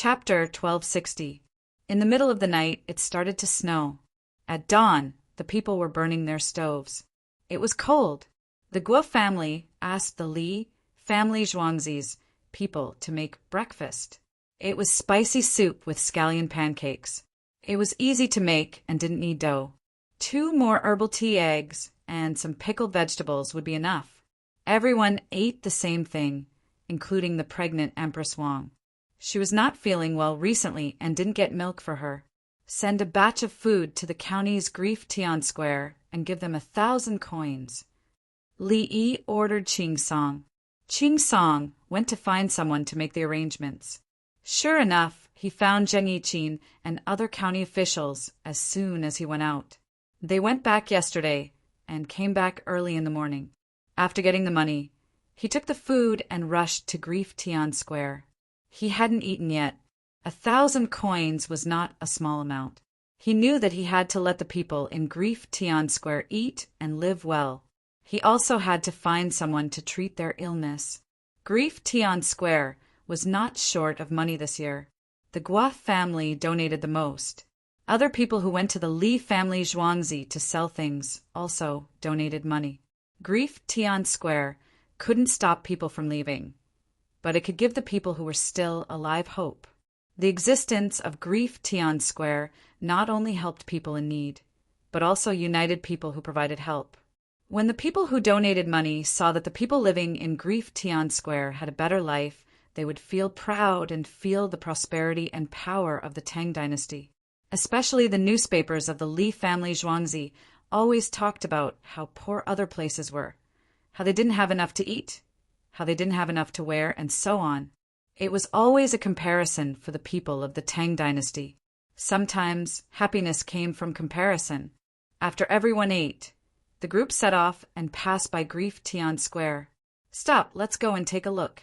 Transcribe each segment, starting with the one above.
Chapter 1260. In the middle of the night, it started to snow. At dawn, the people were burning their stoves. It was cold. The Guo family asked the Li family Zhuangzi's people to make breakfast. It was spicy soup with scallion pancakes. It was easy to make and didn't need dough. 2 more herbal tea eggs and some pickled vegetables would be enough. Everyone ate the same thing, including the pregnant Empress Wang. She was not feeling well recently and didn't get milk for her. Send a batch of food to the county's Grief Tian Square and give them 1,000 coins. Li Yi ordered Qing Song. Qing Song went to find someone to make the arrangements. Sure enough, he found Zheng Yiqin and other county officials as soon as he went out. They went back yesterday and came back early in the morning. After getting the money, he took the food and rushed to Grief Tian Square. He hadn't eaten yet. 1,000 coins was not a small amount. He knew that he had to let the people in Grief Tian Square eat and live well. He also had to find someone to treat their illness. Grief Tian Square was not short of money this year. The Guo family donated the most. Other people who went to the Li family Zhuangzi to sell things also donated money. Grief Tian Square couldn't stop people from leaving, but it could give the people who were still alive hope. The existence of Grief Tian Square not only helped people in need, but also united people who provided help. When the people who donated money saw that the people living in Grief Tian Square had a better life, they would feel proud and feel the prosperity and power of the Tang dynasty. Especially the newspapers of the Li family Zhuangzi always talked about how poor other places were, how they didn't have enough to eat, how they didn't have enough to wear, and so on. It was always a comparison for the people of the Tang dynasty. Sometimes happiness came from comparison. After everyone ate, the group set off and passed by Grief Tian Square. Stop, let's go and take a look.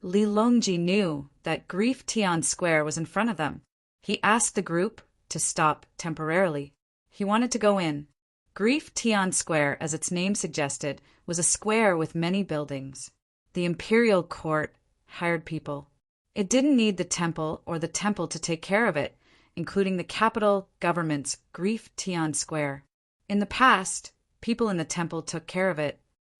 Li Longji knew that Grief Tian Square was in front of them. He asked the group to stop temporarily. He wanted to go in. Grief Tian Square, as its name suggested, was a square with many buildings. The imperial court hired people. It didn't need the temple or the temple to take care of it, including the capital government's Grief Tian Square. In the past, people in the temple took care of it.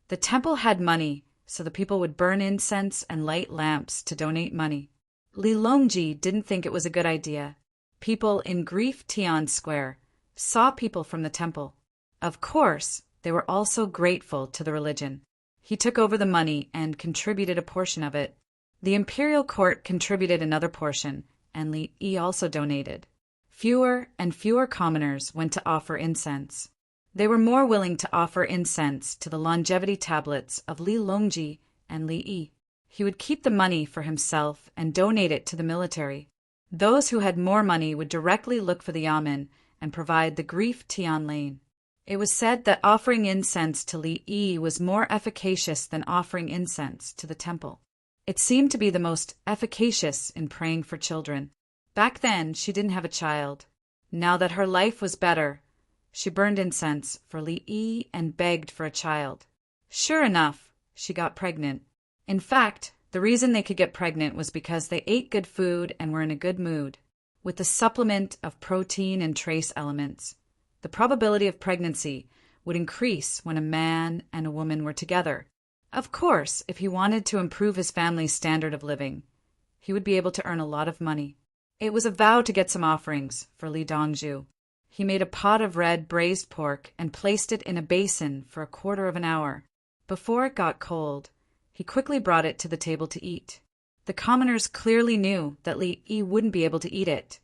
The temple had money, so the people would burn incense and light lamps to donate money. Li Longji didn't think it was a good idea. People in Grief Tian Square saw people from the temple. Of course, they were also grateful to the religion. He took over the money and contributed a portion of it. The imperial court contributed another portion, and Li Yi also donated. Fewer and fewer commoners went to offer incense. They were more willing to offer incense to the longevity tablets of Li Longji and Li Yi. He would keep the money for himself and donate it to the military. Those who had more money would directly look for the yamen and provide the Grief Tian Lane. It was said that offering incense to Li Yi was more efficacious than offering incense to the temple. It seemed to be the most efficacious in praying for children. Back then, she didn't have a child. Now that her life was better, she burned incense for Li Yi and begged for a child. Sure enough, she got pregnant. In fact, the reason they could get pregnant was because they ate good food and were in a good mood. With the supplement of protein and trace elements, the probability of pregnancy would increase when a man and a woman were together. Of course, if he wanted to improve his family's standard of living, he would be able to earn a lot of money. It was a vow to get some offerings for Li Dongzhu. He made a pot of red braised pork and placed it in a basin for a quarter of an hour. Before it got cold, he quickly brought it to the table to eat. The commoners clearly knew that Li Yi wouldn't be able to eat it,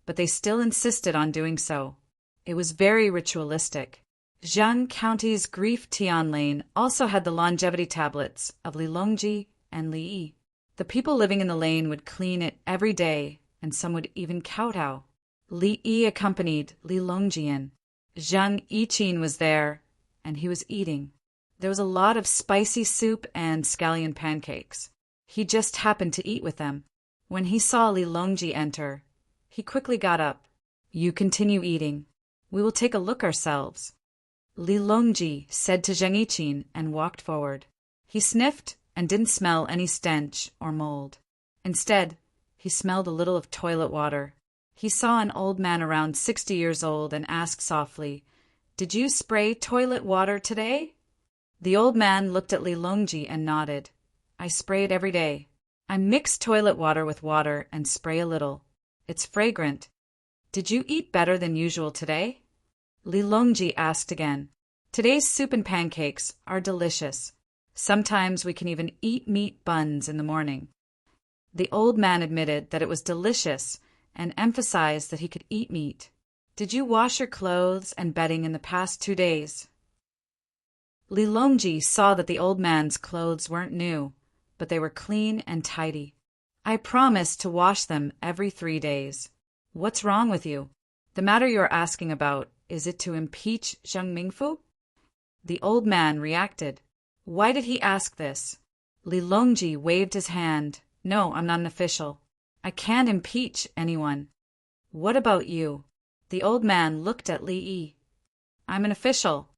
but they still insisted on doing so. It was very ritualistic. Zhang County's Grief Tian Lane also had the longevity tablets of Li Longji and Li Yi. The people living in the lane would clean it every day, and some would even kowtow. Li Yi accompanied Li Longji in. Zheng Yiqin was there, and he was eating. There was a lot of spicy soup and scallion pancakes. He just happened to eat with them. When he saw Li Longji enter, he quickly got up. You continue eating. We will take a look ourselves. Li Longji said to Zheng Yiqin and walked forward. He sniffed and didn't smell any stench or mold. Instead, He smelled a little of toilet water. He saw an old man around 60 years old and asked softly, "Did you spray toilet water today?" The old man looked at Li Longji and nodded. "I spray it every day. I mix toilet water with water and spray a little. It's fragrant. Did you eat better than usual today?" Li Longji asked again. "Today's soup and pancakes are delicious. Sometimes we can even eat meat buns in the morning." The old man admitted that it was delicious and emphasized that he could eat meat. "Did you wash your clothes and bedding in the past 2 days?" Li Longji saw that the old man's clothes weren't new, but they were clean and tidy. "I promised to wash them every 3 days. What's wrong with you? The matter you're asking about, is it to impeach Zheng Mingfu?" The old man reacted. Why did he ask this? Li Longji waved his hand. "No, I'm not an official. I can't impeach anyone." "What about you?" The old man looked at Li Yi. "I'm an official.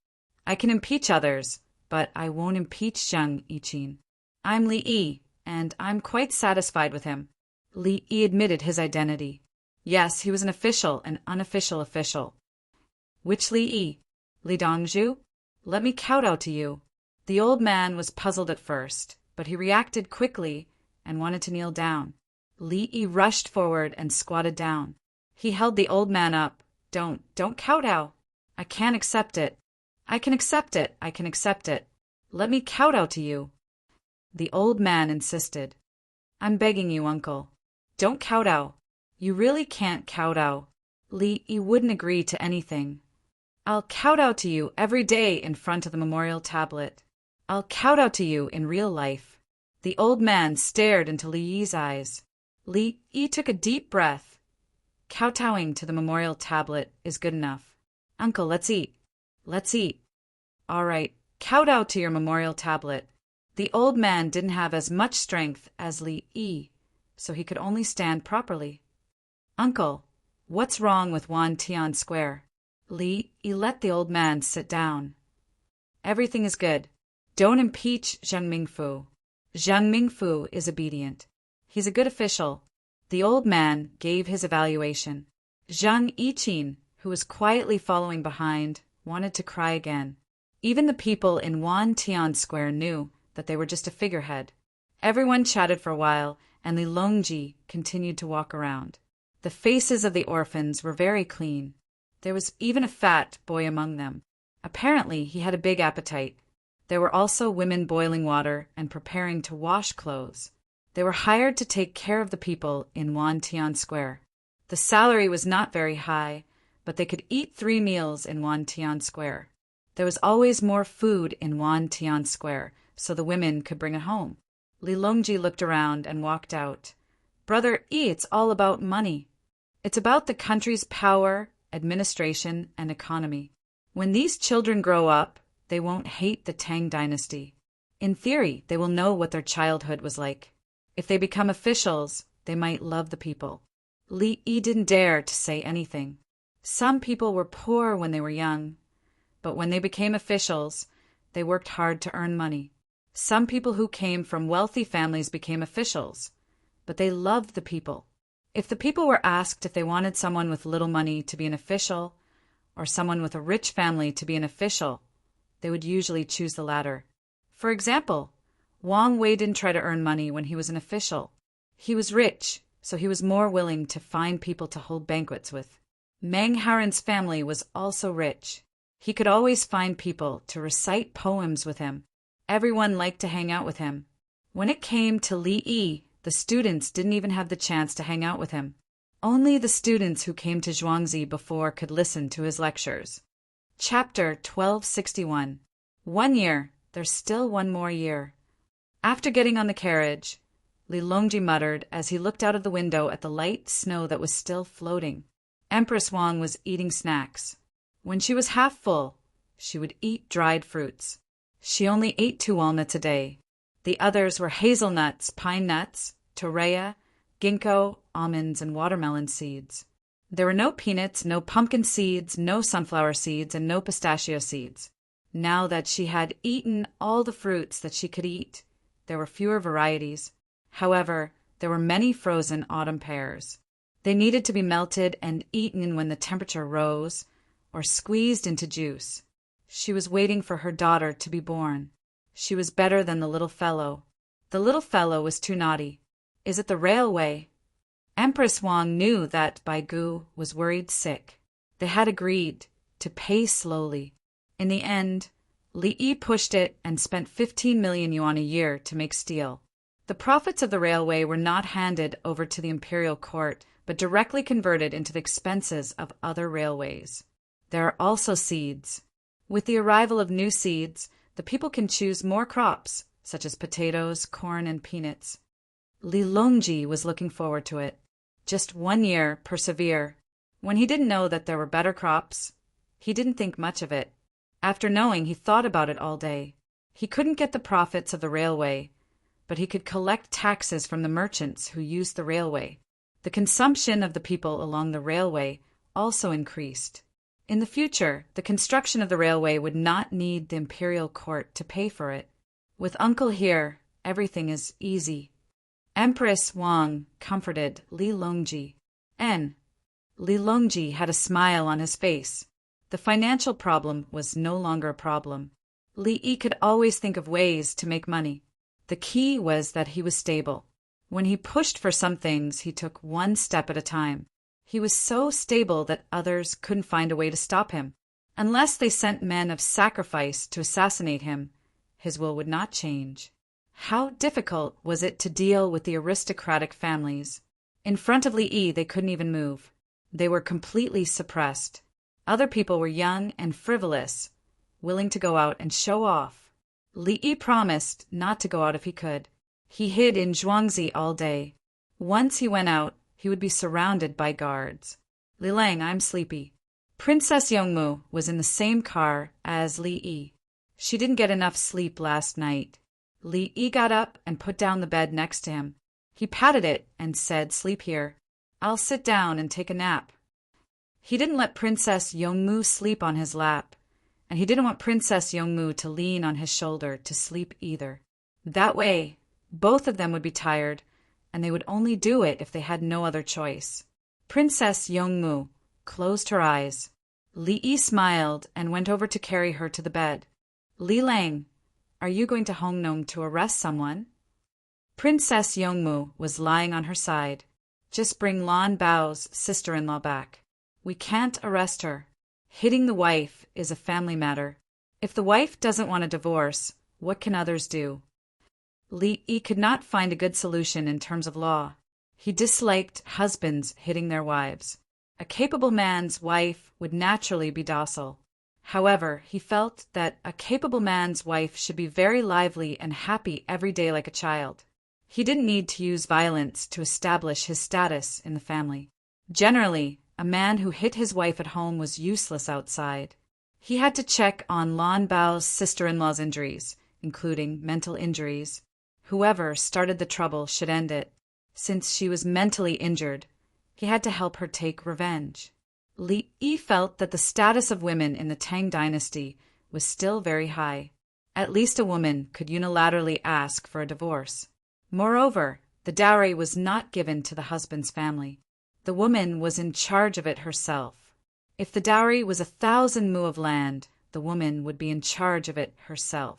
I can impeach others, but I won't impeach Zheng Yiqin. I'm Li Yi, and I'm quite satisfied with him." Li Yi admitted his identity. Yes, he was an official, an unofficial official. "Which Li Yi? Li Dongzhu? Let me kowtow to you." The old man was puzzled at first, but he reacted quickly and wanted to kneel down. Li Yi rushed forward and squatted down. He held the old man up. Don't kowtow. I can't accept it. I can accept it. I can accept it. Let me kowtow to you." The old man insisted. "I'm begging you, uncle. Don't kowtow. You really can't kowtow." Li Yi wouldn't agree to anything. "I'll kowtow to you every day in front of the memorial tablet. I'll kowtow to you in real life." The old man stared into Li Yi's eyes. Li Yi took a deep breath. "Kowtowing to the memorial tablet is good enough. Uncle, let's eat. Let's eat." "All right, kowtow to your memorial tablet." The old man didn't have as much strength as Li Yi, so he could only stand properly. "Uncle, what's wrong with Wan Tian Square?" Li Yi let the old man sit down. "Everything is good. Don't impeach Zheng Mingfu. Zheng Mingfu is obedient. He's a good official." The old man gave his evaluation. Zheng Yiqin, who was quietly following behind, wanted to cry again. Even the people in Wan Tian Square knew that they were just a figurehead. Everyone chatted for a while, and Li Longji continued to walk around. The faces of the orphans were very clean. There was even a fat boy among them. Apparently, he had a big appetite. There were also women boiling water and preparing to wash clothes. They were hired to take care of the people in Wan Tian Square. The salary was not very high, but they could eat 3 meals in Wan Tian Square. There was always more food in Wan Tian Square, so the women could bring it home. Li Longji looked around and walked out. "Brother Yi, it's all about money. It's about the country's power, administration, and economy. When these children grow up, they won't hate the Tang dynasty. In theory, they will know what their childhood was like. If they become officials, they might love the people." Li Yi didn't dare to say anything. Some people were poor when they were young, but when they became officials, they worked hard to earn money. Some people who came from wealthy families became officials, but they loved the people. If the people were asked if they wanted someone with little money to be an official, or someone with a rich family to be an official, they would usually choose the latter. For example, Wang Wei didn't try to earn money when he was an official. He was rich, so he was more willing to find people to hold banquets with. Meng Haren's family was also rich. He could always find people to recite poems with him. Everyone liked to hang out with him. When it came to Li Yi, the students didn't even have the chance to hang out with him. Only the students who came to Zhuangzi before could listen to his lectures. Chapter 1261. 1 year. There's still 1 more year. After getting on the carriage, Li Longji muttered as he looked out of the window at the light snow that was still floating. Empress Wang was eating snacks. When she was half full, she would eat dried fruits. She only ate 2 walnuts a day. The others were hazelnuts, pine nuts, torreya, ginkgo, almonds, and watermelon seeds. There were no peanuts, no pumpkin seeds, no sunflower seeds, and no pistachio seeds. Now that she had eaten all the fruits that she could eat, there were fewer varieties. However, there were many frozen autumn pears. They needed to be melted and eaten when the temperature rose, or squeezed into juice. She was waiting for her daughter to be born. She was better than the little fellow. The little fellow was too naughty. Is it the railway? Empress Wang knew that Bai Gu was worried sick. They had agreed to pay slowly. In the end, Li Yi pushed it and spent 15 million yuan a year to make steel. The profits of the railway were not handed over to the imperial court, but directly converted into the expenses of other railways. There are also seeds. With the arrival of new seeds, the people can choose more crops, such as potatoes, corn, and peanuts. Li Longji was looking forward to it. Just 1 year, persevere. When he didn't know that there were better crops, he didn't think much of it. After knowing, he thought about it all day. He couldn't get the profits of the railway, but he could collect taxes from the merchants who used the railway. The consumption of the people along the railway also increased. In the future, the construction of the railway would not need the imperial court to pay for it. With uncle here, everything is easy. Empress Wang comforted Li Longji. Li Longji had a smile on his face. The financial problem was no longer a problem. Li Yi could always think of ways to make money. The key was that he was stable. When he pushed for some things, he took one step at a time. He was so stable that others couldn't find a way to stop him. Unless they sent men of sacrifice to assassinate him, his will would not change. How difficult was it to deal with the aristocratic families? In front of Li Yi, they couldn't even move. They were completely suppressed. Other people were young and frivolous, willing to go out and show off. Li Yi promised not to go out if he could. He hid in Zhuangzi all day. Once he went out, he would be surrounded by guards. Li Lang, I'm sleepy. Princess Yongmu was in the same car as Li Yi. She didn't get enough sleep last night. Li Yi got up and put down the bed next to him. He patted it and said, "Sleep here. I'll sit down and take a nap." He didn't let Princess Yongmu sleep on his lap, and he didn't want Princess Yongmu to lean on his shoulder to sleep either. That way, both of them would be tired, and they would only do it if they had no other choice. Princess Yongmu closed her eyes. Li Yi smiled and went over to carry her to the bed. "Li Lang, are you going to Hongnong to arrest someone?" Princess Yongmu was lying on her side. "Just bring Lan Bao's sister-in-law back. We can't arrest her. Hitting the wife is a family matter. If the wife doesn't want a divorce, what can others do?" Li Yi could not find a good solution in terms of law. He disliked husbands hitting their wives. A capable man's wife would naturally be docile. However, he felt that a capable man's wife should be very lively and happy every day like a child. He didn't need to use violence to establish his status in the family. Generally, a man who hit his wife at home was useless outside. He had to check on Lan Bao's sister-in-law's injuries, including mental injuries. Whoever started the trouble should end it. Since she was mentally injured, he had to help her take revenge. Li Yi felt that the status of women in the Tang dynasty was still very high. At least a woman could unilaterally ask for a divorce. Moreover, the dowry was not given to the husband's family. The woman was in charge of it herself. If the dowry was 1,000 mu of land, the woman would be in charge of it herself.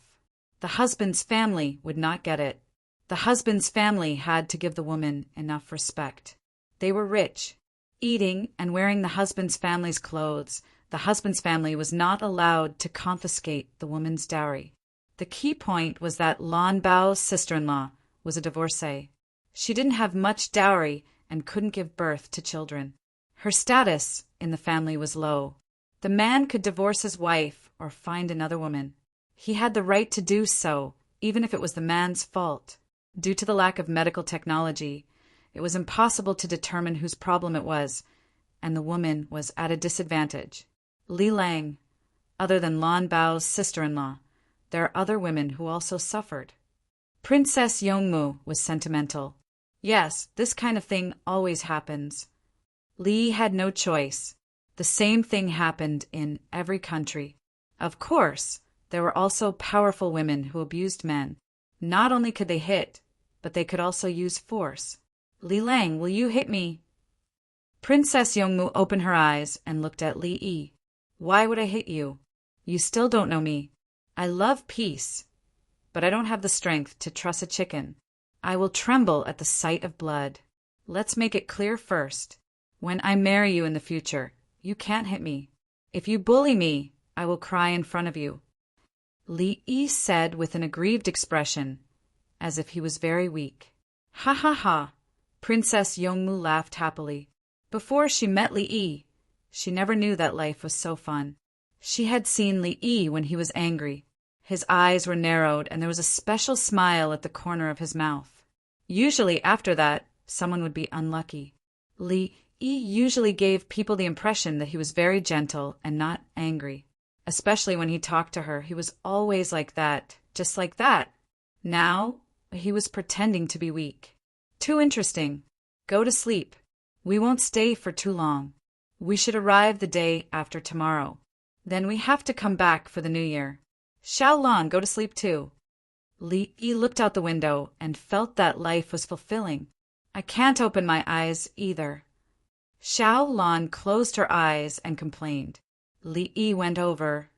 The husband's family would not get it. The husband's family had to give the woman enough respect. They were rich. Eating and wearing the husband's family's clothes, the husband's family was not allowed to confiscate the woman's dowry. The key point was that Lan Bao's sister-in-law was a divorcee. She didn't have much dowry and couldn't give birth to children. Her status in the family was low. The man could divorce his wife or find another woman. He had the right to do so, even if it was the man's fault. Due to the lack of medical technology, it was impossible to determine whose problem it was, and the woman was at a disadvantage. Li Lang, other than Lan Bao's sister-in-law, there are other women who also suffered. Princess Yongmu was sentimental. Yes, this kind of thing always happens. Li had no choice. The same thing happened in every country. Of course, there were also powerful women who abused men. Not only could they hit, but they could also use force. Li Lang, will you hit me? Princess Yongmu opened her eyes and looked at Li Yi. Why would I hit you? You still don't know me. I love peace, but I don't have the strength to truss a chicken. I will tremble at the sight of blood. Let's make it clear first. When I marry you in the future, you can't hit me. If you bully me, I will cry in front of you. Li Yi said with an aggrieved expression, as if he was very weak. Ha ha ha! Princess Yongmu laughed happily. Before she met Li Yi, she never knew that life was so fun. She had seen Li Yi when he was angry. His eyes were narrowed and there was a special smile at the corner of his mouth. Usually after that, someone would be unlucky. Li Yi usually gave people the impression that he was very gentle and not angry. Especially when he talked to her, he was always like that, just like that. Now, he was pretending to be weak. Too interesting. Go to sleep. We won't stay for too long. We should arrive the day after tomorrow. Then we have to come back for the new year. Xiaolong, go to sleep too. Li Yi looked out the window and felt that life was fulfilling. I can't open my eyes either. Xiaolong closed her eyes and complained. Li Yi went over,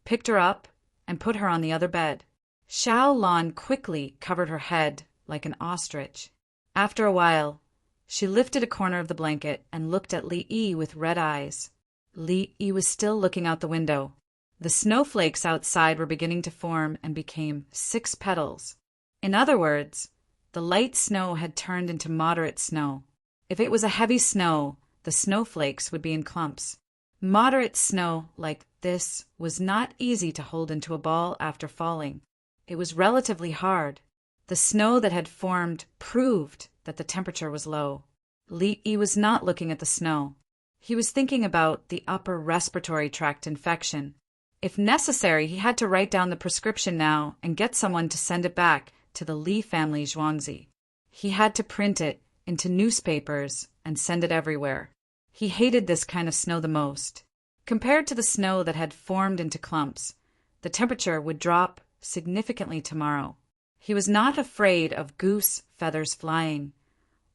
picked her up, and put her on the other bed. Xiaolong quickly covered her head like an ostrich. After a while, she lifted a corner of the blanket and looked at Li Yi with red eyes. Li Yi was still looking out the window. The snowflakes outside were beginning to form and became 6 petals. In other words, the light snow had turned into moderate snow. If it was a heavy snow, the snowflakes would be in clumps. Moderate snow like this was not easy to hold into a ball after falling. It was relatively hard. The snow that had formed proved that the temperature was low. Li Yi was not looking at the snow. He was thinking about the upper respiratory tract infection. If necessary, he had to write down the prescription now and get someone to send it back to the Li family Zhuangzi. He had to print it into newspapers and send it everywhere. He hated this kind of snow the most. Compared to the snow that had formed into clumps, the temperature would drop significantly tomorrow. He was not afraid of goose feathers flying,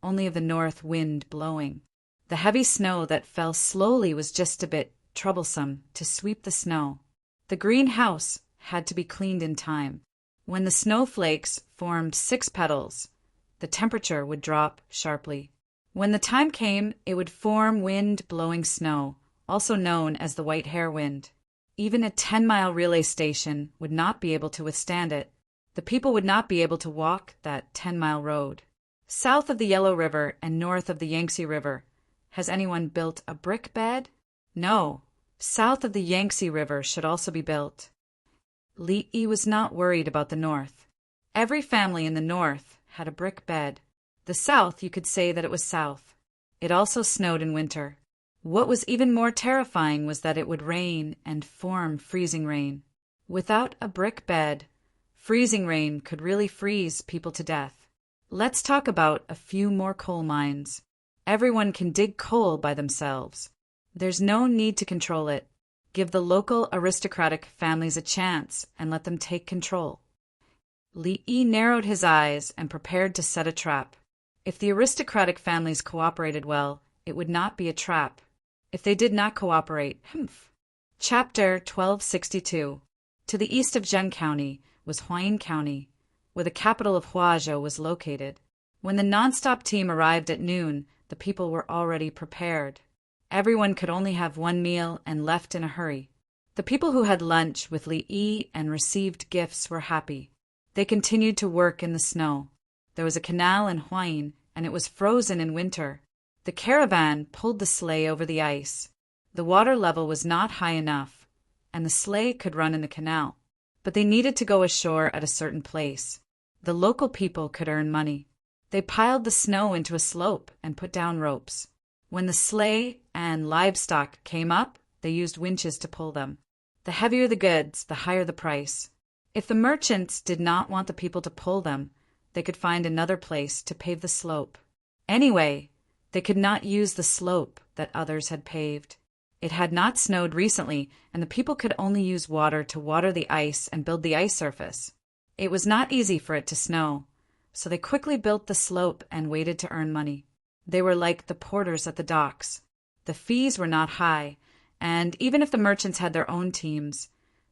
only of the north wind blowing. The heavy snow that fell slowly was just a bit troublesome to sweep the snow. The greenhouse had to be cleaned in time. When the snowflakes formed 6 petals, the temperature would drop sharply. When the time came, it would form wind-blowing snow, also known as the white hair wind. Even a 10-mile relay station would not be able to withstand it. The people would not be able to walk that 10-mile road. South of the Yellow River and north of the Yangtze River, has anyone built a brick bed? No. South of the Yangtze River should also be built. Li Yi was not worried about the north. Every family in the north had a brick bed. The south, you could say that it was south. It also snowed in winter. What was even more terrifying was that it would rain and form freezing rain. Without a brick bed, freezing rain could really freeze people to death. Let's talk about a few more coal mines. Everyone can dig coal by themselves. There's no need to control it. Give the local aristocratic families a chance and let them take control. Li Yi narrowed his eyes and prepared to set a trap. If the aristocratic families cooperated well, it would not be a trap. If they did not cooperate, Chapter 1262. To the east of Zheng County was Huayin County, where the capital of Huazhou was located. When the nonstop team arrived at noon, the people were already prepared. Everyone could only have one meal and left in a hurry. The people who had lunch with Li Yi and received gifts were happy. They continued to work in the snow. There was a canal in Huayin, and it was frozen in winter. The caravan pulled the sleigh over the ice. The water level was not high enough, and the sleigh could run in the canal. But they needed to go ashore at a certain place. The local people could earn money. They piled the snow into a slope and put down ropes. When the sleigh and livestock came up, they used winches to pull them. The heavier the goods, the higher the price. If the merchants did not want the people to pull them, they could find another place to pave the slope. Anyway, they could not use the slope that others had paved. It had not snowed recently, and the people could only use water to water the ice and build the ice surface. It was not easy for it to snow, so they quickly built the slope and waited to earn money. They were like the porters at the docks. The fees were not high, and even if the merchants had their own teams,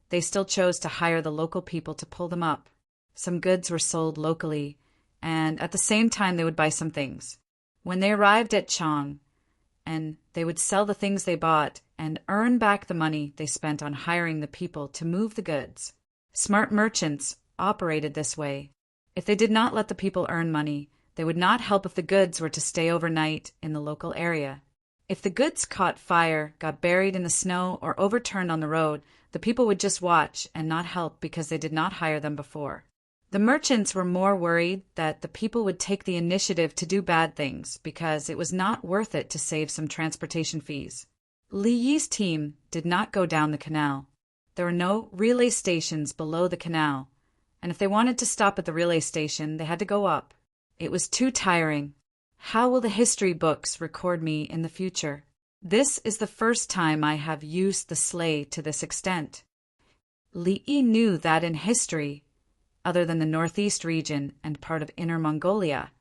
they still chose to hire the local people to pull them up. Some goods were sold locally, and at the same time they would buy some things. When they arrived at Tang, and they would sell the things they bought and earn back the money they spent on hiring the people to move the goods. Smart merchants operated this way. If they did not let the people earn money, they would not help if the goods were to stay overnight in the local area. If the goods caught fire, got buried in the snow, or overturned on the road, the people would just watch and not help because they did not hire them before. The merchants were more worried that the people would take the initiative to do bad things because it was not worth it to save some transportation fees. Li Yi's team did not go down the canal. There were no relay stations below the canal, and if they wanted to stop at the relay station, they had to go up. It was too tiring. How will the history books record me in the future? This is the first time I have used the sleigh to this extent. Li Yi knew that in history, other than the northeast region and part of Inner Mongolia,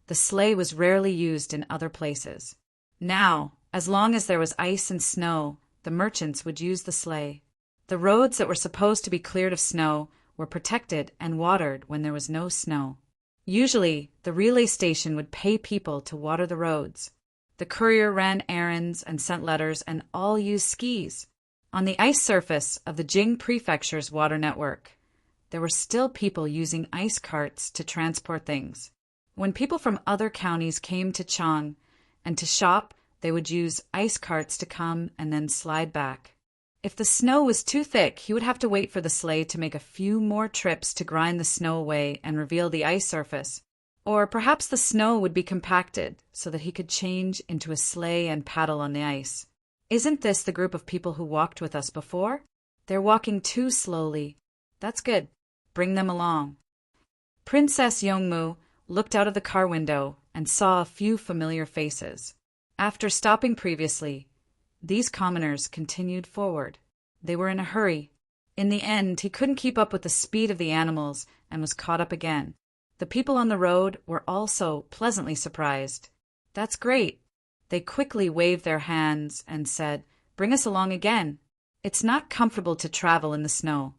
the sleigh was rarely used in other places. Now, as long as there was ice and snow, the merchants would use the sleigh. The roads that were supposed to be cleared of snow were protected and watered when there was no snow. Usually, the relay station would pay people to water the roads. The courier ran errands and sent letters, and all used skis. On the ice surface of the Jing Prefecture's water network, there were still people using ice carts to transport things. When people from other counties came to Tang and to shop, they would use ice carts to come and then slide back. If the snow was too thick, he would have to wait for the sleigh to make a few more trips to grind the snow away and reveal the ice surface. Or perhaps the snow would be compacted so that he could change into a sleigh and paddle on the ice. Isn't this the group of people who walked with us before? They're walking too slowly. That's good. Bring them along. Princess Yongmu looked out of the car window and saw a few familiar faces. After stopping previously, these commoners continued forward. They were in a hurry. In the end, he couldn't keep up with the speed of the animals and was caught up again. The people on the road were also pleasantly surprised. That's great. They quickly waved their hands and said, "Bring us along again." It's not comfortable to travel in the snow.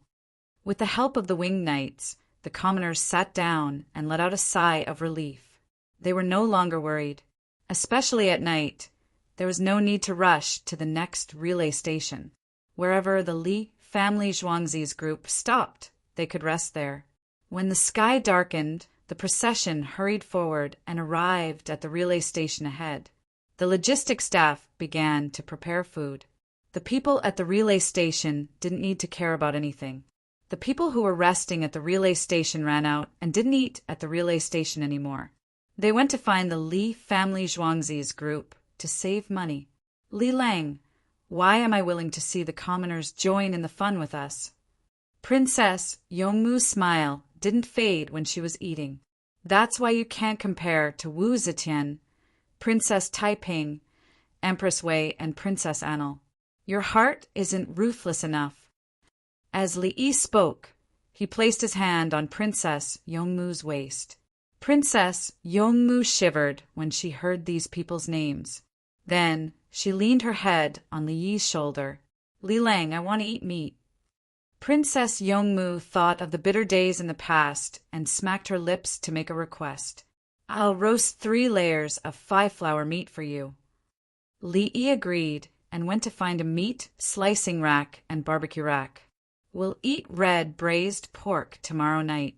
With the help of the winged knights, the commoners sat down and let out a sigh of relief. They were no longer worried. Especially at night, there was no need to rush to the next relay station. Wherever the Li family Zhuangzi's group stopped, they could rest there. When the sky darkened, the procession hurried forward and arrived at the relay station ahead. The logistics staff began to prepare food. The people at the relay station didn't need to care about anything. The people who were resting at the relay station ran out and didn't eat at the relay station anymore. They went to find the Li family Zhuangzi's group to save money. "Li Lang, why am I willing to see the commoners join in the fun with us?" Princess Yongmu's smile didn't fade when she was eating. "That's why you can't compare to Wu Zetian, Princess Taiping, Empress Wei, and Princess Anil. Your heart isn't ruthless enough." As Li Yi spoke, he placed his hand on Princess Yongmu's waist. Princess Yongmu shivered when she heard these people's names. Then she leaned her head on Li Yi's shoulder. "Li Lang, I want to eat meat." Princess Yongmu thought of the bitter days in the past and smacked her lips to make a request. "I'll roast 3 layers of 5-flour meat for you." Li Yi agreed and went to find a meat slicing rack and barbecue rack. "We'll eat red braised pork tomorrow night."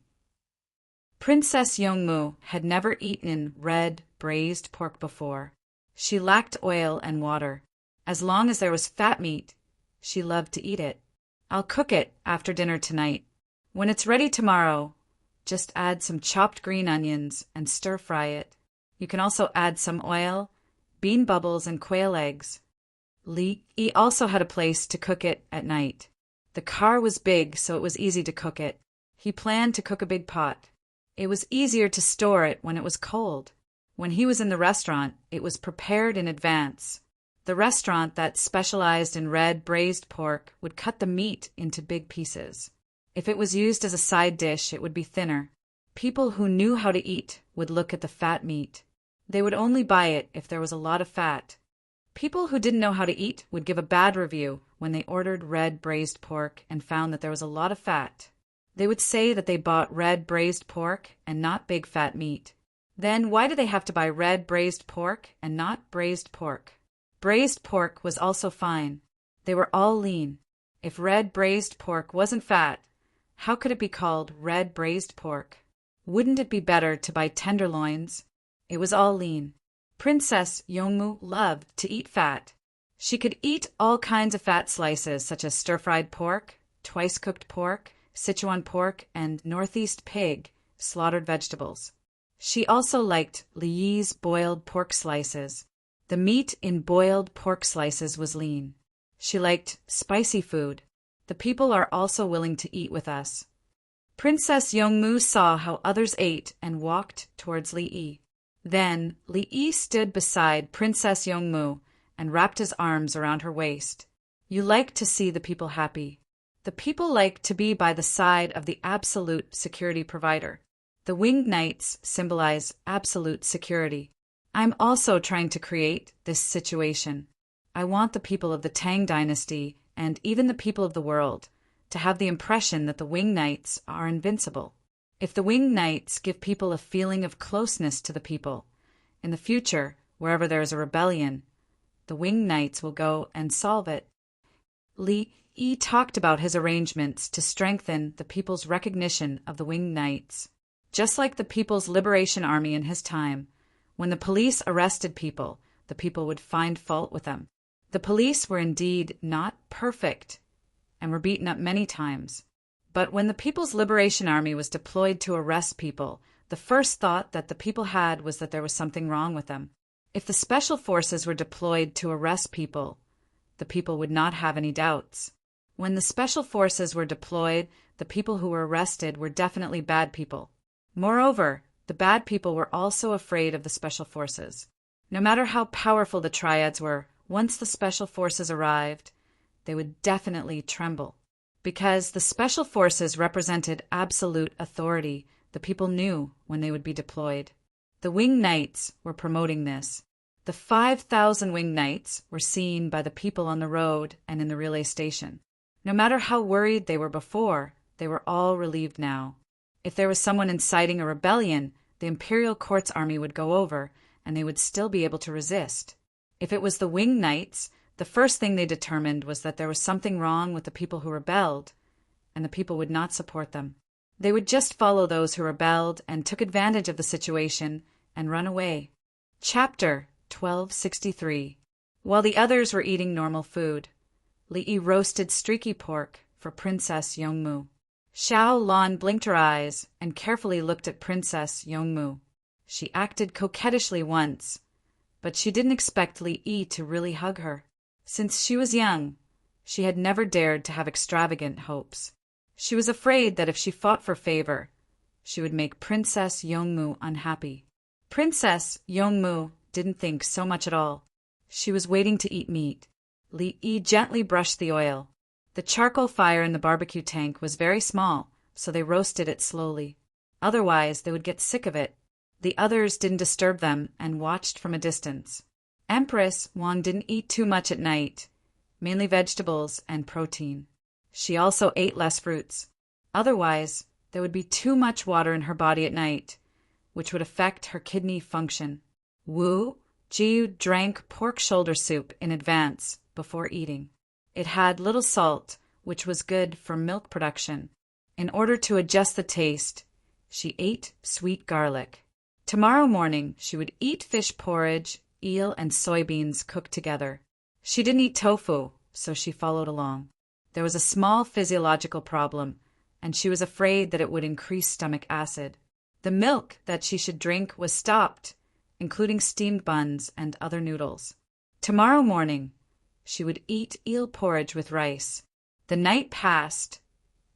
Princess Yongmu had never eaten red braised pork before. She lacked oil and water. As long as there was fat meat, she loved to eat it. "I'll cook it after dinner tonight. When it's ready tomorrow, just add some chopped green onions and stir-fry it. You can also add some oil, bean bubbles, and quail eggs." Li Yi also had a place to cook it at night. The car was big, so it was easy to cook it. He planned to cook a big pot. It was easier to store it when it was cold. When he was in the restaurant, it was prepared in advance. The restaurant that specialized in red braised pork would cut the meat into big pieces. If it was used as a side dish, it would be thinner. People who knew how to eat would look at the fat meat. They would only buy it if there was a lot of fat. People who didn't know how to eat would give a bad review when they ordered red braised pork and found that there was a lot of fat. They would say that they bought red braised pork and not big fat meat. Then why do they have to buy red braised pork and not braised pork? Braised pork was also fine. They were all lean. If red braised pork wasn't fat, how could it be called red braised pork? Wouldn't it be better to buy tenderloins? It was all lean. Princess Yongmu loved to eat fat. She could eat all kinds of fat slices such as stir-fried pork, twice-cooked pork, Sichuan pork, and Northeast pig, slaughtered vegetables. She also liked Li Yi's boiled pork slices. The meat in boiled pork slices was lean. She liked spicy food. The people are also willing to eat with us. Princess Yongmu saw how others ate and walked towards Li Yi. Then Li Yi stood beside Princess Yongmu and wrapped his arms around her waist. You like to see the people happy. The people like to be by the side of the absolute security provider. The winged knights symbolize absolute security. I'm also trying to create this situation. I want the people of the Tang dynasty, and even the people of the world, to have the impression that the winged knights are invincible. If the winged knights give people a feeling of closeness to the people, in the future, wherever there is a rebellion, the winged knights will go and solve it. Li Yi talked about his arrangements to strengthen the people's recognition of the winged knights. Just like the People's Liberation Army in his time, when the police arrested people, the people would find fault with them. The police were indeed not perfect and were beaten up many times. But when the People's Liberation Army was deployed to arrest people, the first thought that the people had was that there was something wrong with them. If the special forces were deployed to arrest people, the people would not have any doubts. When the special forces were deployed, the people who were arrested were definitely bad people. Moreover, the bad people were also afraid of the special forces. No matter how powerful the triads were, once the special forces arrived, they would definitely tremble. Because the special forces represented absolute authority, the people knew when they would be deployed. The winged knights were promoting this. The 5,000 winged knights were seen by the people on the road and in the relay station. No matter how worried they were before, they were all relieved now. If there was someone inciting a rebellion, the imperial court's army would go over, and they would still be able to resist. If it was the winged knights, the first thing they determined was that there was something wrong with the people who rebelled, and the people would not support them. They would just follow those who rebelled and took advantage of the situation and run away. Chapter 1263. While the others were eating normal food, Li Yi roasted streaky pork for Princess Yongmu. Xiao Lan blinked her eyes and carefully looked at Princess Yongmu. She acted coquettishly once, but she didn't expect Li Yi to really hug her. Since she was young, she had never dared to have extravagant hopes. She was afraid that if she fought for favor, she would make Princess Yongmu unhappy. Princess Yongmu didn't think so much at all. She was waiting to eat meat. Li Yi gently brushed the oil. The charcoal fire in the barbecue tank was very small, so they roasted it slowly. Otherwise, they would get sick of it. The others didn't disturb them and watched from a distance. Empress Wang didn't eat too much at night, mainly vegetables and protein. She also ate less fruits. Otherwise, there would be too much water in her body at night, which would affect her kidney function. Wu Jiu drank pork shoulder soup in advance before eating. It had little salt, which was good for milk production. In order to adjust the taste, she ate sweet garlic. Tomorrow morning, she would eat fish porridge, eel, and soybeans cooked together. She didn't eat tofu, so she followed along. There was a small physiological problem, and she was afraid that it would increase stomach acid. The milk that she should drink was stopped, including steamed buns and other noodles. Tomorrow morning, she would eat eel porridge with rice. The night passed,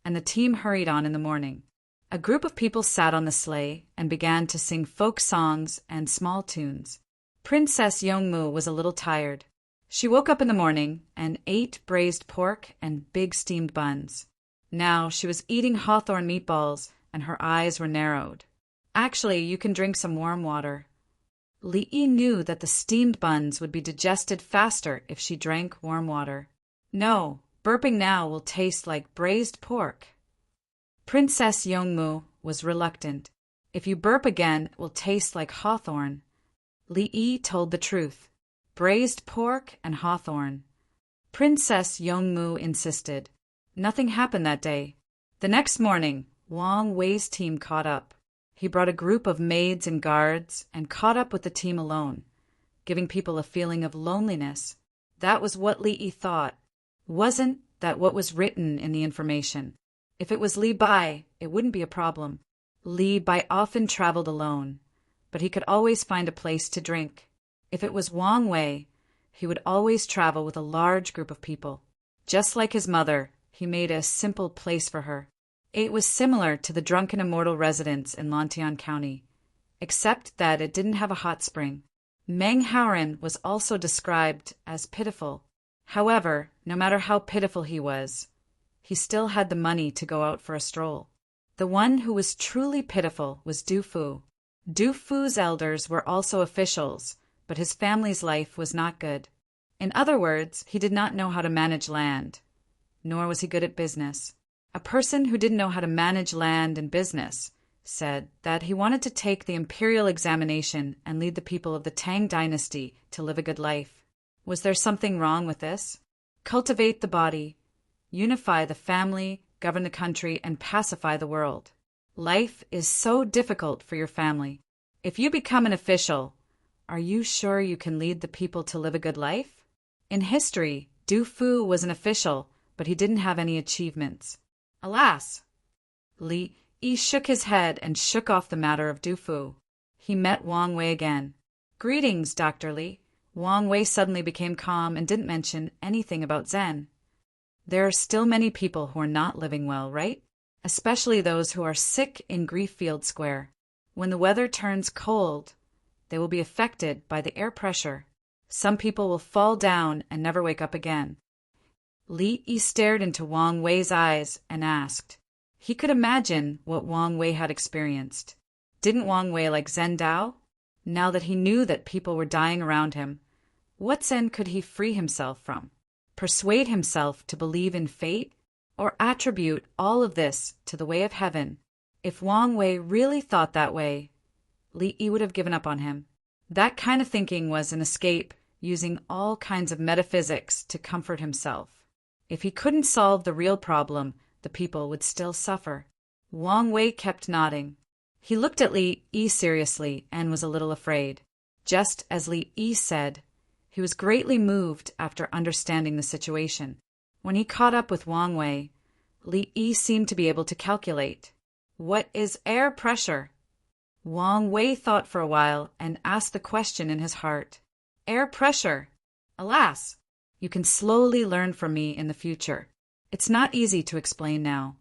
and the team hurried on in the morning. A group of people sat on the sleigh and began to sing folk songs and small tunes. Princess Yongmu was a little tired. She woke up in the morning and ate braised pork and big steamed buns. Now she was eating hawthorn meatballs and her eyes were narrowed. Actually, you can drink some warm water. Li Yi knew that the steamed buns would be digested faster if she drank warm water. No, burping now will taste like braised pork. Princess Yongmu was reluctant. If you burp again, it will taste like hawthorn. Li Yi told the truth. Braised pork and hawthorn. Princess Yongmu insisted. Nothing happened that day. The next morning, Wang Wei's team caught up. He brought a group of maids and guards and caught up with the team alone, giving people a feeling of loneliness. That was what Li Yi thought. Wasn't that what was written in the information? If it was Li Bai, it wouldn't be a problem. Li Bai often traveled alone, but he could always find a place to drink. If it was Wang Wei, he would always travel with a large group of people. Just like his mother, he made a simple place for her. It was similar to the Drunken Immortal residence in Lantian County, except that it didn't have a hot spring. Meng Haoren was also described as pitiful. However, no matter how pitiful he was, he still had the money to go out for a stroll. The one who was truly pitiful was Du Fu. Du Fu's elders were also officials, but his family's life was not good. In other words, he did not know how to manage land, nor was he good at business. A person who didn't know how to manage land and business said that he wanted to take the imperial examination and lead the people of the Tang dynasty to live a good life. Was there something wrong with this? Cultivate the body, unify the family, govern the country, and pacify the world. Life is so difficult for your family. If you become an official, are you sure you can lead the people to live a good life? In history, Du Fu was an official, but he didn't have any achievements. Alas! Li Yi shook his head and shook off the matter of Du Fu. He met Wang Wei again. Greetings, Dr. Li. Wang Wei suddenly became calm and didn't mention anything about Zen. There are still many people who are not living well, right? Especially those who are sick in Grieffield Square. When the weather turns cold, they will be affected by the air pressure. Some people will fall down and never wake up again. Li Yi stared into Wang Wei's eyes and asked. He could imagine what Wang Wei had experienced. Didn't Wang Wei like Zen Dao? Now that he knew that people were dying around him, what Zen could he free himself from? Persuade himself to believe in fate? Or attribute all of this to the way of heaven? If Wang Wei really thought that way, Li Yi would have given up on him. That kind of thinking was an escape, using all kinds of metaphysics to comfort himself. If he couldn't solve the real problem, the people would still suffer. Wang Wei kept nodding. He looked at Li Yi seriously and was a little afraid. Just as Li Yi said, he was greatly moved after understanding the situation. When he caught up with Wang Wei, Li Yi seemed to be able to calculate. What is air pressure? Wang Wei thought for a while and asked the question in his heart. Air pressure. Alas! You can slowly learn from me in the future. It's not easy to explain now.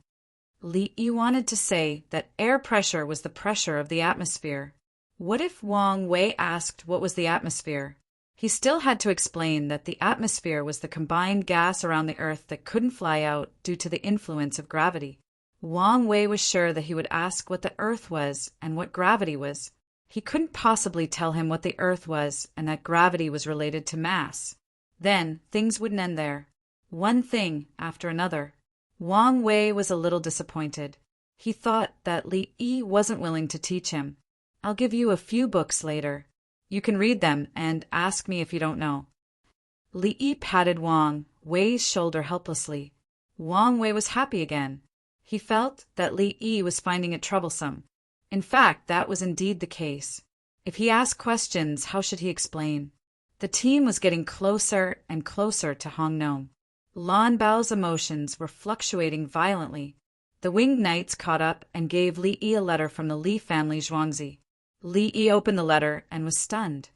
Li Yi wanted to say that air pressure was the pressure of the atmosphere. What if Wang Wei asked what was the atmosphere? He still had to explain that the atmosphere was the combined gas around the Earth that couldn't fly out due to the influence of gravity. Wang Wei was sure that he would ask what the Earth was and what gravity was. He couldn't possibly tell him what the Earth was and that gravity was related to mass. Then things wouldn't end there. One thing after another. Wang Wei was a little disappointed. He thought that Li Yi wasn't willing to teach him. I'll give you a few books later. You can read them and ask me if you don't know. Li Yi patted Wang Wei's shoulder helplessly. Wang Wei was happy again. He felt that Li Yi was finding it troublesome. In fact, that was indeed the case. If he asked questions, how should he explain? The team was getting closer and closer to Hong Nong. Lan Bao's emotions were fluctuating violently. The winged knights caught up and gave Li Yi a letter from the Li family Zhuangzi. Li Yi opened the letter and was stunned.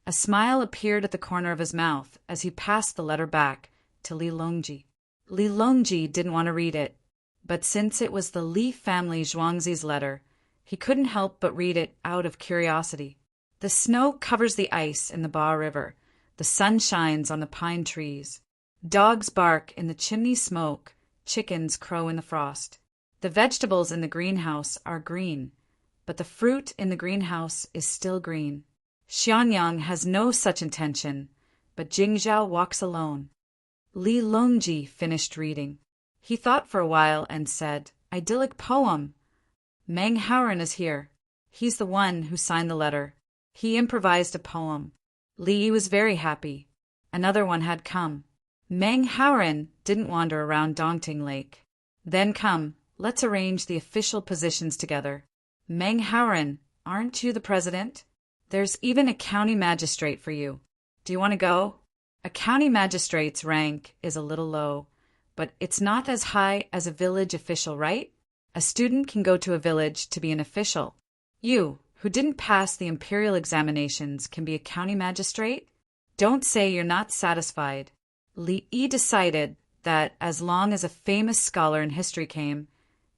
A smile appeared at the corner of his mouth as he passed the letter back to Li Longji. Li Longji didn't want to read it, but since it was the Li family Zhuangzi's letter, he couldn't help but read it out of curiosity. The snow covers the ice in the Ba River. The sun shines on the pine trees. Dogs bark in the chimney smoke. Chickens crow in the frost. The vegetables in the greenhouse are green, but the fruit in the greenhouse is still green. Xianyang has no such intention, but Jingzhao walks alone. Li Longji finished reading. He thought for a while and said, "Idyllic poem. Meng Haoren is here. He's the one who signed the letter. He improvised a poem." Li Yi was very happy. Another one had come. Meng Haoren didn't wander around Dongting Lake. "Then come, let's arrange the official positions together. Meng Haoren, aren't you the president? There's even a county magistrate for you. Do you want to go?" A county magistrate's rank is a little low, but it's not as high as a village official, right? A student can go to a village to be an official. You, who didn't pass the imperial examinations, can be a county magistrate? Don't say you're not satisfied. Li Yi decided that as long as a famous scholar in history came,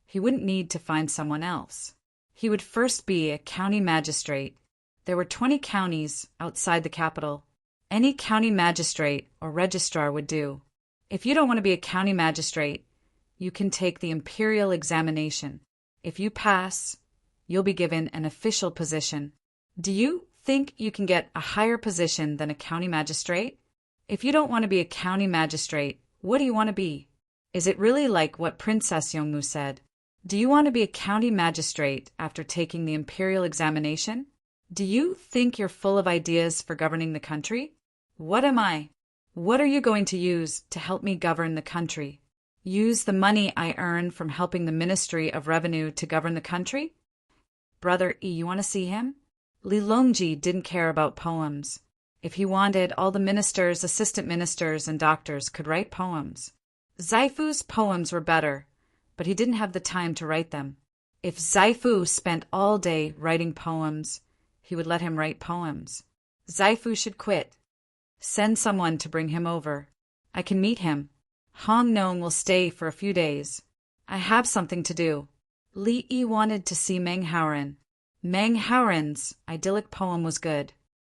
he wouldn't need to find someone else. He would first be a county magistrate. There were 20 counties outside the capital. Any county magistrate or registrar would do. If you don't want to be a county magistrate, you can take the imperial examination. If you pass, you'll be given an official position. Do you think you can get a higher position than a county magistrate? If you don't want to be a county magistrate, what do you want to be? Is it really like what Princess Yongmu said? Do you want to be a county magistrate after taking the imperial examination? Do you think you're full of ideas for governing the country? What am I? What are you going to use to help me govern the country? Use the money I earn from helping the Ministry of Revenue to govern the country? Brother Yi, you want to see him? Li Longji didn't care about poems. If he wanted, all the ministers, assistant ministers, and doctors could write poems. Zaifu's poems were better, but he didn't have the time to write them. If Zaifu spent all day writing poems, he would let him write poems. Zaifu should quit. Send someone to bring him over. I can meet him. Hong Nong will stay for a few days. I have something to do. Li Yi wanted to see Meng Haoren. Meng Haoren's idyllic poem was good.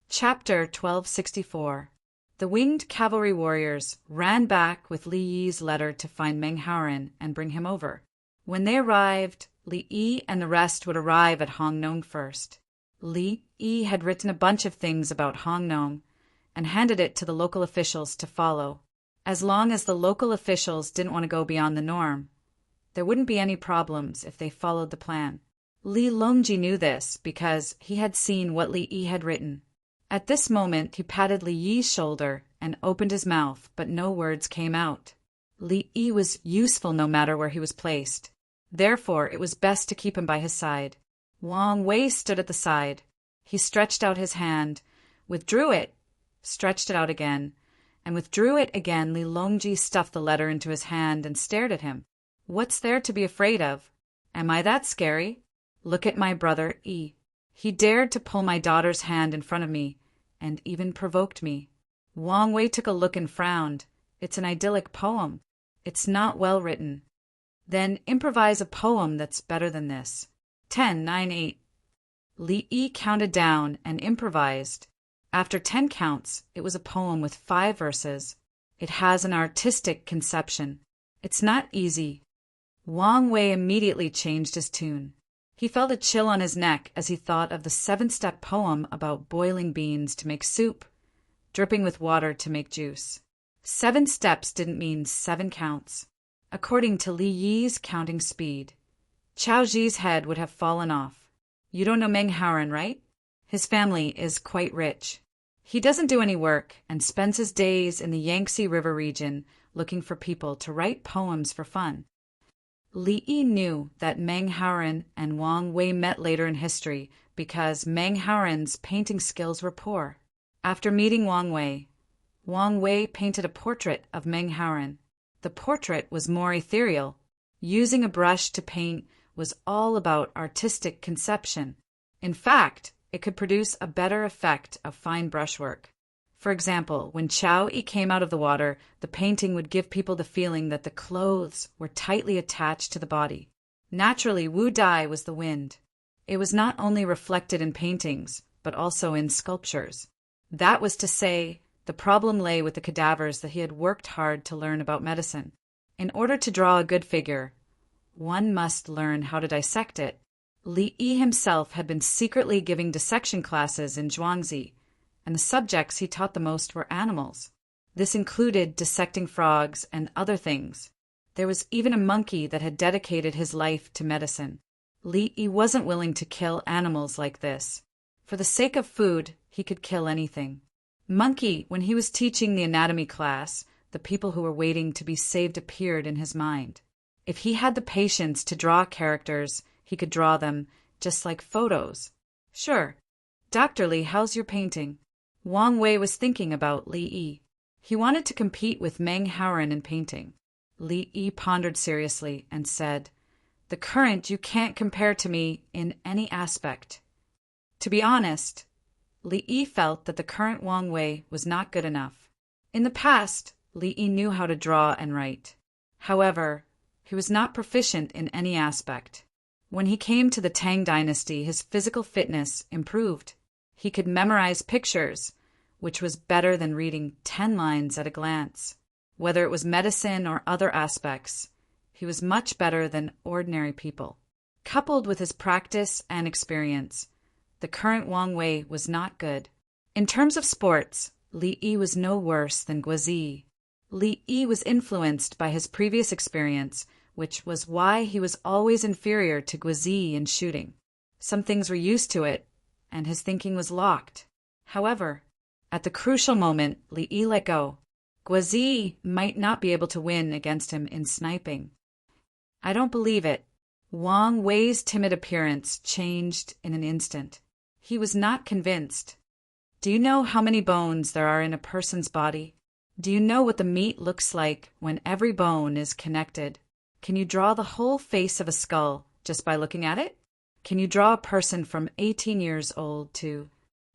Chapter 1264. The winged cavalry warriors ran back with Li Yi's letter to find Meng Haoren and bring him over. When they arrived, Li Yi and the rest would arrive at Hong Nong first. Li Yi had written a bunch of things about Hong Nong and handed it to the local officials to follow. As long as the local officials didn't want to go beyond the norm, there wouldn't be any problems if they followed the plan. Li Longji knew this because he had seen what Li Yi had written. At this moment, he patted Li Yi's shoulder and opened his mouth, but no words came out. Li Yi was useful no matter where he was placed. Therefore, it was best to keep him by his side. Wang Wei stood at the side. He stretched out his hand, withdrew it, stretched it out again, and withdrew it again. Li Longji stuffed the letter into his hand and stared at him. What's there to be afraid of? Am I that scary? Look at my brother Yi. He dared to pull my daughter's hand in front of me, and even provoked me. Wang Wei took a look and frowned. It's an idyllic poem. It's not well written. Then improvise a poem that's better than this. 10, 9, 8. Li Yi counted down and improvised. After 10 counts, it was a poem with 5 verses. It has an artistic conception. It's not easy. Wang Wei immediately changed his tune. He felt a chill on his neck as he thought of the 7-step poem about boiling beans to make soup, dripping with water to make juice. 7 steps didn't mean 7 counts. According to Li Yi's counting speed, Chao Ji's head would have fallen off. You don't know Meng Haoren, right? His family is quite rich. He doesn't do any work and spends his days in the Yangtze River region looking for people to write poems for fun. Li Yi knew that Meng Haoren and Wang Wei met later in history because Meng Haoren's painting skills were poor. After meeting Wang Wei painted a portrait of Meng Haoren. The portrait was more ethereal. Using a brush to paint was all about artistic conception. In fact, it could produce a better effect of fine brushwork. For example, when Chao Yi came out of the water, the painting would give people the feeling that the clothes were tightly attached to the body. Naturally, Wu Dai was the wind. It was not only reflected in paintings, but also in sculptures. That was to say, the problem lay with the cadavers that he had worked hard to learn about medicine. In order to draw a good figure, one must learn how to dissect it. Li Yi himself had been secretly giving dissection classes in Zhuangzi, and the subjects he taught the most were animals. This included dissecting frogs and other things. There was even a monkey that had dedicated his life to medicine. Li Yi wasn't willing to kill animals like this. For the sake of food, he could kill anything. Monkey, when he was teaching the anatomy class, the people who were waiting to be saved appeared in his mind. If he had the patience to draw characters, he could draw them, just like photos. Sure. Dr. Li, how's your painting? Wang Wei was thinking about Li Yi. He wanted to compete with Meng Haoren in painting. Li Yi pondered seriously and said, "The current you can't compare to me in any aspect." To be honest, Li Yi felt that the current Wang Wei was not good enough. In the past, Li Yi knew how to draw and write. However, he was not proficient in any aspect. When he came to the Tang dynasty, his physical fitness improved. He could memorize pictures, which was better than reading 10 lines at a glance. Whether it was medicine or other aspects, he was much better than ordinary people. Coupled with his practice and experience, the current Wang Wei was not good. In terms of sports, Li Yi was no worse than Guozi. Li Yi was influenced by his previous experience, which was why he was always inferior to Guozi in shooting. Some things were used to it, and his thinking was locked. However, at the crucial moment, Li Yi let go. Guozi might not be able to win against him in sniping. I don't believe it. Wang Wei's timid appearance changed in an instant. He was not convinced. Do you know how many bones there are in a person's body? Do you know what the meat looks like when every bone is connected? Can you draw the whole face of a skull just by looking at it? Can you draw a person from 18 years old to...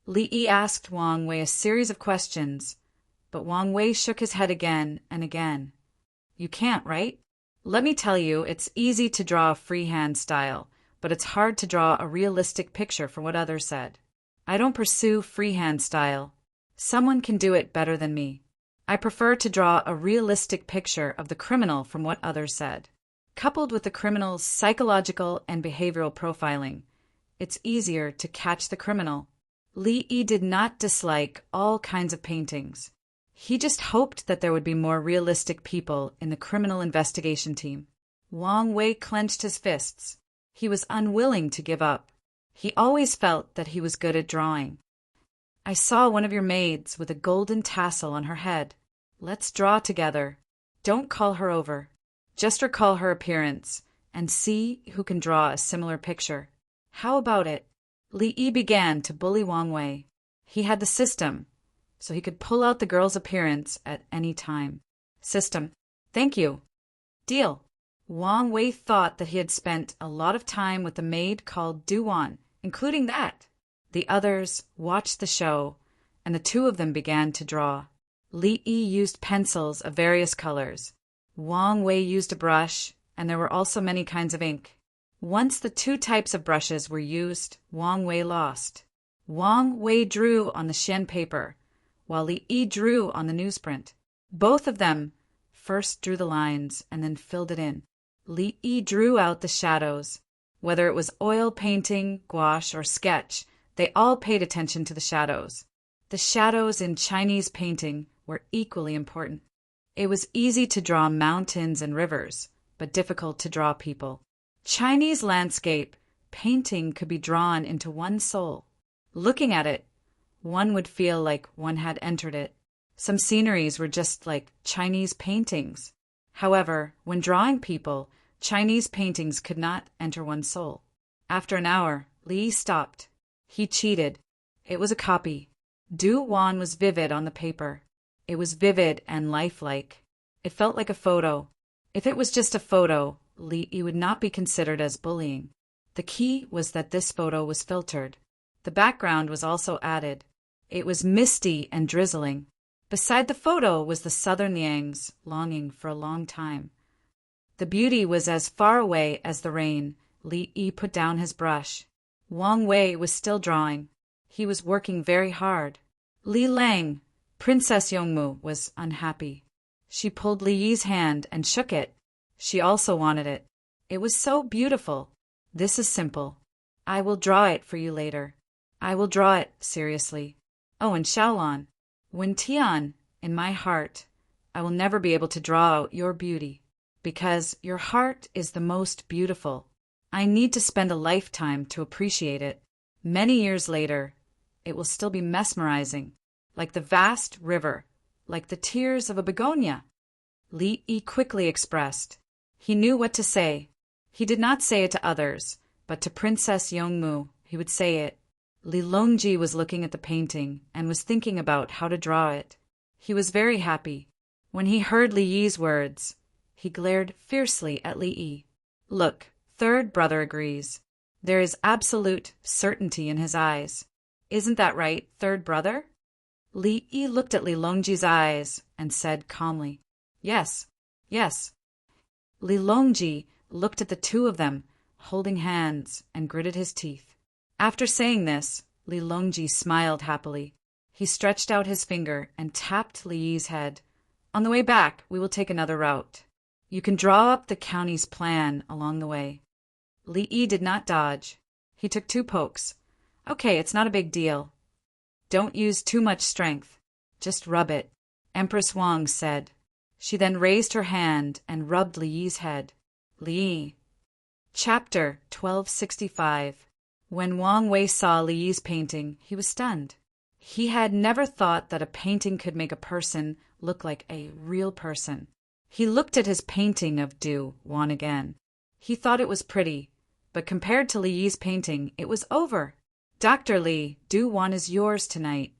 Li Yi asked Wang Wei a series of questions, but Wang Wei shook his head again and again. You can't, right? Let me tell you, it's easy to draw a freehand style, but it's hard to draw a realistic picture from what others said. I don't pursue freehand style. Someone can do it better than me. I prefer to draw a realistic picture of the criminal from what others said. Coupled with the criminal's psychological and behavioral profiling, it's easier to catch the criminal. Li Yi did not dislike all kinds of paintings. He just hoped that there would be more realistic people in the criminal investigation team. Wang Wei clenched his fists. He was unwilling to give up. He always felt that he was good at drawing. I saw one of your maids with a golden tassel on her head. Let's draw together. Don't call her over. Just recall her appearance and see who can draw a similar picture. How about it? Li Yi began to bully Wang Wei. He had the system, so he could pull out the girl's appearance at any time. System. Thank you. Deal. Wang Wei thought that he had spent a lot of time with a maid called Duan, including that. The others watched the show, and the two of them began to draw. Li Yi used pencils of various colors. Wang Wei used a brush, and there were also many kinds of ink. Once the two types of brushes were used, Wang Wei lost. Wang Wei drew on the Xian paper, while Li Yi drew on the newsprint. Both of them first drew the lines and then filled it in. Li Yi drew out the shadows. Whether it was oil painting, gouache, or sketch, they all paid attention to the shadows. The shadows in Chinese painting were equally important. It was easy to draw mountains and rivers, but difficult to draw people. Chinese landscape painting could be drawn into one soul. Looking at it, one would feel like one had entered it. Some sceneries were just like Chinese paintings. However, when drawing people, Chinese paintings could not enter one's soul. After an hour, Li stopped. He cheated. It was a copy. Du Wan was vivid on the paper. It was vivid and lifelike. It felt like a photo. If it was just a photo, Li Yi would not be considered as bullying. The key was that this photo was filtered. The background was also added. It was misty and drizzling. Beside the photo was the southern Liangs longing for a long time. The beauty was as far away as the rain. Li Yi put down his brush. Wang Wei was still drawing. He was working very hard. Li Lang, Princess Yongmu, was unhappy. She pulled Li Yi's hand and shook it. She also wanted it. It was so beautiful. This is simple. I will draw it for you later. I will draw it seriously. Oh, and Xiaolon, when Tian, in my heart, I will never be able to draw out your beauty, because your heart is the most beautiful. I need to spend a lifetime to appreciate it. Many years later, it will still be mesmerizing, like the vast river, like the tears of a begonia. Li Yi quickly expressed. He knew what to say. He did not say it to others, but to Princess Yongmu he would say it. Li Longji was looking at the painting and was thinking about how to draw it. He was very happy. When he heard Li Yi's words, he glared fiercely at Li Yi. Look, third brother agrees. There is absolute certainty in his eyes. Isn't that right, third brother? Li Yi looked at Li Longji's eyes and said calmly, Yes, yes. Li Longji looked at the two of them, holding hands, and gritted his teeth. After saying this, Li Longji smiled happily. He stretched out his finger and tapped Li Yi's head. On the way back, we will take another route. You can draw up the county's plan along the way. Li Yi did not dodge. He took 2 pokes. Okay, it's not a big deal. Don't use too much strength. Just rub it, Empress Wang said. She then raised her hand and rubbed Li Yi's head. Li Yi. Chapter 1265. When Wang Wei saw Li Yi's painting, he was stunned. He had never thought that a painting could make a person look like a real person. He looked at his painting of Du Wan again. He thought it was pretty, but compared to Li Yi's painting, it was over. Dr. Li, Du Wan is yours tonight.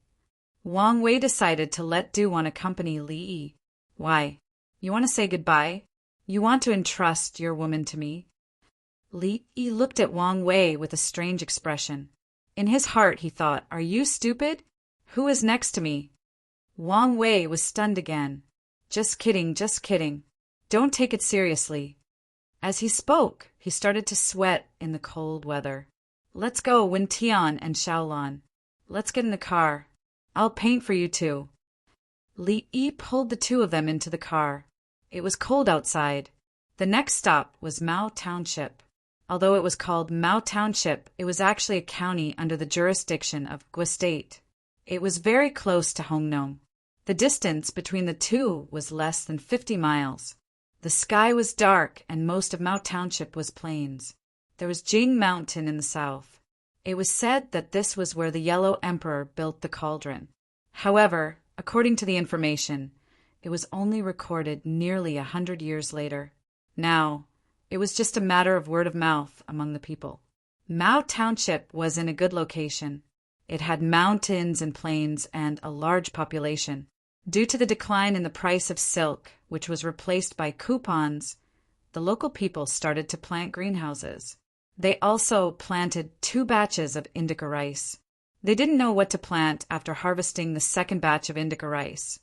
Wang Wei decided to let Du Wan accompany Li Yi. Why? You want to say goodbye? You want to entrust your woman to me? Li Yi looked at Wang Wei with a strange expression. In his heart, he thought, Are you stupid? Who is next to me? Wang Wei was stunned again. Just kidding, just kidding. Don't take it seriously. As he spoke, he started to sweat in the cold weather. Let's go, Wen Tian and Xiaolon. Let's get in the car. I'll paint for you too. Li Yi pulled the 2 of them into the car. It was cold outside. The next stop was Mao Township. Although it was called Mao Township, it was actually a county under the jurisdiction of Gua State. It was very close to Hongnong. The distance between the 2 was less than 50 miles. The sky was dark and most of Mao Township was plains. There was Jing Mountain in the south. It was said that this was where the Yellow Emperor built the cauldron. However, according to the information, it was only recorded nearly 100 years later. Now, it was just a matter of word of mouth among the people. Mao Township was in a good location. It had mountains and plains and a large population. Due to the decline in the price of silk, which was replaced by coupons, the local people started to plant greenhouses. They also planted 2 batches of indica rice. They didn't know what to plant after harvesting the second batch of indica rice,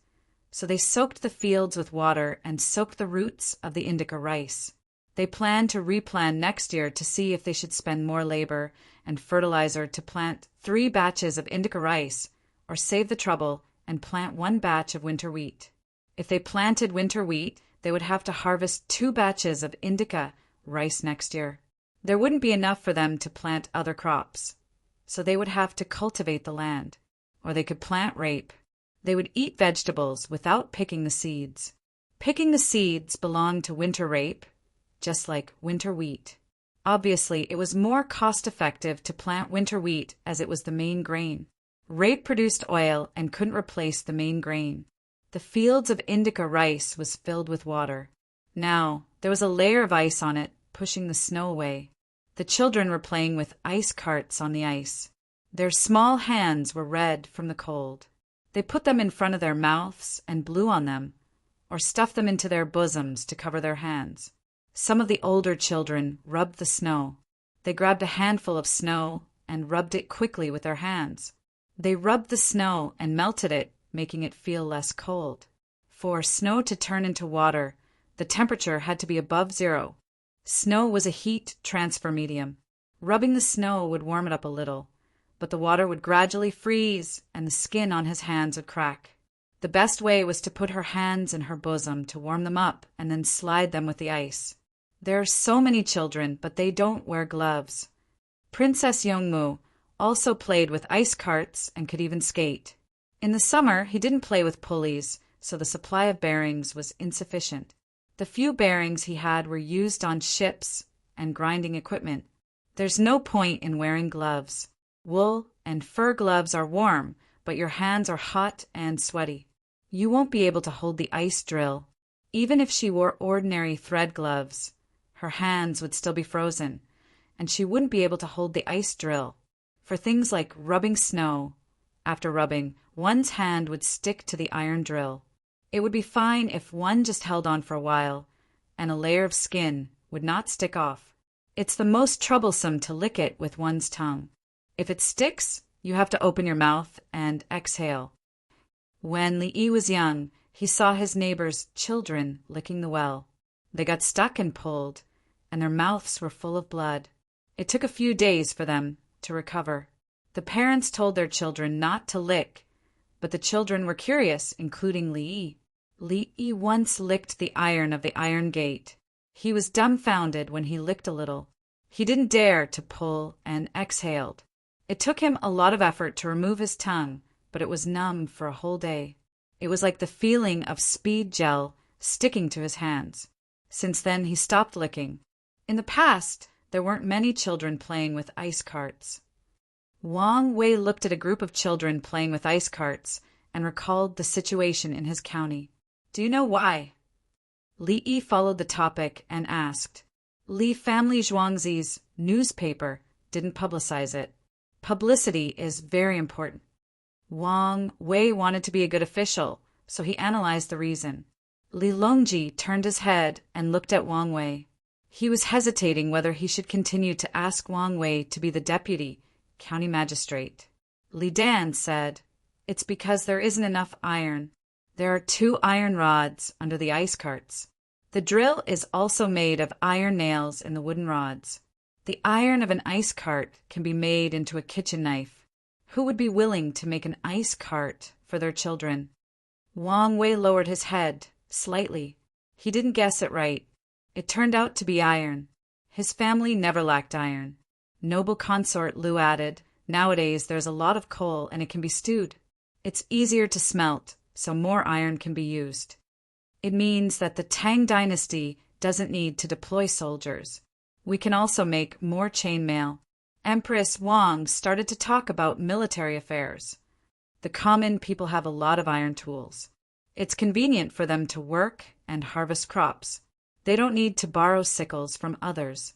so they soaked the fields with water and soaked the roots of the indica rice. They planned to replant next year to see if they should spend more labor and fertilizer to plant 3 batches of indica rice or save the trouble and plant 1 batch of winter wheat. If they planted winter wheat, they would have to harvest 2 batches of indica rice next year. There wouldn't be enough for them to plant other crops, so they would have to cultivate the land, or they could plant rape. They would eat vegetables without picking the seeds. Picking the seeds belonged to winter rape, just like winter wheat. Obviously, it was more cost-effective to plant winter wheat as it was the main grain. Rape produced oil and couldn't replace the main grain. The fields of indica rice was filled with water. Now, there was a layer of ice on it, pushing the snow away. The children were playing with ice carts on the ice. Their small hands were red from the cold. They put them in front of their mouths and blew on them, or stuffed them into their bosoms to cover their hands. Some of the older children rubbed the snow. They grabbed a handful of snow and rubbed it quickly with their hands. They rubbed the snow and melted it, making it feel less cold. For snow to turn into water, the temperature had to be above 0. Snow was a heat transfer medium. Rubbing the snow would warm it up a little, but the water would gradually freeze and the skin on his hands would crack. The best way was to put her hands in her bosom to warm them up and then slide them with the ice. There are so many children, but they don't wear gloves. Princess Yongmu also played with ice carts and could even skate. In the summer, he didn't play with pulleys, so the supply of bearings was insufficient. The few bearings he had were used on ships and grinding equipment. There's no point in wearing gloves. Wool and fur gloves are warm, but your hands are hot and sweaty. You won't be able to hold the ice drill. Even if she wore ordinary thread gloves, her hands would still be frozen, and she wouldn't be able to hold the ice drill. For things like rubbing snow, after rubbing, one's hand would stick to the iron drill. It would be fine if one just held on for a while, and a layer of skin would not stick off. It's the most troublesome to lick it with one's tongue. If it sticks, you have to open your mouth and exhale. When Li Yi was young, he saw his neighbor's children licking the well. They got stuck and pulled, and their mouths were full of blood. It took a few days for them to recover. The parents told their children not to lick, but the children were curious, including Li Yi. Li Yi once licked the iron of the iron gate. He was dumbfounded when he licked a little. He didn't dare to pull and exhaled. It took him a lot of effort to remove his tongue, but it was numb for a whole day. It was like the feeling of speed gel sticking to his hands. Since then, he stopped licking. In the past, there weren't many children playing with ice carts. Wang Wei looked at a group of children playing with ice carts and recalled the situation in his county. Do you know why? Li Yi followed the topic and asked. Li family Zhuangzi's newspaper didn't publicize it. Publicity is very important. Wang Wei wanted to be a good official, so he analyzed the reason. Li Longji turned his head and looked at Wang Wei. He was hesitating whether he should continue to ask Wang Wei to be the deputy county magistrate. Li Dan said, It's because there isn't enough iron. There are 2 iron rods under the ice carts. The drill is also made of iron nails in the wooden rods. The iron of an ice cart can be made into a kitchen knife. Who would be willing to make an ice cart for their children? Wang Wei lowered his head slightly. He didn't guess it right. It turned out to be iron. His family never lacked iron. Noble consort Lu added, Nowadays there's a lot of coal and it can be stewed. It's easier to smelt, so more iron can be used. It means that the Tang dynasty doesn't need to deploy soldiers. We can also make more chainmail. Empress Wang started to talk about military affairs. The common people have a lot of iron tools. It's convenient for them to work and harvest crops. They don't need to borrow sickles from others.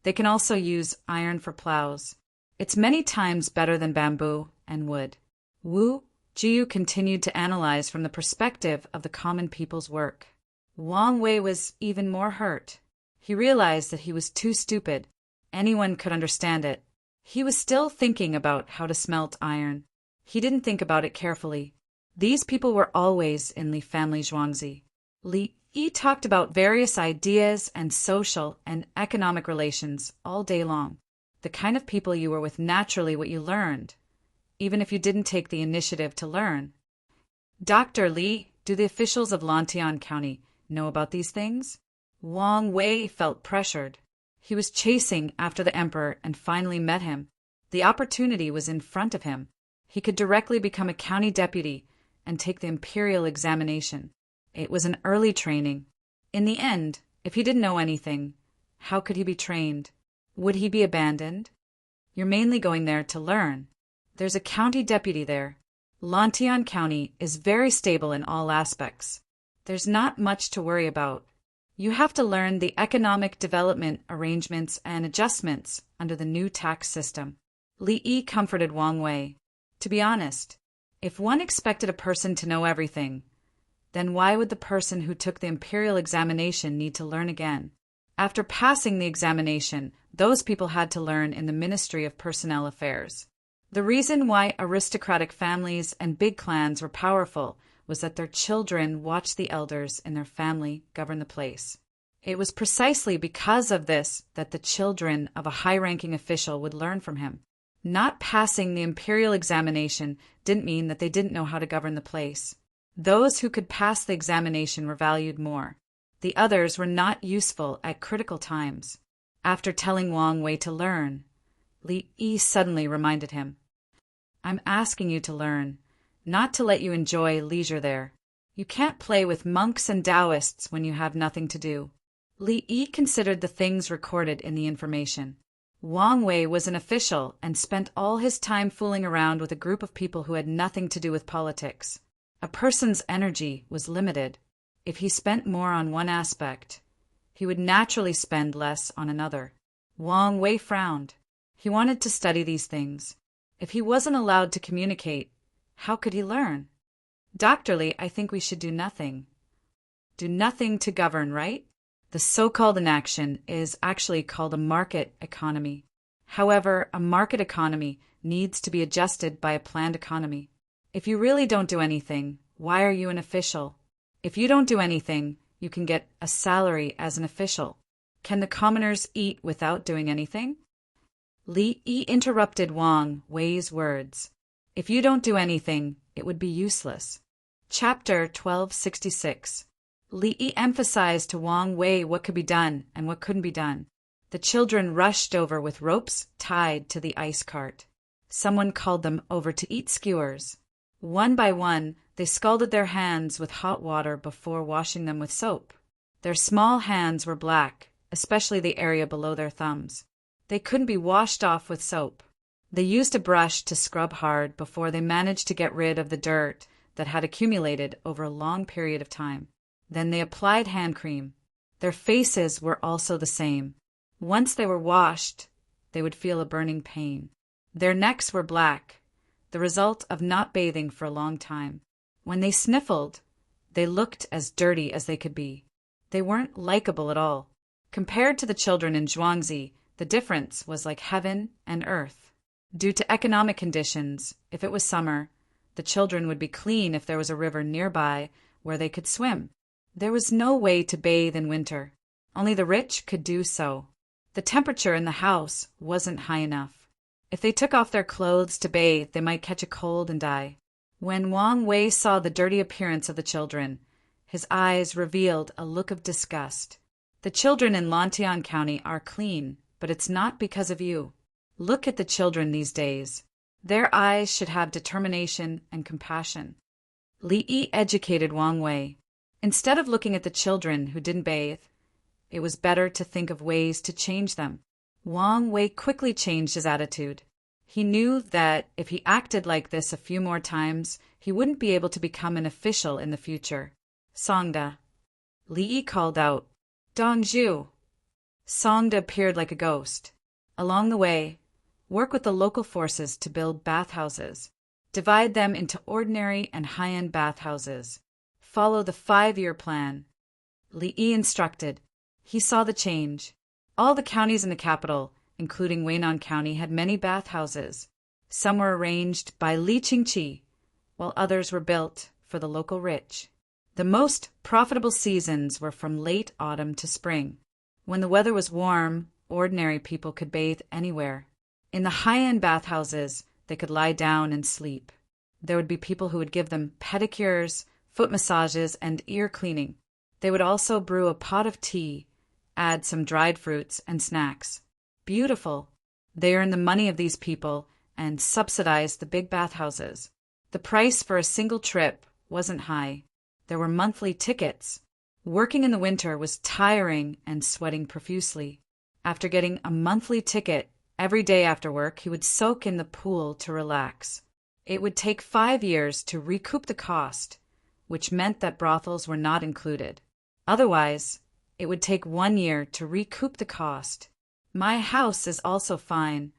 They can also use iron for plows. It's many times better than bamboo and wood. Wu Jiu continued to analyze from the perspective of the common people's work. Wang Wei was even more hurt. He realized that he was too stupid. Anyone could understand it. He was still thinking about how to smelt iron. He didn't think about it carefully. These people were always in Li family Zhuangzi. Li Yi talked about various ideas and social and economic relations all day long. The kind of people you were with naturally what you learned, even if you didn't take the initiative to learn. Dr. Li, do the officials of Lantian County know about these things? Wang Wei felt pressured. He was chasing after the emperor and finally met him. The opportunity was in front of him. He could directly become a county deputy and take the imperial examination. It was an early training. In the end, if he didn't know anything, how could he be trained? Would he be abandoned? You're mainly going there to learn. There's a county deputy there. Lantian County is very stable in all aspects. There's not much to worry about. You have to learn the economic development arrangements and adjustments under the new tax system. Li Yi comforted Wang Wei. To be honest, if one expected a person to know everything, then why would the person who took the imperial examination need to learn again? After passing the examination, those people had to learn in the Ministry of Personnel Affairs. The reason why aristocratic families and big clans were powerful was that their children watched the elders in their family govern the place. It was precisely because of this that the children of a high-ranking official would learn from him. Not passing the imperial examination didn't mean that they didn't know how to govern the place. Those who could pass the examination were valued more. The The others were not useful at critical times. After telling Wang Wei to learn, Li Yi suddenly reminded him, "I'm asking you to learn, not to let you enjoy leisure there. You can't play with monks and Taoists when you have nothing to do." Li Yi considered the things recorded in the information. Wang Wei was an official and spent all his time fooling around with a group of people who had nothing to do with politics. A person's energy was limited. If he spent more on one aspect, he would naturally spend less on another. Wang Wei frowned. He wanted to study these things. If he wasn't allowed to communicate, how could he learn? Doctorly, I think we should do nothing. Do nothing to govern, right? The so-called inaction is actually called a market economy. However, a market economy needs to be adjusted by a planned economy. If you really don't do anything, why are you an official? If you don't do anything, you can get a salary as an official. Can the commoners eat without doing anything? Li Yi interrupted Wang Wei's words. If you don't do anything, it would be useless. Chapter 1266. Li Yi emphasized to Wang Wei what could be done and what couldn't be done. The children rushed over with ropes tied to the ice cart. Someone called them over to eat skewers. One by one, they scalded their hands with hot water before washing them with soap. Their small hands were black, especially the area below their thumbs. They couldn't be washed off with soap. They used a brush to scrub hard before they managed to get rid of the dirt that had accumulated over a long period of time. Then they applied hand cream. Their faces were also the same. Once they were washed, they would feel a burning pain. Their necks were black, the result of not bathing for a long time. When they sniffled, they looked as dirty as they could be. They weren't likable at all. Compared to the children in Zhuangzi, the difference was like heaven and earth. Due to economic conditions, if it was summer, the children would be clean if there was a river nearby where they could swim. There was no way to bathe in winter. Only the rich could do so. The temperature in the house wasn't high enough. If they took off their clothes to bathe, they might catch a cold and die. When Wang Wei saw the dirty appearance of the children, his eyes revealed a look of disgust. The children in Lantian County are clean, but it's not because of you. Look at the children these days. Their eyes should have determination and compassion. Li Yi educated Wang Wei. Instead of looking at the children who didn't bathe, it was better to think of ways to change them. Wang Wei quickly changed his attitude. He knew that if he acted like this a few more times, he wouldn't be able to become an official in the future. Songda. Li Yi called out, "Dongzhu." Songda appeared like a ghost. Along the way, work with the local forces to build bathhouses. Divide them into ordinary and high-end bathhouses. Follow the 5-year plan. Li Yi instructed. He saw the change. All the counties in the capital, including Weinan County, had many bathhouses. Some were arranged by Li Qingqi, while others were built for the local rich. The most profitable seasons were from late autumn to spring. When the weather was warm, ordinary people could bathe anywhere. In the high-end bathhouses, they could lie down and sleep. There would be people who would give them pedicures, foot massages, and ear cleaning. They would also brew a pot of tea, add some dried fruits and snacks. Beautiful. They earned the money of these people and subsidized the big bathhouses. The price for a single trip wasn't high. There were monthly tickets. Working in the winter was tiring and sweating profusely. After getting a monthly ticket, every day after work, he would soak in the pool to relax. It would take 5 years to recoup the cost, which meant that brothels were not included. Otherwise, it would take 1 year to recoup the cost. My house is also fine.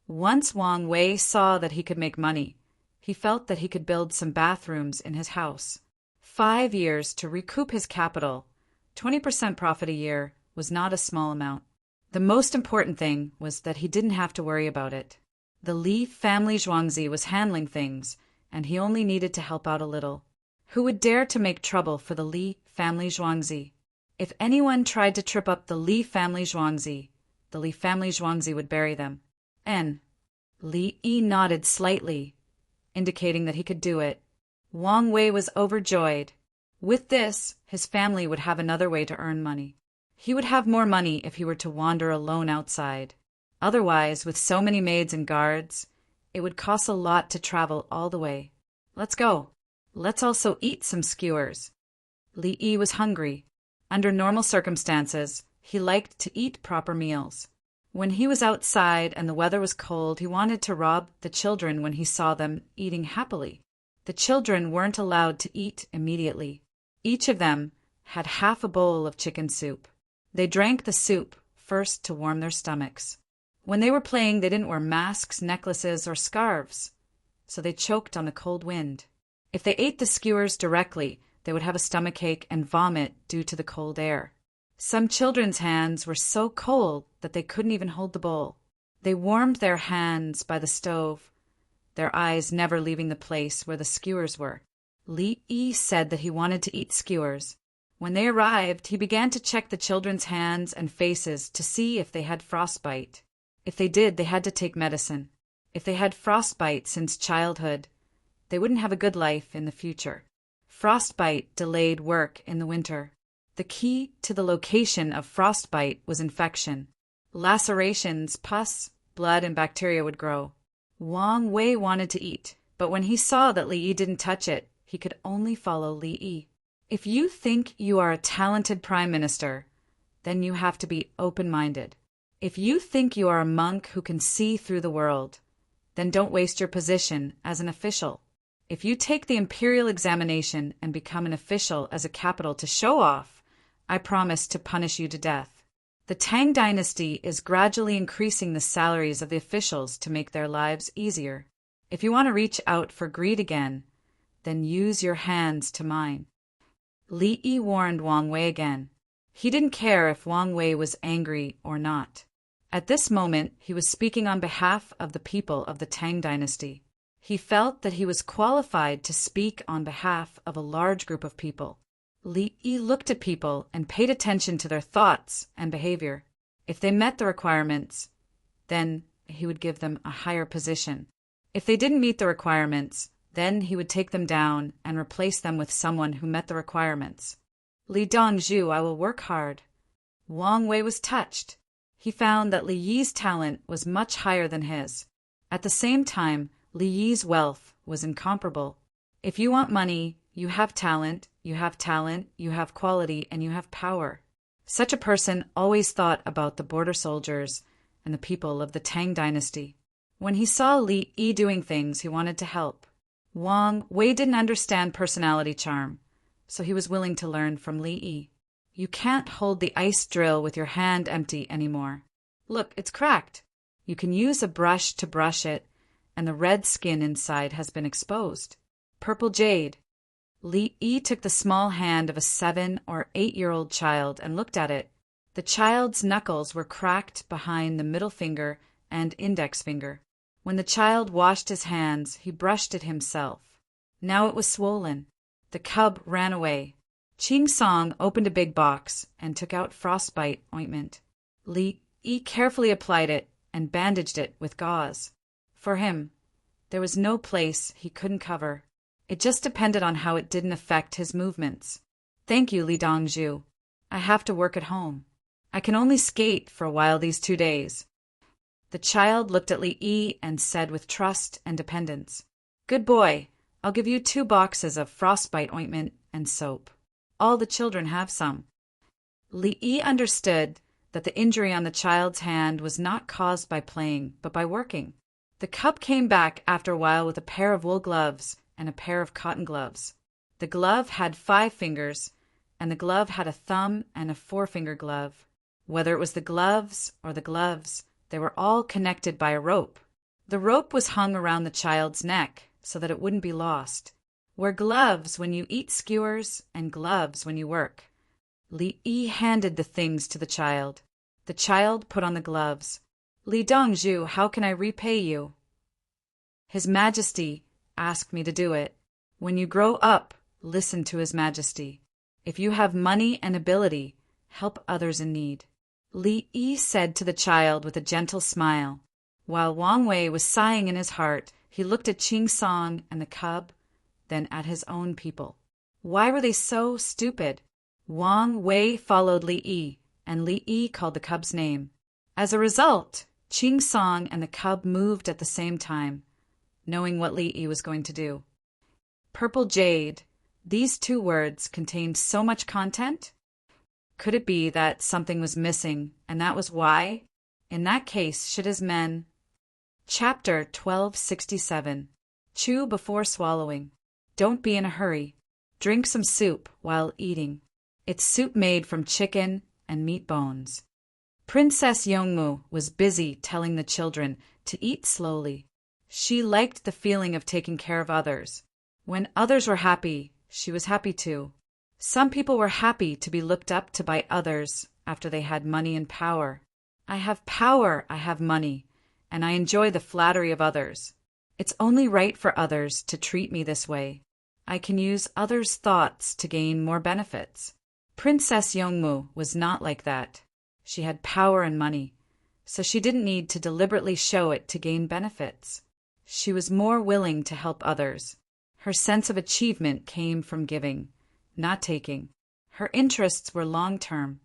Once Wang Wei saw that he could make money, he felt that he could build some bathrooms in his house. 5 years to recoup his capital, 20% profit a year, was not a small amount. The most important thing was that he didn't have to worry about it. The Li family Zhuangzi was handling things, and he only needed to help out a little. Who would dare to make trouble for the Li family Zhuangzi? If anyone tried to trip up the Li family Zhuangzi, the Li family Zhuangzi would bury them. Li Yi nodded slightly, indicating that he could do it. Wang Wei was overjoyed. With this, his family would have another way to earn money. He would have more money if he were to wander alone outside. Otherwise, with so many maids and guards, it would cost a lot to travel all the way. Let's go. Let's also eat some skewers. Li Yi was hungry. Under normal circumstances, he liked to eat proper meals. When he was outside and the weather was cold, he wanted to rob the children when he saw them eating happily. The children weren't allowed to eat immediately. Each of them had half a bowl of chicken soup. They drank the soup first to warm their stomachs. When they were playing, they didn't wear masks, necklaces, or scarves, so they choked on the cold wind. If they ate the skewers directly, they would have a stomachache and vomit due to the cold air. Some children's hands were so cold that they couldn't even hold the bowl. They warmed their hands by the stove, their eyes never leaving the place where the skewers were. Li Yi said that he wanted to eat skewers. When they arrived, he began to check the children's hands and faces to see if they had frostbite. If they did, they had to take medicine. If they had frostbite since childhood, they wouldn't have a good life in the future. Frostbite delayed work in the winter. The key to the location of frostbite was infection. Lacerations, pus, blood, and bacteria would grow. Wang Wei wanted to eat, but when he saw that Li Yi didn't touch it, he could only follow Li Yi. If you think you are a talented prime minister, then you have to be open-minded. If you think you are a monk who can see through the world, then don't waste your position as an official. If you take the imperial examination and become an official as a capital to show off, I promise to punish you to death. The Tang dynasty is gradually increasing the salaries of the officials to make their lives easier. If you want to reach out for greed again, then use your hands to mine. Li Yi warned Wang Wei again. He didn't care if Wang Wei was angry or not. At this moment, he was speaking on behalf of the people of the Tang dynasty. He felt that he was qualified to speak on behalf of a large group of people. Li Yi looked at people and paid attention to their thoughts and behavior. If they met the requirements, then he would give them a higher position. If they didn't meet the requirements, then he would take them down and replace them with someone who met the requirements. Li Dongzhu, I will work hard. Wang Wei was touched. He found that Li Yi's talent was much higher than his. At the same time, Li Yi's wealth was incomparable. If you want money, you have talent, you have quality, and you have power. Such a person always thought about the border soldiers and the people of the Tang dynasty. When he saw Li Yi doing things, he wanted to help. Wang Wei didn't understand personality charm, so he was willing to learn from Li Yi. You can't hold the ice drill with your hand empty anymore. Look, it's cracked. You can use a brush to brush it, and the red skin inside has been exposed. Purple jade. Li Yi took the small hand of a 7- or 8-year-old child and looked at it. The child's knuckles were cracked behind the middle finger and index finger. When the child washed his hands, he brushed it himself. Now it was swollen. The cub ran away. Qing Song opened a big box and took out frostbite ointment. Li Yi carefully applied it and bandaged it with gauze. For him, there was no place he couldn't cover. It just depended on how it didn't affect his movements. Thank you, Li Dongzhu. I have to work at home. I can only skate for a while these 2 days. The child looked at Li Yi and said with trust and dependence, Good boy, I'll give you 2 boxes of frostbite ointment and soap. All the children have some. Li Yi understood that the injury on the child's hand was not caused by playing, but by working. The cub came back after a while with a pair of wool gloves and a pair of cotton gloves. The glove had 5 fingers, and the glove had a thumb and a 4-finger glove. Whether it was the gloves or the gloves, they were all connected by a rope. The rope was hung around the child's neck so that it wouldn't be lost. Wear gloves when you eat skewers and gloves when you work. Li Yi handed the things to the child. The child put on the gloves. Li Dongzhu, how can I repay you? His Majesty asked me to do it. When you grow up, listen to His Majesty. If you have money and ability, help others in need. Li Yi said to the child with a gentle smile. While Wang Wei was sighing in his heart, he looked at Qing Song and the cub, then at his own people. Why were they so stupid? Wang Wei followed Li Yi, and Li Yi called the cub's name. As a result, Qing Song and the cub moved at the same time, knowing what Li Yi was going to do. Purple jade. These two words contained so much content. Could it be that something was missing, and that was why? In that case, should his men... Chapter 1267. Chew before swallowing. Don't be in a hurry. Drink some soup while eating. It's soup made from chicken and meat bones. Princess Yongmu was busy telling the children to eat slowly. She liked the feeling of taking care of others. When others were happy, she was happy too. Some people were happy to be looked up to by others after they had money and power. I have power, I have money, and I enjoy the flattery of others. It's only right for others to treat me this way. I can use others' thoughts to gain more benefits. Princess Yongmu was not like that. She had power and money, so she didn't need to deliberately show it to gain benefits. She was more willing to help others. Her sense of achievement came from giving, not taking. Her interests were long-term,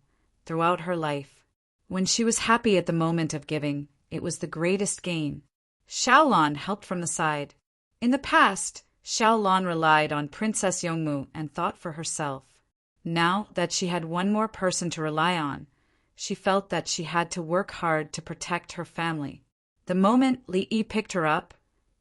throughout her life. When she was happy at the moment of giving, it was the greatest gain. Xiaolon helped from the side. In the past, Xiaolon relied on Princess Yongmu and thought for herself. Now that she had one more person to rely on, she felt that she had to work hard to protect her family. The moment Li Yi picked her up,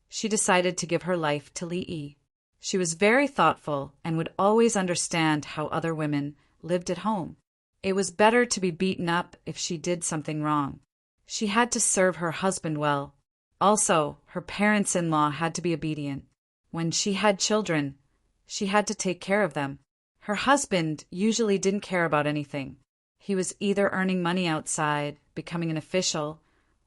she decided to give her life to Li Yi. She was very thoughtful and would always understand how other women lived at home. It was better to be beaten up if she did something wrong. She had to serve her husband well. Also, her parents-in-law had to be obedient. When she had children, she had to take care of them. Her husband usually didn't care about anything. He was either earning money outside, becoming an official,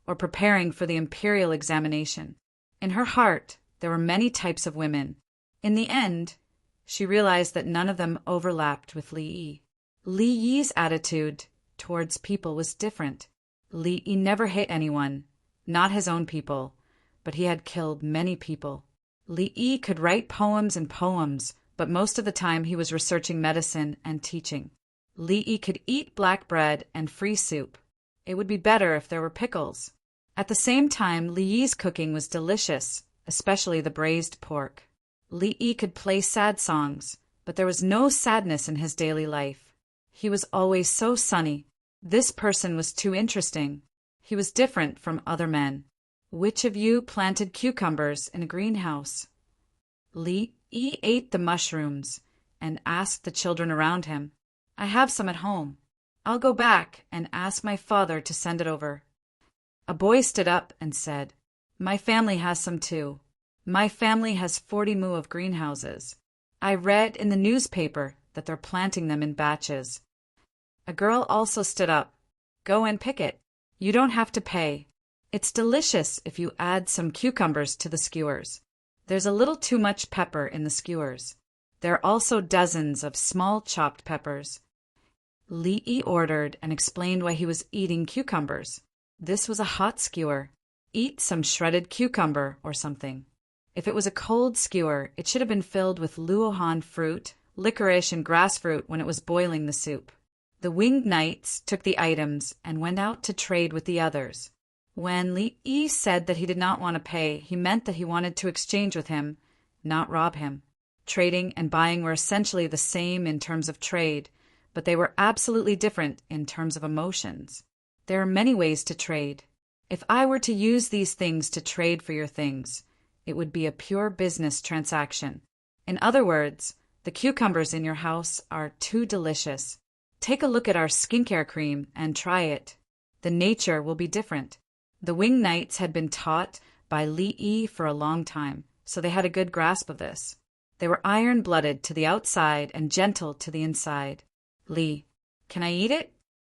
or preparing for the imperial examination. In her heart, there were many types of women. In the end, she realized that none of them overlapped with Li Yi. Li Yi's attitude towards people was different. Li Yi never hit anyone, not his own people, but he had killed many people. Li Yi could write poems and poems, but most of the time he was researching medicine and teaching. Li Yi could eat black bread and free soup. It would be better if there were pickles. At the same time, Li Yi's cooking was delicious, especially the braised pork. Li Yi could play sad songs, but there was no sadness in his daily life. He was always so sunny. This person was too interesting. He was different from other men. Which of you planted cucumbers in a greenhouse? Li Yi ate the mushrooms and asked the children around him. I have some at home. I'll go back and ask my father to send it over. A boy stood up and said, My family has some too. My family has 40 mu of greenhouses. I read in the newspaper that they're planting them in batches. A girl also stood up. Go and pick it. You don't have to pay. It's delicious if you add some cucumbers to the skewers. There's a little too much pepper in the skewers. There are also dozens of small chopped peppers. Li Yi ordered and explained why he was eating cucumbers. This was a hot skewer. Eat some shredded cucumber or something. If it was a cold skewer, it should have been filled with luohan fruit, licorice, and grass fruit when it was boiling the soup. The winged knights took the items and went out to trade with the others. When Li Yi said that he did not want to pay, he meant that he wanted to exchange with him, not rob him. Trading and buying were essentially the same in terms of trade, but they were absolutely different in terms of emotions. There are many ways to trade. If I were to use these things to trade for your things, it would be a pure business transaction. In other words, the cucumbers in your house are too delicious. Take a look at our skincare cream and try it. The nature will be different. The winged knights had been taught by Li Yi for a long time, so they had a good grasp of this. They were iron-blooded to the outside and gentle to the inside. Li, can I eat it?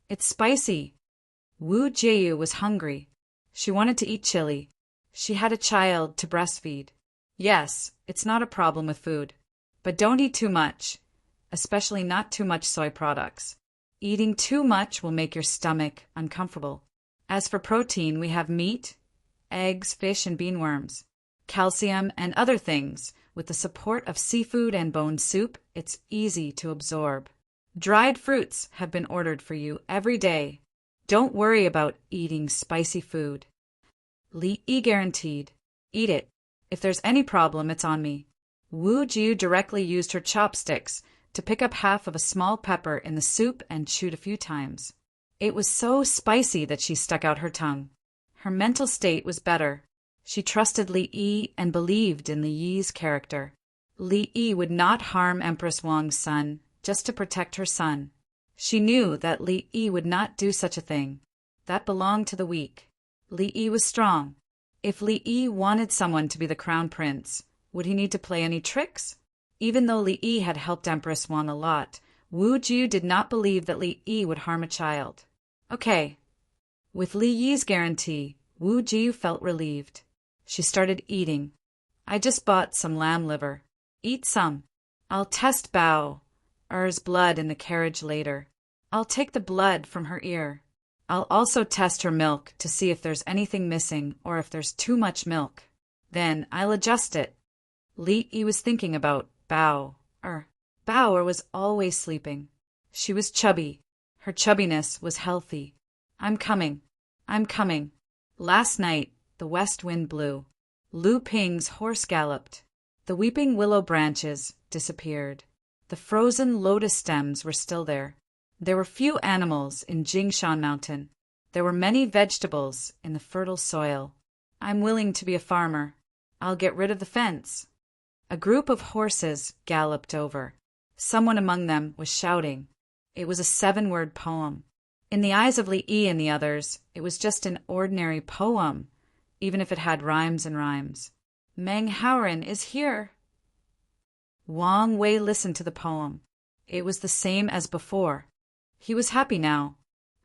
It's spicy. Wu Jieyu was hungry. She wanted to eat chili. She had a child to breastfeed. Yes, it's not a problem with food. But don't eat too much, especially not too much soy products. Eating too much will make your stomach uncomfortable. As for protein, we have meat, eggs, fish, and bean worms. Calcium and other things With the support of seafood and bone soup, it's easy to absorb. Dried fruits have been ordered for you every day. Don't worry about eating spicy food. Li Yi guaranteed. Eat it. If there's any problem, it's on me. Wu Jiu directly used her chopsticks to pick up half of a small pepper in the soup and chewed a few times. It was so spicy that she stuck out her tongue. Her mental state was better. She trusted Li Yi and believed in Li Yi's character. Li Yi would not harm Empress Wang's son just to protect her son. She knew that Li Yi would not do such a thing. That belonged to the weak. Li Yi was strong. If Li Yi wanted someone to be the crown prince, would he need to play any tricks? Even though Li Yi had helped Empress Wang a lot, Wu Jiu did not believe that Li Yi would harm a child. Okay. With Li Yi's guarantee, Wu Jiu felt relieved. She started eating. I just bought some lamb liver. Eat some. I'll test Bao's blood in the carriage later. I'll take the blood from her ear. I'll also test her milk to see if there's anything missing or if there's too much milk. Then I'll adjust it. Li Yi was thinking about Bao was always sleeping. She was chubby. Her chubbiness was healthy. I'm coming. Last night, the west wind blew. Lu Ping's horse galloped. The weeping willow branches disappeared. The frozen lotus stems were still there. There were few animals in Jingshan Mountain. There were many vegetables in the fertile soil. I'm willing to be a farmer. I'll get rid of the fence. A group of horses galloped over. Someone among them was shouting. It was a 7-word poem. In the eyes of Li Yi and the others, it was just an ordinary poem, even if it had rhymes and rhymes. Meng Haoren is here. Wang Wei listened to the poem. It was the same as before. He was happy now.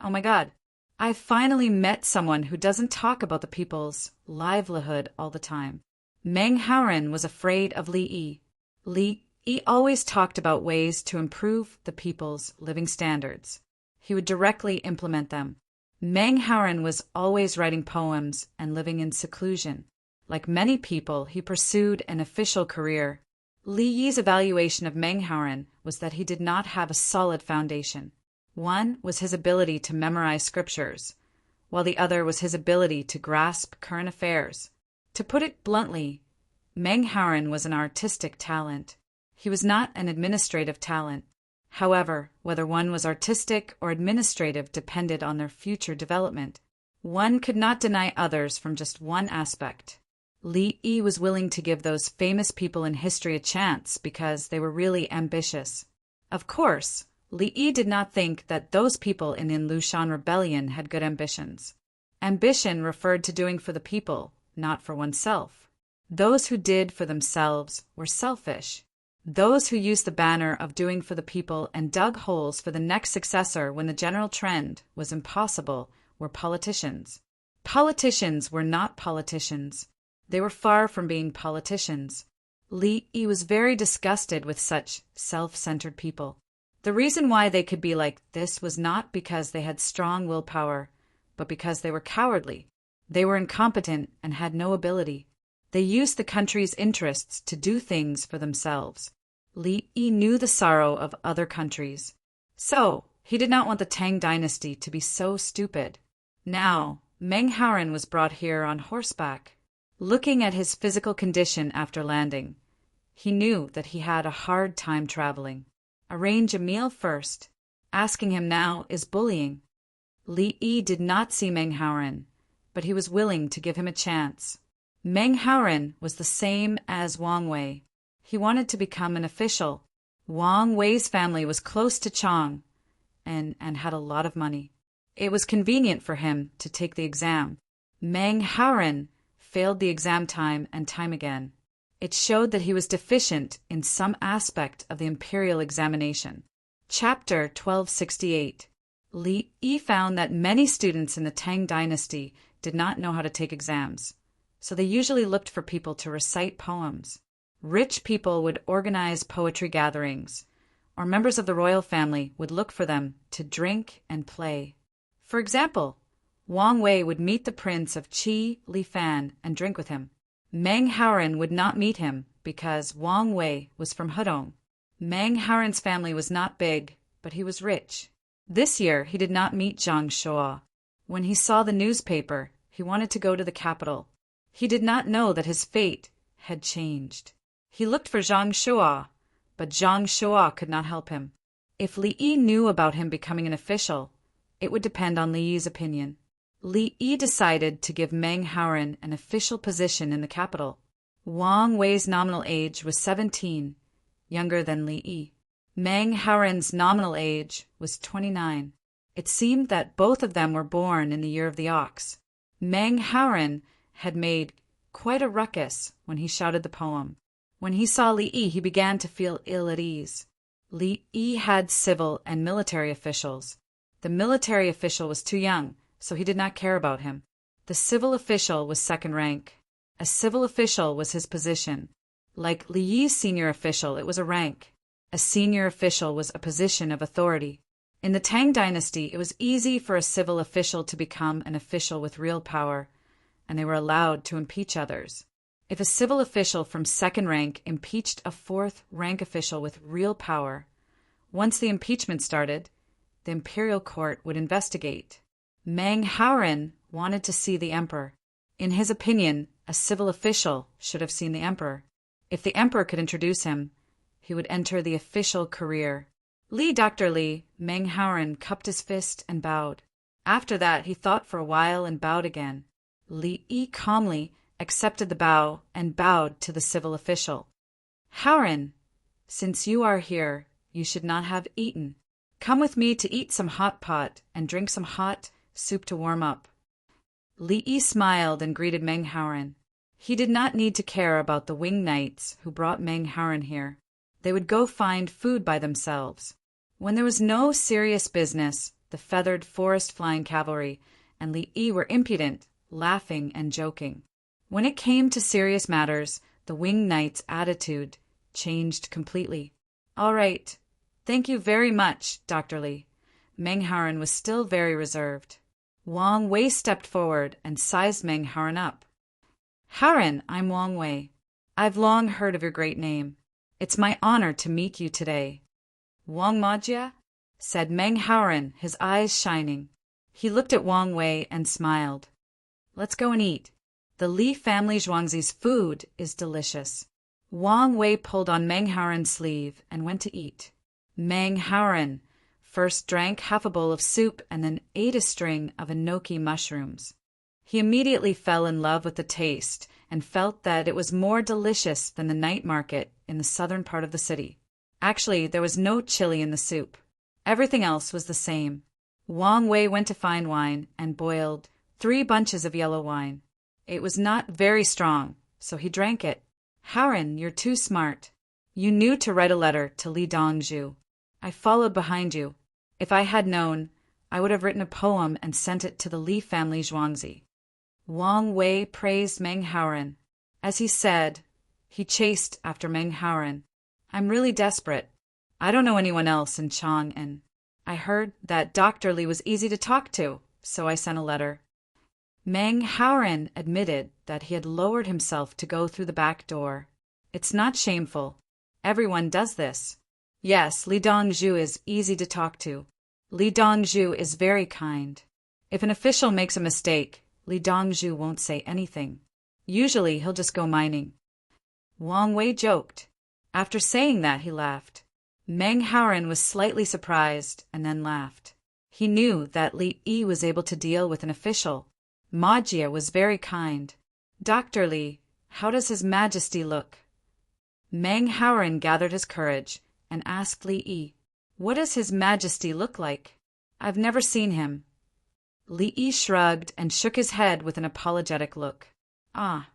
Oh my God, I finally met someone who doesn't talk about the people's livelihood all the time. Meng Haoren was afraid of Li Yi. Li Yi always talked about ways to improve the people's living standards. He would directly implement them. Meng Haoren was always writing poems and living in seclusion. Like many people, he pursued an official career. Li Yi's evaluation of Meng Haoren was that he did not have a solid foundation. One was his ability to memorize scriptures, while the other was his ability to grasp current affairs. To put it bluntly, Meng Haoren was an artistic talent. He was not an administrative talent. However, whether one was artistic or administrative depended on their future development. One could not deny others from just one aspect. Li Yi was willing to give those famous people in history a chance because they were really ambitious. Of course, Li Yi did not think that those people in the Lushan Rebellion had good ambitions. Ambition referred to doing for the people, not for oneself. Those who did for themselves were selfish. Those who used the banner of doing for the people and dug holes for the next successor when the general trend was impossible were politicians. Politicians were not politicians. They were far from being politicians. Li Yi was very disgusted with such self-centered people. The reason why they could be like this was not because they had strong willpower, but because they were cowardly. They were incompetent and had no ability. They used the country's interests to do things for themselves. Li Yi knew the sorrow of other countries. So, he did not want the Tang dynasty to be so stupid. Now, Meng Haoren was brought here on horseback. Looking at his physical condition after landing, he knew that he had a hard time traveling. Arrange a meal first. Asking him now is bullying. Li Yi did not see Meng Haoren, but he was willing to give him a chance. Meng Haoren was the same as Wang Wei. He wanted to become an official. Wang Wei's family was close to Chang and had a lot of money. It was convenient for him to take the exam. Meng Haoren failed the exam time and time again. It showed that he was deficient in some aspect of the imperial examination. Chapter 1268. Li Yi found that many students in the Tang dynasty did not know how to take exams, so they usually looked for people to recite poems. Rich people would organize poetry gatherings, or members of the royal family would look for them to drink and play. For example, Wang Wei would meet the prince of Qi Li Fan and drink with him. Meng Haoren would not meet him because Wang Wei was from Hudong. Meng Haoren's family was not big, but he was rich. This year he did not meet Zhang Shuo. When he saw the newspaper, he wanted to go to the capital. He did not know that his fate had changed. He looked for Zhang Shuo, but Zhang Shuo could not help him. If Li Yi knew about him becoming an official, it would depend on Li Yi's opinion. Li Yi decided to give Meng Haoren an official position in the capital. Wang Wei's nominal age was 17, younger than Li Yi. Meng Haoren's nominal age was 29. It seemed that both of them were born in the year of the ox. Meng Haoren had made quite a ruckus when he shouted the poem. When he saw Li Yi, he began to feel ill at ease. Li Yi had civil and military officials. The military official was too young, so he did not care about him. The civil official was second rank. A civil official was his position. Like Li Yi's senior official, it was a rank. A senior official was a position of authority. In the Tang dynasty, it was easy for a civil official to become an official with real power, and they were allowed to impeach others. If a civil official from second rank impeached a fourth rank official with real power, once the impeachment started, the imperial court would investigate. Meng Haoren wanted to see the emperor. In his opinion, a civil official should have seen the emperor. If the emperor could introduce him, he would enter the official career. Dr. Li, Meng Haoren cupped his fist and bowed. After that, he thought for a while and bowed again. Li Yi calmly accepted the bow and bowed to the civil official. Haoren, since you are here, you should not have eaten. Come with me to eat some hot pot and drink some hot soup to warm up. Li Yi smiled and greeted Meng Haoren. He did not need to care about the winged knights who brought Meng Haoren here. They would go find food by themselves. When there was no serious business, the feathered forest-flying cavalry and Li Yi were impudent, laughing and joking. When it came to serious matters, the winged knight's attitude changed completely. All right. Thank you very much, Dr. Li. Meng Haoren was still very reserved. Wang Wei stepped forward and sized Meng Haoren up. Haoren, I'm Wang Wei. I've long heard of your great name. It's my honor to meet you today. Wang Majia? Said Meng Haoren, his eyes shining. He looked at Wang Wei and smiled. Let's go and eat. The Li family Zhuangzi's food is delicious. Wang Wei pulled on Meng Haoren's sleeve and went to eat. Meng Haoren first drank half a bowl of soup and then ate a string of enoki mushrooms. He immediately fell in love with the taste and felt that it was more delicious than the night market in the southern part of the city. Actually, there was no chili in the soup. Everything else was the same. Wang Wei went to find wine and boiled 3 bunches of yellow wine. It was not very strong, so he drank it. Haoren, you're too smart. You knew to write a letter to Li Dongzhu. I followed behind you. If I had known, I would have written a poem and sent it to the Li family Zhuangzi. Wang Wei praised Meng Haoren. As he said, he chased after Meng Haoren. I'm really desperate. I don't know anyone else in Chang, and I heard that Dr. Li was easy to talk to, so I sent a letter. Meng Haoren admitted that he had lowered himself to go through the back door. It's not shameful. Everyone does this. Yes, Li Dongzhu is easy to talk to. Li Dongzhu is very kind. If an official makes a mistake, Li Dongzhu won't say anything. Usually he'll just go mining. Wang Wei joked. After saying that, he laughed. Meng Haoren was slightly surprised and then laughed. He knew that Li Yi was able to deal with an official. Majia was very kind. Dr. Li, how does His Majesty look? Meng Haoren gathered his courage and asked Li Yi, what does His Majesty look like? I've never seen him. Li Yi shrugged and shook his head with an apologetic look. Ah.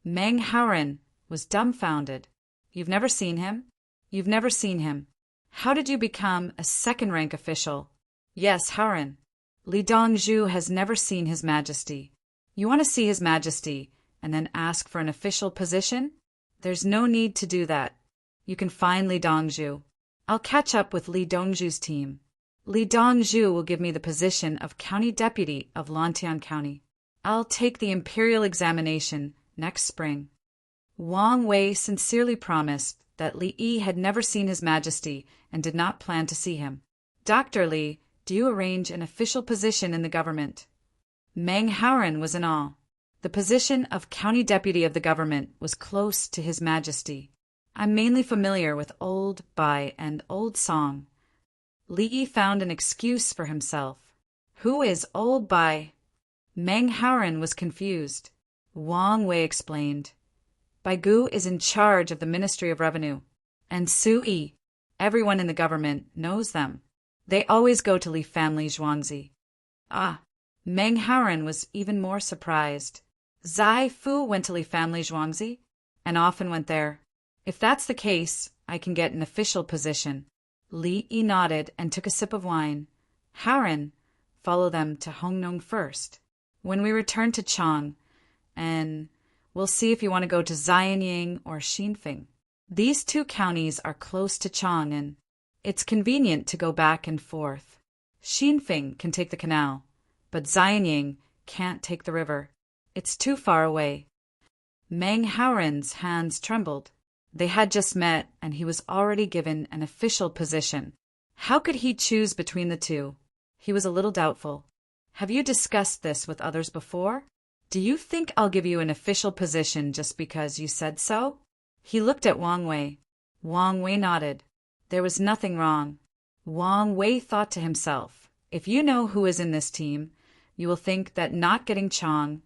Meng Haoren was dumbfounded. You've never seen him? You've never seen him. How did you become a second-rank official? Yes, Haoren. Li Dongzhu has never seen His Majesty. You want to see His Majesty and then ask for an official position? There's no need to do that. You can find Li Dongzhu. I'll catch up with Li Dongzhu's team. Li Dongzhu will give me the position of County Deputy of Lantian County. I'll take the imperial examination next spring. Wang Wei sincerely promised that Li Yi had never seen His Majesty and did not plan to see him. Dr. Li, do you arrange an official position in the government? Meng Haoren was in awe. The position of county deputy of the government was close to His Majesty. I'm mainly familiar with Old Bai and Old Song. Li Yi found an excuse for himself. Who is Old Bai? Meng Haoren was confused. Wang Wei explained. Bai Gu is in charge of the Ministry of Revenue. And Su Yi, everyone in the government knows them. They always go to Li family Zhuangzi. Ah, Meng Haoren was even more surprised. Zai Fu went to Li family Zhuangzi, and often went there. If that's the case, I can get an official position. Li Yi nodded and took a sip of wine. Haoren, follow them to Hongnong first. When we return to Chang, and we'll see if you want to go to Xianying or Xinfeng. These two counties are close to Chang, and it's convenient to go back and forth. Xinfeng can take the canal, but Xianying can't take the river. It's too far away. Meng Haoren's hands trembled. They had just met, and he was already given an official position. How could he choose between the two? He was a little doubtful. Have you discussed this with others before? Do you think I'll give you an official position just because you said so? He looked at Wang Wei. Wang Wei nodded. There was nothing wrong. Wang Wei thought to himself, if you know who is in this team, you will think that not getting Chang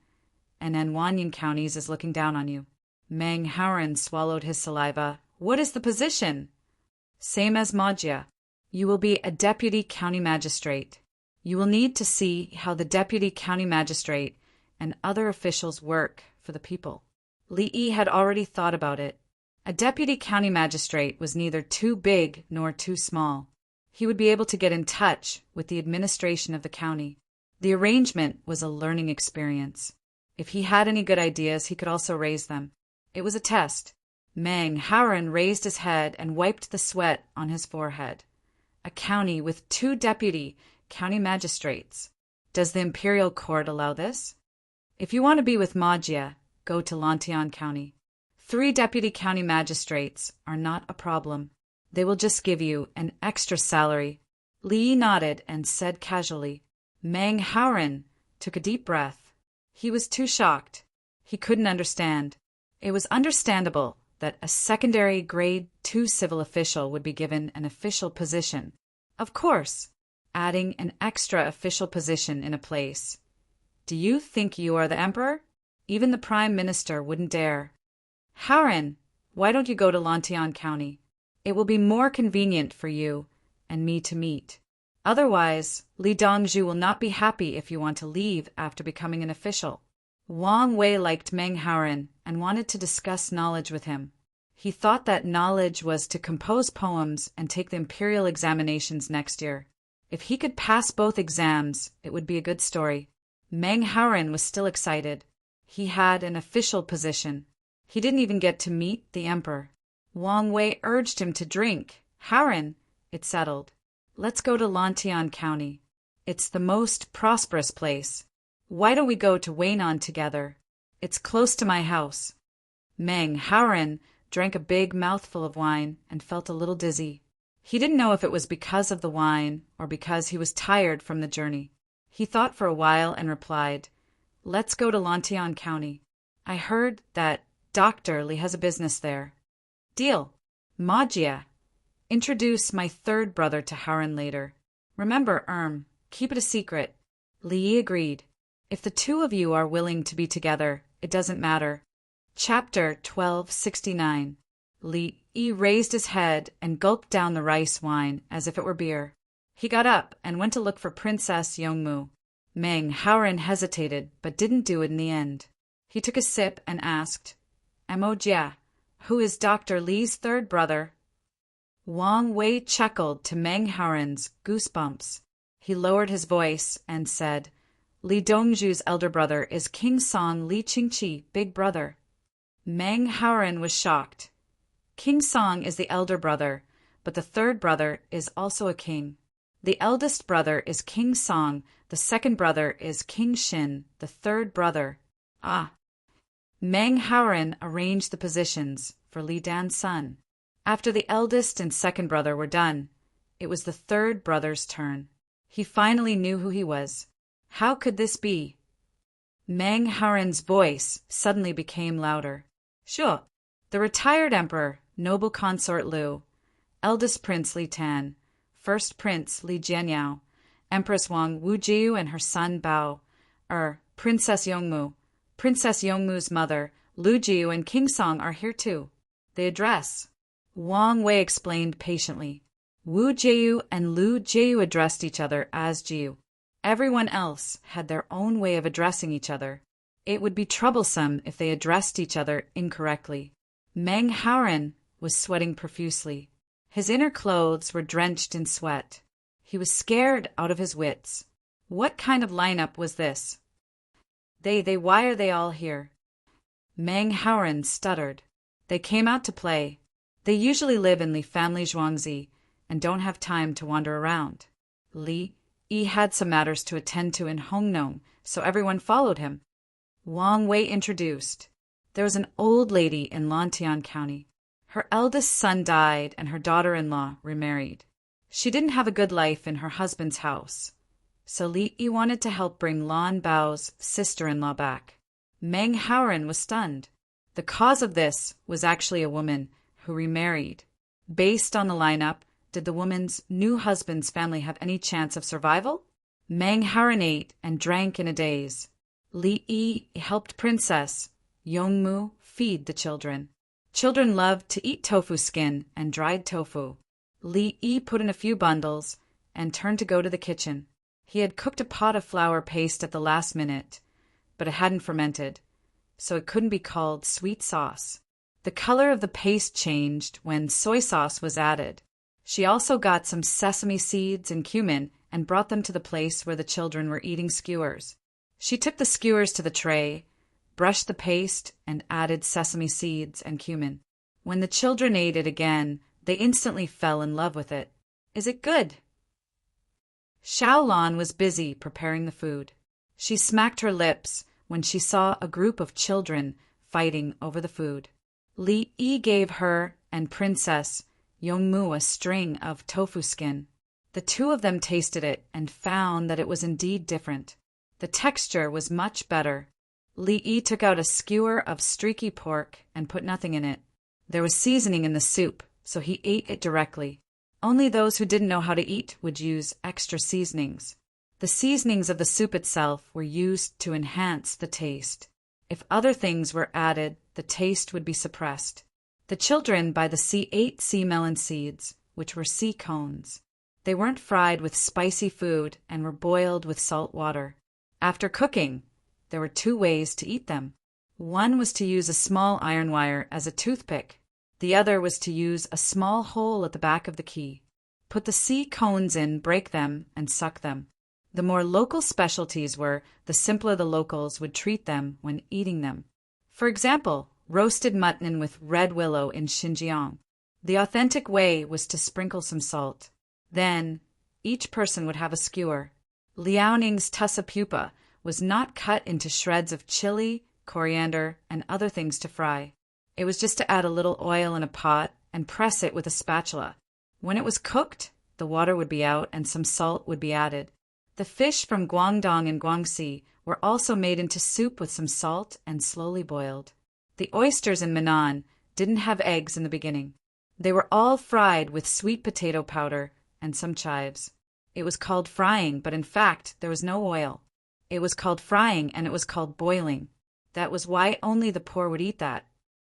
and Anwanyan counties is looking down on you. Meng Haoren swallowed his saliva. What is the position? Same as Majia. You will be a deputy county magistrate. You will need to see how the deputy county magistrate and other officials work for the people. Li Yi had already thought about it. A deputy county magistrate was neither too big nor too small. He would be able to get in touch with the administration of the county. The arrangement was a learning experience. If he had any good ideas, he could also raise them. It was a test. Meng Haoren raised his head and wiped the sweat on his forehead. A county with 2 deputy county magistrates. Does the imperial court allow this? If you want to be with Majia, go to Lantian County. 3 deputy county magistrates are not a problem. They will just give you an extra salary. Li nodded and said casually. Meng Haoren took a deep breath. He was too shocked. He couldn't understand. It was understandable that a secondary grade 2 civil official would be given an official position. Of course, adding an extra official position in a place. Do you think you are the emperor? Even the prime minister wouldn't dare. Haoren, why don't you go to Lantian County? It will be more convenient for you and me to meet. Otherwise, Li Dongzhu will not be happy if you want to leave after becoming an official. Wang Wei liked Meng Haoren and wanted to discuss knowledge with him. He thought that knowledge was to compose poems and take the imperial examinations next year. If he could pass both exams, it would be a good story. Meng Haoren was still excited. He had an official position. He didn't even get to meet the emperor. Wang Wei urged him to drink. Haoren, it settled. Let's go to Lantian County. It's the most prosperous place. Why don't we go to Weinan together? It's close to my house. Meng Haoren drank a big mouthful of wine and felt a little dizzy. He didn't know if it was because of the wine or because he was tired from the journey. He thought for a while and replied, Let's go to Lantian County. I heard that Dr. Li has a business there. Deal. Majia. Introduce my 3rd brother to Haoren later. Remember, keep it a secret. Li Yi agreed. If the 2 of you are willing to be together, it doesn't matter. Chapter 1269. Li Yi raised his head and gulped down the rice wine as if it were beer. He got up and went to look for Princess Yongmu. Meng Haoren hesitated, but didn't do it in the end. He took a sip and asked, Mo Jia, who is Dr. Li's 3rd brother? Wang Wei chuckled to Meng Haoren's goosebumps. He lowered his voice and said, Li Dongzhu's elder brother is King Song Li Qingqi, big brother. Meng Haoren was shocked. King Song is the elder brother, but the 3rd brother is also a king. The eldest brother is King Song, the 2nd brother is King Shin, the 3rd brother. Ah! Meng Haoren arranged the positions for Li Dan's son. After the eldest and second brother were done, it was the third brother's turn. He finally knew who he was. How could this be? Meng Haoren's voice suddenly became louder. Sure. The retired emperor, noble consort Liu, eldest prince Li Tan, first prince Li Jianyao, Empress Wang Wujiu and her son Bao, Princess Yongmu, Princess Yongmu's mother, Lu Jiu and King Song are here too. The address. Wang Wei explained patiently. Wu Jiu and Lu Jiu addressed each other as Jiu. Everyone else had their own way of addressing each other. It would be troublesome if they addressed each other incorrectly. Meng Haoren was sweating profusely. His inner clothes were drenched in sweat. He was scared out of his wits. What kind of lineup was this? Why are they all here? Meng Haoren stuttered. They came out to play. They usually live in Li family Zhuangzi and don't have time to wander around. Li Yi had some matters to attend to in Hongnong, so everyone followed him. Wang Wei introduced. There was an old lady in Lantian County. Her eldest son died and her daughter-in-law remarried. She didn't have a good life in her husband's house, so Li Yi wanted to help bring Lan Bao's sister-in-law back. Meng Haoren was stunned. The cause of this was actually a woman who remarried. Based on the lineup, did the woman's new husband's family have any chance of survival? Meng Haoren ate and drank in a daze. Li Yi helped Princess Yongmu feed the children. Children loved to eat tofu skin and dried tofu. Li Yi put in a few bundles and turned to go to the kitchen. He had cooked a pot of flour paste at the last minute, but it hadn't fermented, so it couldn't be called sweet sauce. The color of the paste changed when soy sauce was added. She also got some sesame seeds and cumin and brought them to the place where the children were eating skewers. She took the skewers to the tray, brushed the paste, and added sesame seeds and cumin. When the children ate it again, they instantly fell in love with it. Is it good? Xiaolan was busy preparing the food. She smacked her lips when she saw a group of children fighting over the food. Li Yi gave her and Princess Yongmu a string of tofu skin. The two of them tasted it and found that it was indeed different. The texture was much better. Li Yi took out a skewer of streaky pork and put nothing in it. There was seasoning in the soup, so he ate it directly. Only those who didn't know how to eat would use extra seasonings. The seasonings of the soup itself were used to enhance the taste. If other things were added, the taste would be suppressed. The children by the sea ate sea melon seeds, which were sea cones. They weren't fried with spicy food and were boiled with salt water. After cooking, there were two ways to eat them. One was to use a small iron wire as a toothpick. The other was to use a small hole at the back of the key. Put the sea cones in, break them, and suck them. The more local specialties were, the simpler the locals would treat them when eating them. For example, roasted mutton with red willow in Xinjiang. The authentic way was to sprinkle some salt. Then, each person would have a skewer. Liaoning's tussa pupa was not cut into shreds of chili, coriander, and other things to fry. It was just to add a little oil in a pot and press it with a spatula. When it was cooked, the water would be out and some salt would be added. The fish from Guangdong and Guangxi were also made into soup with some salt and slowly boiled. The oysters in Minnan didn't have eggs in the beginning. They were all fried with sweet potato powder and some chives. It was called frying, but in fact there was no oil. It was called frying and it was called boiling. That was why only the poor would eat that.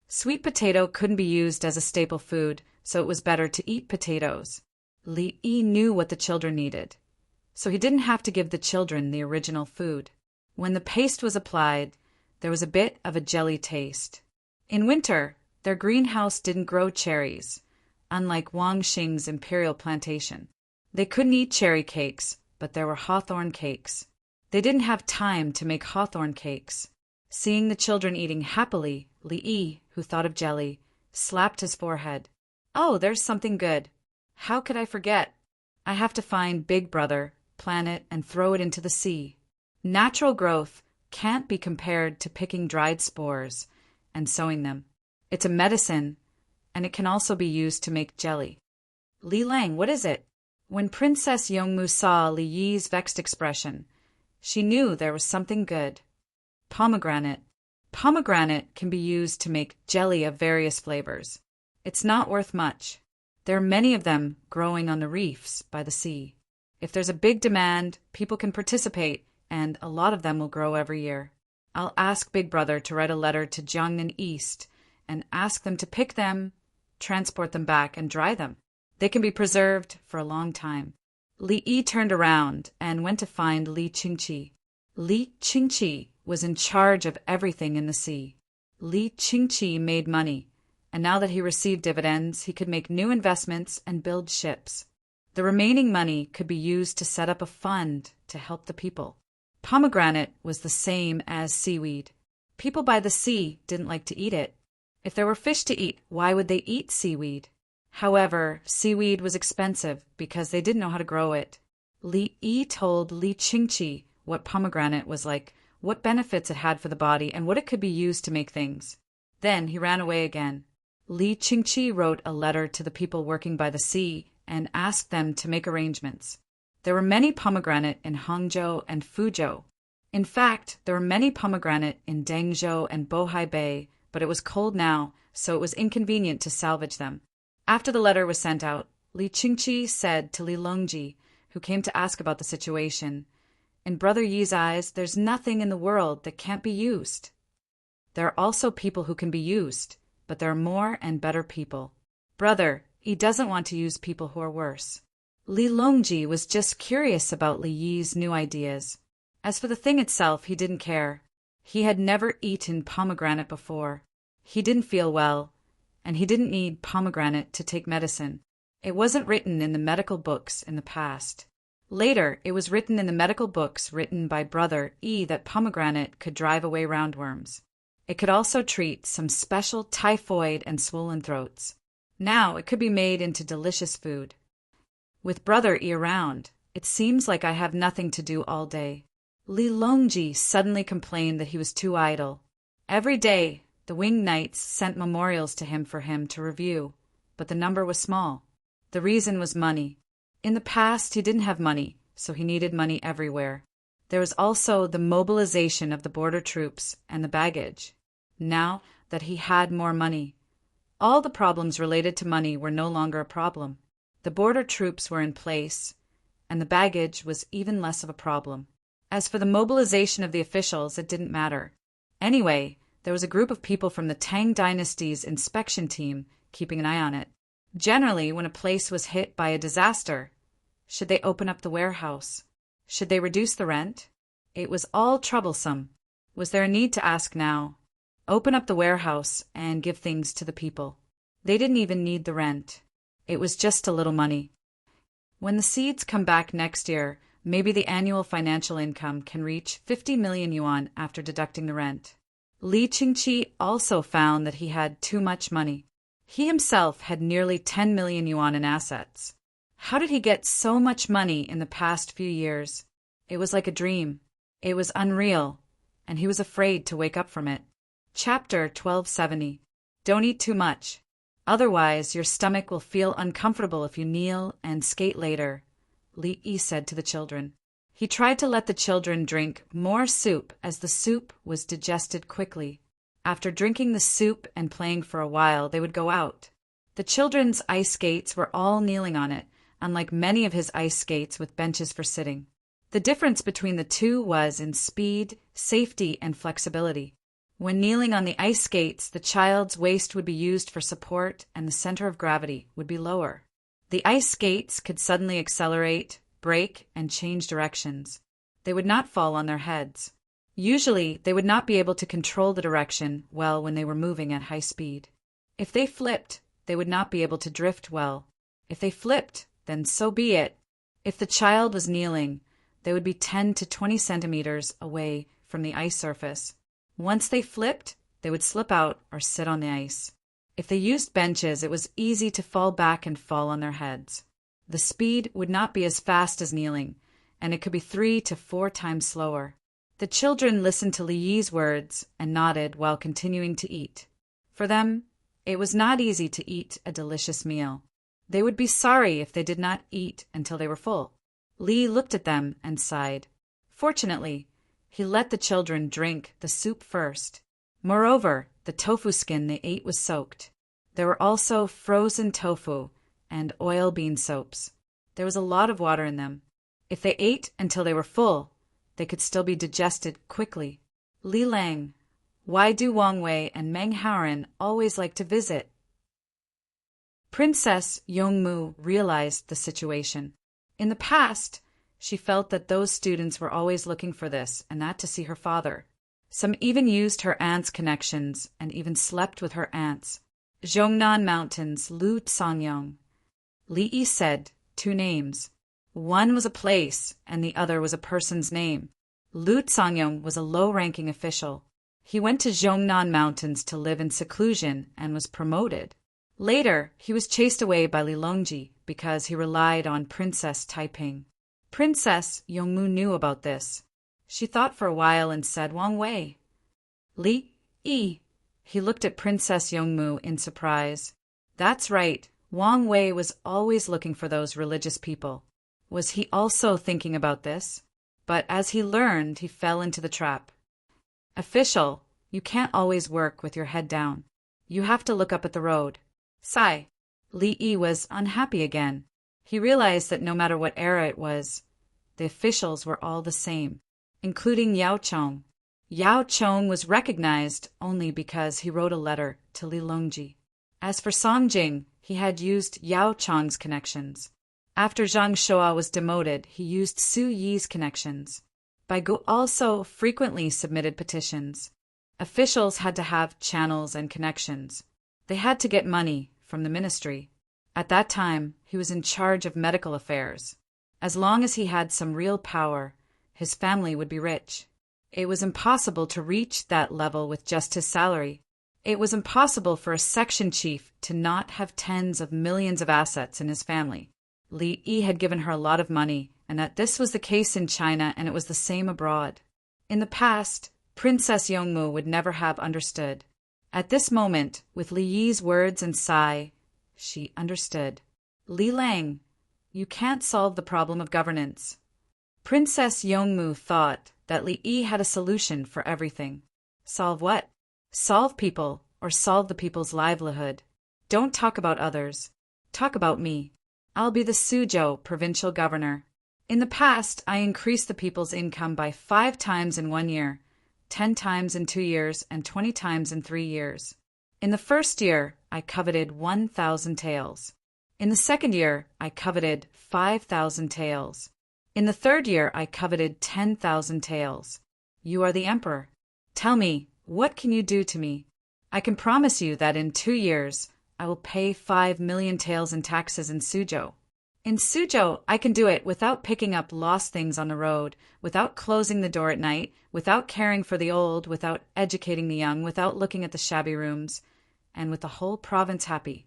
Sweet potato couldn't be used as a staple food, so it was better to eat potatoes. Li Yi knew what the children needed, so he didn't have to give the children the original food. When the paste was applied, there was a bit of a jelly taste. In winter, their greenhouse didn't grow cherries, unlike Wang Xing's imperial plantation. They couldn't eat cherry cakes, but there were hawthorn cakes. They didn't have time to make hawthorn cakes. Seeing the children eating happily, Li Yi, who thought of jelly, slapped his forehead. Oh, there's something good. How could I forget? I have to find Big Brother, plant it, and throw it into the sea. Natural growth can't be compared to picking dried spores and sewing them. It's a medicine, and it can also be used to make jelly. Li Lang, what is it? When Princess Yongmu saw Li Yi's vexed expression, she knew there was something good. Pomegranate. Pomegranate can be used to make jelly of various flavors. It's not worth much. There are many of them growing on the reefs by the sea. If there's a big demand, people can participate, and a lot of them will grow every year. I'll ask Big Brother to write a letter to Jiangnan East and ask them to pick them, transport them back, and dry them. They can be preserved for a long time. Li Yi turned around and went to find Li Qingqi. Li Qingqi was in charge of everything in the sea. Li Qingqi made money, and now that he received dividends, he could make new investments and build ships. The remaining money could be used to set up a fund to help the people. Pomegranate was the same as seaweed. People by the sea didn't like to eat it. If there were fish to eat, why would they eat seaweed? However, seaweed was expensive because they didn't know how to grow it. Li Yi told Li Qingqi what pomegranate was like, what benefits it had for the body, and what it could be used to make things. Then he ran away again. Li Qingqi wrote a letter to the people working by the sea and asked them to make arrangements. There were many pomegranate in Hangzhou and Fuzhou. In fact, there were many pomegranate in Dengzhou and Bohai Bay, but it was cold now, so it was inconvenient to salvage them. After the letter was sent out, Li Qingqi said to Li Longji, who came to ask about the situation, "In Brother Yi's eyes, there's nothing in the world that can't be used. There are also people who can be used, but there are more and better people. Brother, he doesn't want to use people who are worse." Li Longji was just curious about Li Yi's new ideas. As for the thing itself, he didn't care. He had never eaten pomegranate before. He didn't feel well, and he didn't need pomegranate to take medicine. It wasn't written in the medical books in the past. Later, it was written in the medical books written by Brother E that pomegranate could drive away roundworms. It could also treat some special typhoid and swollen throats. Now it could be made into delicious food. With Brother E around, it seems like I have nothing to do all day. Li Longji suddenly complained that he was too idle. Every day, the winged knights sent memorials to him for him to review, but the number was small. The reason was money. In the past, he didn't have money, so he needed money everywhere. There was also the mobilization of the border troops and the baggage. Now that he had more money, all the problems related to money were no longer a problem. The border troops were in place, and the baggage was even less of a problem. As for the mobilization of the officials, it didn't matter. Anyway, there was a group of people from the Tang dynasty's inspection team keeping an eye on it. Generally, when a place was hit by a disaster, should they open up the warehouse? Should they reduce the rent? It was all troublesome. Was there a need to ask now? Open up the warehouse and give things to the people. They didn't even need the rent. It was just a little money. When the seeds come back next year, maybe the annual financial income can reach 50 million yuan after deducting the rent. Li Qingqi also found that he had too much money. He himself had nearly 10 million yuan in assets. How did he get so much money in the past few years? It was like a dream. It was unreal, and he was afraid to wake up from it. Chapter 1270. Don't eat too much. Otherwise, your stomach will feel uncomfortable if you kneel and skate later, Li Yi said to the children. He tried to let the children drink more soup as the soup was digested quickly. After drinking the soup and playing for a while, they would go out. The children's ice skates were all kneeling on it, unlike many of his ice skates with benches for sitting. The difference between the two was in speed, safety, and flexibility. When kneeling on the ice skates, the child's waist would be used for support and the center of gravity would be lower. The ice skates could suddenly accelerate, brake, and change directions. They would not fall on their heads. Usually, they would not be able to control the direction well when they were moving at high speed. If they flipped, they would not be able to drift well. If they flipped, then so be it. If the child was kneeling, they would be 10 to 20 centimeters away from the ice surface. Once they flipped, they would slip out or sit on the ice. If they used benches, it was easy to fall back and fall on their heads. The speed would not be as fast as kneeling, and it could be 3 to 4 times slower. The children listened to Li Yi's words and nodded while continuing to eat. For them, it was not easy to eat a delicious meal. They would be sorry if they did not eat until they were full. Li looked at them and sighed. Fortunately, he let the children drink the soup first. Moreover, the tofu skin they ate was soaked. There were also frozen tofu and oil bean soaps. There was a lot of water in them. If they ate until they were full, they could still be digested quickly. Li Lang, why do Wang Wei and Meng Haoren always like to visit? Princess Yongmu realized the situation. In the past, she felt that those students were always looking for this and that to see her father. Some even used her aunt's connections and even slept with her aunts. Zhongnan Mountains, Lu Cangyong. Li Yi said 2 names. One was a place and the other was a person's name. Lu Cangyong was a low-ranking official. He went to Zhongnan Mountains to live in seclusion and was promoted. Later, he was chased away by Li Longji because he relied on Princess Taiping. Princess Yongmu knew about this. She thought for a while and said Wang Wei. Li Yi. He looked at Princess Yongmu in surprise. That's right, Wang Wei was always looking for those religious people. Was he also thinking about this? But as he learned, he fell into the trap. Official, you can't always work with your head down. You have to look up at the road. Sigh. Li Yi was unhappy again. He realized that no matter what era it was, the officials were all the same, including Yao Chong. Yao Chong was recognized only because he wrote a letter to Li Longji. As for Song Jing, he had used Yao Chong's connections. After Zhang Shua was demoted, he used Su Yi's connections. Bai Gu also frequently submitted petitions. Officials had to have channels and connections. They had to get money from the ministry. At that time, he was in charge of medical affairs. As long as he had some real power, his family would be rich. It was impossible to reach that level with just his salary. It was impossible for a section chief to not have tens of millions of assets in his family. Li Yi had given her a lot of money, and that this was the case in China and it was the same abroad. In the past, Princess Yongmu would never have understood. At this moment, with Li Yi's words and sigh, she understood. Li Lang, you can't solve the problem of governance. Princess Yongmu thought that Li Yi had a solution for everything. Solve what? Solve people, or solve the people's livelihood. Don't talk about others. Talk about me. I'll be the Suzhou provincial governor. In the past, I increased the people's income by 5 times in 1 year, 10 times in 2 years, and 20 times in 3 years. In the first year, I coveted 1,000 taels. In the second year, I coveted 5,000 taels. In the third year, I coveted 10,000 taels. You are the emperor. Tell me, what can you do to me? I can promise you that in 2 years, I will pay 5 million taels in taxes in Suzhou. In Suzhou, I can do it without picking up lost things on the road, without closing the door at night, without caring for the old, without educating the young, without looking at the shabby rooms, and with the whole province happy.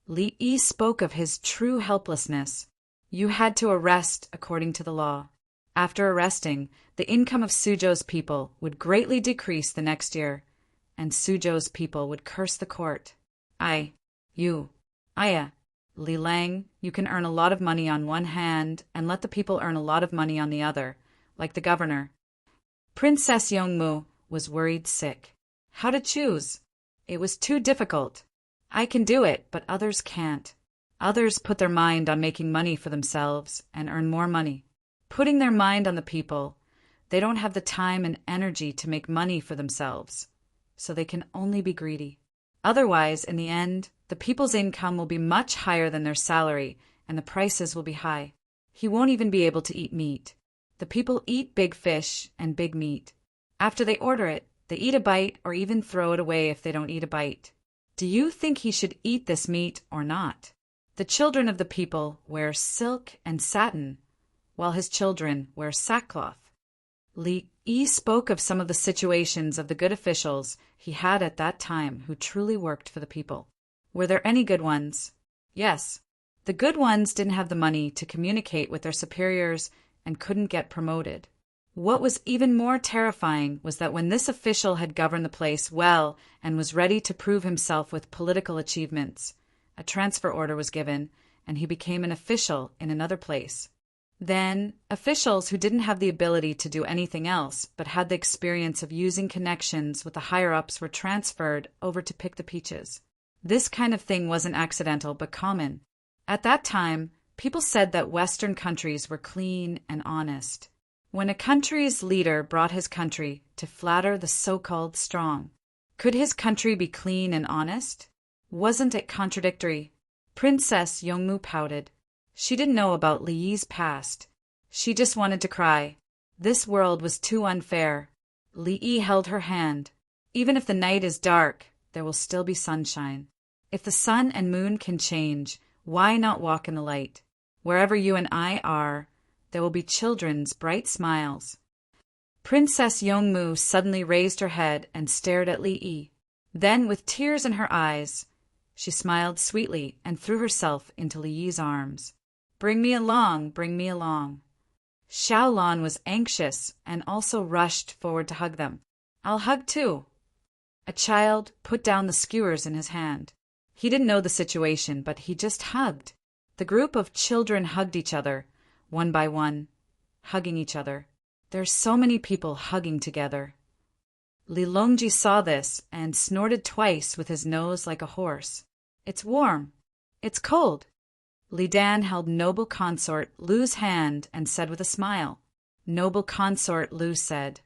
Li Yi spoke of his true helplessness. You had to arrest according to the law. After arresting, the income of Suzhou's people would greatly decrease the next year, and Suzhou's people would curse the court. Li Lang, you can earn a lot of money on one hand and let the people earn a lot of money on the other, like the governor. Princess Yongmu was worried sick. How to choose? It was too difficult. I can do it, but others can't. Others put their mind on making money for themselves and earn more money. Putting their mind on the people, they don't have the time and energy to make money for themselves, so they can only be greedy. Otherwise, in the end, the people's income will be much higher than their salary, and the prices will be high. He won't even be able to eat meat. The people eat big fish and big meat. After they order it, they eat a bite or even throw it away if they don't eat a bite. Do you think he should eat this meat or not? The children of the people wear silk and satin, while his children wear sackcloth. Li Yi spoke of some of the situations of the good officials he had at that time who truly worked for the people. Were there any good ones? Yes. The good ones didn't have the money to communicate with their superiors and couldn't get promoted. What was even more terrifying was that when this official had governed the place well and was ready to prove himself with political achievements, a transfer order was given, and he became an official in another place. Then, officials who didn't have the ability to do anything else but had the experience of using connections with the higher-ups were transferred over to pick the peaches. This kind of thing wasn't accidental but common. At that time, people said that Western countries were clean and honest. When a country's leader brought his country to flatter the so-called strong, could his country be clean and honest? Wasn't it contradictory? Princess Yongmu pouted. She didn't know about Li Yi's past. She just wanted to cry. This world was too unfair. Li Yi held her hand. Even if the night is dark, there will still be sunshine. If the sun and moon can change, why not walk in the light? Wherever you and I are, there will be children's bright smiles. Princess Yongmu suddenly raised her head and stared at Li Yi. Then, with tears in her eyes, she smiled sweetly and threw herself into Li Yi's arms. Bring me along, bring me along. Xiaolan was anxious and also rushed forward to hug them. I'll hug too. A child put down the skewers in his hand. He didn't know the situation, but he just hugged. The group of children hugged each other, one by one, hugging each other. There's so many people hugging together. Li Longji saw this and snorted twice with his nose like a horse. It's warm. It's cold. Li Dan held noble consort Lu's hand and said with a smile. Noble consort, Lu said.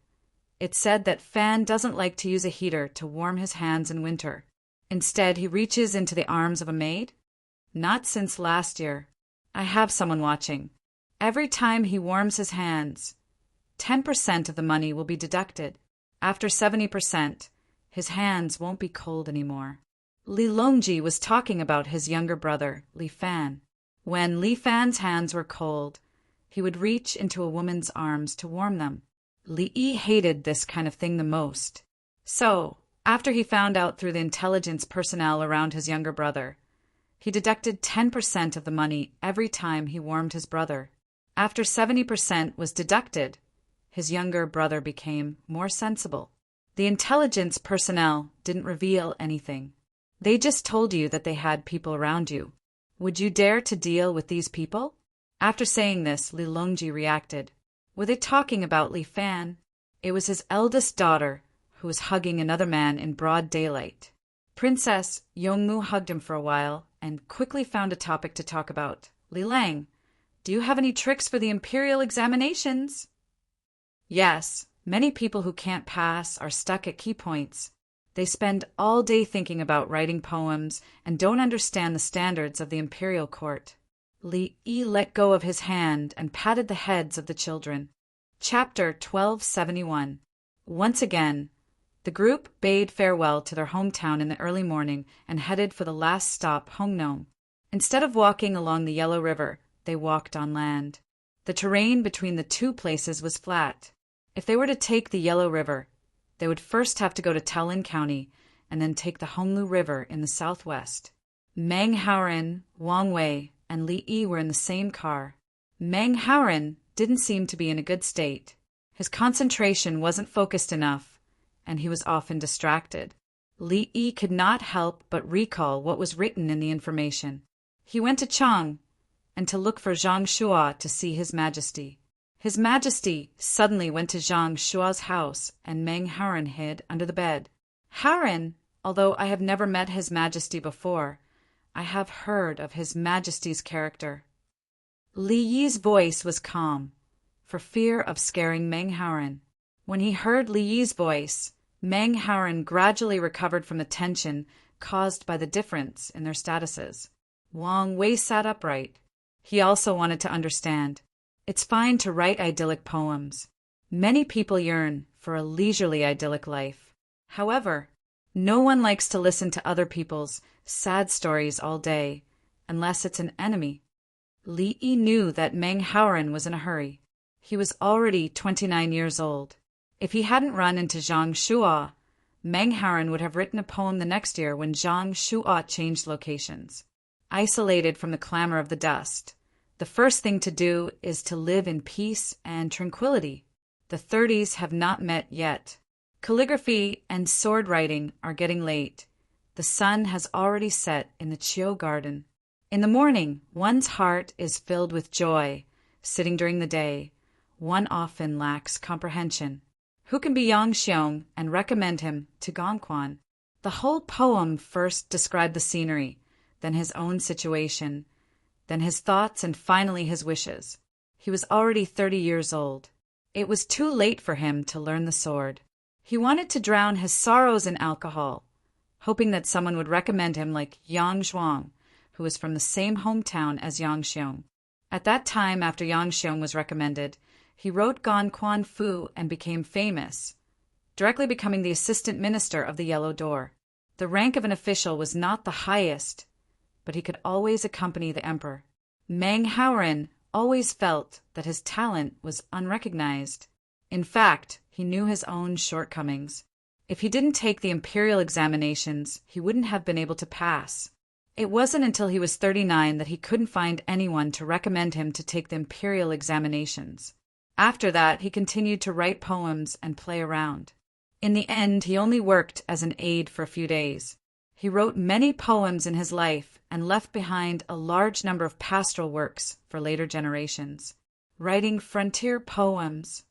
It said that Fan doesn't like to use a heater to warm his hands in winter. Instead, he reaches into the arms of a maid? Not since last year. I have someone watching. Every time he warms his hands, 10% of the money will be deducted. After 70%, his hands won't be cold anymore. Li Longji was talking about his younger brother, Li Fan. When Li Fan's hands were cold, he would reach into a woman's arms to warm them. Li Yi hated this kind of thing the most. So, after he found out through the intelligence personnel around his younger brother, he deducted 10% of the money every time he warmed his brother. After 70% was deducted, his younger brother became more sensible. The intelligence personnel didn't reveal anything. They just told you that they had people around you. Would you dare to deal with these people? After saying this, Li Longji reacted. Were they talking about Li Fan? It was his eldest daughter, who was hugging another man in broad daylight. Princess Yongmu hugged him for a while and quickly found a topic to talk about. Li Lang, do you have any tricks for the imperial examinations? Yes, many people who can't pass are stuck at key points. They spend all day thinking about writing poems and don't understand the standards of the imperial court. Li Yi let go of his hand and patted the heads of the children. Chapter 1271. Once again, the group bade farewell to their hometown in the early morning and headed for the last stop, Hongnom. Instead of walking along the Yellow River, they walked on land. The terrain between the two places was flat. If they were to take the Yellow River, they would first have to go to Taolin County and then take the Honglu River in the southwest. Meng Haoren, Wang Wei, and Li Yi were in the same car. Meng Haoren didn't seem to be in a good state. His concentration wasn't focused enough, and he was often distracted. Li Yi could not help but recall what was written in the information. He went to Chang and to look for Zhang Shua to see His Majesty. His Majesty suddenly went to Zhang Shua's house, and Meng Haoren hid under the bed. Haoren, although I have never met His Majesty before, I have heard of His Majesty's character. Li Yi's voice was calm, for fear of scaring Meng Haoren. When he heard Li Yi's voice, Meng Haoren gradually recovered from the tension caused by the difference in their statuses. Wang Wei sat upright. He also wanted to understand. It's fine to write idyllic poems. Many people yearn for a leisurely idyllic life. However, no one likes to listen to other people's sad stories all day, unless it's an enemy. Li Yi knew that Meng Haoren was in a hurry. He was already 29 years old. If he hadn't run into Zhang Shua, Meng Haoren would have written a poem the next year when Zhang Shua changed locations. Isolated from the clamor of the dust, the first thing to do is to live in peace and tranquility. The 30s have not met yet. Calligraphy and sword writing are getting late. The sun has already set in the Chiu garden. In the morning, one's heart is filled with joy. Sitting during the day, one often lacks comprehension. Who can be Yang Xiong and recommend him to Gongquan? The whole poem first described the scenery, then his own situation, then his thoughts, and finally his wishes. He was already 30 years old. It was too late for him to learn the sword. He wanted to drown his sorrows in alcohol, hoping that someone would recommend him like Yang Zhuang, who was from the same hometown as Yang Xiong. At that time, after Yang Xiong was recommended, he wrote Gongquan Fu and became famous, directly becoming the assistant minister of the Yellow Door. The rank of an official was not the highest, but he could always accompany the emperor. Meng Haoren always felt that his talent was unrecognized. In fact, he knew his own shortcomings. If he didn't take the imperial examinations, he wouldn't have been able to pass. It wasn't until he was 39 that he couldn't find anyone to recommend him to take the imperial examinations. After that, he continued to write poems and play around. In the end, he only worked as an aide for a few days. He wrote many poems in his life and left behind a large number of pastoral works for later generations. Writing frontier poems.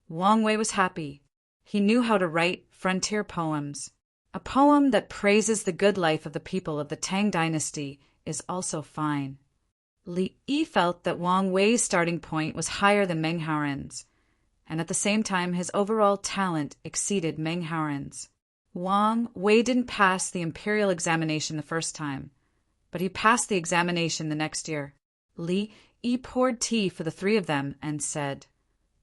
Wang Wei was happy. He knew how to write frontier poems. A poem that praises the good life of the people of the Tang dynasty is also fine. Li Yi felt that Wang Wei's starting point was higher than Meng Haoren's, and at the same time his overall talent exceeded Meng Haoren's. Wang Wei didn't pass the imperial examination the first time, but he passed the examination the next year. Li Yi poured tea for the three of them and said,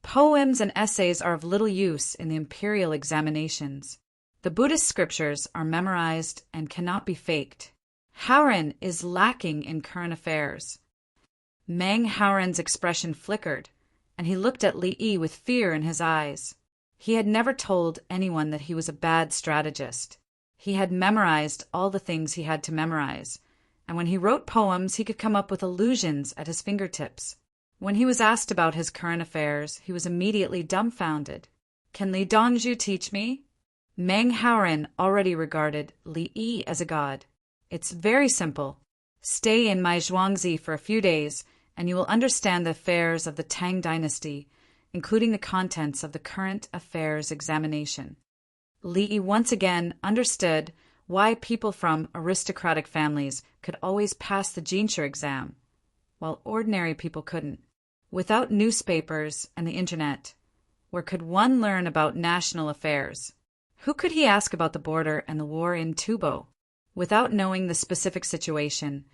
"Poems and essays are of little use in the imperial examinations. The Buddhist scriptures are memorized and cannot be faked. Haoren is lacking in current affairs." Meng Haoren's expression flickered, and he looked at Li Yi with fear in his eyes. He had never told anyone that he was a bad strategist. He had memorized all the things he had to memorize, and when he wrote poems, he could come up with allusions at his fingertips. When he was asked about his current affairs, he was immediately dumbfounded. "Can Li Dongzhu teach me?" Meng Haoren already regarded Li Yi as a god. "It's very simple. Stay in my Zhuangzi for a few days, and you will understand the affairs of the Tang dynasty, including the contents of the current affairs examination." Li Yi once again understood why people from aristocratic families could always pass the Jinshu exam, while ordinary people couldn't. Without newspapers and the internet, where could one learn about national affairs? Who could he ask about the border and the war in Tubo? Without knowing the specific situation,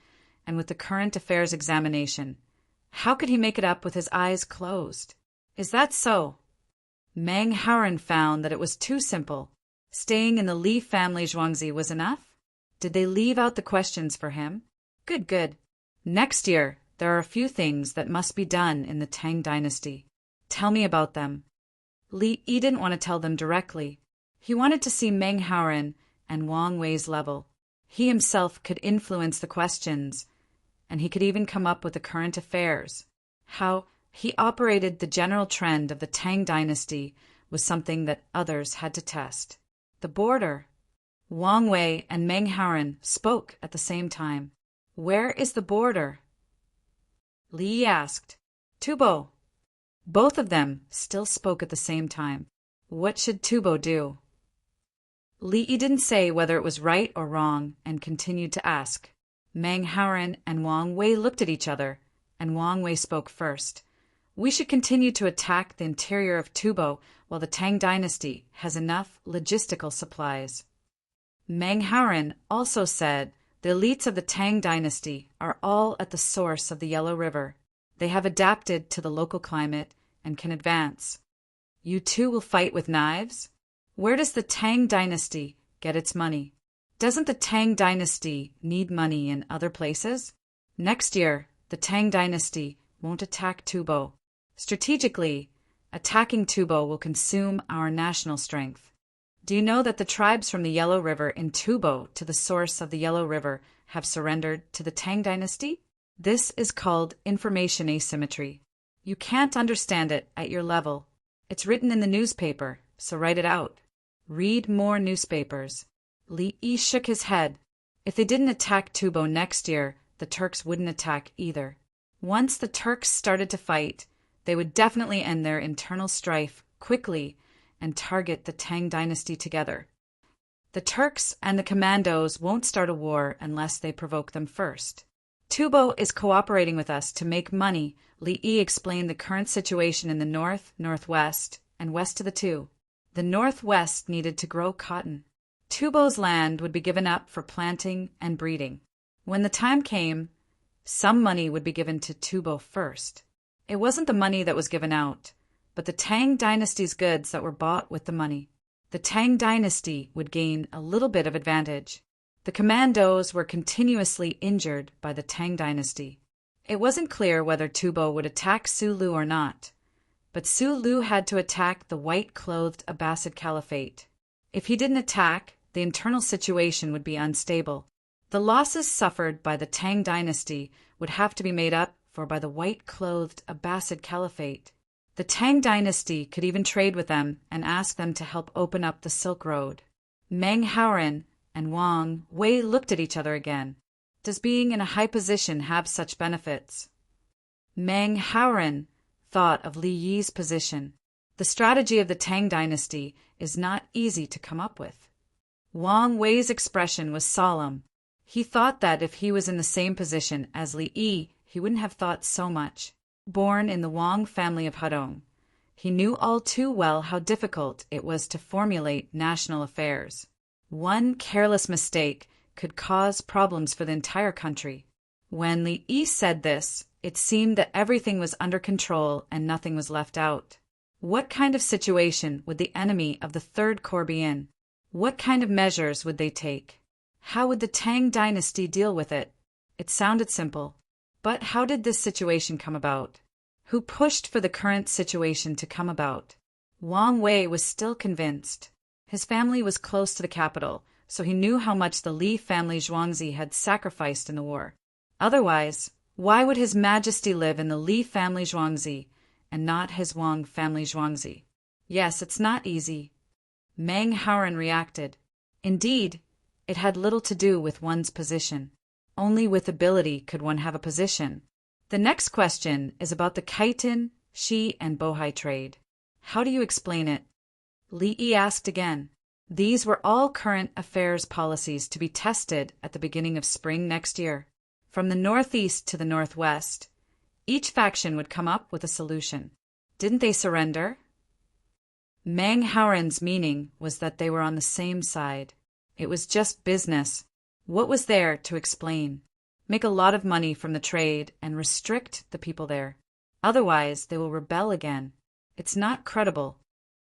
and with the current affairs examination, how could he make it up with his eyes closed? Is that so? Meng Haoren found that it was too simple. Staying in the Li family Zhuangzi was enough? Did they leave out the questions for him? Good. Next year, there are a few things that must be done in the Tang dynasty. Tell me about them. Li Yi didn't want to tell them directly. He wanted to see Meng Haoren and Wang Wei's level. He himself could influence the questions, and he could even come up with the current affairs. How he operated the general trend of the Tang dynasty was something that others had to test. The border. Wang Wei and Meng Haoren spoke at the same time. "Where is the border?" Li Yi asked. "Tubo." Both of them still spoke at the same time. What should Tubo do? Li Yi didn't say whether it was right or wrong and continued to ask. Meng Haoren and Wang Wei looked at each other, and Wang Wei spoke first. "We should continue to attack the interior of Tubo while the Tang dynasty has enough logistical supplies." Meng Haoren also said the elites of the Tang dynasty are all at the source of the Yellow River. They have adapted to the local climate and can advance. You too will fight with knives? Where does the Tang dynasty get its money? Doesn't the Tang dynasty need money in other places? Next year, the Tang dynasty won't attack Tubo. Strategically, attacking Tubo will consume our national strength. Do you know that the tribes from the Yellow River in Tubo to the source of the Yellow River have surrendered to the Tang dynasty? This is called information asymmetry. You can't understand it at your level. It's written in the newspaper, so write it out. Read more newspapers. Li Yi shook his head. If they didn't attack Tubo next year, the Turks wouldn't attack either. Once the Turks started to fight, they would definitely end their internal strife quickly and target the Tang dynasty together. The Turks and the commandos won't start a war unless they provoke them first. Tubo is cooperating with us to make money. Li Yi explained the current situation in the north, northwest, and west of the two. The northwest needed to grow cotton. Tubo's land would be given up for planting and breeding. When the time came, some money would be given to Tubo first. It wasn't the money that was given out, but the Tang dynasty's goods that were bought with the money. The Tang dynasty would gain a little bit of advantage. The commandos were continuously injured by the Tang dynasty. It wasn't clear whether Tubo would attack Sulu or not, but Sulu had to attack the white-clothed Abbasid Caliphate. If he didn't attack, the internal situation would be unstable. The losses suffered by the Tang dynasty would have to be made up for by the white-clothed Abbasid Caliphate. The Tang dynasty could even trade with them and ask them to help open up the Silk Road. Meng Haoran and Wang Wei looked at each other again. Does being in a high position have such benefits? Meng Haoran thought of Li Yi's position. The strategy of the Tang dynasty is not easy to come up with. Wang Wei's expression was solemn. He thought that if he was in the same position as Li Yi, he wouldn't have thought so much. Born in the Wang family of Hadong, he knew all too well how difficult it was to formulate national affairs. One careless mistake could cause problems for the entire country. When Li Yi said this, it seemed that everything was under control and nothing was left out. What kind of situation would the enemy of the Third Corps be in? What kind of measures would they take? How would the Tang dynasty deal with it? It sounded simple. But how did this situation come about? Who pushed for the current situation to come about? Wang Wei was still convinced. His family was close to the capital, so he knew how much the Li family Zhuangzi had sacrificed in the war. Otherwise, why would His Majesty live in the Li family Zhuangzi and not his Wang family Zhuangzi? Yes, it's not easy. Meng Haoran reacted. Indeed, it had little to do with one's position. Only with ability could one have a position. The next question is about the chitin, shi, and bohai trade. How do you explain it? Li Yi asked again. These were all current affairs policies to be tested at the beginning of spring next year. From the northeast to the northwest, each faction would come up with a solution. Didn't they surrender? Meng Haoran's meaning was that they were on the same side. It was just business. What was there to explain? Make a lot of money from the trade and restrict the people there. Otherwise, they will rebel again. It's not credible.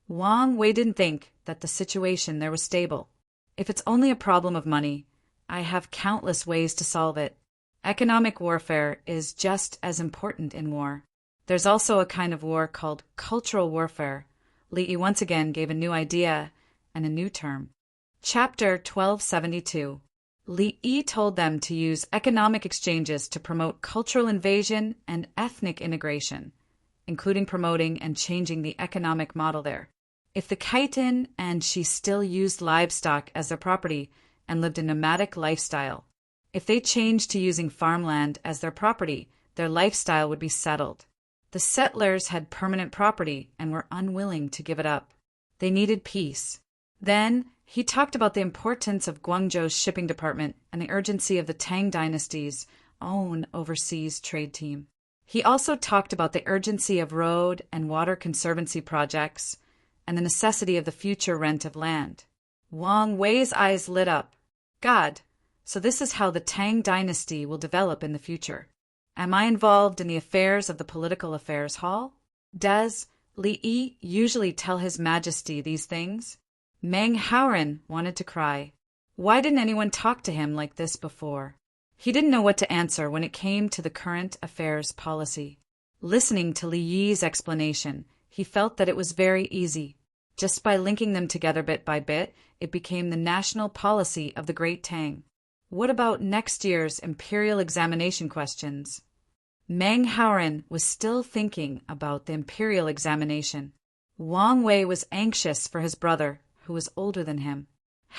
Wang Wei didn't think that the situation there was stable. If it's only a problem of money, I have countless ways to solve it. Economic warfare is just as important in war. There's also a kind of war called cultural warfare. Li Yi once again gave a new idea and a new term. Chapter 1272. Li Yi told them to use economic exchanges to promote cultural invasion and ethnic integration, including promoting and changing the economic model there. If the chitin and she still used livestock as their property and lived a nomadic lifestyle, if they changed to using farmland as their property, their lifestyle would be settled. The settlers had permanent property and were unwilling to give it up. They needed peace. Then he talked about the importance of Guangzhou's shipping department and the urgency of the Tang dynasty's own overseas trade team. He also talked about the urgency of road and water conservancy projects and the necessity of the future rent of land. Wang Wei's eyes lit up. God, so this is how the Tang dynasty will develop in the future. Am I involved in the affairs of the Political Affairs Hall? Does Li Yi usually tell His Majesty these things? Meng Haoran wanted to cry. Why didn't anyone talk to him like this before? He didn't know what to answer when it came to the current affairs policy. Listening to Li Yi's explanation, he felt that it was very easy. Just by linking them together bit by bit, it became the national policy of the Great Tang. What about next year's imperial examination questions? Meng Haoran was still thinking about the imperial examination. Wang Wei was anxious for his brother, who was older than him.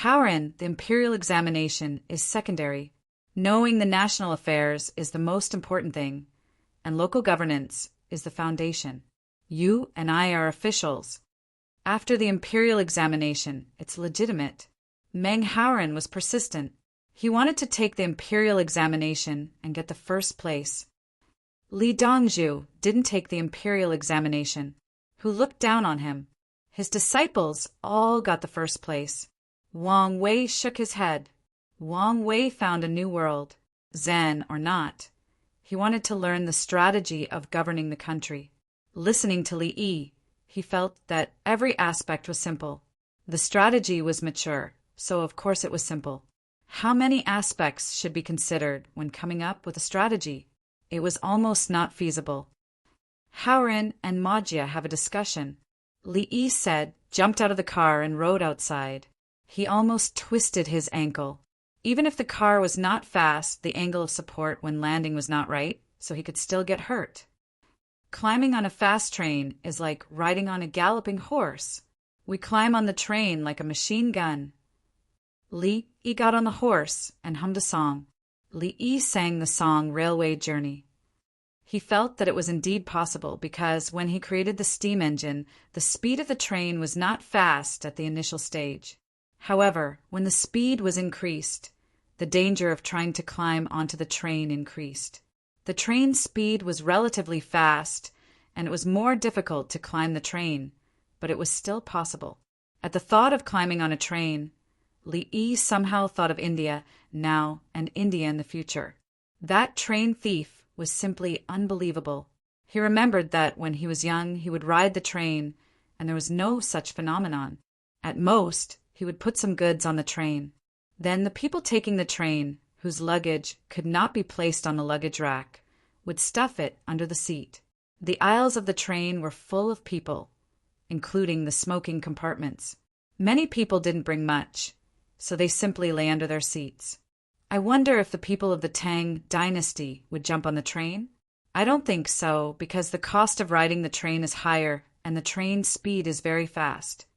Howren, the imperial examination, is secondary. Knowing the national affairs is the most important thing, and local governance is the foundation. You and I are officials. After the imperial examination, it's legitimate. Meng Howren was persistent. He wanted to take the imperial examination and get the first place. Li Dongzhu didn't take the imperial examination, who looked down on him. His disciples all got the first place. Wang Wei shook his head. Wang Wei found a new world, Zen or not. He wanted to learn the strategy of governing the country. Listening to Li Yi, he felt that every aspect was simple. The strategy was mature, so of course it was simple. How many aspects should be considered when coming up with a strategy? It was almost not feasible. Howren and Majia have a discussion. Li Yi said, jumped out of the car and rode outside. He almost twisted his ankle. Even if the car was not fast, the angle of support when landing was not right, so he could still get hurt. Climbing on a fast train is like riding on a galloping horse. We climb on the train like a machine gun. Li Yi got on the horse and hummed a song. Li Yi sang the song Railway Journey. He felt that it was indeed possible because when he created the steam engine, the speed of the train was not fast at the initial stage. However, when the speed was increased, the danger of trying to climb onto the train increased. The train's speed was relatively fast, and it was more difficult to climb the train, but it was still possible. At the thought of climbing on a train, Li Yi somehow thought of India now and India in the future. That train thief was simply unbelievable. He remembered that when he was young, he would ride the train, and there was no such phenomenon. At most, he would put some goods on the train. Then the people taking the train, whose luggage could not be placed on the luggage rack, would stuff it under the seat. The aisles of the train were full of people, including the smoking compartments. Many people didn't bring much, so they simply lay under their seats. I wonder if the people of the Tang dynasty would jump on the train? I don't think so, because the cost of riding the train is higher and the train's speed is very fast.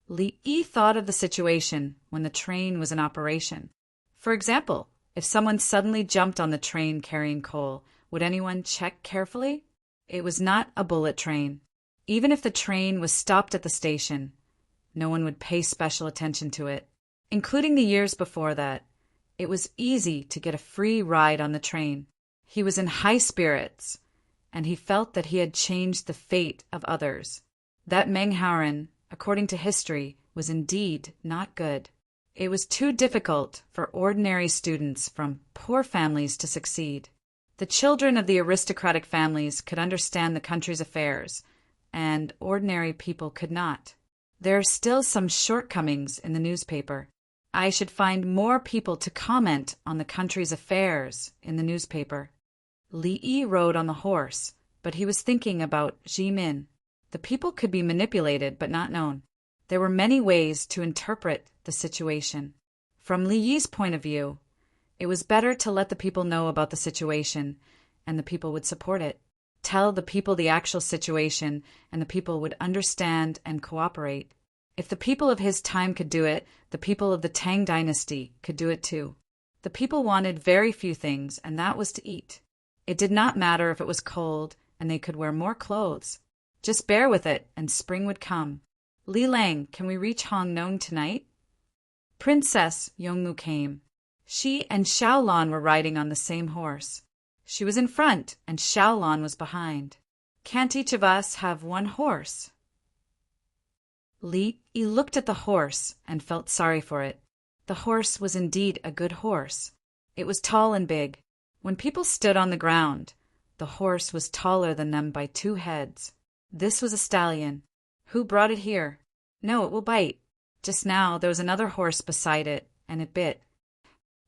Li Yi thought of the situation when the train was in operation. For example, if someone suddenly jumped on the train carrying coal, would anyone check carefully? It was not a bullet train. Even if the train was stopped at the station, no one would pay special attention to it. Including the years before that, it was easy to get a free ride on the train. He was in high spirits, and he felt that he had changed the fate of others. That Meng Howren, according to history, was indeed not good. It was too difficult for ordinary students from poor families to succeed. The children of the aristocratic families could understand the country's affairs, and ordinary people could not. There are still some shortcomings in the newspaper. I should find more people to comment on the country's affairs in the newspaper. Li Yi rode on the horse, but he was thinking about Ji Min. The people could be manipulated but not known. There were many ways to interpret the situation. From Li Yi's point of view, it was better to let the people know about the situation, and the people would support it. Tell the people the actual situation, and the people would understand and cooperate. If the people of his time could do it, the people of the Tang dynasty could do it too. The people wanted very few things, and that was to eat. It did not matter if it was cold, and they could wear more clothes. Just bear with it, and spring would come. Li Lang, can we reach Hong Nong tonight? Princess Yongmu came. She and Xiaolan were riding on the same horse. She was in front, and Xiaolan was behind. Can't each of us have one horse? Li Yi looked at the horse and felt sorry for it. The horse was indeed a good horse. It was tall and big. When people stood on the ground, the horse was taller than them by 2 heads. This was a stallion. Who brought it here? No, it will bite. Just now there was another horse beside it, and it bit.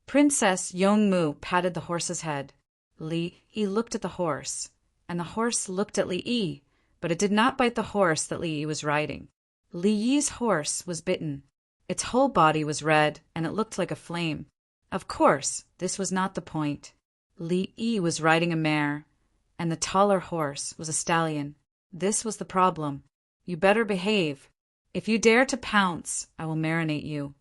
Princess Yongmu patted the horse's head. Li Yi looked at the horse, and the horse looked at Li Yi, but it did not bite the horse that Li Yi was riding. Li Yi's horse was bitten. Its whole body was red, and it looked like a flame. Of course, this was not the point. Li Yi was riding a mare, and the taller horse was a stallion. This was the problem. You better behave. If you dare to pounce, I will marinate you."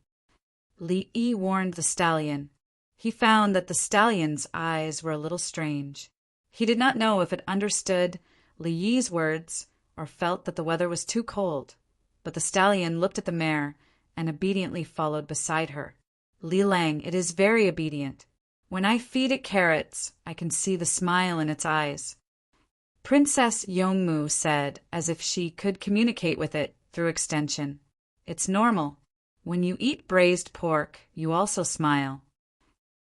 Li Yi warned the stallion. He found that the stallion's eyes were a little strange. He did not know if it understood Li Yi's words or felt that the weather was too cold, but the stallion looked at the mare and obediently followed beside her. "Li Lang, it is very obedient. When I feed it carrots, I can see the smile in its eyes," Princess Yongmu said, as if she could communicate with it through extension. "It's normal. When you eat braised pork, you also smile."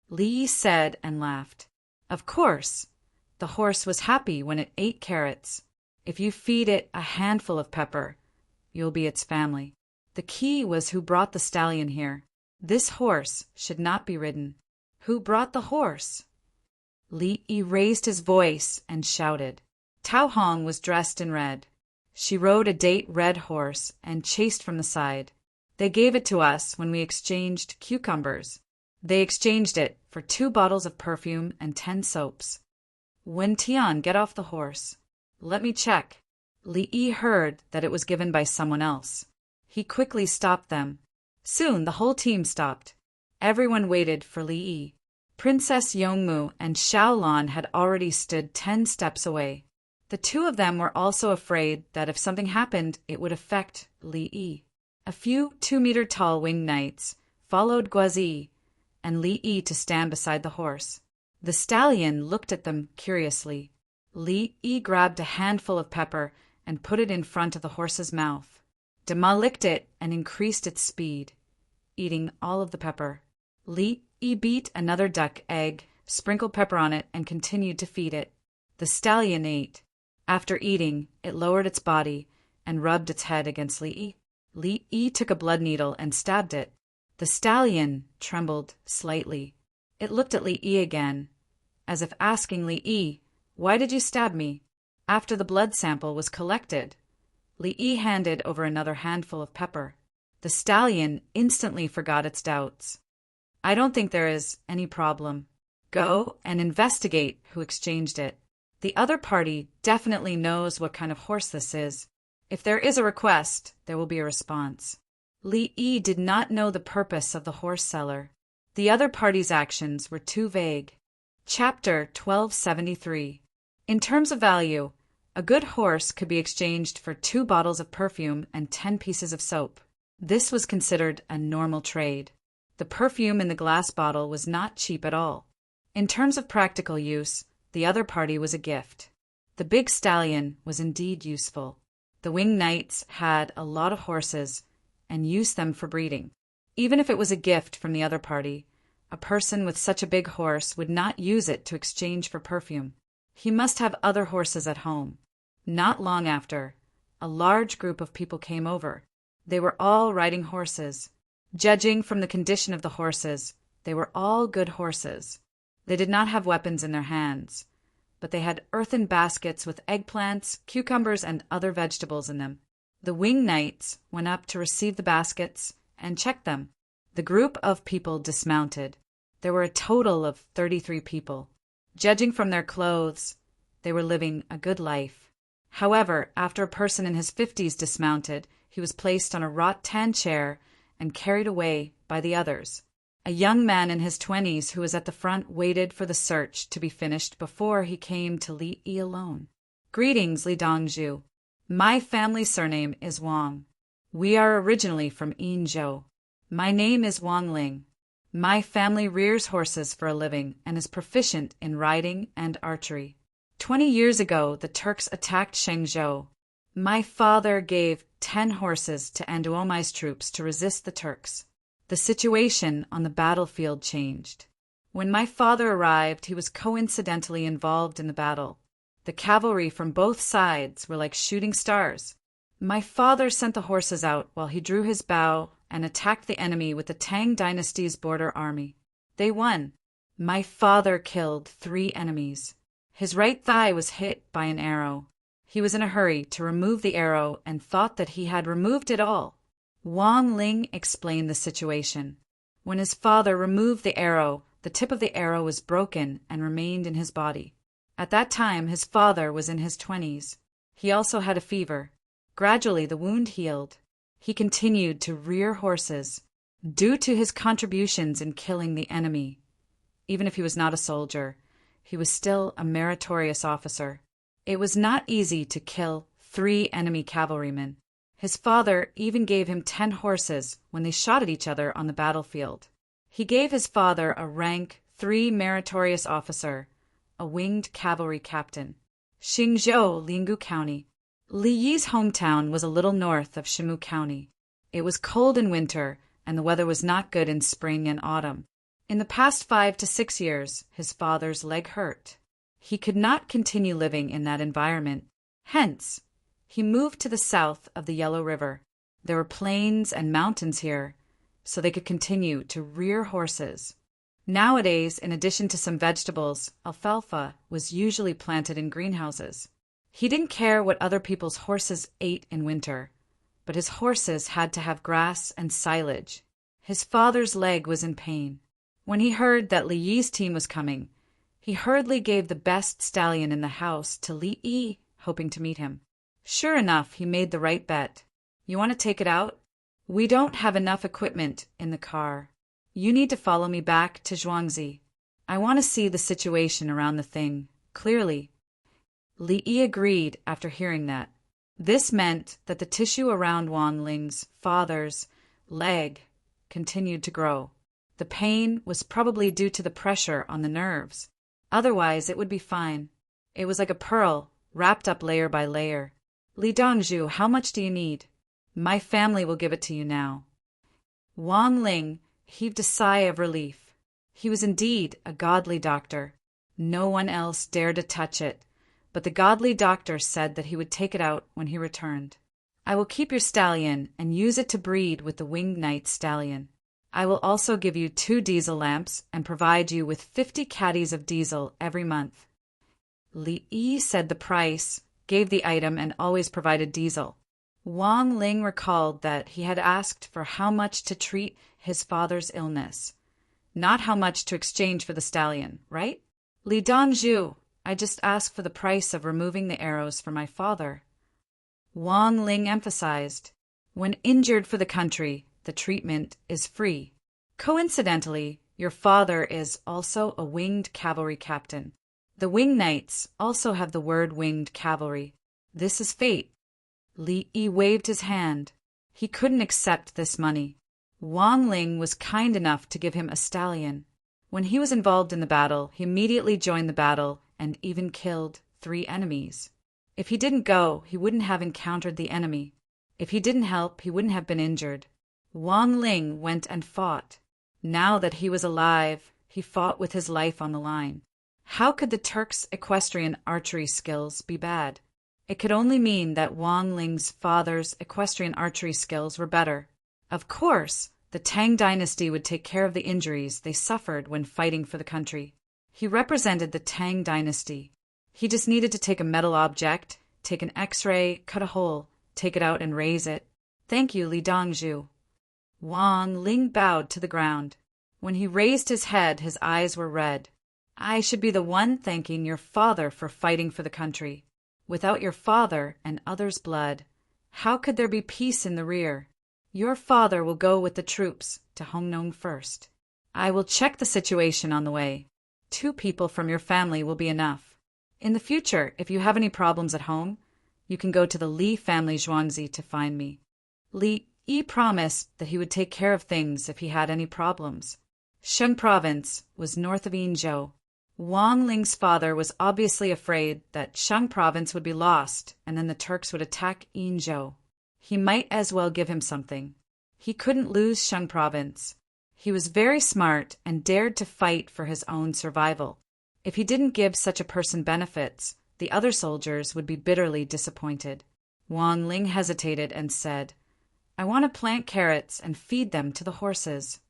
Li Yi said and laughed. Of course. The horse was happy when it ate carrots. If you feed it a handful of pepper, you'll be its family. The key was who brought the stallion here. This horse should not be ridden. Who brought the horse? Li Yi raised his voice and shouted. Tao Hong was dressed in red. She rode a date red horse and chased from the side. They gave it to us when we exchanged cucumbers. They exchanged it for 2 bottles of perfume and 10 soaps. Wen Tian, get off the horse. Let me check. Li Yi heard that it was given by someone else. He quickly stopped them. Soon the whole team stopped. Everyone waited for Li Yi. Princess Yongmu and Xiaolan had already stood 10 steps away. The 2 of them were also afraid that if something happened, it would affect Li Yi. A few 2-meter-tall winged knights followed Guazi and Li Yi to stand beside the horse. The stallion looked at them curiously. Li Yi grabbed a handful of pepper and put it in front of the horse's mouth. Dema licked it and increased its speed, eating all of the pepper. Li Yi beat another duck egg, sprinkled pepper on it, and continued to feed it. The stallion ate. After eating, it lowered its body and rubbed its head against Li Yi. Li Yi took a blood needle and stabbed it. The stallion trembled slightly. It looked at Li Yi again, as if asking Li Yi, "Why did you stab me?" After the blood sample was collected, Li Yi handed over another handful of pepper. The stallion instantly forgot its doubts. "I don't think there is any problem. Go and investigate who exchanged it. The other party definitely knows what kind of horse this is. If there is a request, there will be a response." Li Yi did not know the purpose of the horse seller. The other party's actions were too vague. Chapter 1273. In terms of value, a good horse could be exchanged for 2 bottles of perfume and 10 pieces of soap. This was considered a normal trade. The perfume in the glass bottle was not cheap at all. In terms of practical use, the other party was a gift. The big stallion was indeed useful. The winged knights had a lot of horses and used them for breeding. Even if it was a gift from the other party, a person with such a big horse would not use it to exchange for perfume. He must have other horses at home. Not long after, a large group of people came over. They were all riding horses. Judging from the condition of the horses, they were all good horses. They did not have weapons in their hands, but they had earthen baskets with eggplants, cucumbers, and other vegetables in them. The winged knights went up to receive the baskets and checked them. The group of people dismounted. There were a total of 33 people. Judging from their clothes, they were living a good life. However, after a person in his 50s dismounted, he was placed on a wrought-tan chair and carried away by the others. A young man in his 20s who was at the front waited for the search to be finished before he came to Li Yi alone. "Greetings, Li Dongzhu. My family surname is Wang. We are originally from Yinzhou. My name is Wang Ling. My family rears horses for a living and is proficient in riding and archery. 20 years ago, the Turks attacked Shenzhou. My father gave 10 horses to Anduomai's troops to resist the Turks. The situation on the battlefield changed. When my father arrived, he was coincidentally involved in the battle. The cavalry from both sides were like shooting stars. My father sent the horses out while he drew his bow and attacked the enemy with the Tang dynasty's border army. They won. My father killed 3 enemies. His right thigh was hit by an arrow. He was in a hurry to remove the arrow and thought that he had removed it all." Wang Ling explained the situation. When his father removed the arrow, the tip of the arrow was broken and remained in his body. At that time, his father was in his 20s. He also had a fever. Gradually, the wound healed. He continued to rear horses, due to his contributions in killing the enemy. Even if he was not a soldier, he was still a meritorious officer. It was not easy to kill 3 enemy cavalrymen. His father even gave him 10 horses when they shot at each other on the battlefield. He gave his father a rank 3 meritorious officer, a winged cavalry captain. Xingzhou, Lingu County. Li Yi's hometown was a little north of Shimu County. It was cold in winter, and the weather was not good in spring and autumn. In the past 5 to 6 years, his father's leg hurt. He could not continue living in that environment. Hence, he moved to the south of the Yellow River. There were plains and mountains here, so they could continue to rear horses. Nowadays, in addition to some vegetables, alfalfa was usually planted in greenhouses. He didn't care what other people's horses ate in winter, but his horses had to have grass and silage. His father's leg was in pain. When he heard that Li Yi's team was coming, he hurriedly gave the best stallion in the house to Li Yi, hoping to meet him. Sure enough, he made the right bet. You want to take it out? We don't have enough equipment in the car. You need to follow me back to Zhuangzi. I want to see the situation around the thing clearly. Li Yi agreed after hearing that. This meant that the tissue around Wang Ling's father's leg continued to grow. The pain was probably due to the pressure on the nerves. Otherwise, it would be fine. It was like a pearl, wrapped up layer by layer. Li Dongzhu, how much do you need? My family will give it to you now. Wang Ling heaved a sigh of relief. He was indeed a godly doctor. No one else dared to touch it, but the godly doctor said that he would take it out when he returned. I will keep your stallion and use it to breed with the winged knight stallion. I will also give you 2 diesel lamps and provide you with 50 caddies of diesel every month. Li Yi said the price, gave the item, and always provided diesel. Wang Ling recalled that he had asked for how much to treat his father's illness, not how much to exchange for the stallion, right? Li Dongzhu, I just asked for the price of removing the arrows for my father. Wang Ling emphasized, when injured for the country, the treatment is free. Coincidentally, your father is also a winged cavalry captain. The winged knights also have the word winged cavalry. This is fate. Li Yi waved his hand. He couldn't accept this money. Wang Ling was kind enough to give him a stallion. When he was involved in the battle, he immediately joined the battle and even killed 3 enemies. If he didn't go, he wouldn't have encountered the enemy. If he didn't help, he wouldn't have been injured. Wang Ling went and fought. Now that he was alive, he fought with his life on the line. How could the Turks' equestrian archery skills be bad? It could only mean that Wang Ling's father's equestrian archery skills were better. Of course, the Tang dynasty would take care of the injuries they suffered when fighting for the country. He represented the Tang dynasty. He just needed to take a metal object, take an X-ray, cut a hole, take it out and raise it. Thank you, Li Dongzhu. Wang Ling bowed to the ground. When he raised his head, his eyes were red. I should be the one thanking your father for fighting for the country. Without your father and others' blood, how could there be peace in the rear? Your father will go with the troops to Hongnong first. I will check the situation on the way. 2 people from your family will be enough. In the future, if you have any problems at home, you can go to the Li family Zhuangzi to find me. Li Yi promised that he would take care of things if he had any problems. Sheng province was north of Yinzhou. Wang Ling's father was obviously afraid that Sheng province would be lost and then the Turks would attack Yinzhou. He might as well give him something. He couldn't lose Sheng province. He was very smart and dared to fight for his own survival. If he didn't give such a person benefits, the other soldiers would be bitterly disappointed. Wang Ling hesitated and said, I want to plant carrots and feed them to the horses.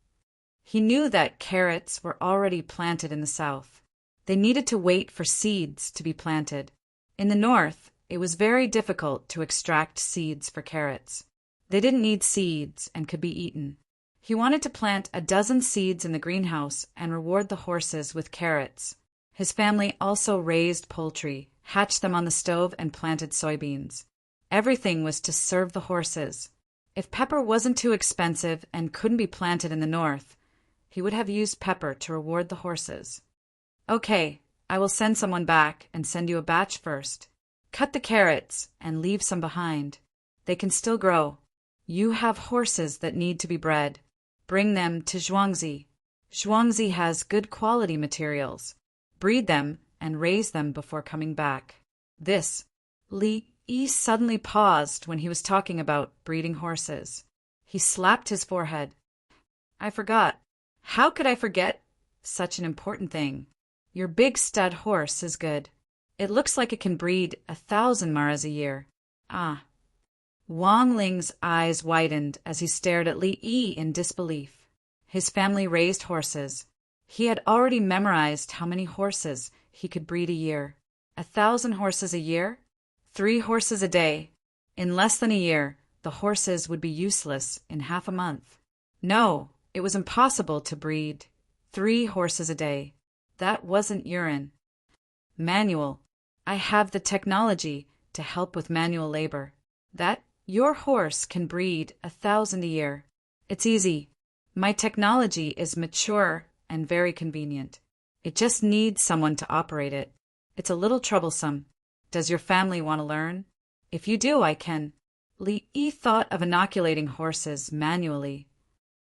He knew that carrots were already planted in the south. They needed to wait for seeds to be planted. In the north, it was very difficult to extract seeds for carrots. They didn't need seeds and could be eaten. He wanted to plant 12 seeds in the greenhouse and reward the horses with carrots. His family also raised poultry, hatched them on the stove, and planted soybeans. Everything was to serve the horses. If pepper wasn't too expensive and couldn't be planted in the north, he would have used pepper to reward the horses. Okay, I will send someone back and send you a batch first. Cut the carrots and leave some behind. They can still grow. You have horses that need to be bred. Bring them to Zhuangzi. Zhuangzi has good quality materials. Breed them and raise them before coming back. This, Li Yi suddenly paused when he was talking about breeding horses. He slapped his forehead. I forgot. How could I forget such an important thing? Your big stud horse is good. It looks like it can breed 1,000 maras a year. Ah. Wang Ling's eyes widened as he stared at Li Yi in disbelief. His family raised horses. He had already memorized how many horses he could breed a year. 1,000 horses a year? 3 horses a day. In less than a year, the horses would be useless in half a month. No, it was impossible to breed 3 horses a day. That wasn't urine. Manual. I have the technology to help with manual labor. That your horse can breed 1,000 a year. It's easy. My technology is mature and very convenient. It just needs someone to operate it. It's a little troublesome. Does your family want to learn? If you do, I can. Li Yi thought of inoculating horses manually.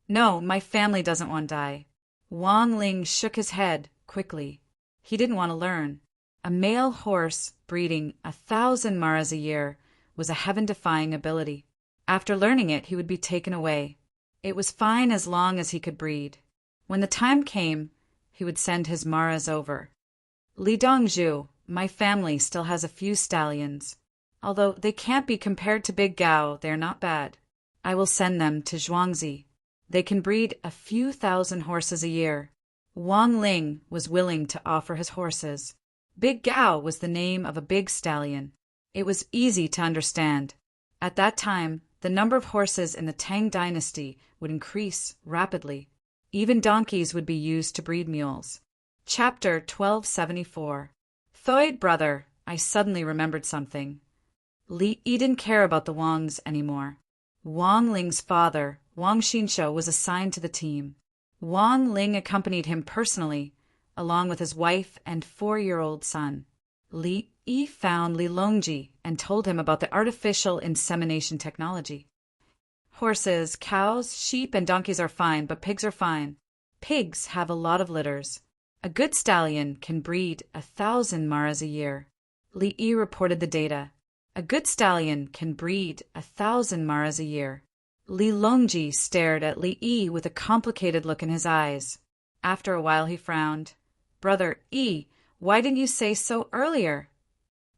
No, my family doesn't want to die. Wang Ling shook his head quickly. He didn't want to learn. A male horse breeding 1,000 maras a year was a heaven-defying ability. After learning it, he would be taken away. It was fine as long as he could breed. When the time came, he would send his maras over. Li Dongzhu, my family still has a few stallions. Although they can't be compared to Big Gao, they're not bad. I will send them to Zhuangzi. They can breed a few thousand horses a year. Wang Ling was willing to offer his horses. Big Gao was the name of a big stallion. It was easy to understand. At that time, the number of horses in the Tang dynasty would increase rapidly. Even donkeys would be used to breed mules. Chapter 1274. Thoid brother, I suddenly remembered something. Li Yi didn't care about the Wangs anymore. Wang Ling's father, Wang Xinsho, was assigned to the team. Wang Ling accompanied him personally, along with his wife and 4-year-old son. Li Yi found Li Longji and told him about the artificial insemination technology. Horses, cows, sheep, and donkeys are fine, but pigs are fine. Pigs have a lot of litters. A good stallion can breed 1,000 maras a year. Li Yi reported the data. A good stallion can breed 1,000 maras a year. Li Longji stared at Li Yi with a complicated look in his eyes. After a while he frowned. Brother Yi, why didn't you say so earlier?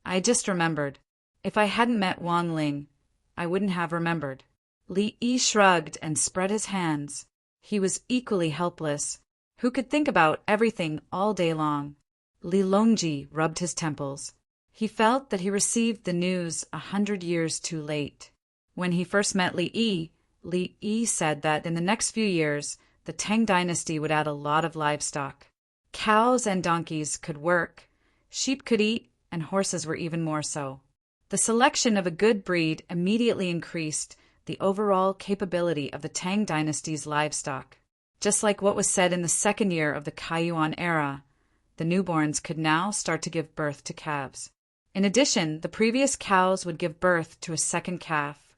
I just remembered. If I hadn't met Wang Ling, I wouldn't have remembered. Li Yi shrugged and spread his hands. He was equally helpless. Who could think about everything all day long? Li Longji rubbed his temples. He felt that he received the news 100 years too late. When he first met Li Yi said that in the next few years, the Tang dynasty would add a lot of livestock. Cows and donkeys could work, sheep could eat, and horses were even more so. The selection of a good breed immediately increased the overall capability of the Tang dynasty's livestock. Just like what was said in the second year of the Kaiyuan era, the newborns could now start to give birth to calves. In addition, the previous cows would give birth to a second calf,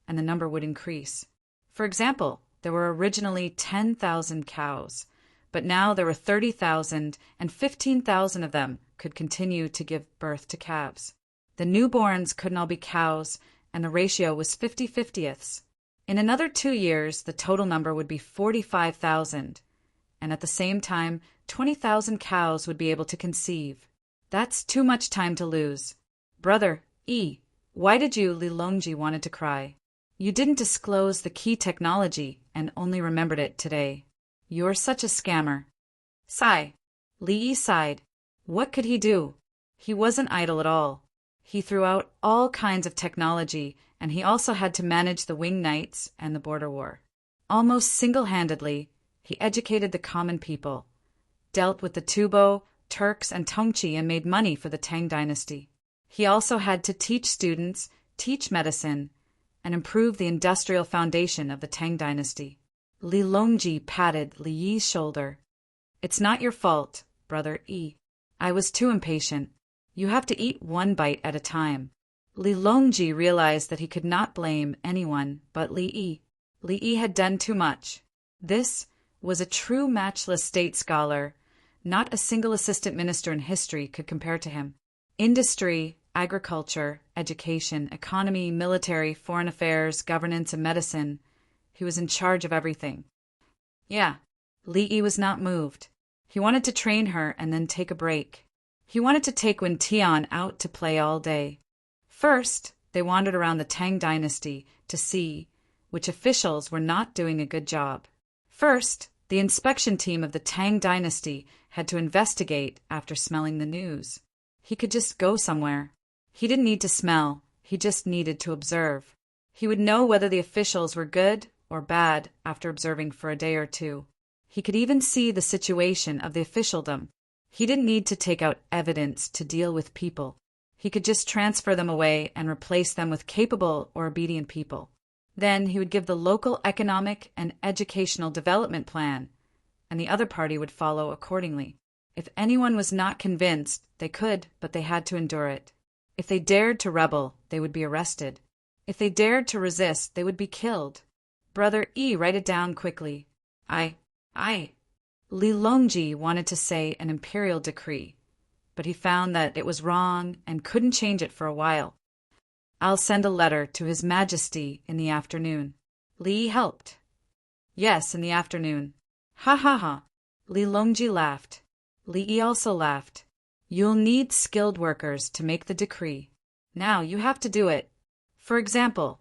and the number would increase. For example, there were originally 10,000 cows, but now there were 30,000, and 15,000 of them could continue to give birth to calves. The newborns couldn't all be cows, and the ratio was 50/50ths. In another 2 years, the total number would be 45,000, and at the same time, 20,000 cows would be able to conceive. That's too much time to lose. Brother Yi, why did you, Li Longji wanted to cry? You didn't disclose the key technology and only remembered it today. You're such a scammer. Sigh. Li Yi sighed. What could he do? He wasn't idle at all. He threw out all kinds of technology, and he also had to manage the Wing Knights and the border war. Almost single-handedly, he educated the common people, dealt with the Tubo, Turks, and Tongchi, and made money for the Tang dynasty. He also had to teach students, teach medicine, and improve the industrial foundation of the Tang dynasty. Li Longji patted Li Yi's shoulder. "It's not your fault, Brother Yi. I was too impatient. You have to eat one bite at a time." Li Longji realized that he could not blame anyone but Li Yi. Li Yi had done too much. This was a true matchless state scholar. Not a single assistant minister in history could compare to him. Industry, agriculture, education, economy, military, foreign affairs, governance, and medicine. He was in charge of everything. Yeah, Li Yi was not moved. He wanted to train her and then take a break. He wanted to take Wen Tian out to play all day. First, they wandered around the Tang dynasty to see which officials were not doing a good job. First, the inspection team of the Tang dynasty had to investigate after smelling the news. He could just go somewhere. He didn't need to smell, he just needed to observe. He would know whether the officials were good or bad after observing for a day or two. He could even see the situation of the officialdom. He didn't need to take out evidence to deal with people. He could just transfer them away and replace them with capable or obedient people. Then he would give the local economic and educational development plan, and the other party would follow accordingly. If anyone was not convinced, they could, but they had to endure it. If they dared to rebel, they would be arrested. If they dared to resist, they would be killed. Brother Yi, write it down quickly. I. Li Longji wanted to say an imperial decree, but he found that it was wrong and couldn't change it for a while. I'll send a letter to His Majesty in the afternoon. Li helped. Yes, in the afternoon. Ha ha ha. Li Longji laughed. Li Yi also laughed. You'll need skilled workers to make the decree. Now you have to do it. For example,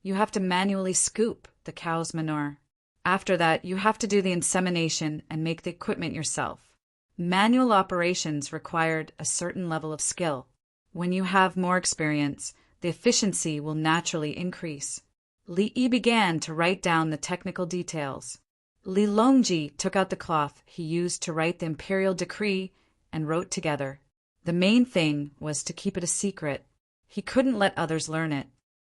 you have to manually scoop the cow's manure. After that, you have to do the insemination and make the equipment yourself. Manual operations required a certain level of skill. When you have more experience, the efficiency will naturally increase. Li Yi began to write down the technical details. Li Longji took out the cloth he used to write the imperial decree and wrote together. The main thing was to keep it a secret. He couldn't let others learn it.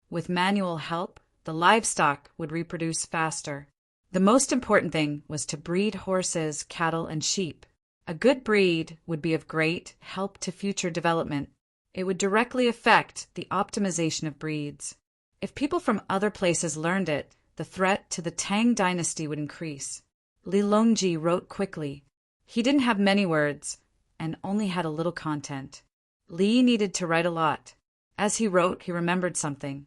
With manual help, the livestock would reproduce faster. The most important thing was to breed horses, cattle, and sheep. A good breed would be of great help to future development. It would directly affect the optimization of breeds. If people from other places learned it, the threat to the Tang dynasty would increase. Li Longji wrote quickly. He didn't have many words and only had a little content. Li needed to write a lot. As he wrote, he remembered something.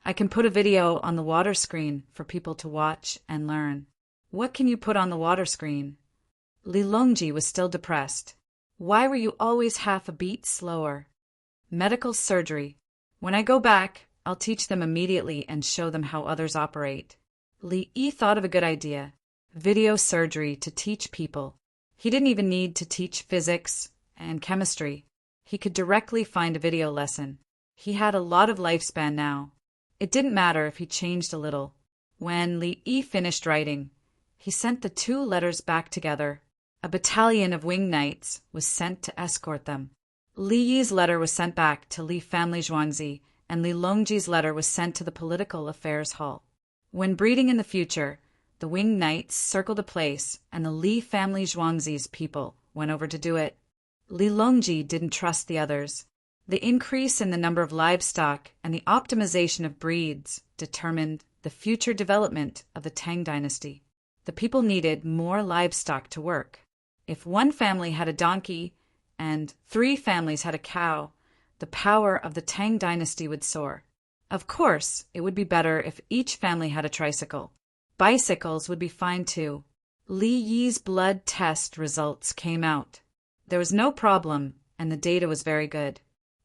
I can put a video on the water screen for people to watch and learn. What can you put on the water screen? Li Longji was still depressed. Why were you always half a beat slower? Medical surgery. When I go back, I'll teach them immediately and show them how others operate. Li Yi thought of a good idea. Video surgery to teach people. He didn't even need to teach physics and chemistry. He could directly find a video lesson. He had a lot of lifespan now. It didn't matter if he changed a little. When Li Yi finished writing, he sent the 2 letters back together. A battalion of winged knights was sent to escort them. Li Yi's letter was sent back to Li family Zhuangzi, and Li Longji's letter was sent to the Political Affairs Hall. When breeding in the future, the winged knights circled a place, and the Li family Zhuangzi's people went over to do it. Li Longji didn't trust the others. The increase in the number of livestock and the optimization of breeds determined the future development of the Tang dynasty. The people needed more livestock to work. If one family had a donkey and 3 families had a cow, the power of the Tang dynasty would soar. Of course, it would be better if each family had a tricycle. Bicycles would be fine too. Li Yi's blood test results came out. There was no problem, and the data was very good.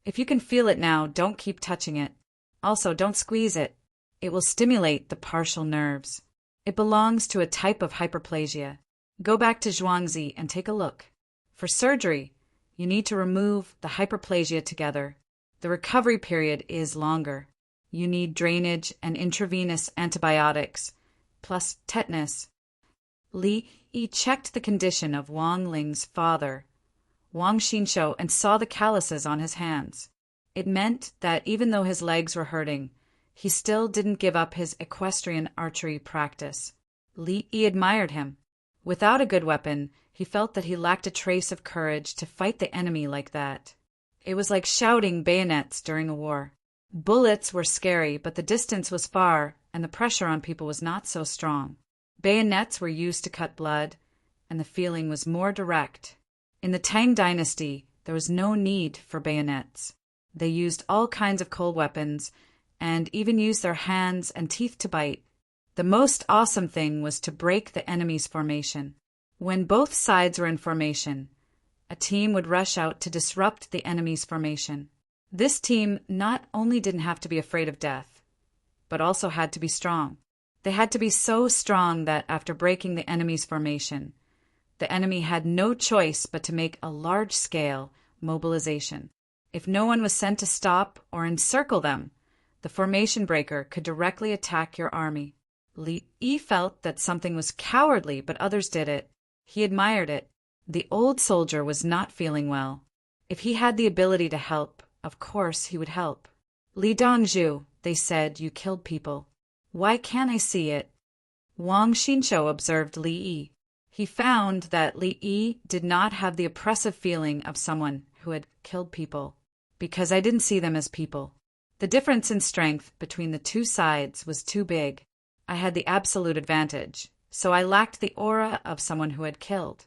If you can feel it now, don't keep touching it. Also, don't squeeze it. It will stimulate the partial nerves. It belongs to a type of hyperplasia. Go back to Zhuangzi and take a look. For surgery, you need to remove the hyperplasia together. The recovery period is longer. You need drainage and intravenous antibiotics, plus tetanus. Li Yi checked the condition of Wang Ling's father, Wang Xinshou, and saw the calluses on his hands. It meant that even though his legs were hurting, he still didn't give up his equestrian archery practice. Li Yi admired him. Without a good weapon, he felt that he lacked a trace of courage to fight the enemy like that. It was like shouting bayonets during a war. Bullets were scary, but the distance was far, and the pressure on people was not so strong. Bayonets were used to cut blood, and the feeling was more direct. In the Tang dynasty, there was no need for bayonets. They used all kinds of cold weapons, and even used their hands and teeth to bite. The most awesome thing was to break the enemy's formation. When both sides were in formation, a team would rush out to disrupt the enemy's formation. This team not only didn't have to be afraid of death, but also had to be strong. They had to be so strong that after breaking the enemy's formation, the enemy had no choice but to make a large-scale mobilization. If no one was sent to stop or encircle them, the formation breaker could directly attack your army. Li Yi felt that something was cowardly, but others did it. He admired it. The old soldier was not feeling well. If he had the ability to help, of course he would help. Li Dongzhu, they said, you killed people. Why can't I see it? Wang Xinshou observed Li Yi. He found that Li Yi did not have the oppressive feeling of someone who had killed people, because I didn't see them as people. The difference in strength between the two sides was too big. I had the absolute advantage, so I lacked the aura of someone who had killed.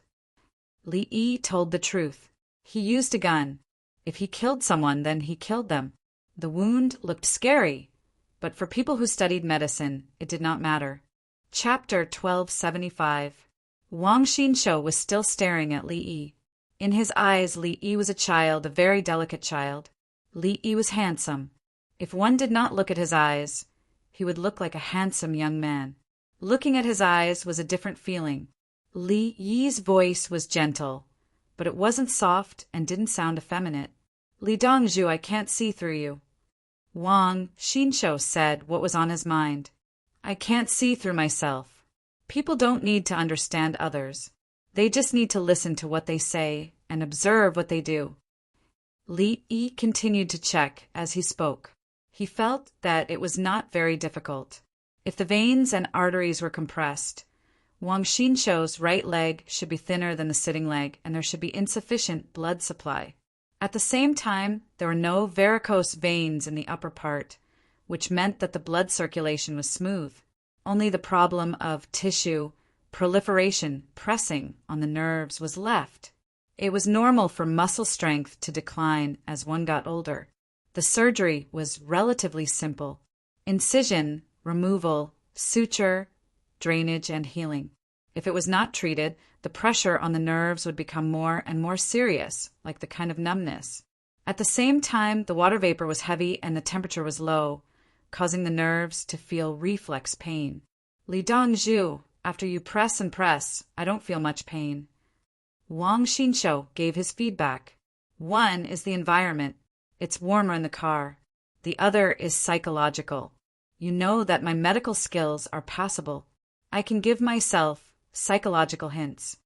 Li Yi told the truth. He used a gun. If he killed someone, then he killed them. The wound looked scary, but for people who studied medicine, it did not matter. Chapter 1275. Wang Xinshou was still staring at Li Yi. In his eyes, Li Yi was a child, a very delicate child. Li Yi was handsome. If one did not look at his eyes, he would look like a handsome young man. Looking at his eyes was a different feeling. Li Yi's voice was gentle, but it wasn't soft and didn't sound effeminate. Li Dongzhu, I can't see through you. Wang Xinshou said what was on his mind. I can't see through myself. People don't need to understand others. They just need to listen to what they say and observe what they do. Li Yi continued to check as he spoke. He felt that it was not very difficult. If the veins and arteries were compressed, Wang Xinshou's right leg should be thinner than the sitting leg, and there should be insufficient blood supply. At the same time, there were no varicose veins in the upper part, which meant that the blood circulation was smooth. Only the problem of tissue proliferation, pressing on the nerves was left. It was normal for muscle strength to decline as one got older. The surgery was relatively simple: incision, removal, suture, drainage, and healing. If it was not treated, the pressure on the nerves would become more and more serious, like the kind of numbness. At the same time, the water vapor was heavy and the temperature was low, causing the nerves to feel reflex pain. Li Dongzhu, after you press and press, I don't feel much pain. Wang Xinshou gave his feedback. One is the environment. It's warmer in the car. The other is psychological. You know that my medical skills are passable. I can give myself psychological hints.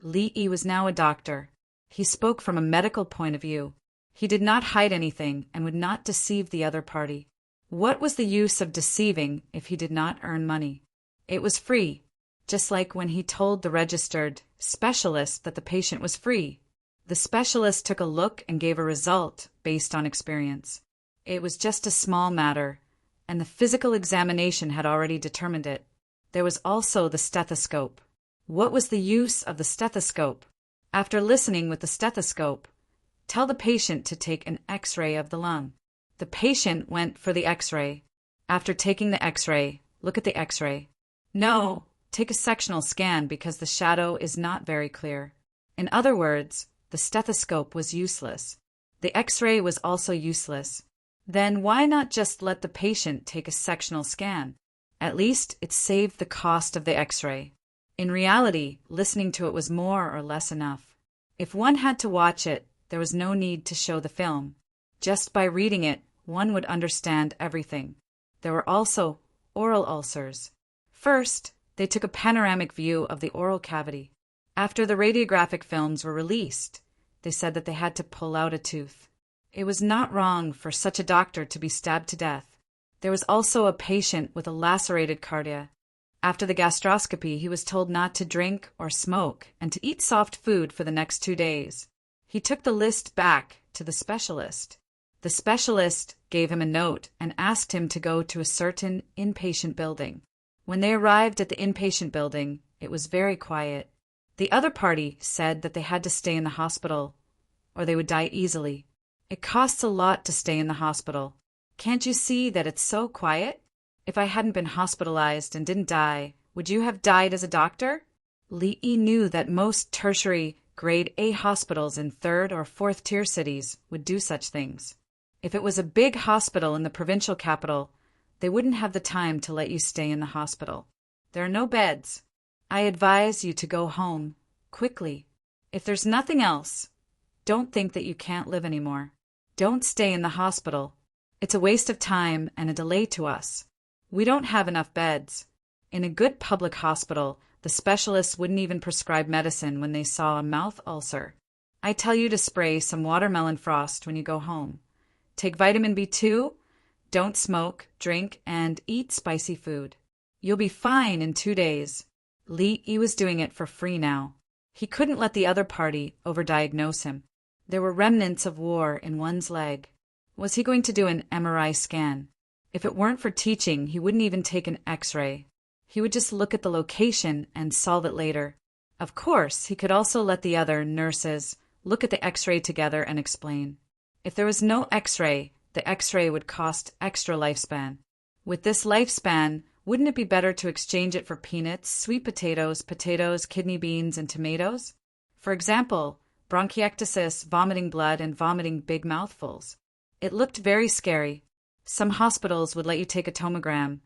Li Yi was now a doctor. He spoke from a medical point of view. He did not hide anything and would not deceive the other party. What was the use of deceiving if he did not earn money? It was free, just like when he told the registered specialist that the patient was free. The specialist took a look and gave a result based on experience. It was just a small matter, and the physical examination had already determined it. There was also the stethoscope. What was the use of the stethoscope? After listening with the stethoscope, tell the patient to take an X-ray of the lung. The patient went for the X-ray. After taking the X-ray, look at the X-ray. No, take a sectional scan because the shadow is not very clear. In other words, the stethoscope was useless. The X-ray was also useless. Then why not just let the patient take a sectional scan? At least it saved the cost of the X-ray. In reality, listening to it was more or less enough. If one had to watch it, there was no need to show the film. Just by reading it, one would understand everything. There were also oral ulcers. First, they took a panoramic view of the oral cavity. After the radiographic films were released, they said that they had to pull out a tooth. It was not wrong for such a doctor to be stabbed to death. There was also a patient with a lacerated cardia. After the gastroscopy, he was told not to drink or smoke and to eat soft food for the next 2 days. He took the list back to the specialist. The specialist gave him a note and asked him to go to a certain inpatient building. When they arrived at the inpatient building, it was very quiet. The other party said that they had to stay in the hospital, or they would die easily. It costs a lot to stay in the hospital. Can't you see that it's so quiet? If I hadn't been hospitalized and didn't die, would you have died as a doctor? Li Yi knew that most tertiary grade A hospitals in 3rd or 4th tier cities would do such things. If it was a big hospital in the provincial capital, they wouldn't have the time to let you stay in the hospital. There are no beds. I advise you to go home, quickly. If there's nothing else, don't think that you can't live anymore. Don't stay in the hospital. It's a waste of time and a delay to us. We don't have enough beds. In a good public hospital, the specialists wouldn't even prescribe medicine when they saw a mouth ulcer. I tell you to spray some watermelon frost when you go home. Take vitamin B2, don't smoke, drink, and eat spicy food. You'll be fine in 2 days. Li Yi was doing it for free now. He couldn't let the other party overdiagnose him. There were remnants of war in one's leg. Was he going to do an MRI scan? If it weren't for teaching, he wouldn't even take an X-ray. He would just look at the location and solve it later. Of course, he could also let the other nurses look at the X-ray together and explain. If there was no X-ray, the X-ray would cost extra lifespan. With this lifespan, wouldn't it be better to exchange it for peanuts, sweet potatoes, kidney beans, and tomatoes? For example, bronchiectasis, vomiting blood, and vomiting big mouthfuls. It looked very scary. Some hospitals would let you take a tomogram,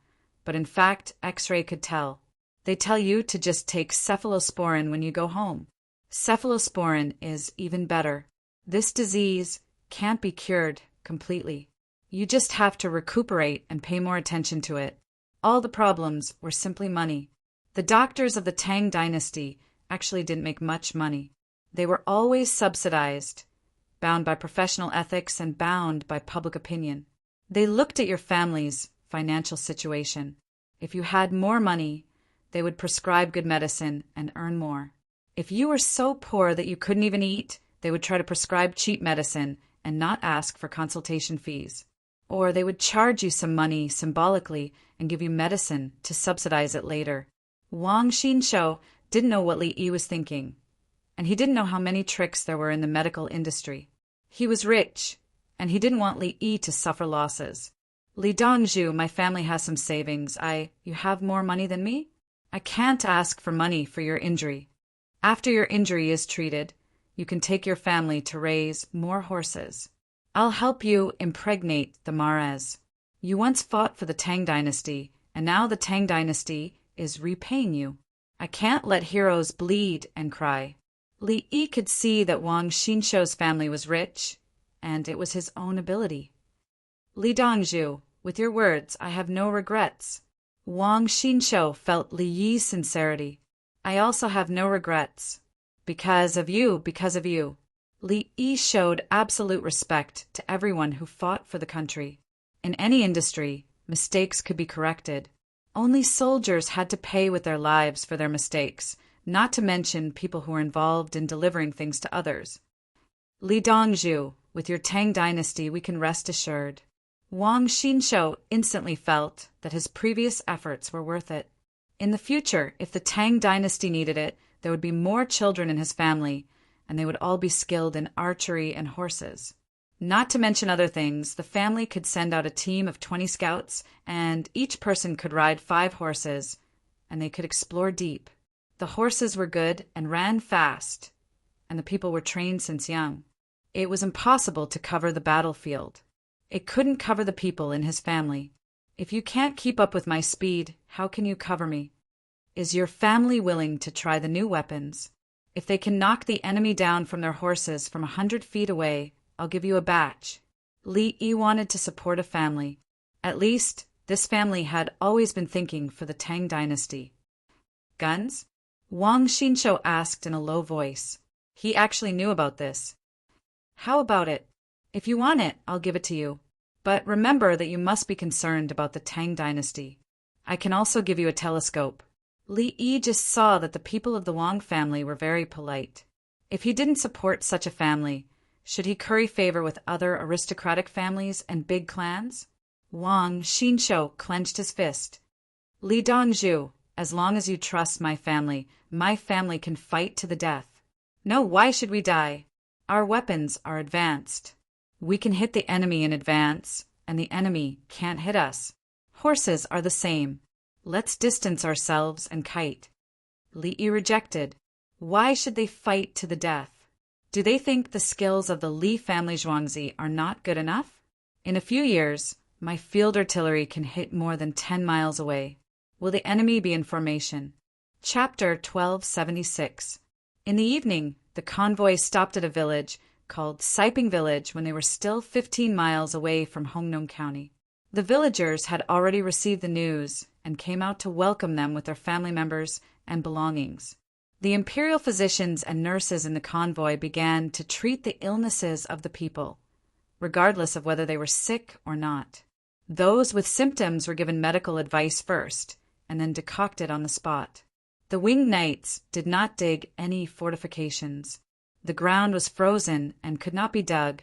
but in fact, X-ray could tell. They tell you to just take cephalosporin when you go home. Cephalosporin is even better. This disease can't be cured completely. You just have to recuperate and pay more attention to it. All the problems were simply money. The doctors of the Tang dynasty actually didn't make much money. They were always subsidized, bound by professional ethics and bound by public opinion. They looked at your family's financial situation. If you had more money, they would prescribe good medicine and earn more. If you were so poor that you couldn't even eat, they would try to prescribe cheap medicine and not ask for consultation fees. Or they would charge you some money symbolically and give you medicine to subsidize it later. Wang Xinshou didn't know what Li Yi was thinking, and he didn't know how many tricks there were in the medical industry. He was rich, and he didn't want Li Yi to suffer losses. Li Dongzhu, my family has some savings. You have more money than me? I can't ask for money for your injury. After your injury is treated, you can take your family to raise more horses. I'll help you impregnate the Mares. You once fought for the Tang dynasty, and now the Tang dynasty is repaying you. I can't let heroes bleed and cry. Li Yi could see that Wang Xinshou's family was rich, and it was his own ability. Li Dongzhu, with your words, I have no regrets. Wang Xinshou felt Li Yi's sincerity. I also have no regrets. Because of you. Li Yi showed absolute respect to everyone who fought for the country. In any industry, mistakes could be corrected. Only soldiers had to pay with their lives for their mistakes, not to mention people who were involved in delivering things to others. Li Dongzhu, with your Tang dynasty, we can rest assured. Wang Xinshou instantly felt that his previous efforts were worth it. In the future, if the Tang dynasty needed it, there would be more children in his family, and they would all be skilled in archery and horses. Not to mention other things, the family could send out a team of 20 scouts, and each person could ride 5 horses, and they could explore deep. The horses were good and ran fast, and the people were trained since young. It was impossible to cover the battlefield. It couldn't cover the people in his family. If you can't keep up with my speed, how can you cover me? Is your family willing to try the new weapons? If they can knock the enemy down from their horses from 100 feet away, I'll give you a batch. Li Yi wanted to support a family. At least, this family had always been thinking for the Tang dynasty. Guns? Wang Xinshou asked in a low voice. He actually knew about this. How about it? If you want it, I'll give it to you. But remember that you must be concerned about the Tang dynasty. I can also give you a telescope. Li Yi just saw that the people of the Wang family were very polite. If he didn't support such a family, should he curry favor with other aristocratic families and big clans? Wang Xinshou clenched his fist. Li Dongzhu, as long as you trust my family can fight to the death. No, why should we die? Our weapons are advanced. We can hit the enemy in advance, and the enemy can't hit us. Horses are the same. Let's distance ourselves and kite. Li Yi rejected. Why should they fight to the death? Do they think the skills of the Li family Zhuangzi are not good enough? In a few years, my field artillery can hit more than 10 miles away. Will the enemy be in formation? Chapter 1276. In the evening, the convoy stopped at a village called Siping Village when they were still 15 miles away from Hongnong County. The villagers had already received the news and came out to welcome them with their family members and belongings. The imperial physicians and nurses in the convoy began to treat the illnesses of the people, regardless of whether they were sick or not. Those with symptoms were given medical advice first, and then decocted on the spot. The winged knights did not dig any fortifications. The ground was frozen and could not be dug,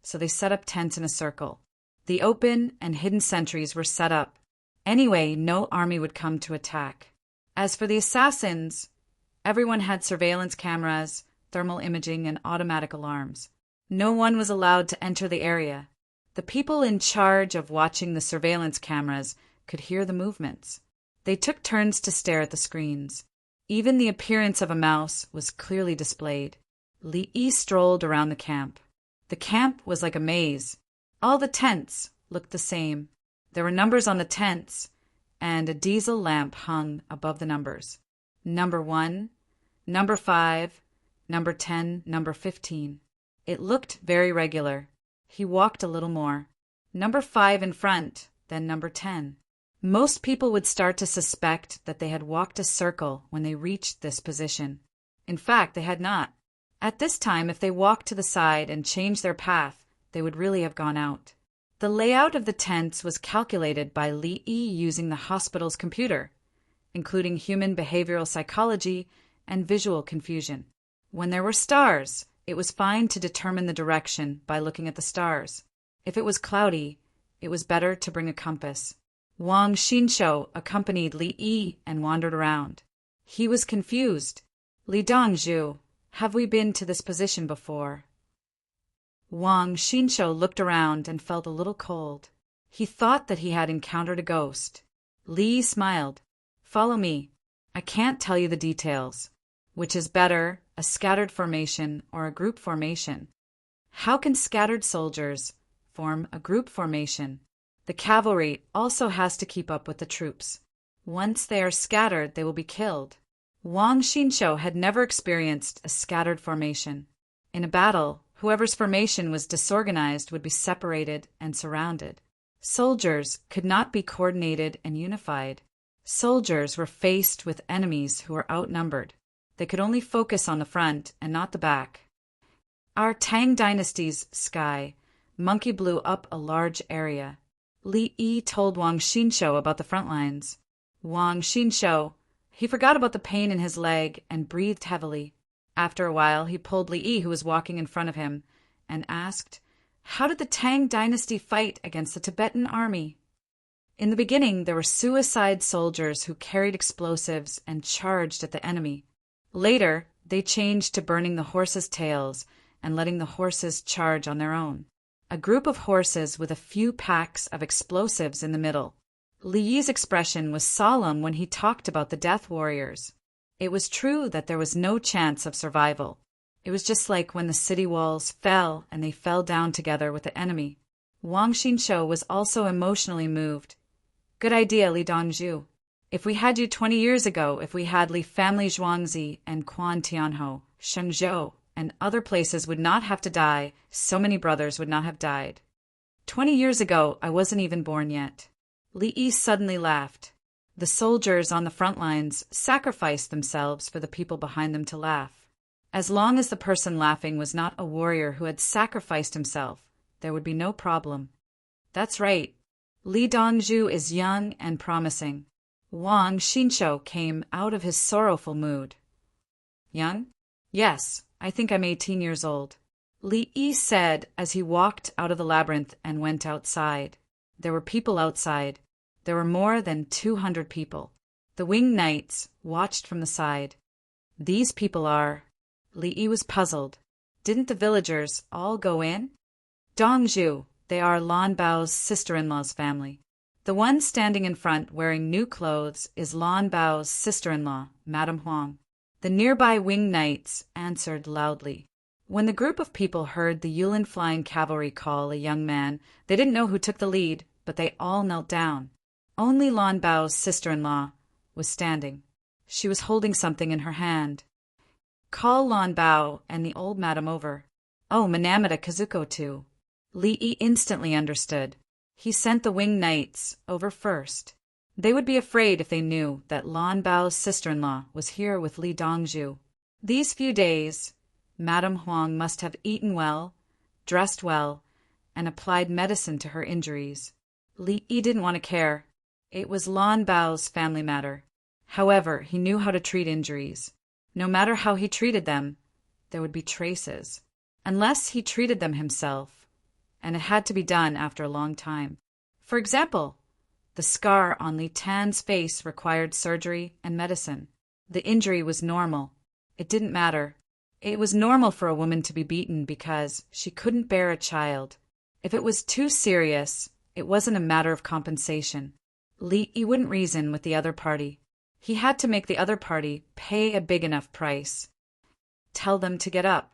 so they set up tents in a circle. The open and hidden sentries were set up. Anyway, no army would come to attack. As for the assassins, everyone had surveillance cameras, thermal imaging, and automatic alarms. No one was allowed to enter the area. The people in charge of watching the surveillance cameras could hear the movements. They took turns to stare at the screens. Even the appearance of a mouse was clearly displayed. Li Yi strolled around the camp. The camp was like a maze. All the tents looked the same. There were numbers on the tents, and a diesel lamp hung above the numbers. Number 1, number 5, number 10, number 15. It looked very regular. He walked a little more. Number 5 in front, then number 10. Most people would start to suspect that they had walked a circle when they reached this position. In fact, they had not. At this time, if they walked to the side and changed their path, they would really have gone out. The layout of the tents was calculated by Li Yi using the hospital's computer, including human behavioral psychology and visual confusion. When there were stars, it was fine to determine the direction by looking at the stars. If it was cloudy, it was better to bring a compass. Wang Xinshou accompanied Li Yi and wandered around. He was confused. Li Dongzhu, have we been to this position before? Wang Xinshou looked around and felt a little cold. He thought that he had encountered a ghost. Li smiled. Follow me. I can't tell you the details. Which is better, a scattered formation or a group formation? How can scattered soldiers form a group formation? The cavalry also has to keep up with the troops. Once they are scattered, they will be killed. Wang Xinshou had never experienced a scattered formation. In a battle, whoever's formation was disorganized would be separated and surrounded. Soldiers could not be coordinated and unified. Soldiers were faced with enemies who were outnumbered. They could only focus on the front and not the back. Our Tang dynasty's sky, Monkey blew up a large area. Li Yi told Wang Xinshou about the front lines. Wang Xinshou, he forgot about the pain in his leg and breathed heavily. After a while, he pulled Li Yi, who was walking in front of him, and asked, "How did the Tang dynasty fight against the Tibetan army?" In the beginning, there were suicide soldiers who carried explosives and charged at the enemy. Later, they changed to burning the horses' tails and letting the horses charge on their own. A group of horses with a few packs of explosives in the middle. Li Yi's expression was solemn when he talked about the death warriors. It was true that there was no chance of survival. It was just like when the city walls fell and they fell down together with the enemy. Wang Xinshou was also emotionally moved. Good idea, Li Dongzhu. If we had you 20 years ago, if we had Li family Zhuangzi and Quan Tianhou, Shengzhou, and other places would not have to die, so many brothers would not have died. 20 years ago, I wasn't even born yet. Li Yi suddenly laughed. The soldiers on the front lines sacrificed themselves for the people behind them to laugh. As long as the person laughing was not a warrior who had sacrificed himself, there would be no problem. That's right. Li Dongzhu is young and promising. Wang Xinshou came out of his sorrowful mood. Young? Yes, I think I'm 18 years old. Li Yi said as he walked out of the labyrinth and went outside. There were people outside. There were more than 200 people. The winged knights watched from the side. These people are… Li Yi was puzzled. Didn't the villagers all go in? Dongzhu, they are Lan Bao's sister-in-law's family. The one standing in front wearing new clothes is Lan Bao's sister-in-law, Madame Huang. The nearby winged knights answered loudly. When the group of people heard the Yulin flying cavalry call a young man, they didn't know who took the lead, but they all knelt down. Only Lan Bao's sister-in-law was standing. She was holding something in her hand. Call Lan Bao and the old madam over. Oh, Minamata Kazuko too. Li Yi instantly understood. He sent the winged knights over first. They would be afraid if they knew that Lan Bao's sister-in-law was here with Li Dongzhu. These few days, Madame Huang must have eaten well, dressed well, and applied medicine to her injuries. Li Yi didn't want to care. It was Lan Bao's family matter. However, he knew how to treat injuries. No matter how he treated them, there would be traces. Unless he treated them himself, and it had to be done after a long time. For example, the scar on Li Tan's face required surgery and medicine. The injury was normal. It didn't matter. It was normal for a woman to be beaten because she couldn't bear a child. If it was too serious, it wasn't a matter of compensation. Li Yi wouldn't reason with the other party. He had to make the other party pay a big enough price. Tell them to get up.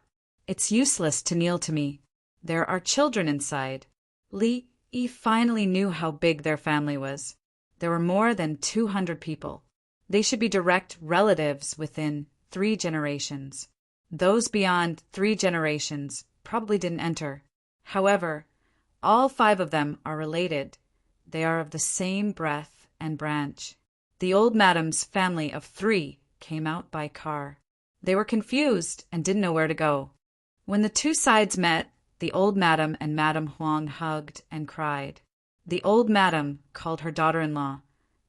It's useless to kneel to me. There are children inside. Li Yi finally knew how big their family was. There were more than 200 people. They should be direct relatives within 3 generations. Those beyond 3 generations probably didn't enter. However, all 5 of them are related. They are of the same breath and branch. The old madam's family of 3 came out by car. They were confused and didn't know where to go. When the 2 sides met, the old madam and Madame Huang hugged and cried. The old madam called her daughter-in-law,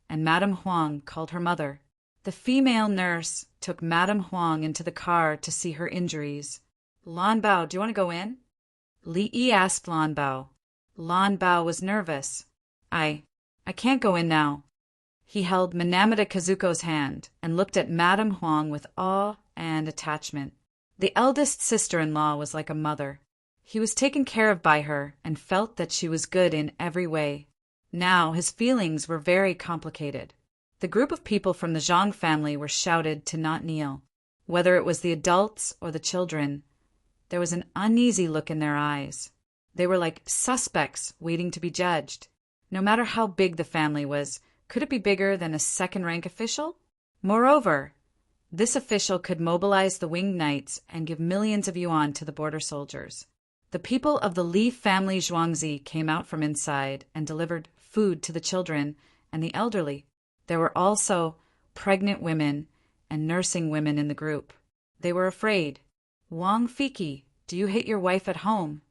and Madame Huang called her mother. The female nurse took Madame Huang into the car to see her injuries. Lan Bao, do you want to go in? Li Yi asked Lan Bao. Lan Bao was nervous. I can't go in now. He held Minamata Kazuko's hand and looked at Madame Huang with awe and attachment. The eldest sister-in-law was like a mother. He was taken care of by her and felt that she was good in every way. Now his feelings were very complicated. The group of people from the Zhang family were shouted to not kneel. Whether it was the adults or the children, there was an uneasy look in their eyes. They were like suspects waiting to be judged. No matter how big the family was, could it be bigger than a second-rank official? Moreover, this official could mobilize the winged knights and give millions of yuan to the border soldiers. The people of the Li family Zhuangzi came out from inside and delivered food to the children and the elderly. There were also pregnant women and nursing women in the group. They were afraid. Wang Fiki, do you hate your wife at home?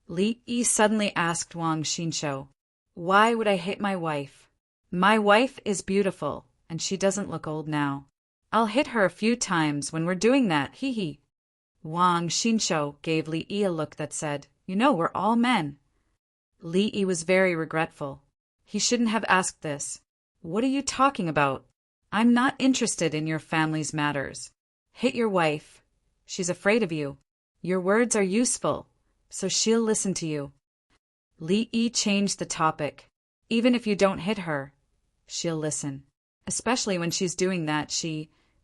Li Yi suddenly asked Wang Xinshou, why would I hate my wife? My wife is beautiful, and she doesn't look old now. I'll hit her a few times when we're doing that, hee. Wang Xinshou gave Li Yi a look that said, you know, we're all men. Li Yi was very regretful. He shouldn't have asked this. What are you talking about? I'm not interested in your family's matters. Hit your wife. She's afraid of you. Your words are useful, so she'll listen to you. Li Yi changed the topic. Even if you don't hit her, she'll listen. Especially when she's doing that,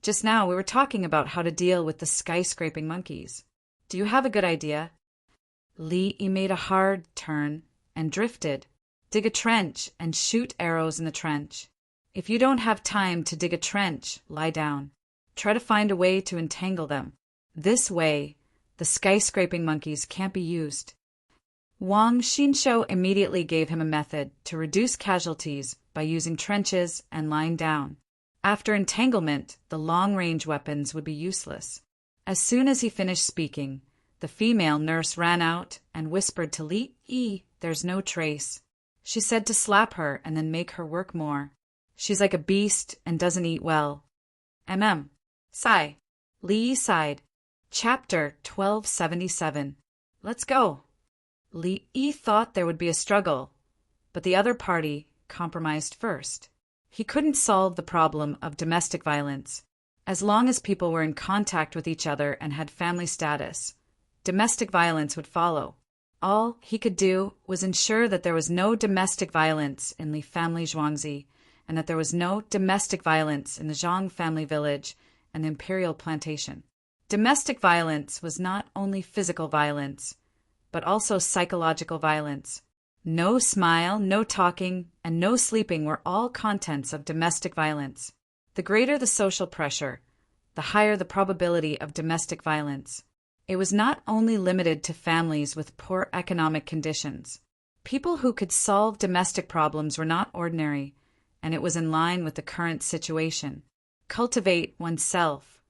Just now we were talking about how to deal with the skyscraping monkeys. Do you have a good idea? Li Yi made a hard turn and drifted. Dig a trench and shoot arrows in the trench. If you don't have time to dig a trench, lie down. Try to find a way to entangle them. This way, the skyscraping monkeys can't be used. Wang Xinshou immediately gave him a method to reduce casualties by using trenches and lying down. After entanglement, the long-range weapons would be useless. As soon as he finished speaking, The female nurse ran out and whispered to Li Yi, "There's no trace." She said to slap her and then make her work more. "She's like a beast and doesn't eat well." Sigh. Li Yi sighed. Chapter 1277. Let's go. Li Yi thought there would be a struggle, but the other party compromised first. He couldn't solve the problem of domestic violence. As long as people were in contact with each other and had family status, domestic violence would follow. All he could do was ensure that there was no domestic violence in Li family Zhuangzi, and that there was no domestic violence in the Zhang family village and the imperial plantation. Domestic violence was not only physical violence, but also psychological violence. No smile, no talking, and no sleeping were all contents of domestic violence. The greater the social pressure, the higher the probability of domestic violence. It was not only limited to families with poor economic conditions. People who could solve domestic problems were not ordinary, and it was in line with the current situation. Cultivate oneself,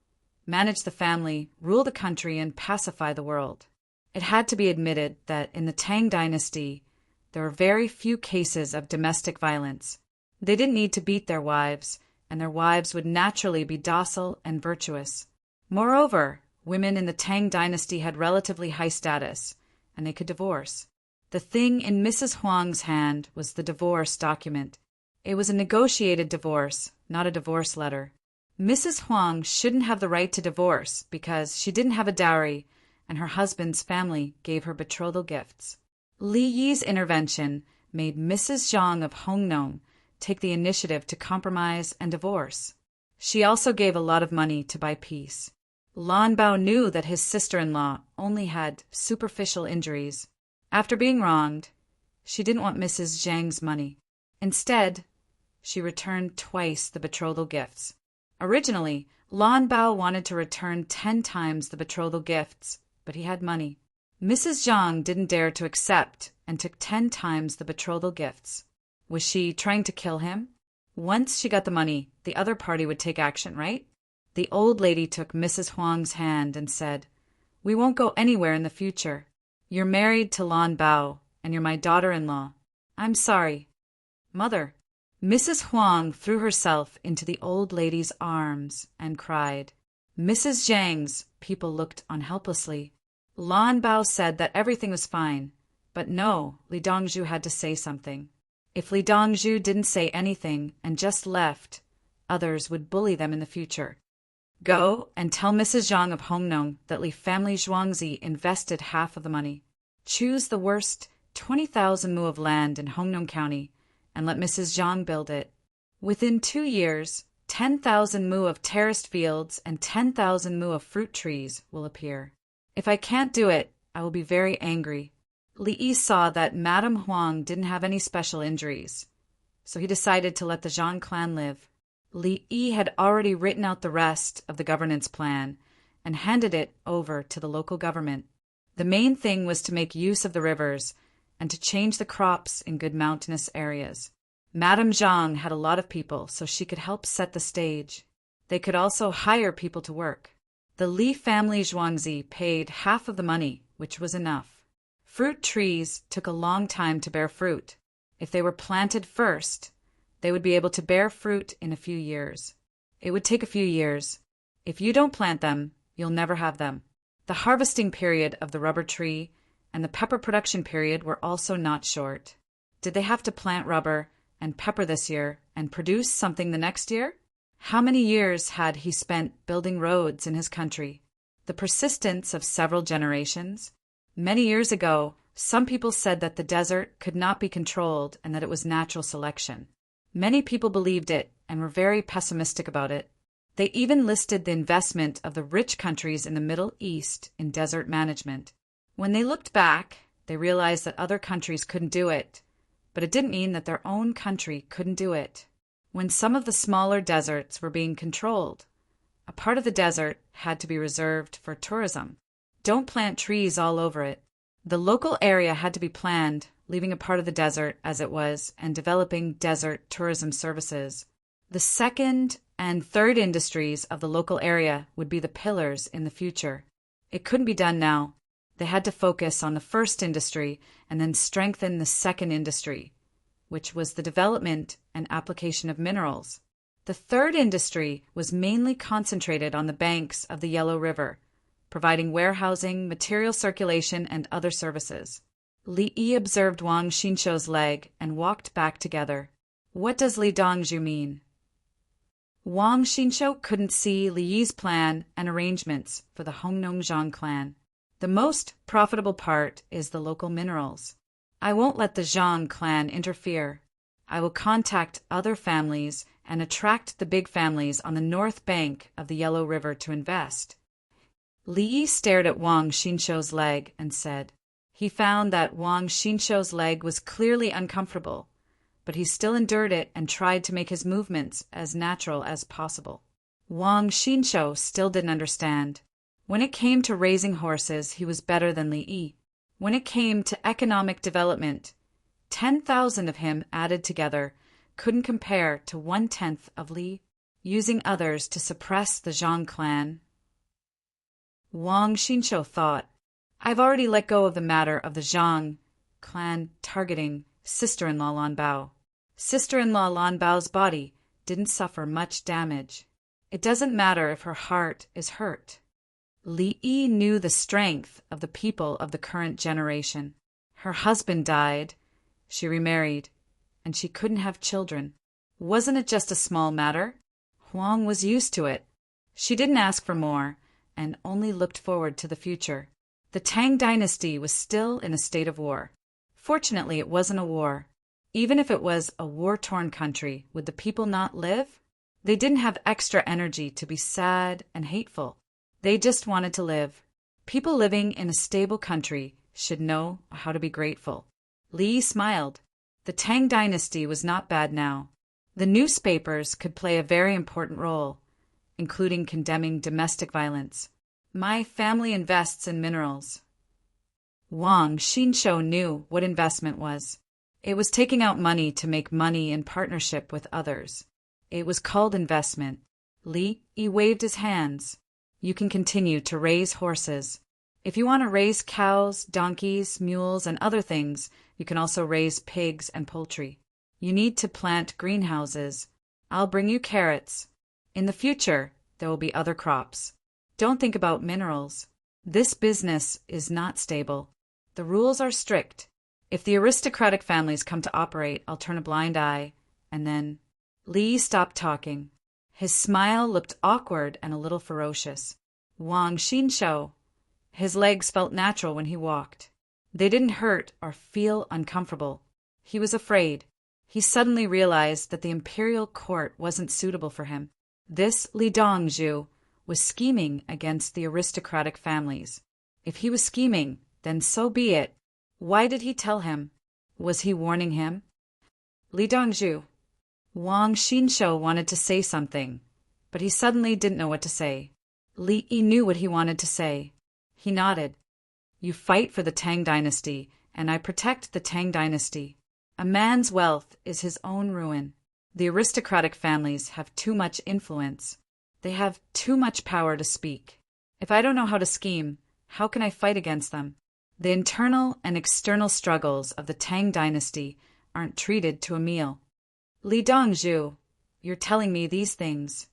manage the family, rule the country, and pacify the world. It had to be admitted that in the Tang dynasty, there were very few cases of domestic violence. They didn't need to beat their wives, and their wives would naturally be docile and virtuous. Moreover, women in the Tang dynasty had relatively high status, and they could divorce. The thing in Mrs. Huang's hand was the divorce document. It was a negotiated divorce, not a divorce letter. Mrs. Huang shouldn't have the right to divorce because she didn't have a dowry, and her husband's family gave her betrothal gifts. Li Yi's intervention made Mrs. Zhang of Hongnong take the initiative to compromise and divorce. She also gave a lot of money to buy peace. Lan Bao knew that his sister-in-law only had superficial injuries. After being wronged, she didn't want Mrs. Zhang's money. Instead, she returned twice the betrothal gifts. Originally, Lan Bao wanted to return 10 times the betrothal gifts, but he had money. Mrs. Zhang didn't dare to accept and took 10 times the betrothal gifts. Was she trying to kill him? Once she got the money, the other party would take action, right? The old lady took Mrs. Huang's hand and said, "We won't go anywhere in the future. You're married to Lan Bao, and you're my daughter-in-law. I'm sorry." "Mother." Mrs. Huang threw herself into the old lady's arms and cried. Mrs. Zhang's people looked on helplessly. Lan Bao said that everything was fine, but no, Li Dongzhu had to say something. If Li Dongzhu didn't say anything and just left, others would bully them in the future. "Go and tell Mrs. Zhang of Hongnong that Li family Zhuangzi invested half of the money. Choose the worst 20,000 mu of land in Hongnong County and let Mrs. Zhang build it. Within 2 years, 10,000 mu of terraced fields and 10,000 mu of fruit trees will appear. If I can't do it, I will be very angry." Li Yi saw that Madame Huang didn't have any special injuries, so he decided to let the Zhang clan live. Li Yi had already written out the rest of the governance plan and handed it over to the local government. The main thing was to make use of the rivers and to change the crops in good mountainous areas. Madame Zhang had a lot of people, so she could help set the stage. They could also hire people to work. The Li family Zhuangzi paid half of the money, which was enough. Fruit trees took a long time to bear fruit. If they were planted first, they would be able to bear fruit in a few years. It would take a few years. If you don't plant them, you'll never have them. The harvesting period of the rubber tree and the pepper production period were also not short. Did they have to plant rubber and pepper this year and produce something the next year? How many years had he spent building roads in his country? The persistence of several generations? Many years ago, some people said that the desert could not be controlled and that it was natural selection. Many people believed it and were very pessimistic about it. They even listed the investment of the rich countries in the Middle East in desert management. When they looked back, they realized that other countries couldn't do it, but it didn't mean that their own country couldn't do it. When some of the smaller deserts were being controlled, a part of the desert had to be reserved for tourism. Don't plant trees all over it. The local area had to be planned, leaving a part of the desert as it was and developing desert tourism services. The second and third industries of the local area would be the pillars in the future. It couldn't be done now. They had to focus on the first industry and then strengthen the second industry, which was the development and application of minerals. The third industry was mainly concentrated on the banks of the Yellow River, providing warehousing, material circulation, and other services. Li Yi observed Wang Xinshou's leg and walked back together. What does Li Dongzhu mean? Wang Xinshou couldn't see Li Yi's plan and arrangements for the Hongnongzhang clan. The most profitable part is the local minerals. I won't let the Zhang clan interfere. I will contact other families and attract the big families on the north bank of the Yellow River to invest. Li Yi stared at Wang Xinshou's leg and said, he found that Wang Xinshou's leg was clearly uncomfortable, but he still endured it and tried to make his movements as natural as possible. Wang Xinshou still didn't understand. When it came to raising horses, he was better than Li Yi. When it came to economic development, 10,000 of him added together couldn't compare to 1/10 of Li. Using others to suppress the Zhang clan. Wang Xinshou thought, I've already let go of the matter of the Zhang clan targeting sister-in-law Lan Bao. Sister-in-law Lan Bao's body didn't suffer much damage. It doesn't matter if her heart is hurt. Li Yi knew the strength of the people of the current generation. Her husband died, she remarried, and she couldn't have children. Wasn't it just a small matter? Huang was used to it. She didn't ask for more, and only looked forward to the future. The Tang dynasty was still in a state of war. Fortunately, it wasn't a war. Even if it was a war-torn country, would the people not live? They didn't have extra energy to be sad and hateful. They just wanted to live. People living in a stable country should know how to be grateful. Li smiled. The Tang dynasty was not bad now. The newspapers could play a very important role, including condemning domestic violence. My family invests in minerals. Wang Xinshou knew what investment was. It was taking out money to make money in partnership with others. It was called investment. Li Yi waved his hands. You can continue to raise horses. If you want to raise cows, donkeys, mules, and other things, you can also raise pigs and poultry. You need to plant greenhouses. I'll bring you carrots. In the future, there will be other crops. Don't think about minerals. This business is not stable. The rules are strict. If the aristocratic families come to operate, I'll turn a blind eye. And then Li stopped talking. His smile looked awkward and a little ferocious. Wang Xinshou. His legs felt natural when he walked. They didn't hurt or feel uncomfortable. He was afraid. He suddenly realized that the imperial court wasn't suitable for him. This Li Dongzhu was scheming against the aristocratic families. If he was scheming, then so be it. Why did he tell him? Was he warning him? Li Dongzhu. Wang Xinshou wanted to say something, but he suddenly didn't know what to say. Li Yi knew what he wanted to say. He nodded. You fight for the Tang dynasty, and I protect the Tang dynasty. A man's wealth is his own ruin. The aristocratic families have too much influence. They have too much power to speak. If I don't know how to scheme, how can I fight against them? The internal and external struggles of the Tang dynasty aren't treated to a meal. Li Dongzhu, you're telling me these things.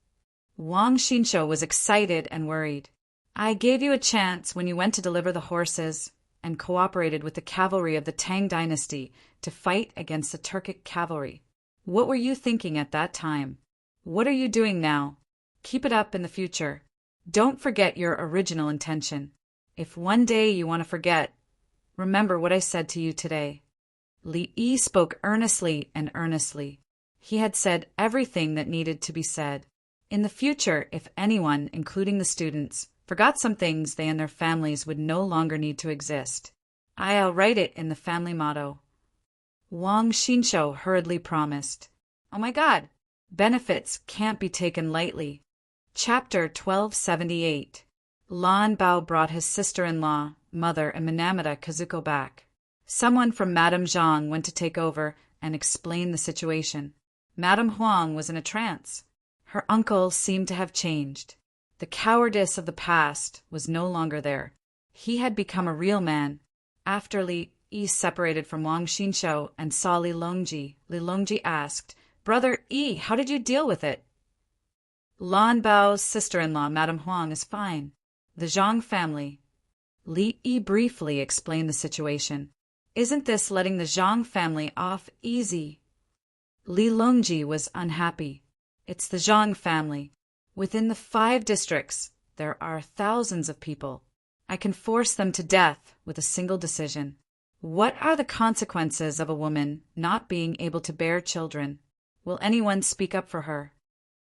Wang Xinshou was excited and worried. I gave you a chance when you went to deliver the horses and cooperated with the cavalry of the Tang dynasty to fight against the Turkic cavalry. What were you thinking at that time? What are you doing now? Keep it up in the future. Don't forget your original intention. If one day you want to forget, remember what I said to you today. Li Yi spoke earnestly and earnestly. He had said everything that needed to be said. In the future, if anyone, including the students, forgot some things, they and their families would no longer need to exist. I'll write it in the family motto. Wang Xinshou hurriedly promised. Oh my God! Benefits can't be taken lightly. Chapter 1278. Lan Bao brought his sister-in-law, mother, and Minamata Kazuko back. Someone from Madame Zhang went to take over and explain the situation. Madame Huang was in a trance. Her uncle seemed to have changed. The cowardice of the past was no longer there. He had become a real man. After Li Yi separated from Wang Xinshou and saw Li Longji asked, "Brother Yi, how did you deal with it?" "Lan Bao's sister-in-law, Madame Huang, is fine. The Zhang family." Li Yi briefly explained the situation. "Isn't this letting the Zhang family off easy?" Li Longji was unhappy. "It's the Zhang family. Within the 5 districts, there are thousands of people. I can force them to death with a single decision. What are the consequences of a woman not being able to bear children? Will anyone speak up for her?"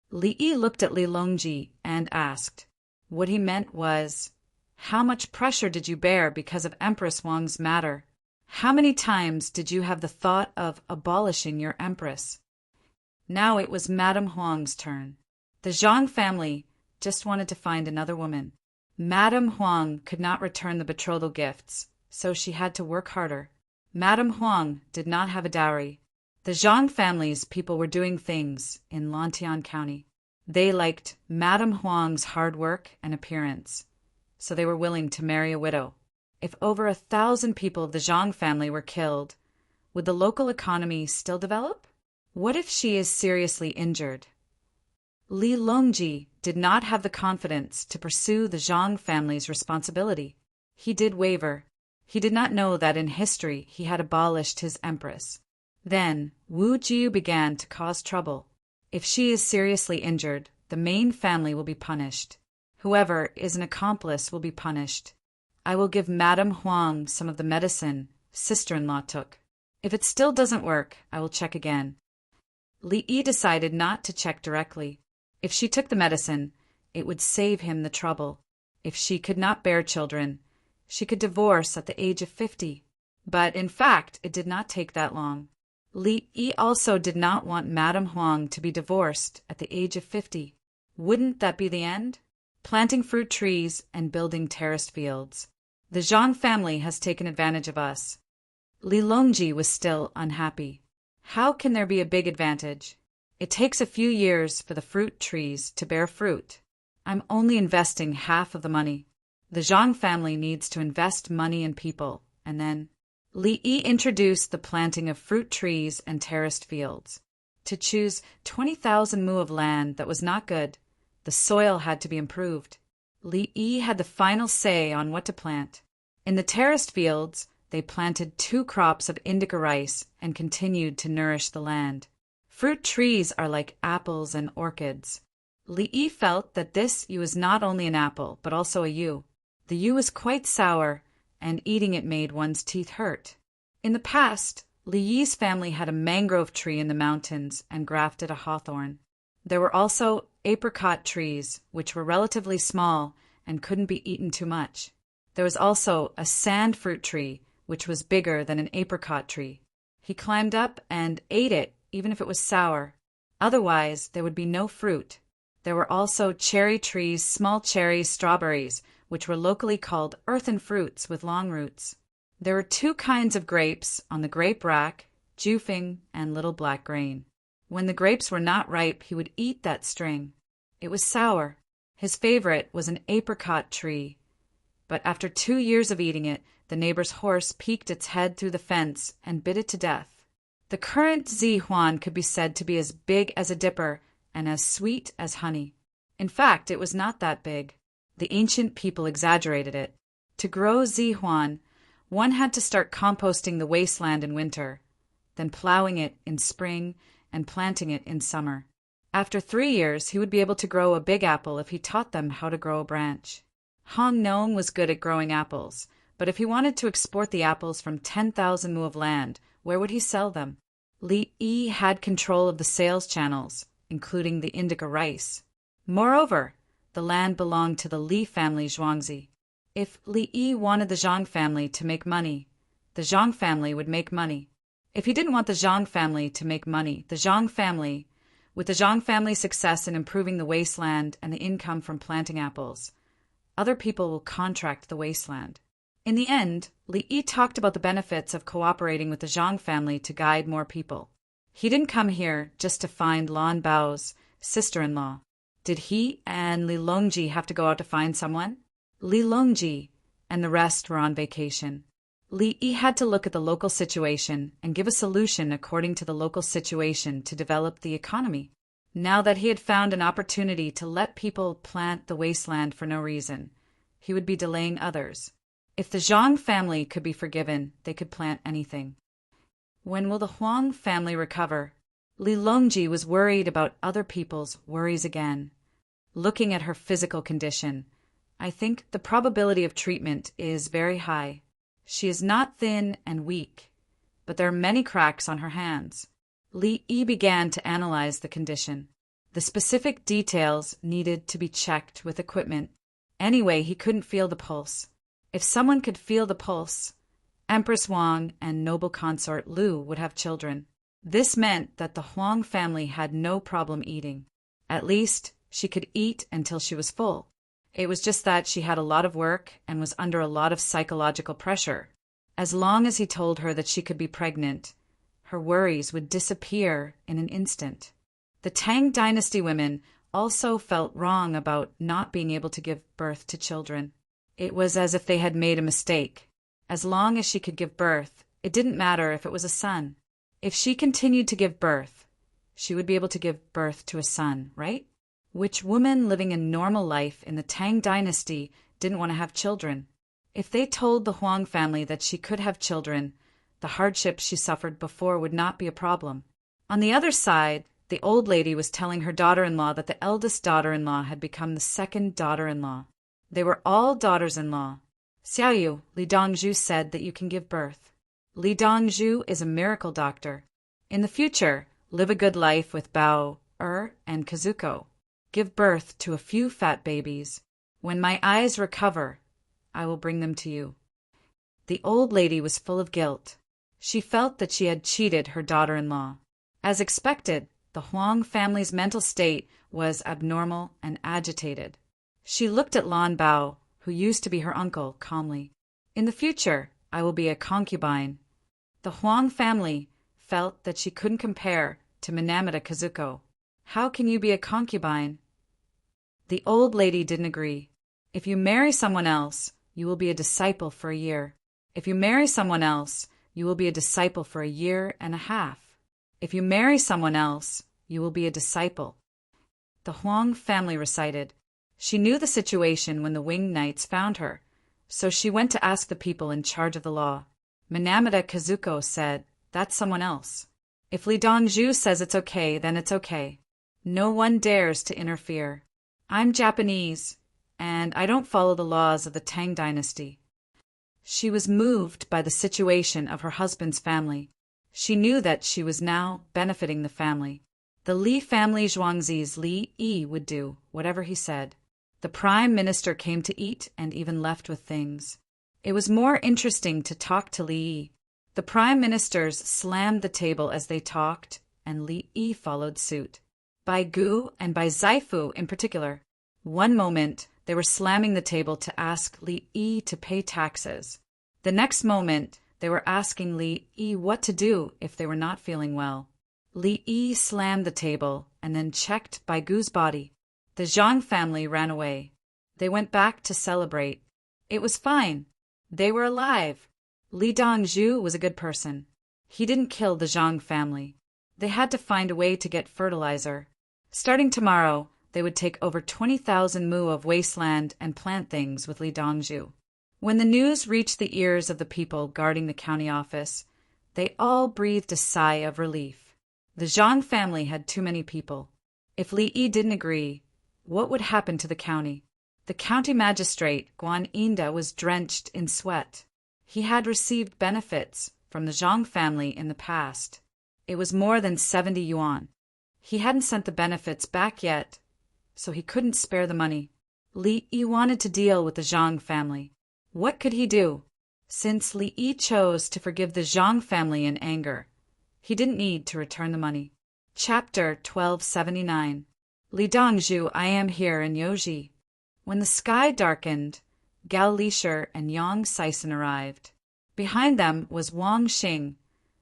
Li Yi looked at Li Longji and asked. What he meant was, "How much pressure did you bear because of Empress Wang's matter? How many times did you have the thought of abolishing your empress?" Now it was Madame Huang's turn. The Zhang family just wanted to find another woman. Madame Huang could not return the betrothal gifts, so she had to work harder. Madame Huang did not have a dowry. The Zhang family's people were doing things in Lantian County. They liked Madame Huang's hard work and appearance, so they were willing to marry a widow. If over 1,000 people of the Zhang family were killed, would the local economy still develop? What if she is seriously injured? Li Longji did not have the confidence to pursue the Zhang family's responsibility. He did waver. He did not know that in history he had abolished his empress. Then Wu Jiu began to cause trouble. If she is seriously injured, the main family will be punished. Whoever is an accomplice will be punished. I will give Madame Huang some of the medicine sister-in-law took. If it still doesn't work, I will check again. Li Yi decided not to check directly. If she took the medicine, it would save him the trouble. If she could not bear children, she could divorce at the age of 50. But in fact, it did not take that long. Li Yi also did not want Madame Huang to be divorced at the age of 50. Wouldn't that be the end? Planting fruit trees and building terraced fields. The Zhang family has taken advantage of us. Li Longji was still unhappy. How can there be a big advantage? It takes a few years for the fruit trees to bear fruit. I'm only investing half of the money. The Zhang family needs to invest money in people, and then Li Yi introduced the planting of fruit trees and terraced fields. To choose 20,000 mu of land that was not good, the soil had to be improved. Li Yi had the final say on what to plant. In the terraced fields, they planted 2 crops of indica rice and continued to nourish the land. Fruit trees are like apples and orchids. Li Yi felt that this yew is not only an apple, but also a yew. The yew is quite sour, and eating it made one's teeth hurt. In the past, Li Yi's family had a mangrove tree in the mountains and grafted a hawthorn. There were also apricot trees, which were relatively small and couldn't be eaten too much. There was also a sand fruit tree, which was bigger than an apricot tree. He climbed up and ate it, even if it was sour. Otherwise, there would be no fruit. There were also cherry trees, small cherries, strawberries, which were locally called earthen fruits with long roots. There were 2 kinds of grapes on the grape rack, jufing and little black grain. When the grapes were not ripe, he would eat that string. It was sour. His favorite was an apricot tree. But after 2 years of eating it, the neighbor's horse peeked its head through the fence and bit it to death. The current Zihuan could be said to be as big as a dipper and as sweet as honey. In fact, it was not that big. The ancient people exaggerated it. To grow Zihuan, one had to start composting the wasteland in winter, then plowing it in spring and planting it in summer. After 3 years, he would be able to grow a big apple if he taught them how to grow a branch. Hong Nong was good at growing apples, but if he wanted to export the apples from 10,000 mu of land, where would he sell them? Li Yi had control of the sales channels, including the indica rice. Moreover, the land belonged to the Li family Zhuangzi. If Li Yi wanted the Zhang family to make money, the Zhang family would make money. If he didn't want the Zhang family to make money, the Zhang family, with the Zhang family's success in improving the wasteland and the income from planting apples, other people will contract the wasteland. In the end, Li Yi talked about the benefits of cooperating with the Zhang family to guide more people. He didn't come here just to find Lan Bao's sister-in-law. Did he and Li Longji have to go out to find someone? Li Longji and the rest were on vacation. Li Yi had to look at the local situation and give a solution according to the local situation to develop the economy. Now that he had found an opportunity to let people plant the wasteland for no reason, he would be delaying others. If the Zhang family could be forgiven, they could plant anything. When will the Huang family recover? Li Longji was worried about other people's worries again. Looking at her physical condition, I think the probability of treatment is very high. She is not thin and weak, but there are many cracks on her hands. Li Yi began to analyze the condition. The specific details needed to be checked with equipment. Anyway, he couldn't feel the pulse. If someone could feel the pulse, Empress Wang and noble consort Lu would have children. This meant that the Huang family had no problem eating. At least, she could eat until she was full. It was just that she had a lot of work and was under a lot of psychological pressure. As long as he told her that she could be pregnant, her worries would disappear in an instant. The Tang dynasty women also felt wrong about not being able to give birth to children. It was as if they had made a mistake. As long as she could give birth, it didn't matter if it was a son. If she continued to give birth, she would be able to give birth to a son, right? Which woman living a normal life in the Tang dynasty didn't want to have children? If they told the Huang family that she could have children, the hardships she suffered before would not be a problem. On the other side, the old lady was telling her daughter-in-law that the eldest daughter-in-law had become the second daughter-in-law. They were all daughters-in-law. Xiaoyu, Li Dongzhu said that you can give birth. Li Dongzhu is a miracle doctor. In the future, live a good life with Bao, and Kazuko. Give birth to a few fat babies. When my eyes recover, I will bring them to you. The old lady was full of guilt. She felt that she had cheated her daughter-in-law. As expected, the Huang family's mental state was abnormal and agitated. She looked at Lan Bao, who used to be her uncle, calmly. In the future, I will be a concubine. The Huang family felt that she couldn't compare to Minamata Kazuko. How can you be a concubine? The old lady didn't agree. If you marry someone else, you will be a disciple for a year. If you marry someone else, you will be a disciple for a year and a half. If you marry someone else, you will be a disciple. The Huang family recited. She knew the situation when the winged knights found her, so she went to ask the people in charge of the law. Minamata Kazuko said, that's someone else. If Li Dongzhu says it's okay, then it's okay. No one dares to interfere. I'm Japanese, and I don't follow the laws of the Tang dynasty. She was moved by the situation of her husband's family. She knew that she was now benefiting the family. The Li family Zhuangzi's Li Yi would do whatever he said. The prime minister came to eat and even left with things. It was more interesting to talk to Li Yi. The prime ministers slammed the table as they talked, and Li Yi followed suit. Bai Gu and Bai Zaifu in particular. One moment, they were slamming the table to ask Li Yi to pay taxes. The next moment, they were asking Li Yi what to do if they were not feeling well. Li Yi slammed the table and then checked Bai Gu's body. The Zhang family ran away. They went back to celebrate. It was fine. They were alive. Li Dongzhu was a good person. He didn't kill the Zhang family. They had to find a way to get fertilizer. Starting tomorrow, they would take over 20,000 mu of wasteland and plant things with Li Dongzhu. When the news reached the ears of the people guarding the county office, they all breathed a sigh of relief. The Zhang family had too many people. If Li Yi didn't agree, what would happen to the county? The county magistrate, Guan Yinda, was drenched in sweat. He had received benefits from the Zhang family in the past. It was more than 70 yuan. He hadn't sent the benefits back yet, so he couldn't spare the money. Li Yi wanted to deal with the Zhang family. What could he do? Since Li Yi chose to forgive the Zhang family in anger, he didn't need to return the money. Chapter 1279. Li Dongzhu, I am here in Yoji. When the sky darkened, Gao Lisher and Yang Sison arrived. Behind them was Wang Xing,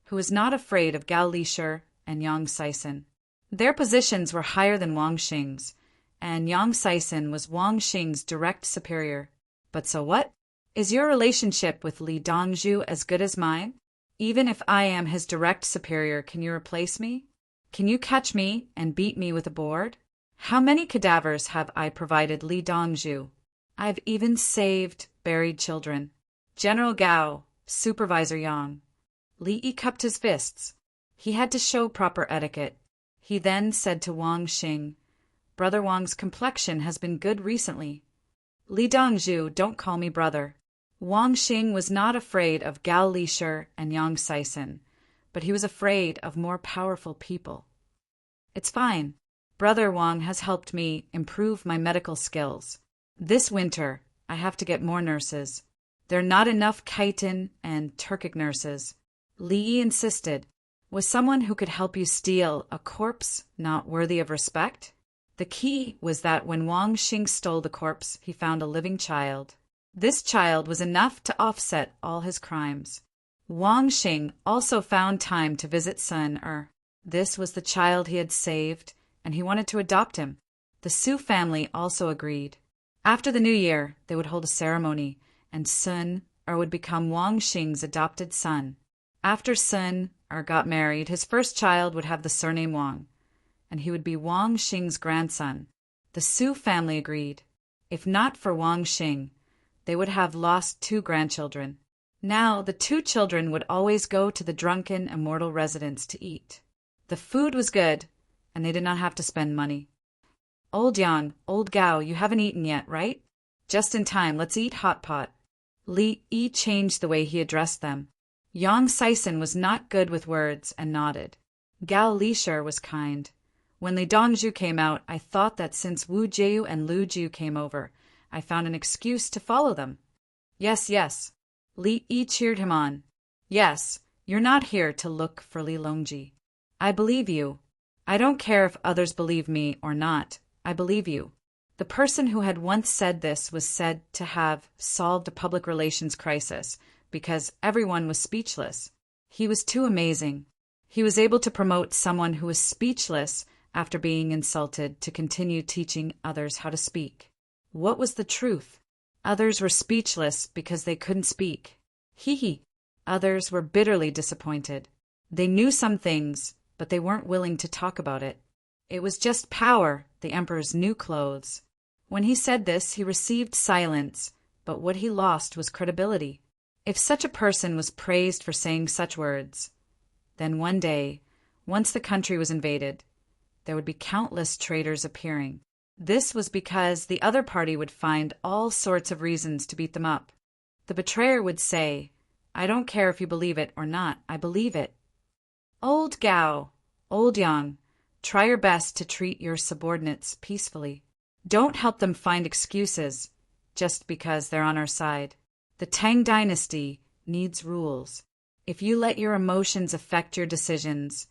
who was not afraid of Gao Lisher and Yang Sison. Their positions were higher than Wang Xing's, and Yang Sison was Wang Xing's direct superior. But so what? Is your relationship with Li Dongzhu as good as mine? Even if I am his direct superior, can you replace me? Can you catch me and beat me with a board? How many cadavers have I provided Li Dongzhu? I've even saved buried children. General Gao, Supervisor Yang. Li Yi cupped his fists. He had to show proper etiquette. He then said to Wang Xing, Brother Wang's complexion has been good recently. Li Dongzhu, don't call me brother. Wang Xing was not afraid of Gao Lisher and Yang Saisin, but he was afraid of more powerful people. It's fine. Brother Wang has helped me improve my medical skills. This winter, I have to get more nurses. There are not enough Khitan and Turkic nurses. Li Yi insisted. Was someone who could help you steal a corpse not worthy of respect? The key was that when Wang Xing stole the corpse, he found a living child. This child was enough to offset all his crimes. Wang Xing also found time to visit Sun Er. This was the child he had saved, and he wanted to adopt him. The Su family also agreed. After the new year, they would hold a ceremony, and Sun Er would become Wang Xing's adopted son. After Sun Er got married, his first child would have the surname Wang, and he would be Wang Xing's grandson. The Su family agreed. If not for Wang Xing, they would have lost 2 grandchildren. Now the 2 children would always go to the drunken immortal residence to eat. The food was good, and they did not have to spend money. Old Yang, old Gao, you haven't eaten yet, right? Just in time, let's eat hot pot. Li Yi changed the way he addressed them. Yang Saisin was not good with words and nodded. Gao Lisher was kind. When Li Dongzhu came out, I thought that since Wu Jiu and Lu Jiu came over, I found an excuse to follow them. Yes, yes. Li Yi cheered him on. Yes, you're not here to look for Li Longji. I believe you. I don't care if others believe me or not. I believe you. The person who had once said this was said to have solved a public relations crisis because everyone was speechless. He was too amazing. He was able to promote someone who was speechless after being insulted to continue teaching others how to speak. What was the truth? Others were speechless because they couldn't speak. Hee. Others were bitterly disappointed. They knew some things, but they weren't willing to talk about it. It was just power, the emperor's new clothes. When he said this, he received silence, but what he lost was credibility. If such a person was praised for saying such words, then one day, once the country was invaded, there would be countless traitors appearing. This was because the other party would find all sorts of reasons to beat them up. The betrayer would say, I don't care if you believe it or not, I believe it. Old Gao, old Yang, try your best to treat your subordinates peacefully. Don't help them find excuses just because they're on our side. The Tang dynasty needs rules. If you let your emotions affect your decisions,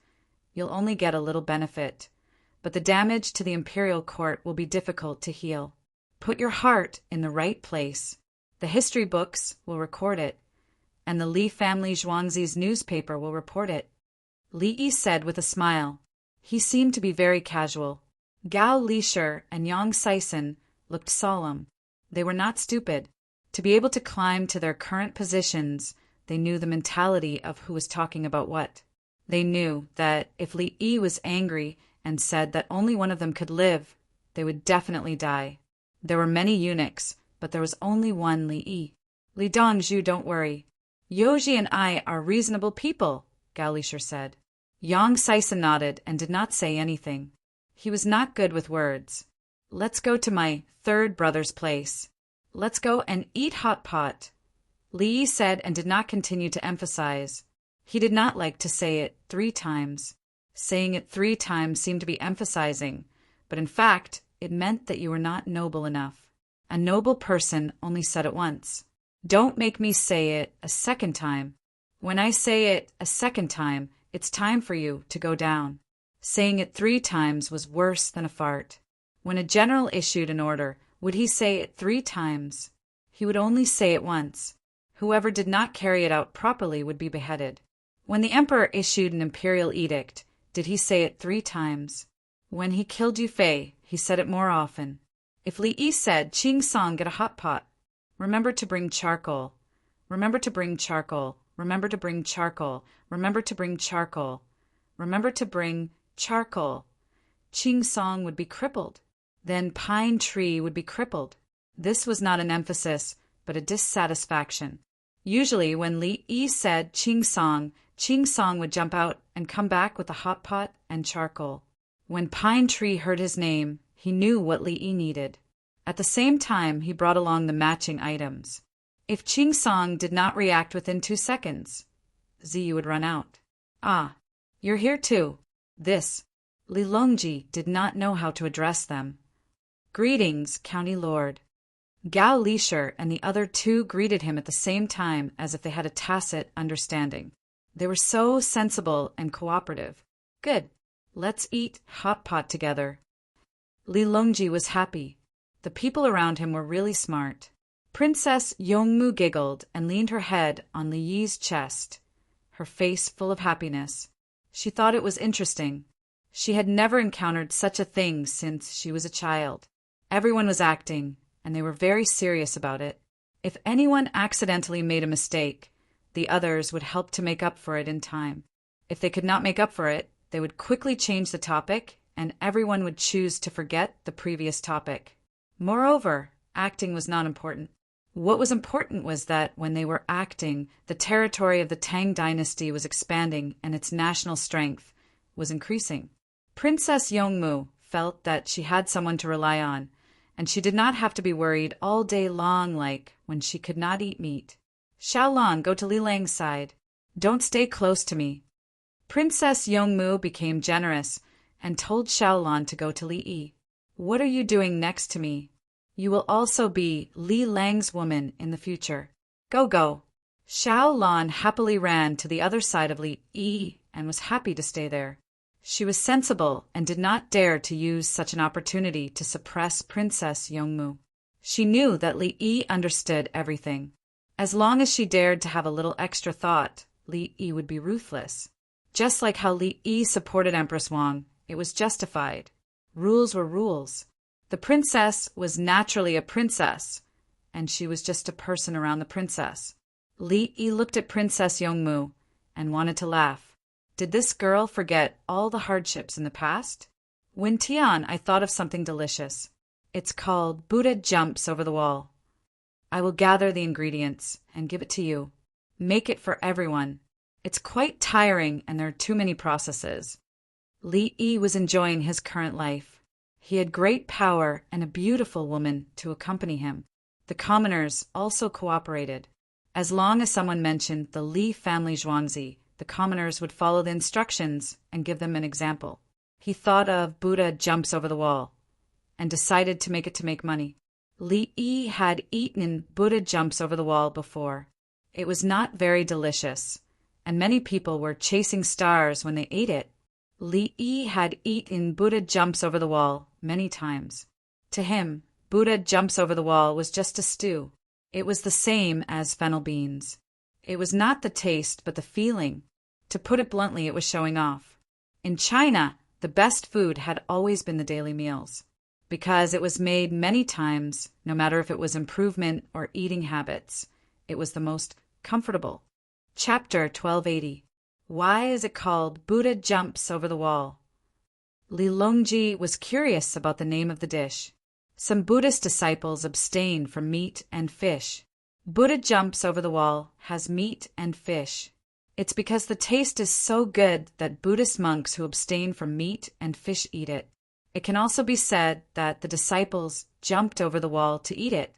you'll only get a little benefit, but the damage to the imperial court will be difficult to heal. Put your heart in the right place. The history books will record it, and the Li family Zhuangzi's newspaper will report it. Li Yi said with a smile. He seemed to be very casual. Gao Lisher and Yang Saisin looked solemn. They were not stupid. To be able to climb to their current positions, they knew the mentality of who was talking about what. They knew that if Li Yi was angry and said that only one of them could live, they would definitely die. There were many eunuchs, but there was only one Li Yi. Li Dongzhu, don't worry. Yoji and I are reasonable people, Gao Lisher said. Yang Saisin nodded and did not say anything. He was not good with words. Let's go to my third brother's place. Let's go and eat hot pot. Li Yi said and did not continue to emphasize. He did not like to say it 3 times. Saying it 3 times seemed to be emphasizing, but in fact, it meant that you were not noble enough. A noble person only said it once. Don't make me say it a second time. When I say it a second time, it's time for you to go down. Saying it 3 times was worse than a fart. When a general issued an order, would he say it 3 times? He would only say it once. Whoever did not carry it out properly would be beheaded. When the emperor issued an imperial edict, did he say it 3 times? When he killed Yu Fei, he said it more often. If Li Yi said, Qing Song, get a hot pot, Remember to bring charcoal. Remember to bring charcoal. Remember to bring charcoal. Remember to bring charcoal. Remember to bring charcoal. Ching Song would be crippled. Then Pine Tree would be crippled. This was not an emphasis, but a dissatisfaction. Usually, when Li Yi said Ching Song would jump out and come back with a hot pot and charcoal. When Pine Tree heard his name, he knew what Li Yi needed. At the same time, he brought along the matching items. If Ching Song did not react within 2 seconds, Ziyu would run out. Ah, you're here too. This. Li Longji did not know how to address them. Greetings, County Lord. Gao Lisher and the other two greeted him at the same time as if they had a tacit understanding. They were so sensible and cooperative. Good. Let's eat hot pot together. Li Longji was happy. The people around him were really smart. Princess Yongmu giggled and leaned her head on Li Yi's chest, her face full of happiness. She thought it was interesting. She had never encountered such a thing since she was a child. Everyone was acting, and they were very serious about it. If anyone accidentally made a mistake, the others would help to make up for it in time. If they could not make up for it, they would quickly change the topic, and everyone would choose to forget the previous topic. Moreover, acting was not important. What was important was that when they were acting, the territory of the Tang dynasty was expanding and its national strength was increasing. Princess Yongmu felt that she had someone to rely on, and she did not have to be worried all day long like when she could not eat meat. Xiaolon, go to Li Lang's side. Don't stay close to me. Princess Yongmu became generous and told Xiaolon to go to Li Yi. What are you doing next to me? You will also be Li Lang's woman in the future. Go, go. Xiaolon happily ran to the other side of Li Yi and was happy to stay there. She was sensible and did not dare to use such an opportunity to suppress Princess Yongmu. She knew that Li Yi understood everything. As long as she dared to have a little extra thought, Li Yi would be ruthless. Just like how Li Yi supported Empress Wang, it was justified. Rules were rules. The princess was naturally a princess, and she was just a person around the princess. Li Yi looked at Princess Yongmu and wanted to laugh. Did this girl forget all the hardships in the past? When Tian, I thought of something delicious. It's called Buddha Jumps Over the Wall. I will gather the ingredients and give it to you. Make it for everyone. It's quite tiring and there are too many processes. Li Yi was enjoying his current life. He had great power and a beautiful woman to accompany him. The commoners also cooperated. As long as someone mentioned the Li family Zhuangzi, the commoners would follow the instructions and give them an example. He thought of Buddha Jumps Over the Wall and decided to make money. Li Yi had eaten Buddha Jumps Over the Wall before. It was not very delicious, and many people were chasing stars when they ate it. Li Yi had eaten Buddha Jumps Over the Wall many times. To him, Buddha Jumps Over the Wall was just a stew. It was the same as fennel beans. It was not the taste, but the feeling. To put it bluntly, it was showing off. In China, the best food had always been the daily meals, because it was made many times, no matter if it was improvement or eating habits. It was the most comfortable. Chapter 1280. Why is it called Buddha Jumps Over the Wall? Li Longji was curious about the name of the dish. Some Buddhist disciples abstain from meat and fish. Buddha Jumps Over the Wall has meat and fish. It's because the taste is so good that Buddhist monks who abstain from meat and fish eat it. It can also be said that the disciples jumped over the wall to eat it.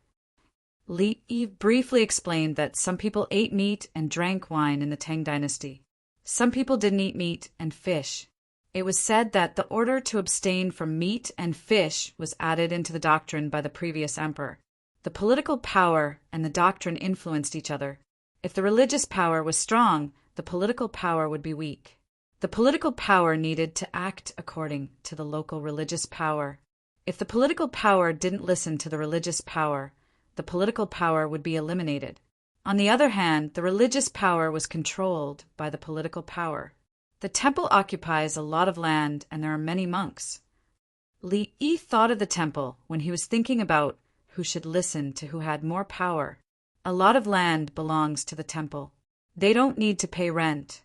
Li Yi briefly explained that some people ate meat and drank wine in the Tang dynasty. Some people didn't eat meat and fish. It was said that the order to abstain from meat and fish was added into the doctrine by the previous emperor. The political power and the doctrine influenced each other. If the religious power was strong, the political power would be weak. The political power needed to act according to the local religious power. If the political power didn't listen to the religious power, the political power would be eliminated. On the other hand, the religious power was controlled by the political power. The temple occupies a lot of land and there are many monks. Li Yi thought of the temple when he was thinking about who should listen to who had more power. A lot of land belongs to the temple. They don't need to pay rent.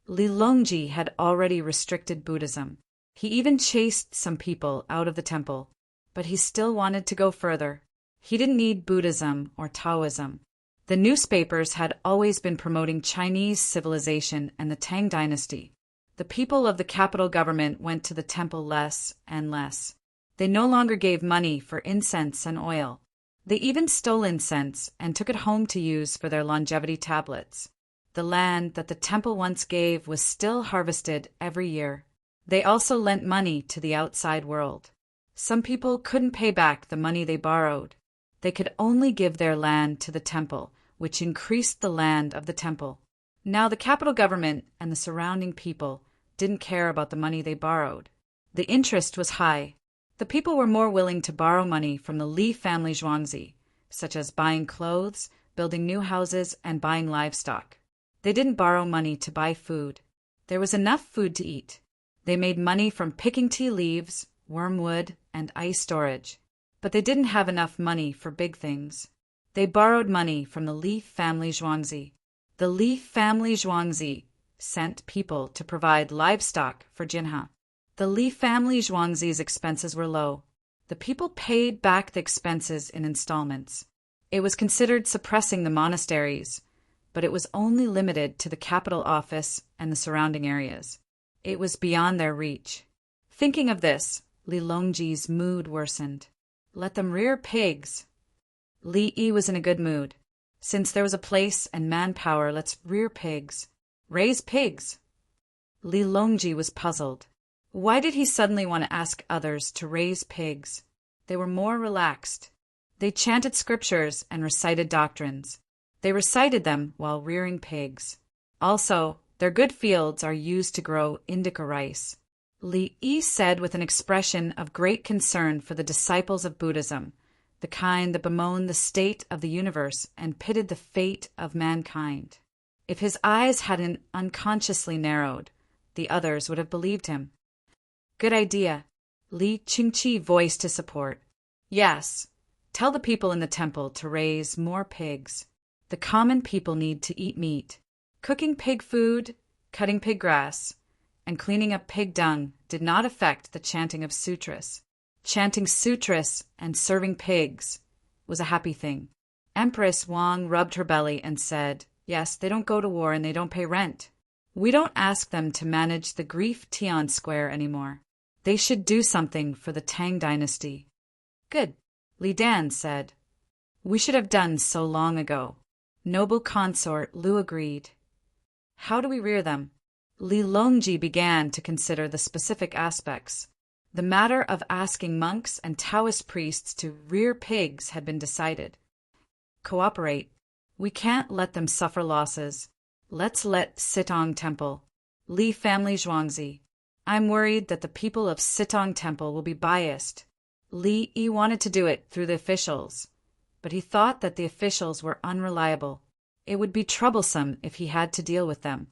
Li Longji had already restricted Buddhism. He even chased some people out of the temple, but he still wanted to go further. He didn't need Buddhism or Taoism. The newspapers had always been promoting Chinese civilization and the Tang dynasty. The people of the capital government went to the temple less and less. They no longer gave money for incense and oil. They even stole incense and took it home to use for their longevity tablets. The land that the temple once gave was still harvested every year. They also lent money to the outside world. Some people couldn't pay back the money they borrowed. They could only give their land to the temple, which increased the land of the temple. Now the capital government and the surrounding people didn't care about the money they borrowed. The interest was high. The people were more willing to borrow money from the Li family Zhuangzi, such as buying clothes, building new houses, and buying livestock. They didn't borrow money to buy food. There was enough food to eat. They made money from picking tea leaves, wormwood, and ice storage. But they didn't have enough money for big things. They borrowed money from the Li family Zhuangzi. The Li family Zhuangzi sent people to provide livestock for Jinha. The Li family Zhuangzi's expenses were low. The people paid back the expenses in installments. It was considered suppressing the monasteries, but it was only limited to the capital office and the surrounding areas. It was beyond their reach. Thinking of this, Li Longji's mood worsened. Let them rear pigs. Li Yi was in a good mood. Since there was a place and manpower, let's rear pigs. Raise pigs. Li Longji was puzzled. Why did he suddenly want to ask others to raise pigs? They were more relaxed. They chanted scriptures and recited doctrines. They recited them while rearing pigs. Also, their good fields are used to grow indica rice. Li Yi said with an expression of great concern for the disciples of Buddhism, the kind that bemoan the state of the universe and pitted the fate of mankind. If his eyes hadn't unconsciously narrowed, the others would have believed him. Good idea. Li Qingqi voiced his support. Yes, tell the people in the temple to raise more pigs. The common people need to eat meat. Cooking pig food, cutting pig grass, and cleaning up pig dung did not affect the chanting of sutras. Chanting sutras and serving pigs was a happy thing. Empress Wang rubbed her belly and said, yes, they don't go to war and they don't pay rent. We don't ask them to manage the Grief Tian Square anymore. They should do something for the Tang dynasty. Good, Li Dan said. We should have done so long ago. Noble consort Lu agreed. How do we rear them? Li Longji began to consider the specific aspects. The matter of asking monks and Taoist priests to rear pigs had been decided. Cooperate. We can't let them suffer losses. Let's let Sitong Temple. Li family Zhuangzi. I'm worried that the people of Sitong Temple will be biased. Li Yi wanted to do it through the officials, but he thought that the officials were unreliable. It would be troublesome if he had to deal with them.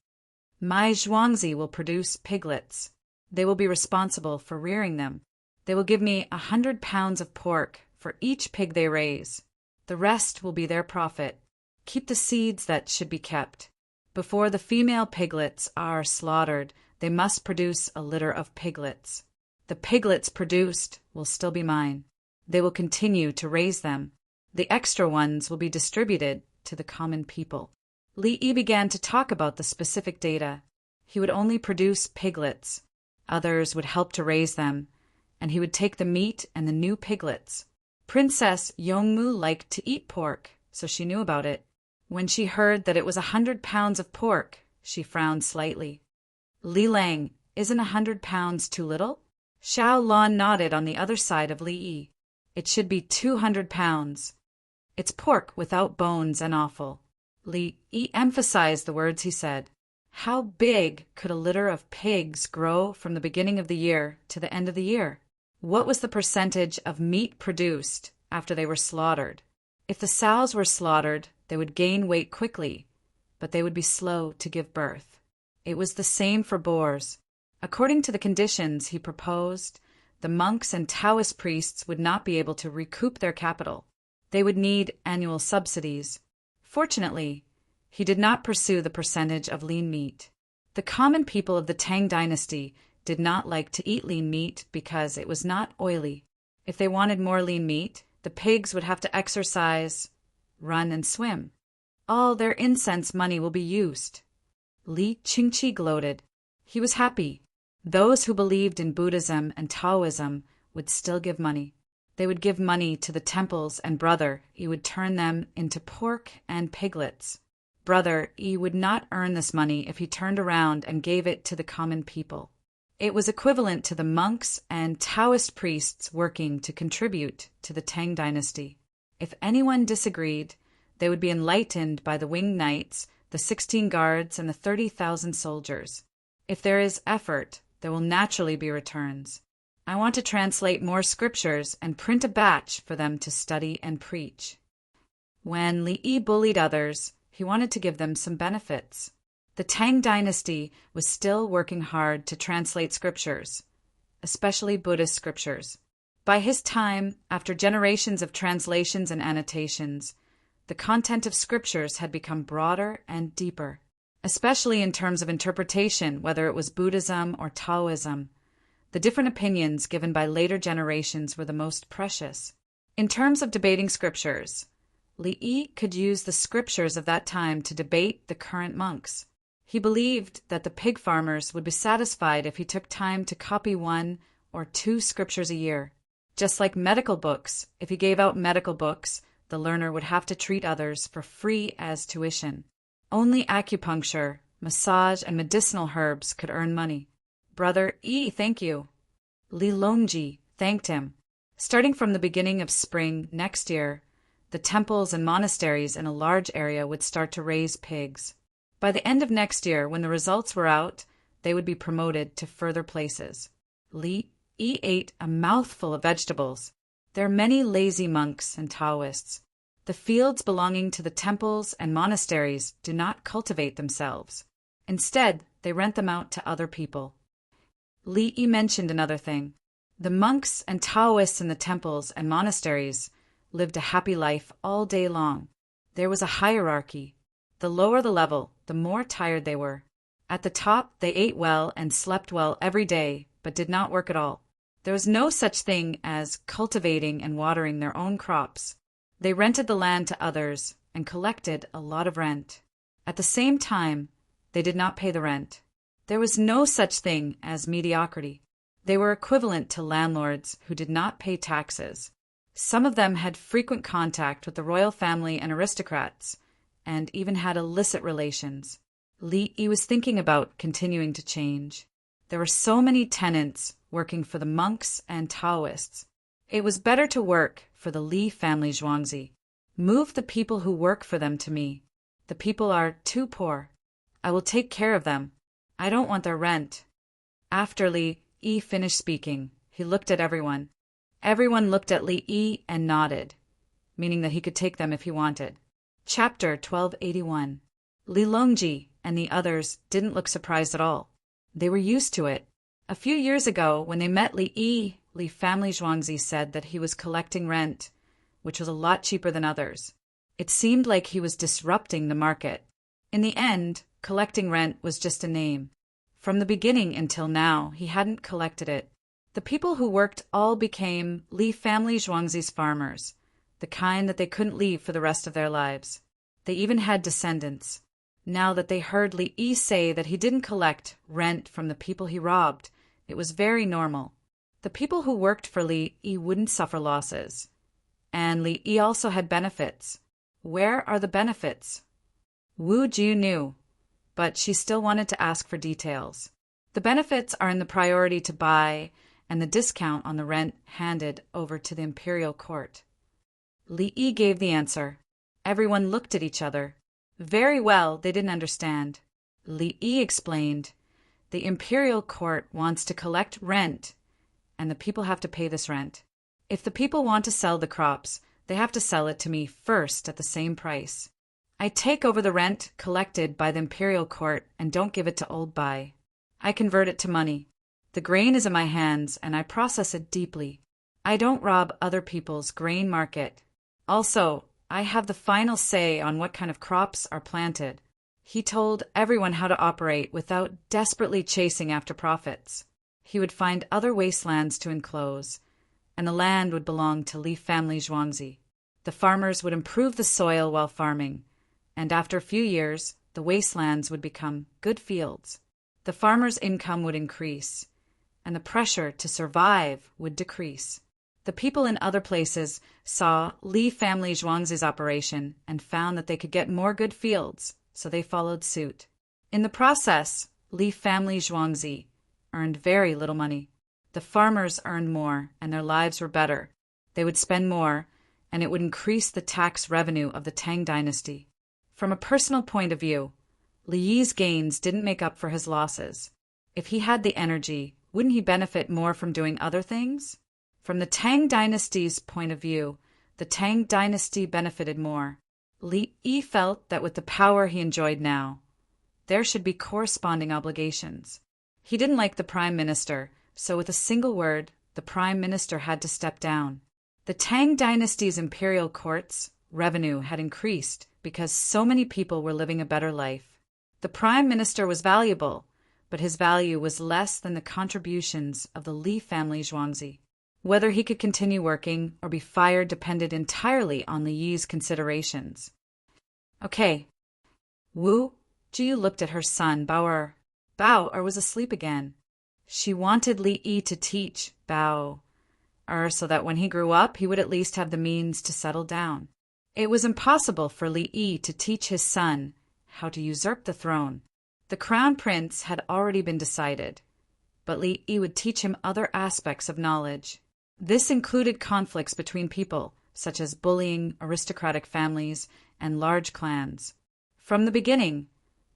My Zhuangzi will produce piglets. They will be responsible for rearing them. They will give me 100 pounds of pork for each pig they raise. The rest will be their profit. Keep the seeds that should be kept. Before the female piglets are slaughtered, they must produce a litter of piglets. The piglets produced will still be mine. They will continue to raise them. The extra ones will be distributed to the common people. Li Yi began to talk about the specific data. He would only produce piglets. Others would help to raise them, and he would take the meat and the new piglets. Princess Yongmu liked to eat pork, so she knew about it. When she heard that it was 100 pounds of pork, she frowned slightly. Li Lang, isn't 100 pounds too little? Xiao Lan nodded on the other side of Li Yi. It should be 200 pounds. It's pork without bones and offal. Li Yi emphasized the words he said. How big could a litter of pigs grow from the beginning of the year to the end of the year? What was the percentage of meat produced after they were slaughtered? If the sows were slaughtered, they would gain weight quickly, but they would be slow to give birth. It was the same for boars. According to the conditions he proposed, the monks and Taoist priests would not be able to recoup their capital. They would need annual subsidies. Fortunately, he did not pursue the percentage of lean meat. The common people of the Tang dynasty did not like to eat lean meat because it was not oily. If they wanted more lean meat, the pigs would have to exercise, run, and swim. All their incense money will be used. Li Qingqi gloated. He was happy. Those who believed in Buddhism and Taoism would still give money. They would give money to the temples, and Brother Yi would turn them into pork and piglets. Brother Yi would not earn this money if he turned around and gave it to the common people. It was equivalent to the monks and Taoist priests working to contribute to the Tang dynasty. If anyone disagreed, they would be enlightened by the winged knights, the 16 guards, and the 30,000 soldiers. If there is effort, there will naturally be returns. I want to translate more scriptures and print a batch for them to study and preach. When Li Yi bullied others, he wanted to give them some benefits. The Tang dynasty was still working hard to translate scriptures, especially Buddhist scriptures. By his time, after generations of translations and annotations, the content of scriptures had become broader and deeper, especially in terms of interpretation, whether it was Buddhism or Taoism. The different opinions given by later generations were the most precious. In terms of debating scriptures, Li Yi could use the scriptures of that time to debate the current monks. He believed that the pig farmers would be satisfied if he took time to copy 1 or 2 scriptures a year. Just like medical books, if he gave out medical books, the learner would have to treat others for free as tuition. Only acupuncture, massage, and medicinal herbs could earn money. Brother Yi, thank you. Li Longji thanked him. Starting from the beginning of spring next year, the temples and monasteries in a large area would start to raise pigs. By the end of next year, when the results were out, they would be promoted to further places. Li Yi ate a mouthful of vegetables. There are many lazy monks and Taoists. The fields belonging to the temples and monasteries do not cultivate themselves. Instead, they rent them out to other people. Li Yi mentioned another thing. The monks and Taoists in the temples and monasteries lived a happy life all day long. There was a hierarchy. The lower the level, the more tired they were. At the top, they ate well and slept well every day, but did not work at all. There was no such thing as cultivating and watering their own crops. They rented the land to others and collected a lot of rent. At the same time, they did not pay the rent. There was no such thing as mediocrity. They were equivalent to landlords who did not pay taxes. Some of them had frequent contact with the royal family and aristocrats, and even had illicit relations. Li Yi was thinking about continuing to change. There were so many tenants working for the monks and Taoists. It was better to work for the Li family Zhuangzi. Move the people who work for them to me. The people are too poor. I will take care of them. I don't want their rent. After Li Yi finished speaking, he looked at everyone. Everyone looked at Li Yi and nodded, meaning that he could take them if he wanted. Chapter 1281. Li Longji and the others didn't look surprised at all. They were used to it. A few years ago, when they met Li Yi, Li family Zhuangzi said that he was collecting rent, which was a lot cheaper than others. It seemed like he was disrupting the market. In the end, collecting rent was just a name. From the beginning until now, he hadn't collected it. The people who worked all became Li family Zhuangzi's farmers, the kind that they couldn't leave for the rest of their lives. They even had descendants. Now that they heard Li Yi say that he didn't collect rent from the people he robbed, it was very normal. The people who worked for Li Yi wouldn't suffer losses. And Li Yi also had benefits. Where are the benefits? Wu Ju knew, but she still wanted to ask for details. The benefits are in the priority to buy and the discount on the rent handed over to the imperial court. Li Yi gave the answer. Everyone looked at each other. Very well, they didn't understand. Li Yi explained, the imperial court wants to collect rent, and the people have to pay this rent. If the people want to sell the crops, they have to sell it to me first at the same price. I take over the rent collected by the imperial court and don't give it to Old Bai. I convert it to money. The grain is in my hands, and I process it deeply. I don't rob other people's grain market. Also, I have the final say on what kind of crops are planted. He told everyone how to operate without desperately chasing after profits. He would find other wastelands to enclose, and the land would belong to Li family Zhuangzi. The farmers would improve the soil while farming, and after a few years, the wastelands would become good fields. The farmers' income would increase, and the pressure to survive would decrease. The people in other places saw Li family Zhuangzi's operation and found that they could get more good fields, so they followed suit. In the process, Li family Zhuangzi earned very little money. The farmers earned more, and their lives were better. They would spend more, and it would increase the tax revenue of the Tang dynasty. From a personal point of view, Li Yi's gains didn't make up for his losses. If he had the energy, wouldn't he benefit more from doing other things? From the Tang dynasty's point of view, the Tang dynasty benefited more. Li Yi felt that with the power he enjoyed now, there should be corresponding obligations. He didn't like the prime minister, so with a single word, the prime minister had to step down. The Tang dynasty's imperial court's revenue had increased because so many people were living a better life. The prime minister was valuable, but his value was less than the contributions of the Li family Zhuangzi. Whether he could continue working or be fired depended entirely on Li Yi's considerations. Okay. Wu Ji looked at her son, Bao was asleep again. She wanted Li Yi to teach Bao so that when he grew up, he would at least have the means to settle down. It was impossible for Li Yi to teach his son how to usurp the throne. The crown prince had already been decided, but Li Yi would teach him other aspects of knowledge. This included conflicts between people, such as bullying aristocratic families and large clans. From the beginning,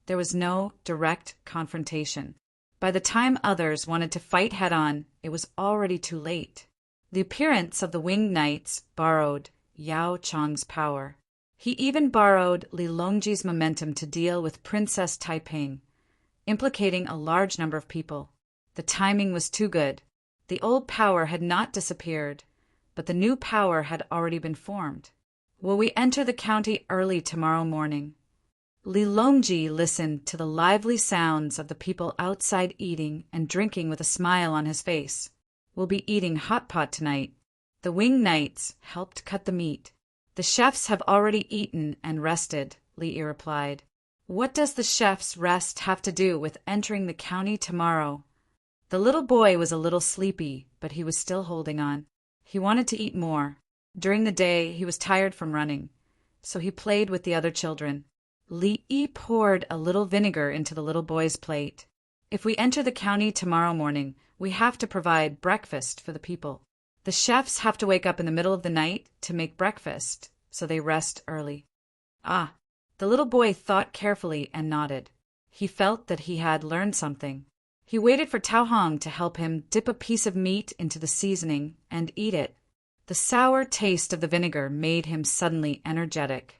there was no direct confrontation. By the time others wanted to fight head-on, it was already too late. The appearance of the winged knights borrowed Yao Chang's power. He even borrowed Li Longji's momentum to deal with Princess Taiping, implicating a large number of people. The timing was too good. The old power had not disappeared, but the new power had already been formed. Will we enter the county early tomorrow morning? Li Longji listened to the lively sounds of the people outside eating and drinking with a smile on his face. We'll be eating hot pot tonight. The winged knights helped cut the meat. The chefs have already eaten and rested, Li Yi replied. What does the chef's rest have to do with entering the county tomorrow? The little boy was a little sleepy, but he was still holding on. He wanted to eat more. During the day, he was tired from running, so he played with the other children. Li Yi poured a little vinegar into the little boy's plate. If we enter the county tomorrow morning, we have to provide breakfast for the people. The chefs have to wake up in the middle of the night to make breakfast, so they rest early. Ah, the little boy thought carefully and nodded. He felt that he had learned something. He waited for Tao Hong to help him dip a piece of meat into the seasoning and eat it. The sour taste of the vinegar made him suddenly energetic.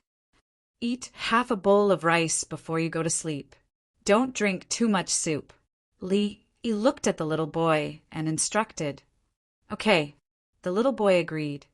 Eat half a bowl of rice before you go to sleep. Don't drink too much soup. Li Yi looked at the little boy and instructed. Okay. The little boy agreed.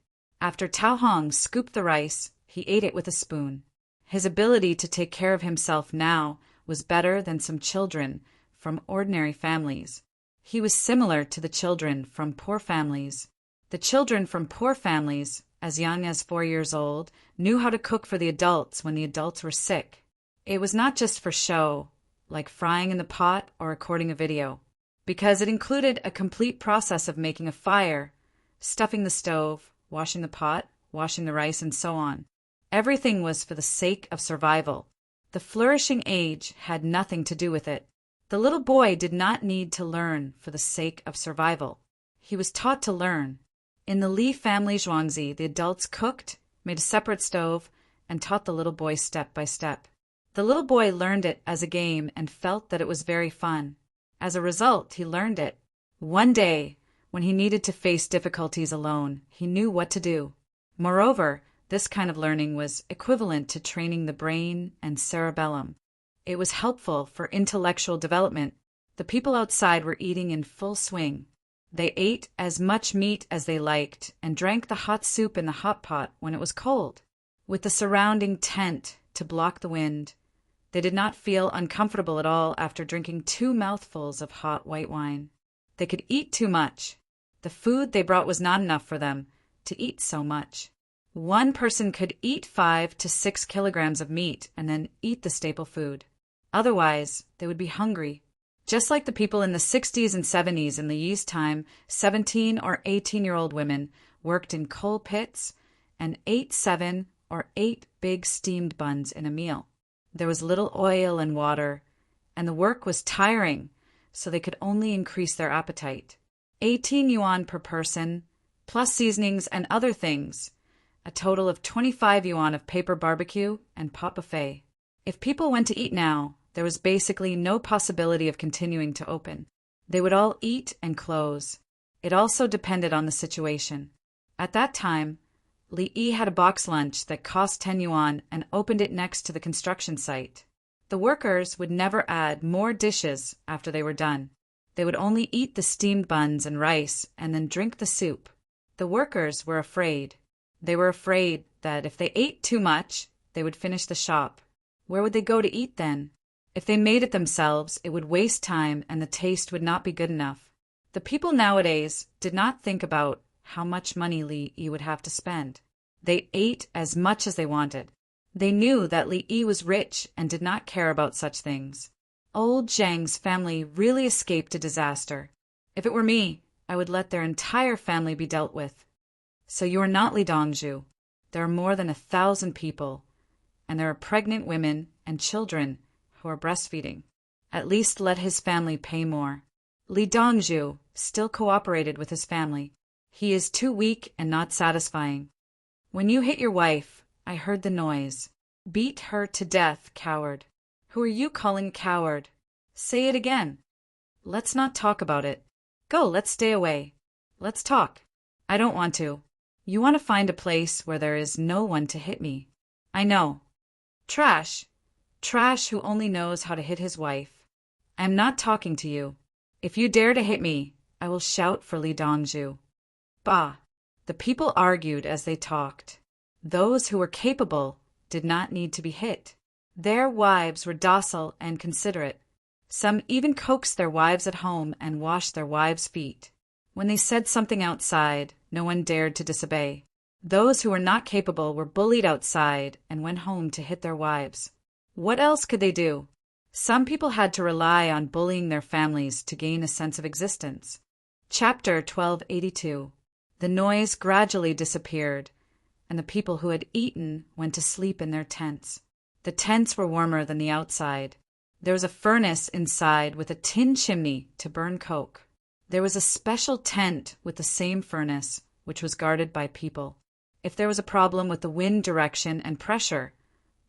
After Tao Hong scooped the rice, he ate it with a spoon. His ability to take care of himself now was better than some children from ordinary families. He was similar to the children from poor families. The children from poor families, as young as 4 years old, knew how to cook for the adults when the adults were sick. It was not just for show, like frying in the pot or recording a video, because it included a complete process of making a fire, stuffing the stove, washing the pot, washing the rice, and so on. Everything was for the sake of survival. The flourishing age had nothing to do with it. The little boy did not need to learn for the sake of survival. He was taught to learn. In the Li family Zhuangzi, the adults cooked, made a separate stove, and taught the little boy step by step. The little boy learned it as a game and felt that it was very fun. As a result, he learned it. One day, when he needed to face difficulties alone, he knew what to do. Moreover, this kind of learning was equivalent to training the brain and cerebellum. It was helpful for intellectual development. The people outside were eating in full swing. They ate as much meat as they liked and drank the hot soup in the hot pot when it was cold. With the surrounding tent to block the wind, they did not feel uncomfortable at all after drinking 2 mouthfuls of hot white wine. They could eat too much. The food they brought was not enough for them to eat so much. One person could eat 5 to 6 kilograms of meat and then eat the staple food. Otherwise, they would be hungry. Just like the people in the 60s and 70s in the Yi's time, 17 or 18-year-old women worked in coal pits and ate 7 or 8 big steamed buns in a meal. There was little oil and water, and the work was tiring, so they could only increase their appetite. 18 yuan per person, plus seasonings and other things, a total of 25 yuan of paper barbecue and pot buffet. If people went to eat now, there was basically no possibility of continuing to open. They would all eat and close. It also depended on the situation. At that time, Li Yi had a box lunch that cost 10 yuan and opened it next to the construction site. The workers would never add more dishes after they were done. They would only eat the steamed buns and rice and then drink the soup. The workers were afraid. They were afraid that if they ate too much, they would finish the shop. Where would they go to eat then? If they made it themselves, it would waste time and the taste would not be good enough. The people nowadays did not think about how much money Li Yi would have to spend. They ate as much as they wanted. They knew that Li Yi was rich and did not care about such things. Old Zhang's family really escaped a disaster. If it were me, I would let their entire family be dealt with. So you are not Li Dongzhu. There are more than 1,000 people, and there are pregnant women and children who are breastfeeding. At least let his family pay more. Li Dongzhu still cooperated with his family. He is too weak and not satisfying. When you hit your wife, I heard the noise. Beat her to death, coward. Who are you calling coward? Say it again. Let's not talk about it. Go, let's stay away. Let's talk. I don't want to. You want to find a place where there is no one to hit me. I know. Trash. Trash who only knows how to hit his wife. I am not talking to you. If you dare to hit me, I will shout for Li Dongzhu. Bah! The people argued as they talked. Those who were capable did not need to be hit. Their wives were docile and considerate. Some even coaxed their wives at home and washed their wives' feet. When they said something outside, no one dared to disobey. Those who were not capable were bullied outside and went home to hit their wives. What else could they do? Some people had to rely on bullying their families to gain a sense of existence. Chapter 1282. The noise gradually disappeared, and the people who had eaten went to sleep in their tents. The tents were warmer than the outside. There was a furnace inside with a tin chimney to burn coke. There was a special tent with the same furnace, which was guarded by people. If there was a problem with the wind direction and pressure,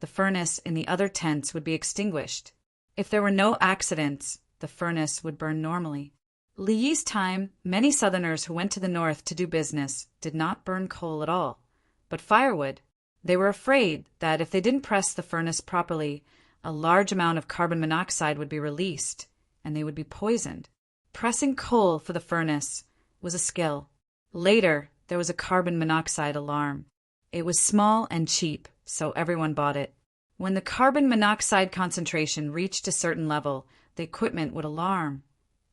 the furnace in the other tents would be extinguished. If there were no accidents, the furnace would burn normally. Li Yi's time, many southerners who went to the north to do business did not burn coal at all, but firewood. They were afraid that if they didn't press the furnace properly, a large amount of carbon monoxide would be released, and they would be poisoned. Pressing coal for the furnace was a skill. Later, there was a carbon monoxide alarm. It was small and cheap, so everyone bought it. When the carbon monoxide concentration reached a certain level, the equipment would alarm,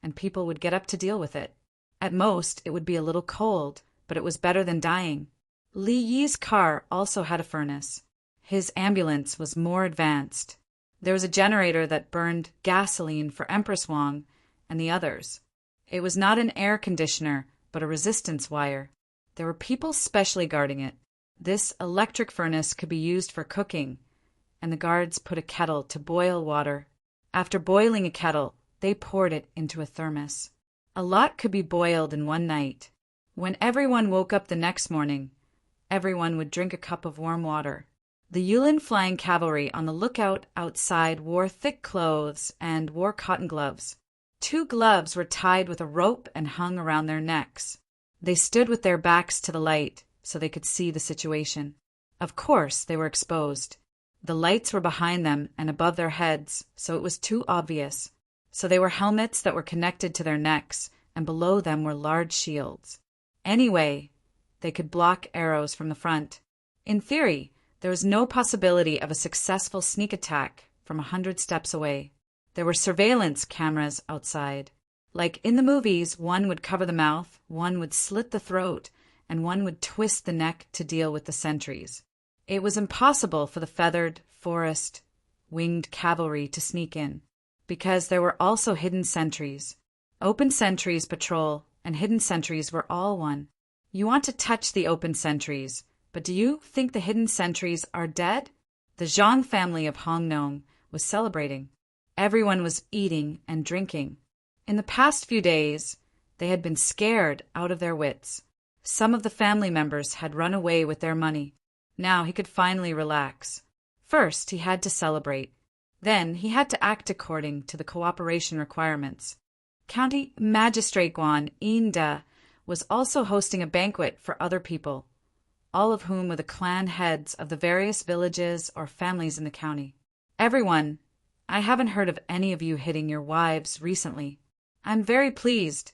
and people would get up to deal with it. At most, it would be a little cold, but it was better than dying. Li Yi's car also had a furnace. His ambulance was more advanced. There was a generator that burned gasoline for Empress Wang and the others. It was not an air conditioner, but a resistance wire. There were people specially guarding it. This electric furnace could be used for cooking, and the guards put a kettle to boil water. After boiling a kettle, they poured it into a thermos. A lot could be boiled in one night. When everyone woke up the next morning, everyone would drink a cup of warm water. The Yulin flying cavalry on the lookout outside wore thick clothes and wore cotton gloves. 2 gloves were tied with a rope and hung around their necks. They stood with their backs to the light so they could see the situation. Of course, they were exposed. The lights were behind them and above their heads, so it was too obvious. So they were helmets that were connected to their necks and below them were large shields. Anyway, they could block arrows from the front. In theory, there was no possibility of a successful sneak attack from 100 steps away. There were surveillance cameras outside. Like in the movies, one would cover the mouth, one would slit the throat, and one would twist the neck to deal with the sentries. It was impossible for the feathered, forest, winged cavalry to sneak in, because there were also hidden sentries. Open sentries patrol, and hidden sentries were all one. You want to touch the open sentries, but do you think the hidden sentries are dead? The Zhang family of Hongnong was celebrating. Everyone was eating and drinking. In the past few days, they had been scared out of their wits. Some of the family members had run away with their money. Now he could finally relax. First, he had to celebrate. Then he had to act according to the cooperation requirements. County Magistrate Guan Yinda was also hosting a banquet for other people, all of whom were the clan heads of the various villages or families in the county. Everyone, I haven't heard of any of you hitting your wives recently. I'm very pleased.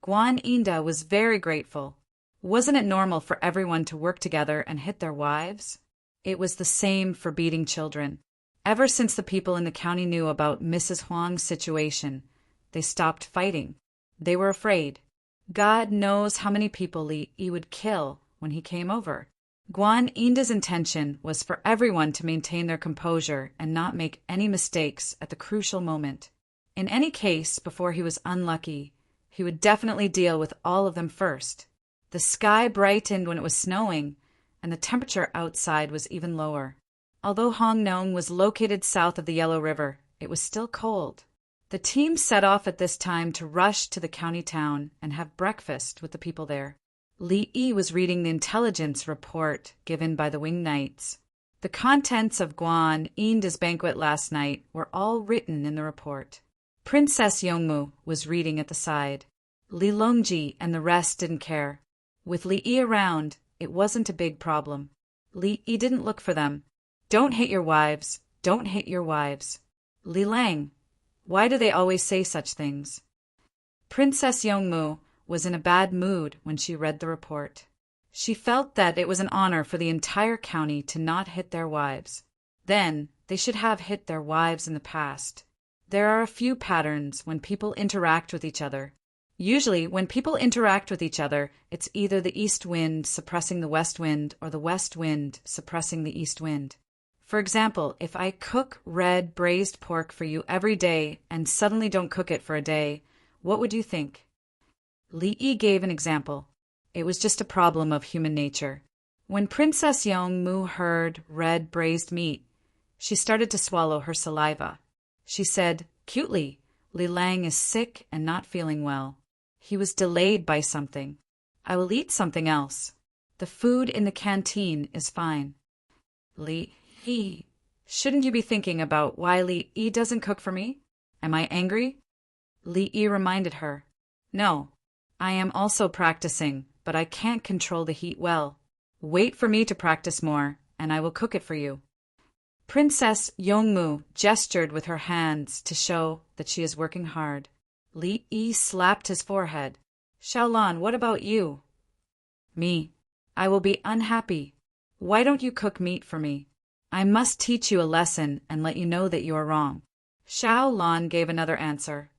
Guan Yinda was very grateful. Wasn't it normal for everyone to work together and hit their wives? It was the same for beating children. Ever since the people in the county knew about Mrs. Huang's situation, they stopped fighting. They were afraid. God knows how many people Li Yi would kill when he came over. Guan Yinda's intention was for everyone to maintain their composure and not make any mistakes at the crucial moment. In any case, before he was unlucky, he would definitely deal with all of them first. The sky brightened when it was snowing, and the temperature outside was even lower. Although Hongnong was located south of the Yellow River, it was still cold. The team set off at this time to rush to the county town and have breakfast with the people there. Li Yi was reading the intelligence report given by the Wing Knights. The contents of Guan Yinda's banquet last night were all written in the report. Princess Yongmu was reading at the side. Li Longji and the rest didn't care. With Li Yi around, it wasn't a big problem. Li Yi didn't look for them. Don't hit your wives. Don't hit your wives. Li Lang, why do they always say such things? Princess Yongmu was in a bad mood when she read the report. She felt that it was an honor for the entire county to not hit their wives. Then, they should have hit their wives in the past. There are a few patterns when people interact with each other. Usually, when people interact with each other, it's either the east wind suppressing the west wind or the west wind suppressing the east wind. For example, if I cook red braised pork for you every day and suddenly don't cook it for a day, what would you think? Li Yi gave an example. It was just a problem of human nature. When Princess Yongmu heard red braised meat, she started to swallow her saliva. She said, cutely, Li Lang is sick and not feeling well. He was delayed by something. I will eat something else. The food in the canteen is fine. Li Yi, shouldn't you be thinking about why Li Yi doesn't cook for me? Am I angry? Li Yi reminded her. No, I am also practicing, but I can't control the heat well. Wait for me to practice more, and I will cook it for you. Princess Yongmu gestured with her hands to show that she is working hard. Li Yi slapped his forehead. Xiaolan, what about you? Me. I will be unhappy. Why don't you cook meat for me? I must teach you a lesson and let you know that you are wrong. Xiaolan gave another answer.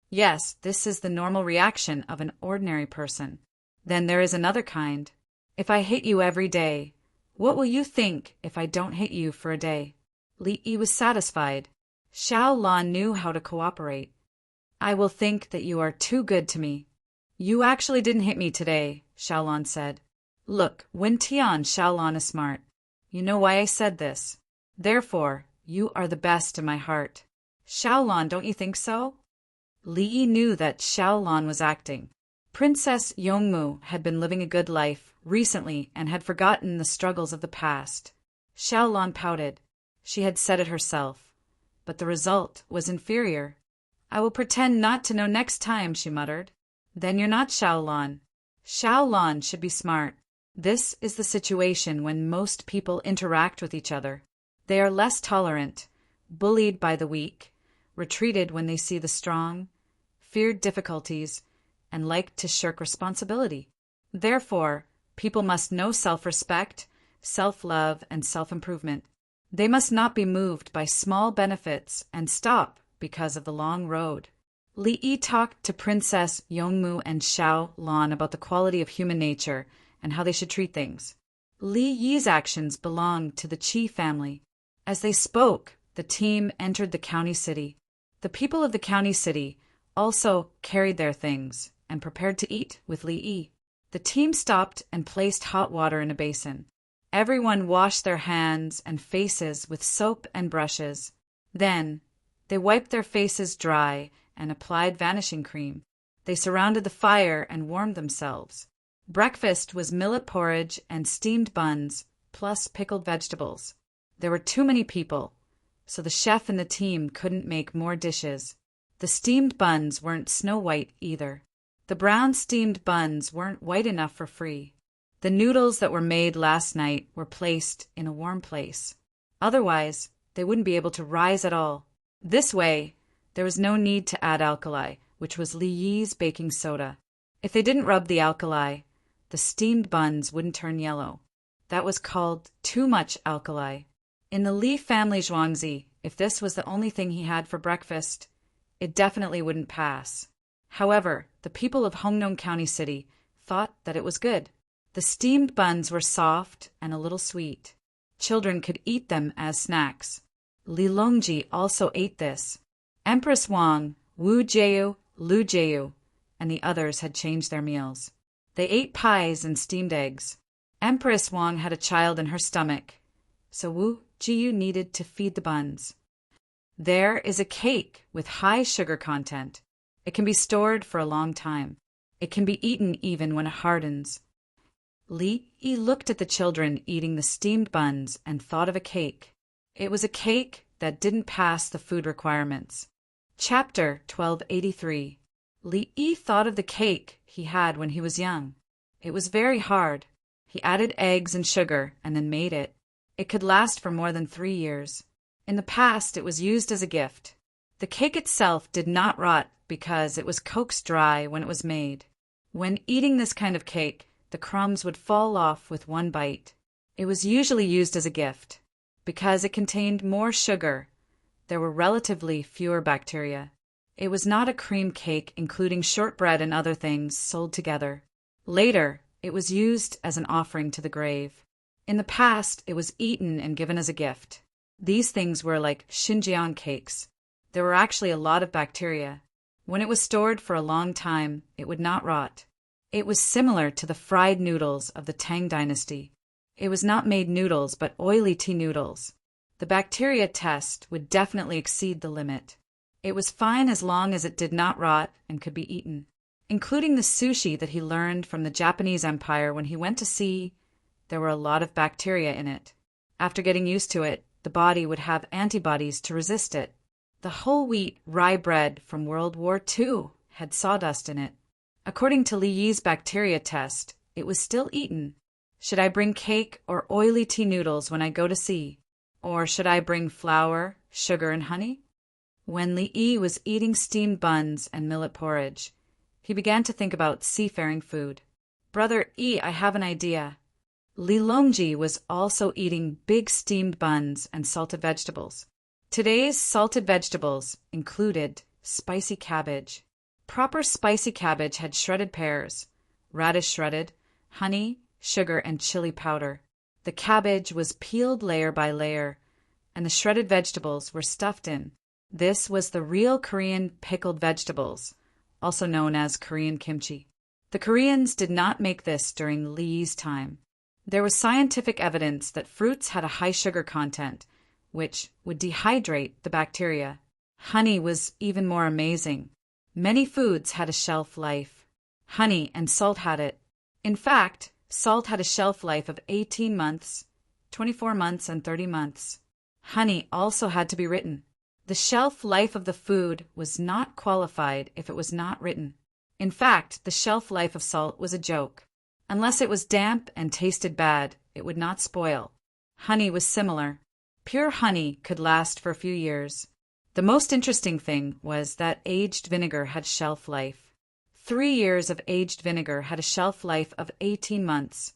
Yes, this is the normal reaction of an ordinary person. Then there is another kind. If I hit you every day, what will you think if I don't hit you for a day? Li Yi was satisfied. Xiaolan knew how to cooperate. I will think that you are too good to me. You actually didn't hit me today, Xiaolan said. Look, Wen Tian, Xiaolan is smart. You know why I said this. Therefore, you are the best in my heart. Xiaolan, don't you think so? Li Yi knew that Xiaolan was acting. Princess Yongmu had been living a good life recently and had forgotten the struggles of the past. Xiaolan pouted. She had said it herself. But the result was inferior. I will pretend not to know next time, she muttered. Then you're not Xiaolan. Xiaolan should be smart. This is the situation when most people interact with each other. They are less tolerant, bullied by the weak, retreated when they see the strong, feared difficulties, and liked to shirk responsibility. Therefore, people must know self-respect, self-love, and self-improvement. They must not be moved by small benefits and stop because of the long road. Li Yi talked to Princess Yongmu and Xiao Lan about the quality of human nature and how they should treat things. Li Yi's actions belonged to the Qi family. As they spoke, the team entered the county city. The people of the county city also carried their things and prepared to eat with Li Yi. The team stopped and placed hot water in a basin. Everyone washed their hands and faces with soap and brushes. Then, they wiped their faces dry and applied vanishing cream. They surrounded the fire and warmed themselves. Breakfast was millet porridge and steamed buns, plus pickled vegetables. There were too many people, so the chef and the team couldn't make more dishes. The steamed buns weren't snow white either. The brown steamed buns weren't white enough for free. The noodles that were made last night were placed in a warm place. Otherwise, they wouldn't be able to rise at all. This way, there was no need to add alkali, which was Li Yi's baking soda. If they didn't rub the alkali, the steamed buns wouldn't turn yellow. That was called too much alkali. In the Li family Zhuangzi, if this was the only thing he had for breakfast, it definitely wouldn't pass. However, the people of Hongnong County City thought that it was good. The steamed buns were soft and a little sweet. Children could eat them as snacks. Li Longji also ate this. Empress Wang, Wu Jiu, Lu Jiu, and the others had changed their meals. They ate pies and steamed eggs. Empress Wang had a child in her stomach, so Wu Jiu needed to feed the buns. There is a cake with high sugar content. It can be stored for a long time. It can be eaten even when it hardens. Li Yi looked at the children eating the steamed buns and thought of a cake. It was a cake that didn't pass the food requirements. Chapter 1283. Li Yi thought of the cake he had when he was young. It was very hard. He added eggs and sugar and then made it. It could last for more than 3 years. In the past, it was used as a gift. The cake itself did not rot because it was coaxed dry when it was made. When eating this kind of cake, the crumbs would fall off with one bite. It was usually used as a gift. Because it contained more sugar, there were relatively fewer bacteria. It was not a cream cake including shortbread and other things sold together. Later, it was used as an offering to the grave. In the past, it was eaten and given as a gift. These things were like Xinjiang cakes. There were actually a lot of bacteria. When it was stored for a long time, it would not rot. It was similar to the fried noodles of the Tang dynasty. It was not made noodles, but oily tea noodles. The bacteria test would definitely exceed the limit. It was fine as long as it did not rot and could be eaten. Including the sushi that he learned from the Japanese Empire when he went to sea, there were a lot of bacteria in it. After getting used to it, the body would have antibodies to resist it. The whole wheat rye bread from World War II had sawdust in it. According to Li Yi's bacteria test, it was still eaten. Should I bring cake or oily tea noodles when I go to sea? Or should I bring flour, sugar, and honey? When Li Yi was eating steamed buns and millet porridge, he began to think about seafaring food. Brother Yi, I have an idea. Li Longji was also eating big steamed buns and salted vegetables. Today's salted vegetables included spicy cabbage. Proper spicy cabbage had shredded pears, radish shredded, honey, sugar, and chili powder. The cabbage was peeled layer by layer, and the shredded vegetables were stuffed in. This was the real Korean pickled vegetables, also known as Korean kimchi. The Koreans did not make this during Li Yi's time. There was scientific evidence that fruits had a high sugar content, which would dehydrate the bacteria. Honey was even more amazing. Many foods had a shelf life. Honey and salt had it. In fact, salt had a shelf life of 18 months, 24 months, and 30 months. Honey also had to be written. The shelf life of the food was not qualified if it was not written. In fact, the shelf life of salt was a joke. Unless it was damp and tasted bad, it would not spoil. Honey was similar. Pure honey could last for a few years. The most interesting thing was that aged vinegar had shelf life. 3 years of aged vinegar had a shelf life of 18 months.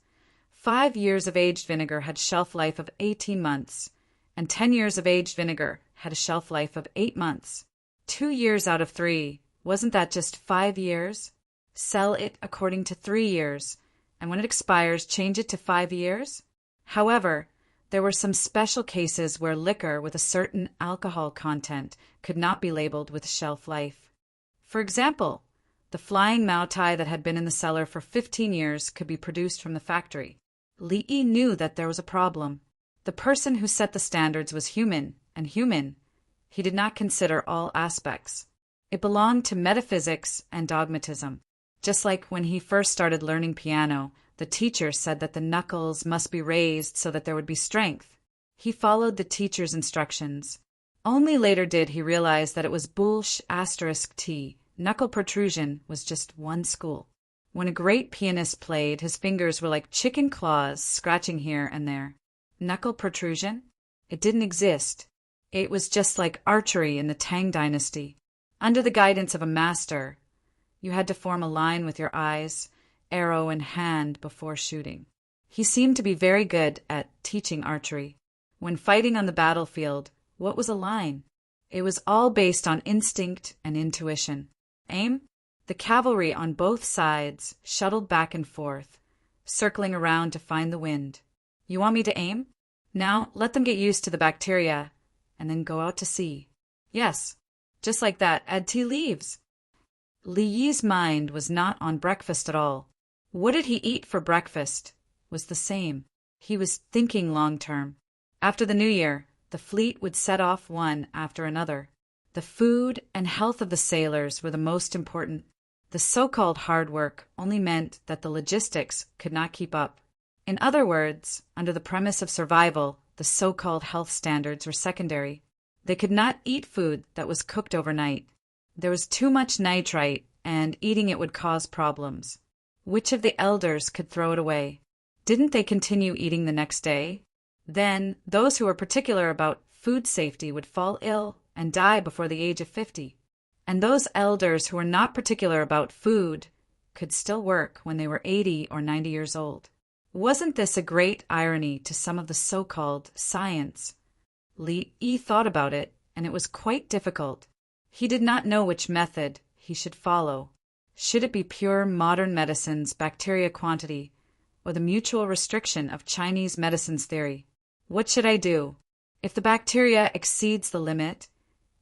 5 years of aged vinegar had a shelf life of 18 months. And 10 years of aged vinegar had a shelf life of 8 months. 2 years out of 3. Wasn't that just 5 years? Sell it according to 3 years, and when it expires, change it to 5 years? However, there were some special cases where liquor with a certain alcohol content could not be labeled with shelf life. For example, the flying Mao Tai that had been in the cellar for 15 years could be produced from the factory. Li Yi knew that there was a problem. The person who set the standards was human, and human. He did not consider all aspects. It belonged to metaphysics and dogmatism. Just like when he first started learning piano, the teacher said that the knuckles must be raised so that there would be strength. He followed the teacher's instructions. Only later did he realize that it was **T. Knuckle protrusion was just one school. When a great pianist played, his fingers were like chicken claws scratching here and there. Knuckle protrusion? It didn't exist. It was just like archery in the Tang dynasty. Under the guidance of a master, you had to form a line with your eyes, arrow in hand before shooting. He seemed to be very good at teaching archery. When fighting on the battlefield, what was a line? It was all based on instinct and intuition. Aim? The cavalry on both sides shuttled back and forth, circling around to find the wind. You want me to aim? Now let them get used to the bacteria, and then go out to sea. Yes, just like that, add tea leaves. Li Yi's mind was not on breakfast at all. What did he eat for breakfast was the same. He was thinking long-term. After the new year, the fleet would set off one after another. The food and health of the sailors were the most important. The so-called hard work only meant that the logistics could not keep up. In other words, under the premise of survival, the so-called health standards were secondary. They could not eat food that was cooked overnight. There was too much nitrite, and eating it would cause problems. Which of the elders could throw it away? Didn't they continue eating the next day? Then, those who were particular about food safety would fall ill and die before the age of 50. And those elders who were not particular about food could still work when they were 80 or 90 years old. Wasn't this a great irony to some of the so-called science? Li Yi thought about it, and it was quite difficult. He did not know which method he should follow. Should it be pure modern medicine's bacteria quantity, or the mutual restriction of Chinese medicine's theory? What should I do? If the bacteria exceeds the limit,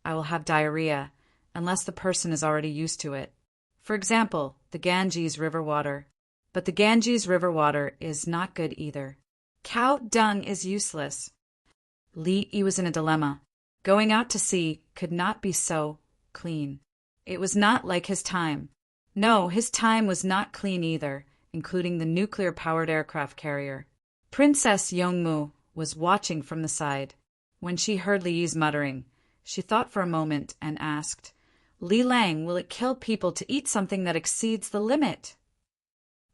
I will have diarrhea, unless the person is already used to it. For example, the Ganges River water. But the Ganges River water is not good either. Cow dung is useless. Li Yi was in a dilemma. Going out to sea could not be so clean. It was not like his time. No, his time was not clean either, including the nuclear-powered aircraft carrier. Princess Yongmu was watching from the side. When she heard Li Yi's muttering, she thought for a moment and asked, "Li Lang, will it kill people to eat something that exceeds the limit?"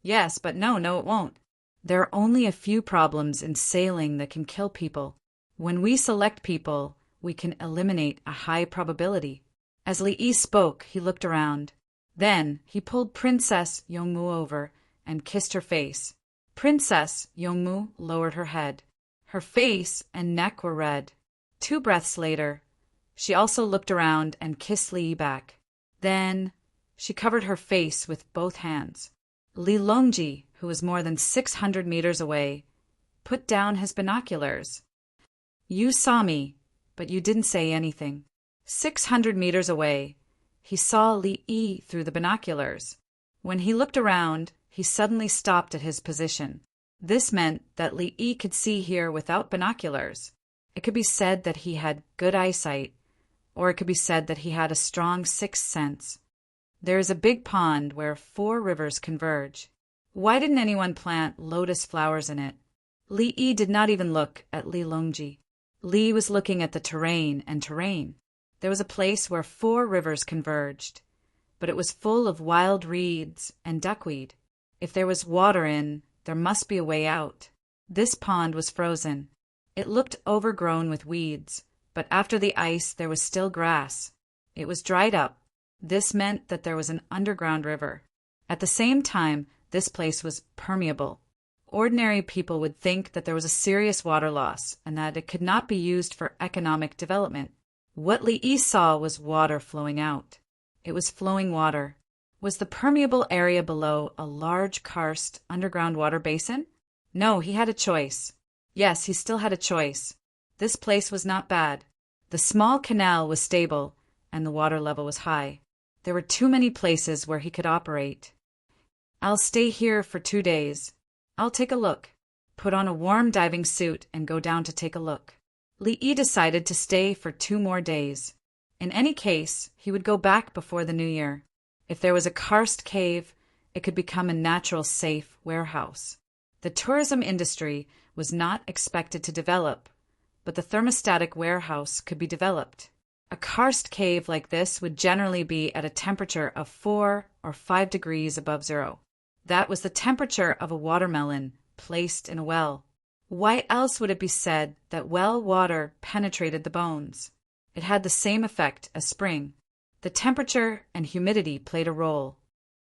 Yes, but no, it won't. There are only a few problems in sailing that can kill people. When we select people, we can eliminate a high probability. As Li Yi spoke, he looked around. Then he pulled Princess Yongmu over and kissed her face. Princess Yongmu lowered her head. Her face and neck were red. 2 breaths later, she also looked around and kissed Li Yi back. Then she covered her face with both hands. Li Longji, who was more than 600 meters away, put down his binoculars. You saw me, but you didn't say anything. 600 meters away, he saw Li Yi through the binoculars. When he looked around, he suddenly stopped at his position. This meant that Li Yi could see here without binoculars. It could be said that he had good eyesight, or it could be said that he had a strong sixth sense. There is a big pond where 4 rivers converge. Why didn't anyone plant lotus flowers in it? Li Yi did not even look at Li Longji. Li was looking at the terrain and terrain. There was a place where 4 rivers converged, but it was full of wild reeds and duckweed. If there was water in, there must be a way out. This pond was frozen. It looked overgrown with weeds, but after the ice there was still grass. It was dried up. This meant that there was an underground river. At the same time, this place was permeable. Ordinary people would think that there was a serious water loss and that it could not be used for economic development. What Li saw was water flowing out. It was flowing water. Was the permeable area below a large karst underground water basin? No, he had a choice. Yes, he still had a choice. This place was not bad. The small canal was stable, and the water level was high. There were too many places where he could operate. I'll stay here for 2 days. I'll take a look. Put on a warm diving suit and go down to take a look. Li decided to stay for 2 more days. In any case, he would go back before the new year. If there was a karst cave, it could become a natural safe warehouse. The tourism industry was not expected to develop, but the thermostatic warehouse could be developed. A karst cave like this would generally be at a temperature of 4 or 5 degrees above zero. That was the temperature of a watermelon placed in a well. Why else would it be said that well water penetrated the bones? It had the same effect as spring. The temperature and humidity played a role.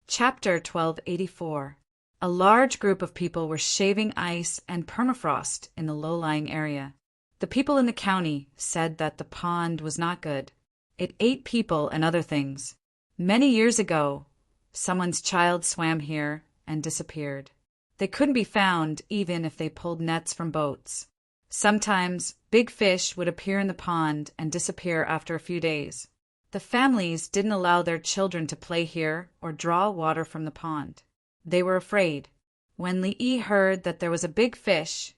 Chapter 1284. A large group of people were shaving ice and permafrost in the low-lying area. The people in the county said that the pond was not good. It ate people and other things. Many years ago, someone's child swam here and disappeared. They couldn't be found even if they pulled nets from boats. Sometimes big fish would appear in the pond and disappear after a few days. The families didn't allow their children to play here or draw water from the pond. They were afraid. When Li heard that there was a big fish,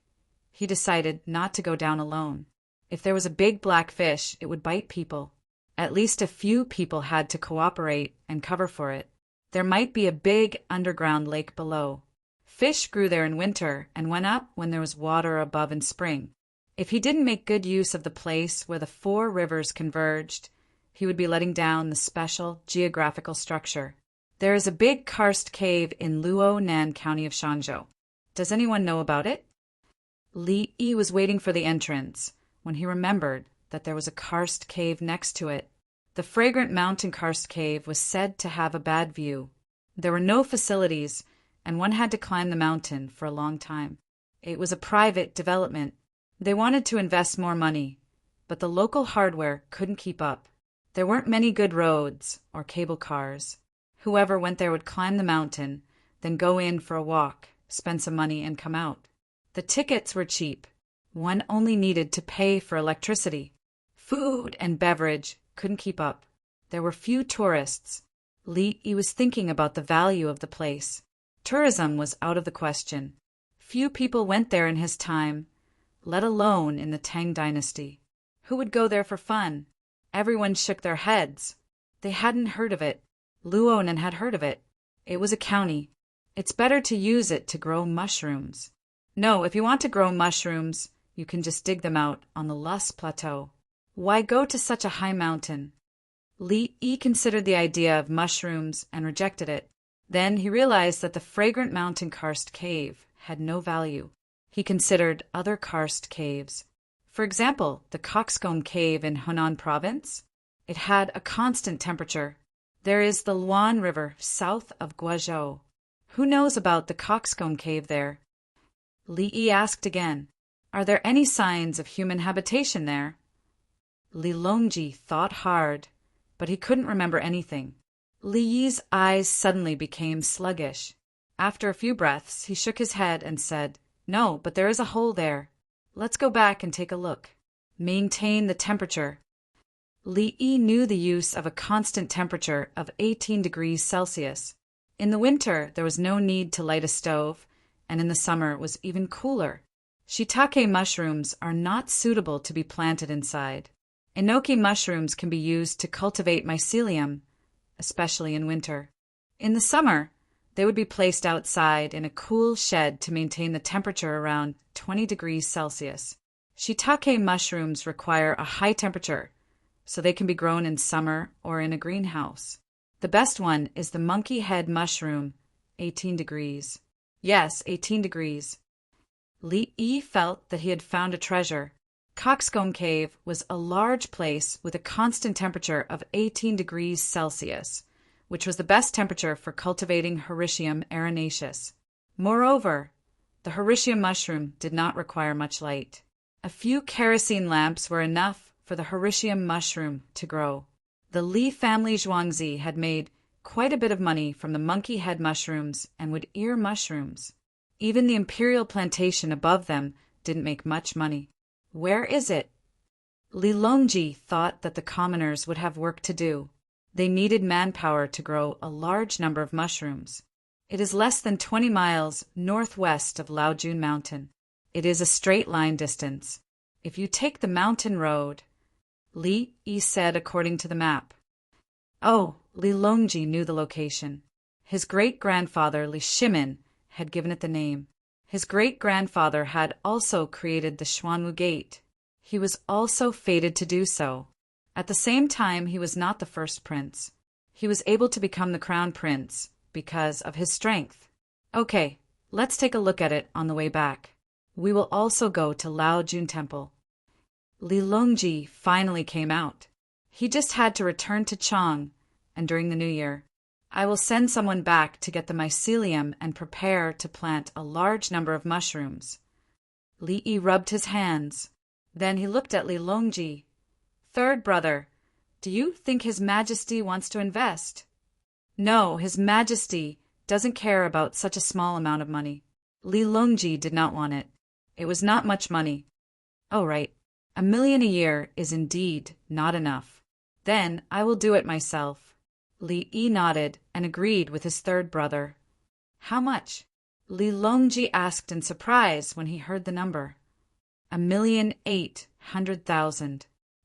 he decided not to go down alone. If there was a big black fish, it would bite people. At least a few people had to cooperate and cover for it. There might be a big underground lake below. Fish grew there in winter and went up when there was water above in spring. If he didn't make good use of the place where the 4 rivers converged, he would be letting down the special geographical structure. There is a big karst cave in Luonan County of Shanzhou. Does anyone know about it? Li was waiting for the entrance when he remembered that there was a karst cave next to it. The fragrant mountain karst cave was said to have a bad view. There were no facilities, and one had to climb the mountain for a long time. It was a private development. They wanted to invest more money, but the local hardware couldn't keep up. There weren't many good roads or cable cars. Whoever went there would climb the mountain, then go in for a walk, spend some money, and come out. The tickets were cheap. One only needed to pay for electricity. Food and beverage couldn't keep up. There were few tourists. Li was thinking about the value of the place. Tourism was out of the question. Few people went there in his time, let alone in the Tang dynasty. Who would go there for fun? Everyone shook their heads. They hadn't heard of it. Luonan had heard of it. It was a county. It's better to use it to grow mushrooms. No, if you want to grow mushrooms, you can just dig them out on the Lus Plateau. Why go to such a high mountain? Li considered the idea of mushrooms and rejected it. Then he realized that the fragrant mountain karst cave had no value. He considered other karst caves. For example, the Coxcomb Cave in Hunan Province. It had a constant temperature. There is the Luan River south of Guizhou. Who knows about the Coxcomb Cave there? Li asked again, "Are there any signs of human habitation there?" Li Longji thought hard, but he couldn't remember anything. Li's eyes suddenly became sluggish. After a few breaths, he shook his head and said, "No, but there is a hole there. Let's go back and take a look. Maintain the temperature." Li knew the use of a constant temperature of 18 degrees Celsius. In the winter, there was no need to light a stove, and in the summer it was even cooler. Shiitake mushrooms are not suitable to be planted inside. Enoki mushrooms can be used to cultivate mycelium, especially in winter. In the summer, they would be placed outside in a cool shed to maintain the temperature around 20 degrees Celsius. Shiitake mushrooms require a high temperature, so they can be grown in summer or in a greenhouse. The best one is the monkey head mushroom, 18 degrees. Yes, 18 degrees. Li felt that he had found a treasure. Coxcomb Cave was a large place with a constant temperature of 18 degrees Celsius, which was the best temperature for cultivating Hericium arenaceus. Moreover, the Hericium mushroom did not require much light. A few kerosene lamps were enough for the Hericium mushroom to grow. The Li family Zhuangzi had made quite a bit of money from the monkey head mushrooms and wood ear mushrooms. Even the imperial plantation above them didn't make much money. Where is it? Li Longji thought that the commoners would have work to do. They needed manpower to grow a large number of mushrooms. It is less than 20 miles northwest of Laojun Mountain. It is a straight line distance. If you take the mountain road, Li Yi said according to the map. Oh, Li Longji knew the location. His great-grandfather Li Shimin had given it the name. His great-grandfather had also created the Xuanwu Gate. He was also fated to do so. At the same time, he was not the first prince. He was able to become the crown prince because of his strength. Okay, let's take a look at it on the way back. We will also go to Laojun Temple. Li Longji finally came out. He just had to return to Chang, and during the new year, I will send someone back to get the mycelium and prepare to plant a large number of mushrooms. Li Yi rubbed his hands. Then he looked at Li Longji. Third brother, do you think His Majesty wants to invest? No, His Majesty doesn't care about such a small amount of money. Li Longji did not want it. It was not much money. Oh, right. 1 million a year is indeed not enough. Then I will do it myself. Li Yi nodded and agreed with his third brother. How much? Li Longji asked in surprise when he heard the number. 1,800,000.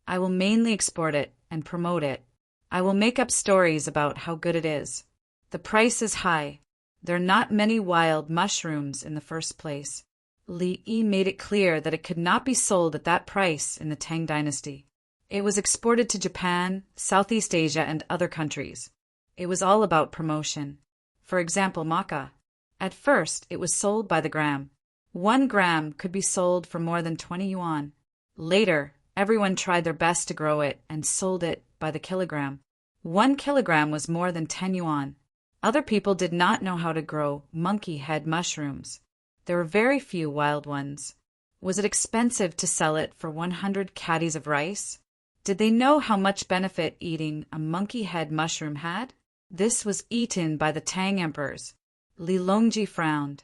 I will mainly export it and promote it. I will make up stories about how good it is. The price is high. There are not many wild mushrooms in the first place. Li Yi made it clear that it could not be sold at that price in the Tang dynasty. It was exported to Japan, Southeast Asia, and other countries. It was all about promotion. For example, maca. At first, it was sold by the gram. 1 gram could be sold for more than 20 yuan. Later, everyone tried their best to grow it and sold it by the kilogram. 1 kilogram was more than 10 yuan. Other people did not know how to grow monkey head mushrooms. There were very few wild ones. Was it expensive to sell it for 100 caddies of rice? Did they know how much benefit eating a monkey head mushroom had? This was eaten by the Tang emperors. Li Longji frowned.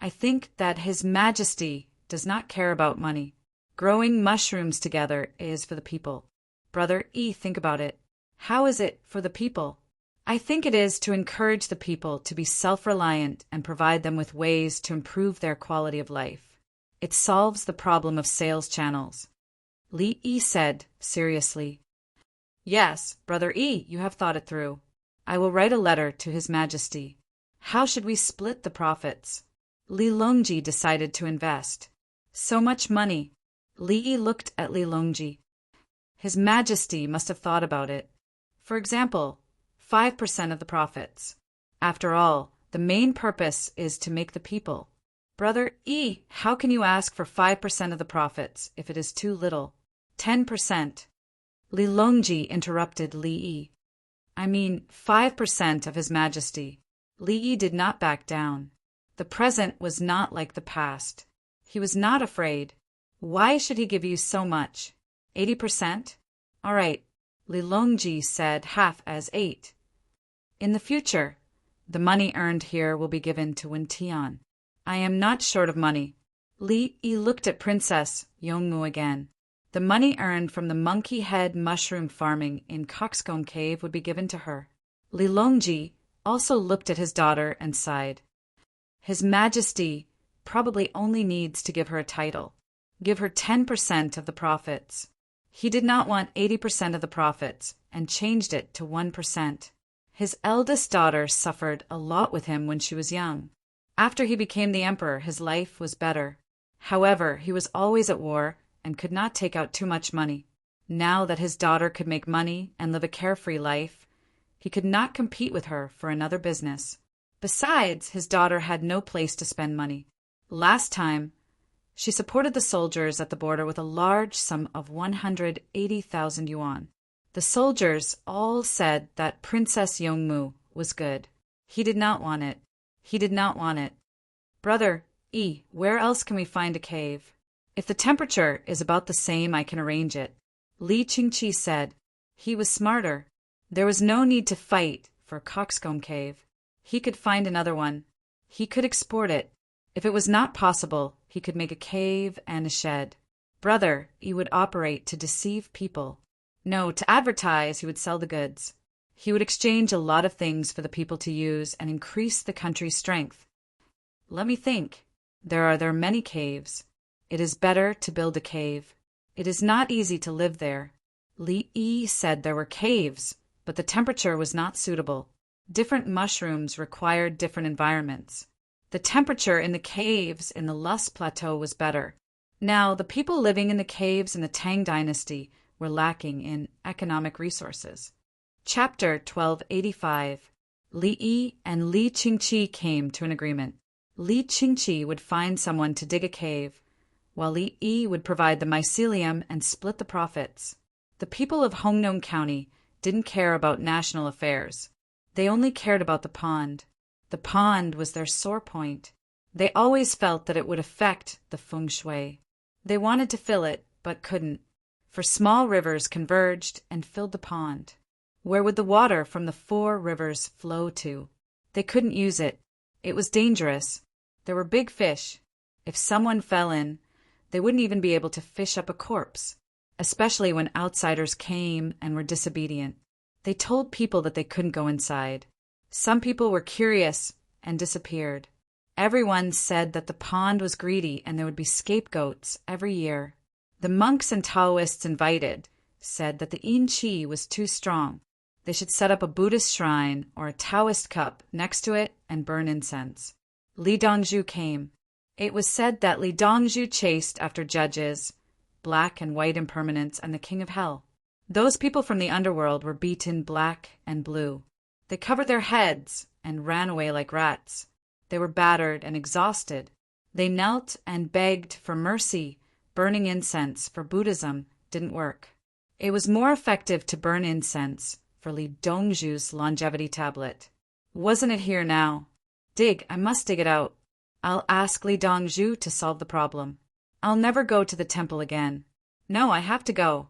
I think that His Majesty does not care about money. Growing mushrooms together is for the people. Brother Yi, think about it. How is it for the people? I think it is to encourage the people to be self-reliant and provide them with ways to improve their quality of life. It solves the problem of sales channels. Li Yi said seriously. Yes, Brother Yi, you have thought it through. I will write a letter to His Majesty. How should we split the profits? Li Longji decided to invest. So much money. Li Yi looked at Li Longji. His Majesty must have thought about it. For example, 5% of the profits. After all, the main purpose is to make the people. Brother Yi, how can you ask for 5% of the profits if it is too little? 10%. Li Longji interrupted Li Yi. I mean 5% of His Majesty. Li Yi did not back down. The present was not like the past. He was not afraid. Why should he give you so much? 80%? All right, Li Longji said half as 8. In the future, the money earned here will be given to Wintian. I am not short of money. Li Yi looked at Princess Yongmu again. The money earned from the monkey head mushroom farming in Coxcomb Cave would be given to her. Li Longji also looked at his daughter and sighed. His Majesty probably only needs to give her a title. Give her 10% of the profits. He did not want 80% of the profits and changed it to 1%. His eldest daughter suffered a lot with him when she was young. After he became the emperor, his life was better. However, he was always at war and could not take out too much money. Now that his daughter could make money and live a carefree life, he could not compete with her for another business. Besides, his daughter had no place to spend money. Last time, She supported the soldiers at the border with a large sum of 180,000 yuan. The soldiers all said that Princess Yongmu was good. He did not want it. He did not want it. Brother, where else can we find a cave? If the temperature is about the same, I can arrange it. Li Qingqi said. He was smarter. There was no need to fight for a coxcomb cave. He could find another one. He could export it. If it was not possible, he could make a cave and a shed. Brother, he would operate to deceive people. No, to advertise, he would sell the goods. He would exchange a lot of things for the people to use and increase the country's strength. Let me think. There are many caves. It is better to build a cave. It is not easy to live there. Li Yi said there were caves, but the temperature was not suitable. Different mushrooms required different environments. The temperature in the caves in the Lus Plateau was better. Now, the people living in the caves in the Tang dynasty were lacking in economic resources. Chapter 1285. Li Yi and Li Qingqi came to an agreement. Li Qingqi would find someone to dig a cave, while Li Yi would provide the mycelium and split the profits. The people of Hongnong County didn't care about national affairs. They only cared about the pond. The pond was their sore point. They always felt that it would affect the feng shui. They wanted to fill it, but couldn't, for small rivers converged and filled the pond. Where would the water from the 4 rivers flow to? They couldn't use it. It was dangerous. There were big fish. If someone fell in, they wouldn't even be able to fish up a corpse, especially when outsiders came and were disobedient. They told people that they couldn't go inside. Some people were curious and disappeared. Everyone said that the pond was greedy and there would be scapegoats every year. The monks and Taoists invited said that the yin qi was too strong. They should set up a Buddhist shrine or a Taoist cup next to it and burn incense. Li Dongzhu came. It was said that Li Dongzhu chased after judges, black and white impermanents, and the king of hell. Those people from the underworld were beaten black and blue. They covered their heads and ran away like rats. They were battered and exhausted. They knelt and begged for mercy. Burning incense for Buddhism didn't work. It was more effective to burn incense for Li Dongzhu's longevity tablet. Wasn't it here now? I must dig it out. I'll ask Li Dongzhu to solve the problem. I'll never go to the temple again. No, I have to go.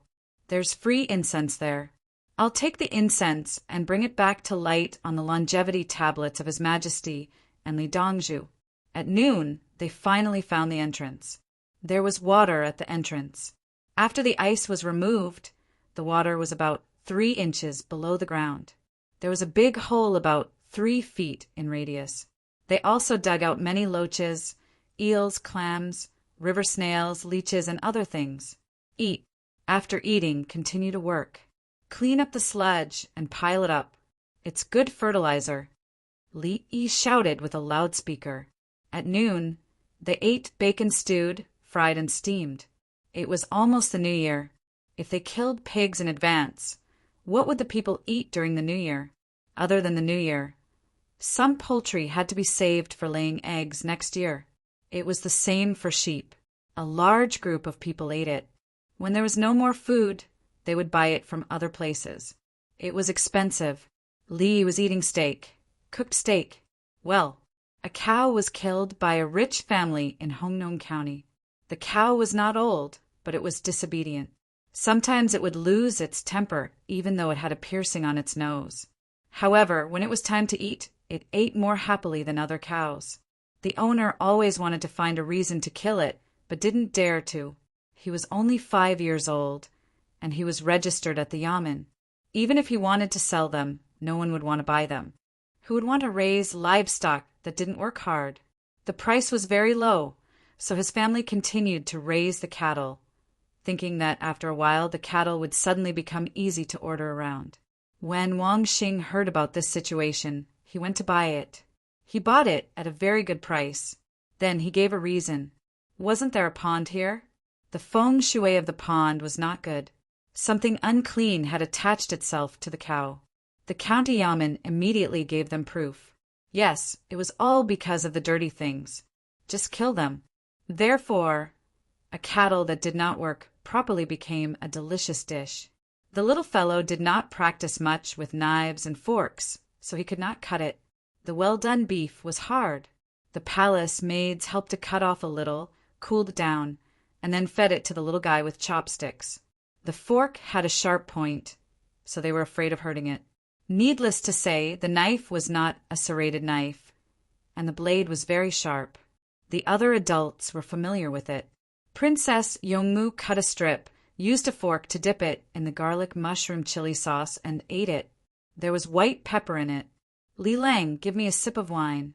There's free incense there. I'll take the incense and bring it back to light on the longevity tablets of His Majesty and Li Dongzhu. At noon, they finally found the entrance. There was water at the entrance. After the ice was removed, the water was about 3 inches below the ground. There was a big hole about 3 feet in radius. They also dug out many loaches, eels, clams, river snails, leeches, and other things. Eat. After eating, continue to work. Clean up the sludge and pile it up. It's good fertilizer. Li Yi shouted with a loudspeaker. At noon, they ate bacon stewed, fried, and steamed. It was almost the New Year. If they killed pigs in advance, what would the people eat during the New Year? Other than the New Year, some poultry had to be saved for laying eggs next year. It was the same for sheep. A large group of people ate it. When there was no more food, they would buy it from other places. It was expensive. Li was eating steak. Cooked steak. Well, a cow was killed by a rich family in Hongnong County. The cow was not old, but it was disobedient. Sometimes it would lose its temper, even though it had a piercing on its nose. However, when it was time to eat, it ate more happily than other cows. The owner always wanted to find a reason to kill it, but didn't dare to. He was only 5 years old, and he was registered at the yamen. Even if he wanted to sell them, no one would want to buy them. Who would want to raise livestock that didn't work hard? The price was very low, so his family continued to raise the cattle, thinking that after a while the cattle would suddenly become easy to order around. When Wang Xing heard about this situation, he went to buy it. He bought it at a very good price. Then he gave a reason. Wasn't there a pond here? The feng shui of the pond was not good. Something unclean had attached itself to the cow. The county yamen immediately gave them proof. Yes, it was all because of the dirty things. Just kill them. Therefore, a cattle that did not work properly became a delicious dish. The little fellow did not practice much with knives and forks, so he could not cut it. The well-done beef was hard. The palace maids helped to cut off a little, cooled it down, and then fed it to the little guy with chopsticks. The fork had a sharp point, so they were afraid of hurting it. Needless to say, the knife was not a serrated knife, and the blade was very sharp. The other adults were familiar with it. Princess Yongmu cut a strip, used a fork to dip it in the garlic mushroom chili sauce, and ate it. There was white pepper in it. Li Lang, give me a sip of wine.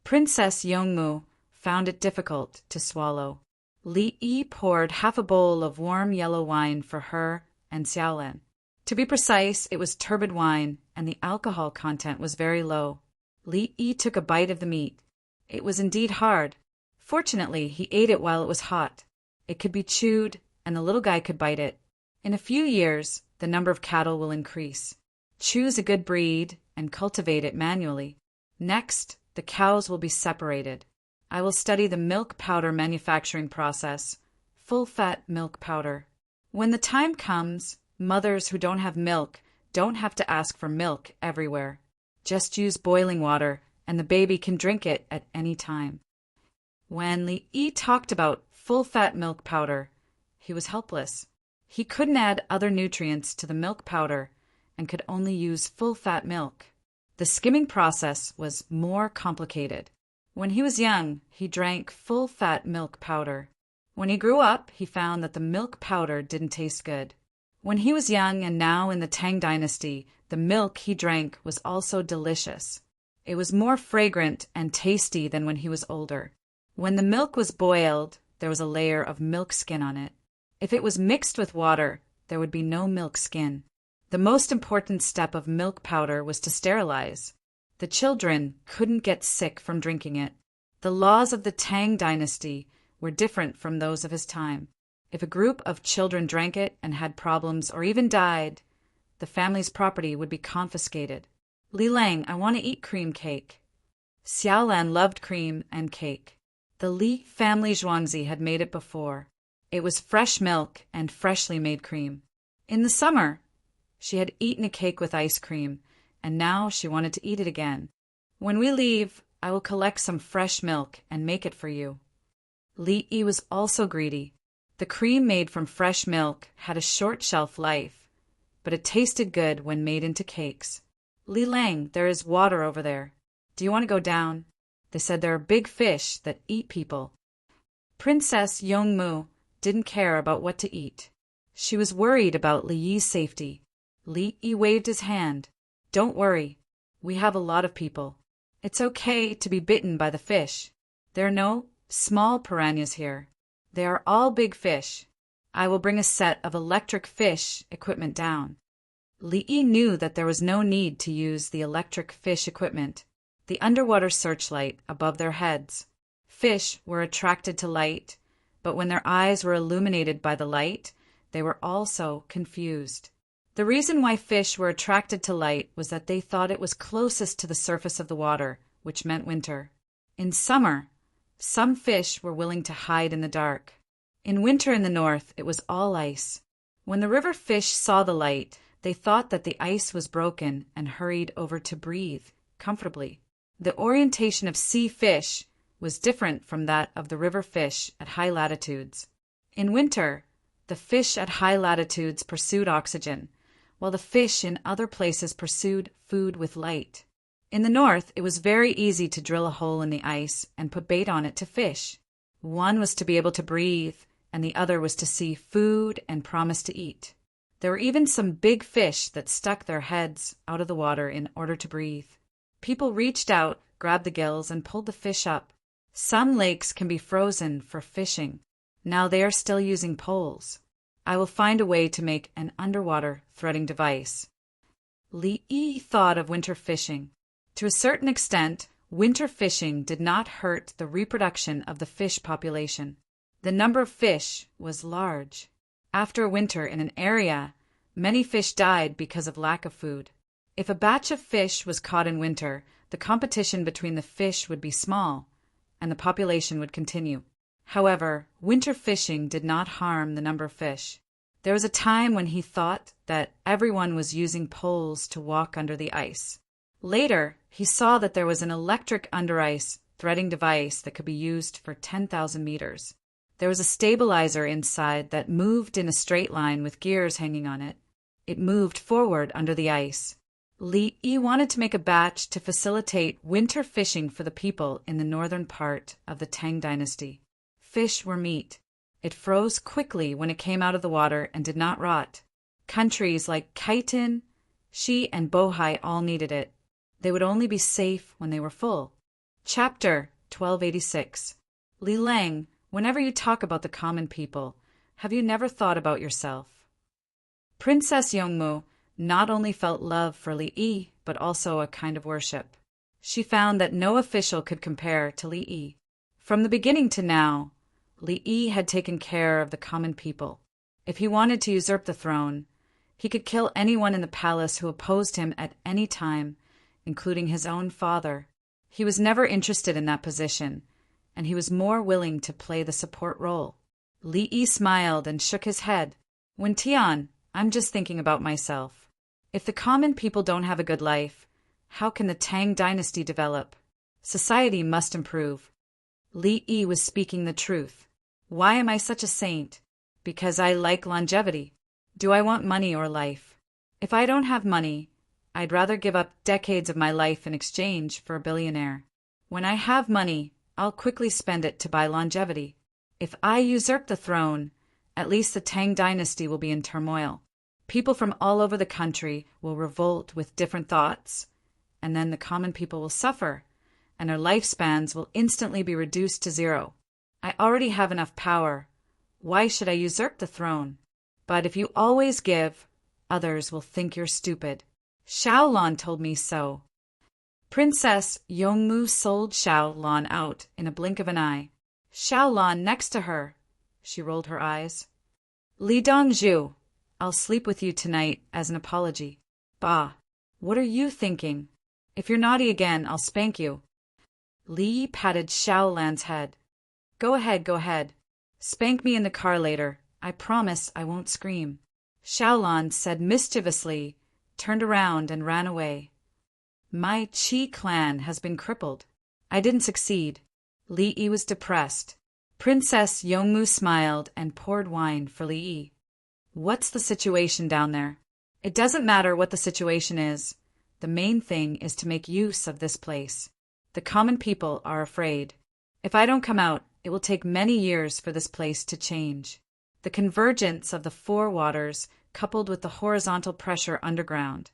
Princess Yongmu found it difficult to swallow. Li Yi poured half a bowl of warm yellow wine for her and Xiaolan. To be precise, it was turbid wine, and the alcohol content was very low. Li Yi took a bite of the meat. It was indeed hard. Fortunately, he ate it while it was hot. It could be chewed, and the little guy could bite it. In a few years, the number of cattle will increase. Choose a good breed and cultivate it manually. Next, the cows will be separated. I will study the milk powder manufacturing process, full-fat milk powder. When the time comes, mothers who don't have milk don't have to ask for milk everywhere. Just use boiling water, and the baby can drink it at any time. When Li Yi talked about full-fat milk powder, he was helpless. He couldn't add other nutrients to the milk powder and could only use full-fat milk. The skimming process was more complicated. When he was young, he drank full-fat milk powder. When he grew up, he found that the milk powder didn't taste good. When he was young and now in the Tang dynasty, the milk he drank was also delicious. It was more fragrant and tasty than when he was older. When the milk was boiled, there was a layer of milk skin on it. If it was mixed with water, there would be no milk skin. The most important step of milk powder was to sterilize. The children couldn't get sick from drinking it. The laws of the Tang dynasty were different from those of his time. If a group of children drank it and had problems or even died, the family's property would be confiscated. Li Lang, I want to eat cream cake. Xiaolan loved cream and cake. The Li family Zhuangzi had made it before. It was fresh milk and freshly made cream. In the summer, she had eaten a cake with ice cream, and now she wanted to eat it again. When we leave, I will collect some fresh milk and make it for you. Li Yi was also greedy. The cream made from fresh milk had a short shelf life, but it tasted good when made into cakes. Li Lang, there is water over there. Do you want to go down? They said there are big fish that eat people. Princess Yongmu didn't care about what to eat. She was worried about Li Yi's safety. Li Yi waved his hand. Don't worry. We have a lot of people. It's okay to be bitten by the fish. There are no small piranhas here. They are all big fish. I will bring a set of electric fish equipment down. Li Yi knew that there was no need to use the electric fish equipment, the underwater searchlight above their heads. Fish were attracted to light, but when their eyes were illuminated by the light, they were also confused. The reason why fish were attracted to light was that they thought it was closest to the surface of the water, which meant winter. In summer, some fish were willing to hide in the dark. In winter in the north, it was all ice. When the river fish saw the light, they thought that the ice was broken and hurried over to breathe comfortably. The orientation of sea fish was different from that of the river fish at high latitudes. In winter, the fish at high latitudes pursued oxygen, while the fish in other places pursued food with light. In the north, it was very easy to drill a hole in the ice and put bait on it to fish. One was to be able to breathe, and the other was to see food and promise to eat. There were even some big fish that stuck their heads out of the water in order to breathe. People reached out, grabbed the gills, and pulled the fish up. Some lakes can be frozen for fishing. Now they are still using poles. I will find a way to make an underwater threading device. Li Yi thought of winter fishing. To a certain extent, winter fishing did not hurt the reproduction of the fish population. The number of fish was large. After a winter in an area, many fish died because of lack of food. If a batch of fish was caught in winter, the competition between the fish would be small, and the population would continue. However, winter fishing did not harm the number of fish. There was a time when he thought that everyone was using poles to walk under the ice. Later, he saw that there was an electric under-ice threading device that could be used for 10,000 meters. There was a stabilizer inside that moved in a straight line with gears hanging on it. It moved forward under the ice. Li Yi wanted to make a batch to facilitate winter fishing for the people in the northern part of the Tang dynasty. Fish were meat. It froze quickly when it came out of the water and did not rot. Countries like Khitan, Xi, and Bohai all needed it. They would only be safe when they were full. Chapter 1286. Li Lang, whenever you talk about the common people, have you never thought about yourself? Princess Yongmu not only felt love for Li Yi, but also a kind of worship. She found that no official could compare to Li Yi. From the beginning to now, Li Yi had taken care of the common people. If he wanted to usurp the throne, he could kill anyone in the palace who opposed him at any time, including his own father. He was never interested in that position, and he was more willing to play the support role. Li Yi smiled and shook his head. When Tian, I'm just thinking about myself. If the common people don't have a good life, how can the Tang dynasty develop? Society must improve. Li Yi was speaking the truth. Why am I such a saint? Because I like longevity. Do I want money or life? If I don't have money, I'd rather give up decades of my life in exchange for a billionaire. When I have money, I'll quickly spend it to buy longevity. If I usurp the throne, at least the Tang dynasty will be in turmoil. People from all over the country will revolt with different thoughts, and then the common people will suffer, and their lifespans will instantly be reduced to zero. I already have enough power. Why should I usurp the throne? But if you always give, others will think you're stupid. Xiaolan told me so. Princess Yongmu sold Xiaolan out in a blink of an eye. Xiaolan next to her. She rolled her eyes. Li Dongzhu, I'll sleep with you tonight as an apology. Bah, what are you thinking? If you're naughty again, I'll spank you. Li patted Xiaolan's head. Go ahead. Spank me in the car later. I promise I won't scream. Xiaolan said mischievously, turned around and ran away. My Qi clan has been crippled. I didn't succeed. Li Yi was depressed. Princess Yongmu smiled and poured wine for Li Yi. What's the situation down there? It doesn't matter what the situation is. The main thing is to make use of this place. The common people are afraid. If I don't come out, it will take many years for this place to change. The convergence of the four waters, coupled with the horizontal pressure underground,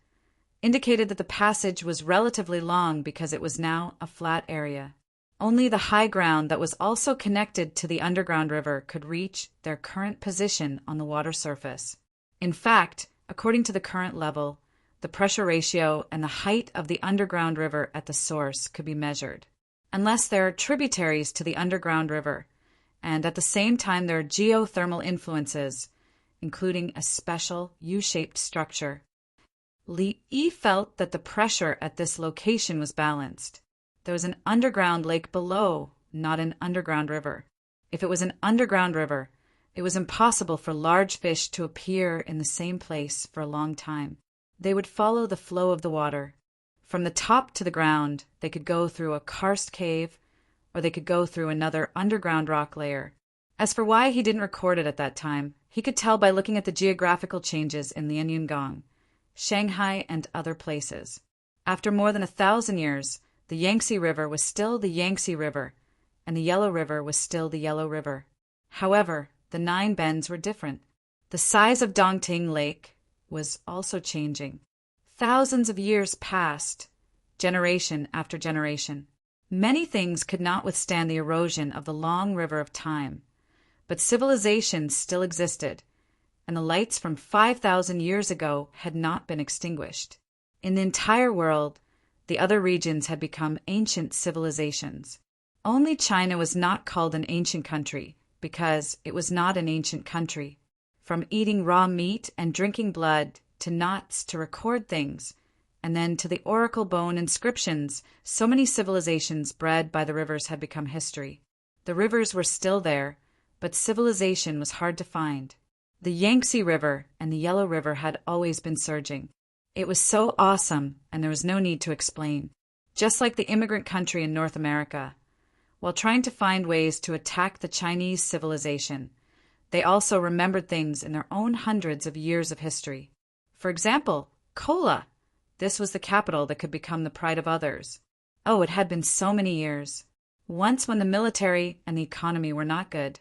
indicated that the passage was relatively long because it was now a flat area. Only the high ground that was also connected to the underground river could reach their current position on the water surface. In fact, according to the current level, the pressure ratio and the height of the underground river at the source could be measured. Unless there are tributaries to the underground river, and at the same time there are geothermal influences, including a special U-shaped structure. Li Yi felt that the pressure at this location was balanced. There was an underground lake below, not an underground river. If it was an underground river, it was impossible for large fish to appear in the same place for a long time. They would follow the flow of the water. From the top to the ground, they could go through a karst cave, or they could go through another underground rock layer. As for why he didn't record it at that time, he could tell by looking at the geographical changes in Lianyungang, Shanghai, and other places. After more than 1,000 years, the Yangtze River was still the Yangtze River, and the Yellow River was still the Yellow River. However, the 9 bends were different. The size of Dongting Lake was also changing. Thousands of years passed, generation after generation. Many things could not withstand the erosion of the long river of time, but civilizations still existed, and the lights from 5,000 years ago had not been extinguished. In the entire world, the other regions had become ancient civilizations. Only China was not called an ancient country because it was not an ancient country. From eating raw meat and drinking blood to knots to record things, and then to the oracle bone inscriptions, so many civilizations bred by the rivers had become history. The rivers were still there, but civilization was hard to find. The Yangtze River and the Yellow River had always been surging. It was so awesome, and there was no need to explain. Just like the immigrant country in North America, while trying to find ways to attack the Chinese civilization, they also remembered things in their own hundreds of years of history. For example, Kola. This was the capital that could become the pride of others. Oh, it had been so many years. Once when the military and the economy were not good.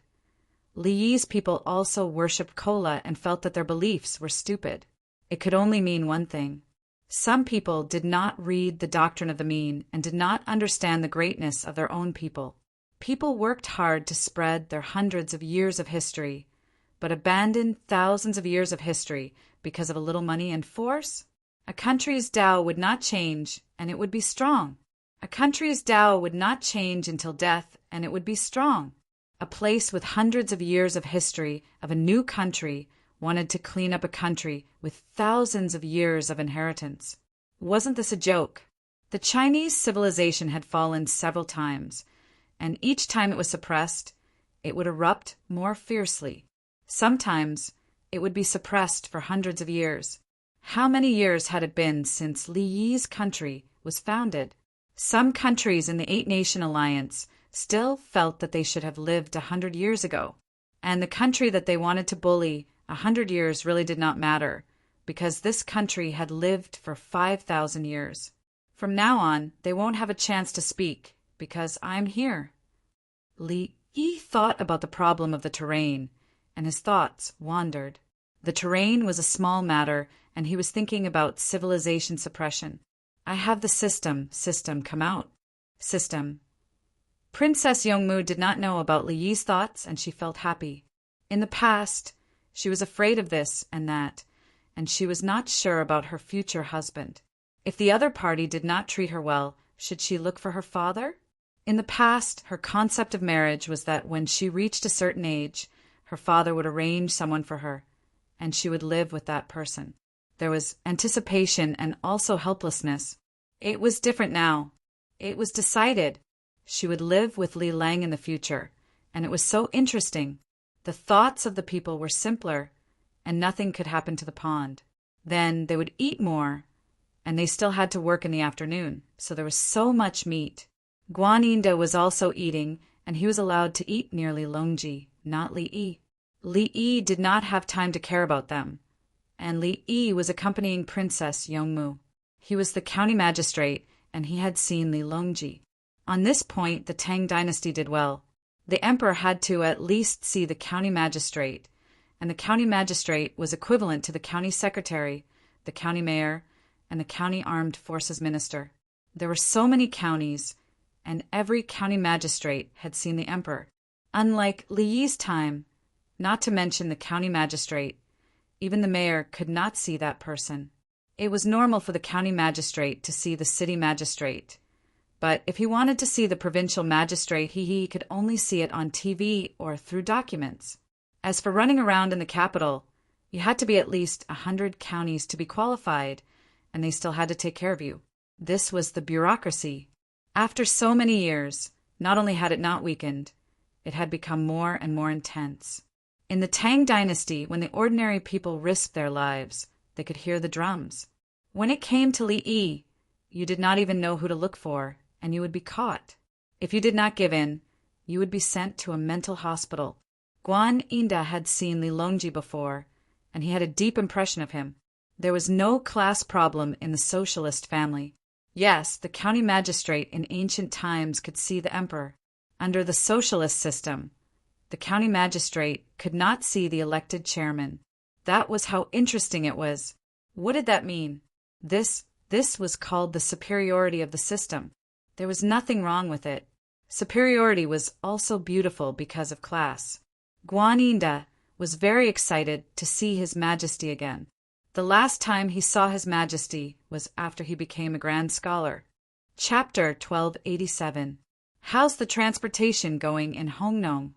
Li Yi's people also worshipped Kola and felt that their beliefs were stupid. It could only mean one thing. Some people did not read the doctrine of the mean and did not understand the greatness of their own people. People worked hard to spread their hundreds of years of history, but abandoned thousands of years of history because of a little money and force? A country's Tao would not change, and it would be strong. A country's Tao would not change until death, and it would be strong. A place with hundreds of years of history of a new country wanted to clean up a country with thousands of years of inheritance. Wasn't this a joke? The Chinese civilization had fallen several times, and each time it was suppressed, it would erupt more fiercely. Sometimes it would be suppressed for hundreds of years. How many years had it been since Li Yi's country was founded? Some countries in the Eight-Nation Alliance still felt that they should have lived 100 years ago, and the country that they wanted to bully 100 years really did not matter, because this country had lived for 5,000 years. From now on, they won't have a chance to speak, because I'm here. Li Yi thought about the problem of the terrain, and his thoughts wandered. The terrain was a small matter, and he was thinking about civilization suppression. I have the system come out. System. Princess Yongmu did not know about Li Yi's thoughts, and she felt happy. In the past, she was afraid of this and that, and she was not sure about her future husband. If the other party did not treat her well, should she look for her father? In the past, her concept of marriage was that when she reached a certain age, her father would arrange someone for her, and she would live with that person. There was anticipation and also helplessness. It was different now. It was decided. She would live with Li Lang in the future, and it was so interesting. The thoughts of the people were simpler, and nothing could happen to the pond. Then they would eat more, and they still had to work in the afternoon, so there was so much meat. Guaninda was also eating, and he was allowed to eat near Li Longji, not Li Yi. Li Yi did not have time to care about them, and Li Yi was accompanying Princess Yongmu. He was the county magistrate, and he had seen Li Longji. On this point, the Tang dynasty did well. The emperor had to at least see the county magistrate, and the county magistrate was equivalent to the county secretary, the county mayor, and the county armed forces minister. There were so many counties, and every county magistrate had seen the emperor. Unlike Li Yi's time, not to mention the county magistrate, even the mayor could not see that person. It was normal for the county magistrate to see the city magistrate, but if he wanted to see the provincial magistrate, he could only see it on TV or through documents. As for running around in the capital, you had to be at least 100 counties to be qualified, and they still had to take care of you. This was the bureaucracy. After so many years, not only had it not weakened, it had become more and more intense. In the Tang dynasty, when the ordinary people risked their lives, they could hear the drums. When it came to Li Yi, you did not even know who to look for, and you would be caught. If you did not give in, you would be sent to a mental hospital. Guaninda had seen Li Longji before, and he had a deep impression of him. There was no class problem in the socialist family. Yes, the county magistrate in ancient times could see the emperor. Under the socialist system, the county magistrate could not see the elected chairman. That was how interesting it was. What did that mean? This was called the superiority of the system. There was nothing wrong with it. Superiority was also beautiful because of class. Guaninda was very excited to see His Majesty again. The last time he saw His Majesty was after he became a grand scholar. Chapter 1287. How's the transportation going in Hongnong?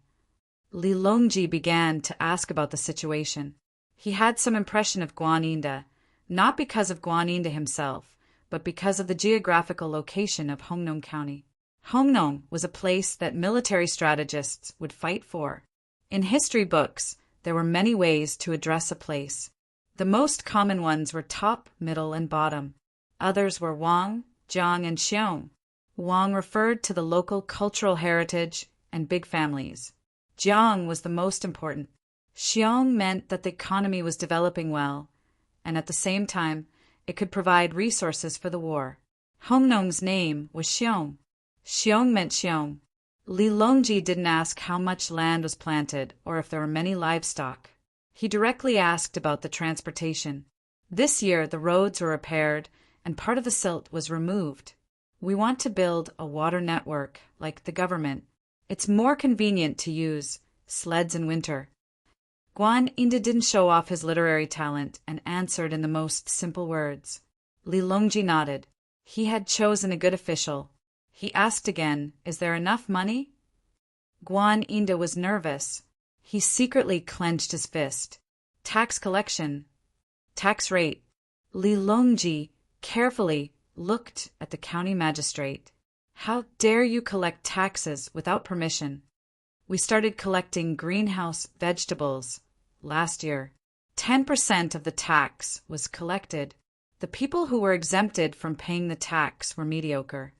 Li Longji began to ask about the situation. He had some impression of Guaninda, not because of Guaninda himself, but because of the geographical location of Hongnong County. Hongnong was a place that military strategists would fight for. In history books, there were many ways to address a place. The most common ones were top, middle, and bottom. Others were Wang, Jiang, and Xiong. Wang referred to the local cultural heritage and big families. Jiang was the most important. Xiong meant that the economy was developing well, and at the same time, it could provide resources for the war. Hongnong's name was Xiong. Xiong meant Xiong. Li Longji didn't ask how much land was planted or if there were many livestock. He directly asked about the transportation. This year, the roads were repaired and part of the silt was removed. We want to build a water network like the government. It's more convenient to use sleds in winter. Guan Yinde didn't show off his literary talent and answered in the most simple words. Li Longji nodded. He had chosen a good official. He asked again, "Is there enough money?" Guan Yinde was nervous. He secretly clenched his fist. Tax collection. Tax rate. Li Longji carefully looked at the county magistrate. "How dare you collect taxes without permission?" "We started collecting greenhouse vegetables last year. 10% of the tax was collected. The people who were exempted from paying the tax were mediocre.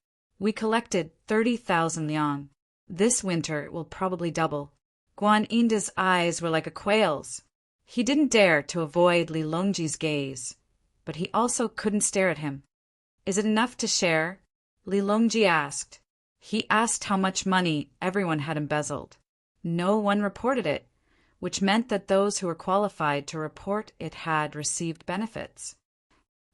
We collected 30,000 liang. This winter it will probably double." Guan Yinde's eyes were like a quail's. He didn't dare to avoid Li Longji's gaze, but he also couldn't stare at him. "Is it enough to share?" Li Longji asked. He asked how much money everyone had embezzled. No one reported it, which meant that those who were qualified to report it had received benefits.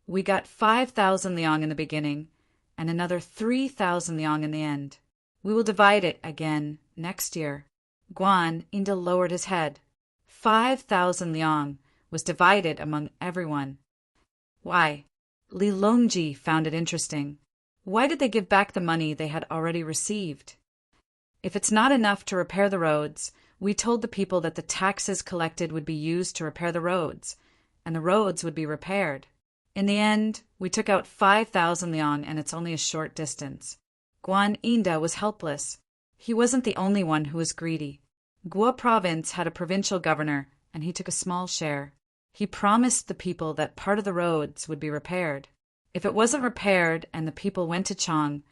"We got 5,000 liang in the beginning, and another 3,000 liang in the end. We will divide it again next year." Guan Yinde lowered his head. 5,000 liang was divided among everyone. Why? Li Longji found it interesting. Why did they give back the money they had already received? "If it's not enough to repair the roads, we told the people that the taxes collected would be used to repair the roads, and the roads would be repaired. In the end, we took out 5,000 liang and it's only a short distance." Guan Yinde was helpless. He wasn't the only one who was greedy. Guo province had a provincial governor, and he took a small share. He promised the people that part of the roads would be repaired. If it wasn't repaired and the people went to Chang,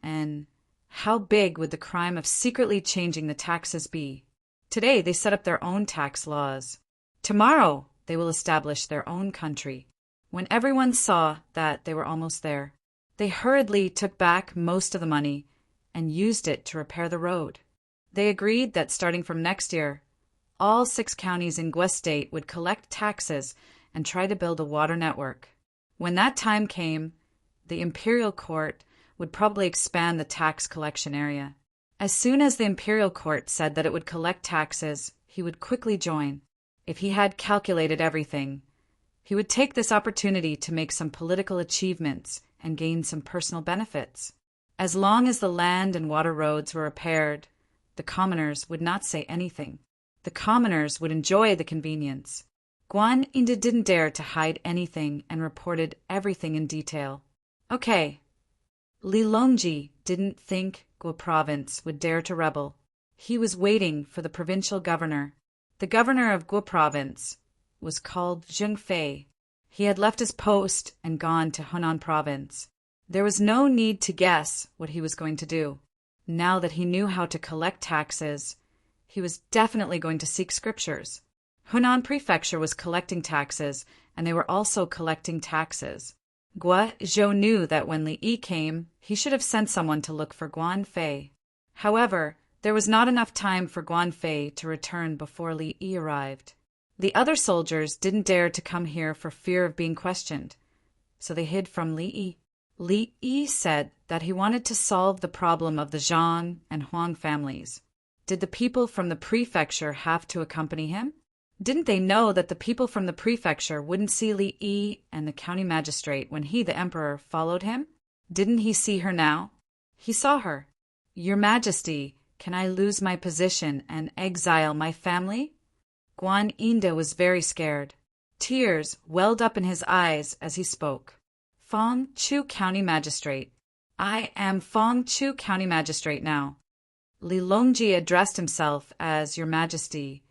and how big would the crime of secretly changing the taxes be? Today they set up their own tax laws. Tomorrow they will establish their own country. When everyone saw that they were almost there, they hurriedly took back most of the money and used it to repair the road. They agreed that starting from next year, all 6 counties in Guo State would collect taxes and try to build a water network. When that time came, the imperial court would probably expand the tax collection area. As soon as the imperial court said that it would collect taxes, he would quickly join. If he had calculated everything, he would take this opportunity to make some political achievements and gain some personal benefits. As long as the land and water roads were repaired, the commoners would not say anything. The commoners would enjoy the convenience. Guan Yinde didn't dare to hide anything and reported everything in detail. Okay. Li Longji didn't think Guo province would dare to rebel. He was waiting for the provincial governor. The governor of Guo province was called Zheng Fei. He had left his post and gone to Hunan province. There was no need to guess what he was going to do. Now that he knew how to collect taxes, he was definitely going to seek scriptures. Hunan Prefecture was collecting taxes, and they were also collecting taxes. Guo Zhou knew that when Li Yi came, he should have sent someone to look for Guan Fei. However, there was not enough time for Guan Fei to return before Li Yi arrived. The other soldiers didn't dare to come here for fear of being questioned, so they hid from Li Yi. Li Yi said that he wanted to solve the problem of the Zhang and Huang families. Did the people from the prefecture have to accompany him? Didn't they know that the people from the prefecture wouldn't see Li Yi and the county magistrate when he, the emperor, followed him? Didn't he see her now? He saw her. "Your Majesty, can I lose my position and exile my family?" Guan Yinde was very scared. Tears welled up in his eyes as he spoke. Fang Chu County Magistrate. I am Fengchu County Magistrate now. Li Longji addressed himself as Your Majesty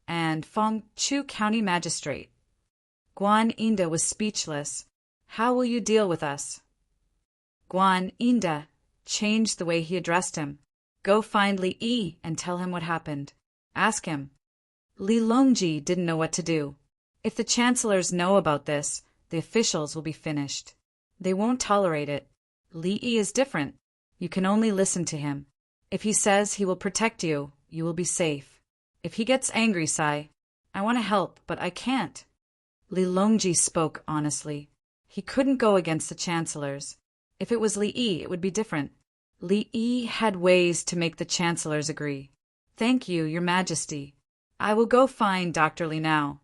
and Fengchu County Magistrate. Guan Yinda was speechless. How will you deal with us? Guan Yinda changed the way he addressed him. Go find Li Yi and tell him what happened. Ask him. Li Longji didn't know what to do. If the chancellors know about this, the officials will be finished. They won't tolerate it. Li Yi is different. You can only listen to him. If he says he will protect you, you will be safe. If he gets angry, Sai, I want to help, but I can't. Li Longji spoke honestly. He couldn't go against the chancellors. If it was Li Yi, it would be different. Li Yi had ways to make the chancellors agree. Thank you, Your Majesty. I will go find Dr. Li now.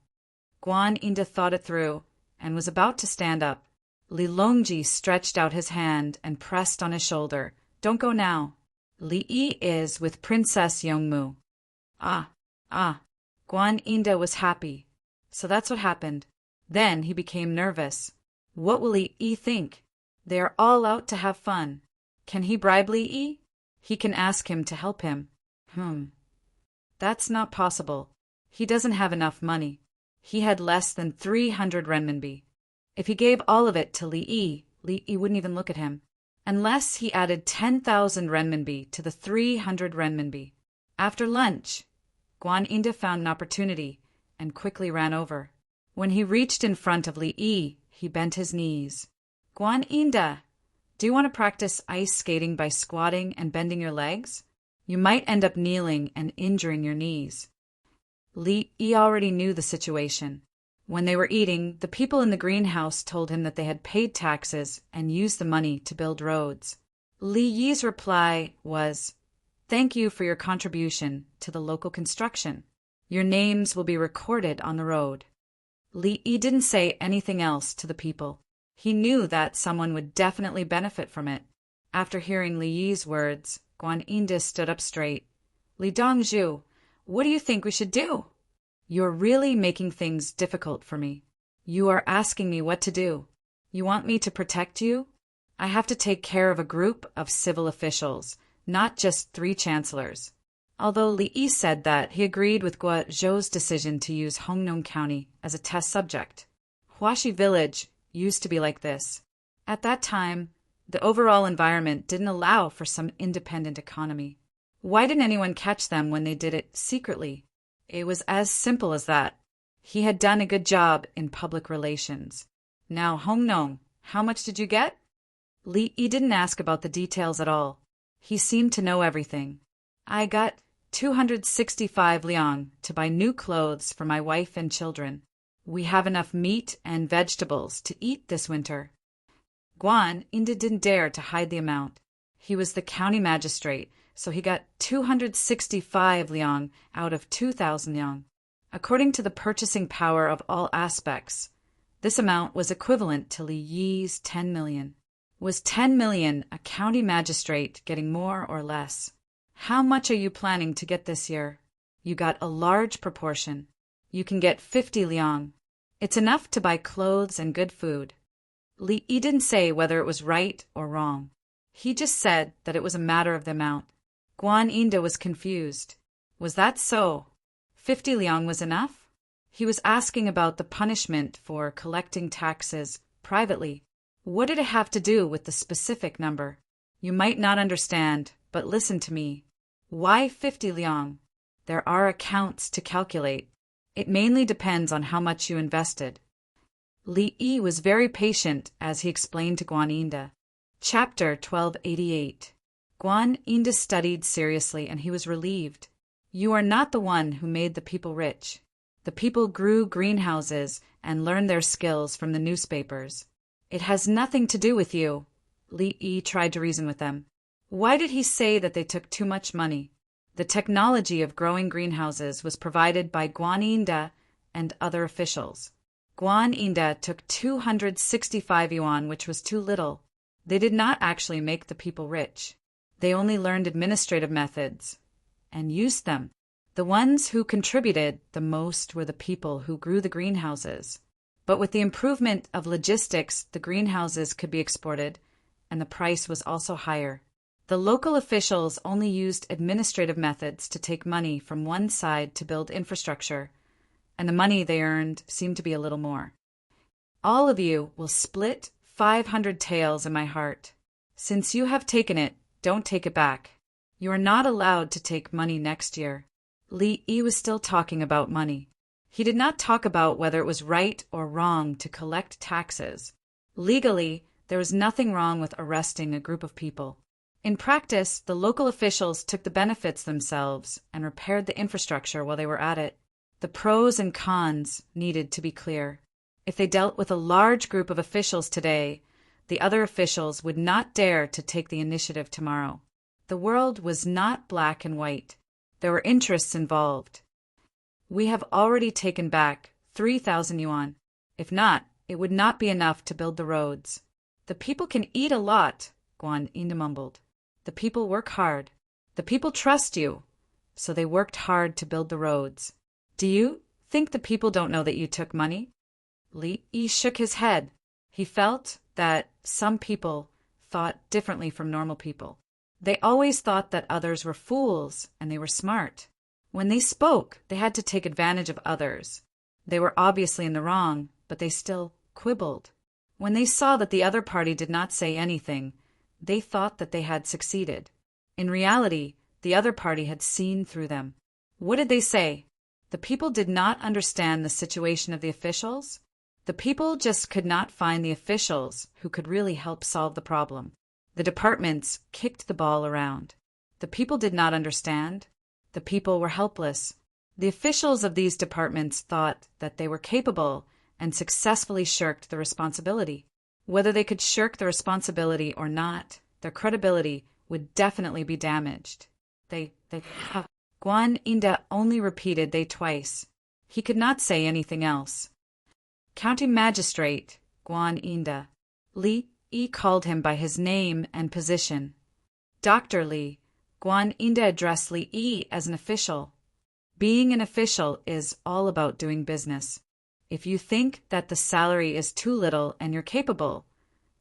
Guan Yinda thought it through and was about to stand up. Li Longji stretched out his hand and pressed on his shoulder. Don't go now. Li Yi is with Princess Yongmu. Ah. Guan Yinda was happy. So that's what happened. Then he became nervous. What will Li Yi think? They are all out to have fun. Can he bribe Li Yi? He can ask him to help him. That's not possible. He doesn't have enough money. He had less than 300 renminbi. If he gave all of it to Li Yi wouldn't even look at him. Unless he added 10,000 renminbi to the 300 renminbi. After lunch, Guan Yinda found an opportunity and quickly ran over. When he reached in front of Li Yi, he bent his knees. Guan Yinda, do you want to practice ice skating by squatting and bending your legs? You might end up kneeling and injuring your knees. Li Yi already knew the situation. When they were eating, the people in the greenhouse told him that they had paid taxes and used the money to build roads. Li Yi's reply was, "Thank you for your contribution to the local construction. Your names will be recorded on the road." Li Yi didn't say anything else to the people. He knew that someone would definitely benefit from it. After hearing Li Yi's words, Guan Yinda stood up straight. Li Dongzhu, what do you think we should do? You're really making things difficult for me. You are asking me what to do. You want me to protect you? I have to take care of a group of civil officials, not just 3 chancellors. Although Li Yi said that he agreed with Guo Zhou's decision to use Hongnong County as a test subject. Huaxi Village used to be like this. At that time, the overall environment didn't allow for some independent economy. Why didn't anyone catch them when they did it secretly? It was as simple as that. He had done a good job in public relations. Now, Hongnong, how much did you get? Li Yi didn't ask about the details at all. He seemed to know everything. I got 265 liang to buy new clothes for my wife and children. We have enough meat and vegetables to eat this winter. Guan Yinda didn't dare to hide the amount. He was the county magistrate, so he got 265 liang out of 2,000 liang. According to the purchasing power of all aspects, this amount was equivalent to Li Yi's 10 million. Was 10 million a county magistrate getting more or less? How much are you planning to get this year? You got a large proportion. You can get 50 liang. It's enough to buy clothes and good food. Li Yi didn't say whether it was right or wrong. He just said that it was a matter of the amount. Guan Yinda was confused. Was that so? 50 liang was enough? He was asking about the punishment for collecting taxes privately. What did it have to do with the specific number? You might not understand, but listen to me. Why 50 liang? There are accounts to calculate. It mainly depends on how much you invested. Li Yi was very patient as he explained to Guan Yinda. Chapter 1288. Guan Yinda studied seriously and he was relieved. You are not the one who made the people rich. The people grew greenhouses and learned their skills from the newspapers. It has nothing to do with you. Li Yi tried to reason with them. Why did he say that they took too much money? The technology of growing greenhouses was provided by Guan Yinda and other officials. Guan Yinda took 265 yuan, which was too little. They did not actually make the people rich. They only learned administrative methods and used them. The ones who contributed the most were the people who grew the greenhouses. But with the improvement of logistics, the greenhouses could be exported, and the price was also higher. The local officials only used administrative methods to take money from one side to build infrastructure, and the money they earned seemed to be a little more. All of you will split 500 taels in my heart. Since you have taken it, don't take it back. You are not allowed to take money next year. Li Yi was still talking about money. He did not talk about whether it was right or wrong to collect taxes. Legally, there was nothing wrong with arresting a group of people. In practice, the local officials took the benefits themselves and repaired the infrastructure while they were at it. The pros and cons needed to be clear. If they dealt with a large group of officials today, the other officials would not dare to take the initiative tomorrow. The world was not black and white. There were interests involved. We have already taken back 3,000 yuan. If not, it would not be enough to build the roads. The people can eat a lot, Guan Yin mumbled. The people work hard. The people trust you. So they worked hard to build the roads. Do you think the people don't know that you took money? Li Yi shook his head. He felt that some people thought differently from normal people. They always thought that others were fools and they were smart. When they spoke, they had to take advantage of others. They were obviously in the wrong, but they still quibbled. When they saw that the other party did not say anything, they thought that they had succeeded. In reality, the other party had seen through them. What did they say? The people did not understand the situation of the officials. The people just could not find the officials who could really help solve the problem. The departments kicked the ball around. The people did not understand. The people were helpless. The officials of these departments thought that they were capable and successfully shirked the responsibility. Whether they could shirk the responsibility or not, their credibility would definitely be damaged. Guan Yin only repeated they twice. He could not say anything else. County Magistrate Guan Yin. Li Yi called him by his name and position. Dr. Li, Guan Yin addressed Li Yi as an official. Being an official is all about doing business. If you think that the salary is too little and you're capable,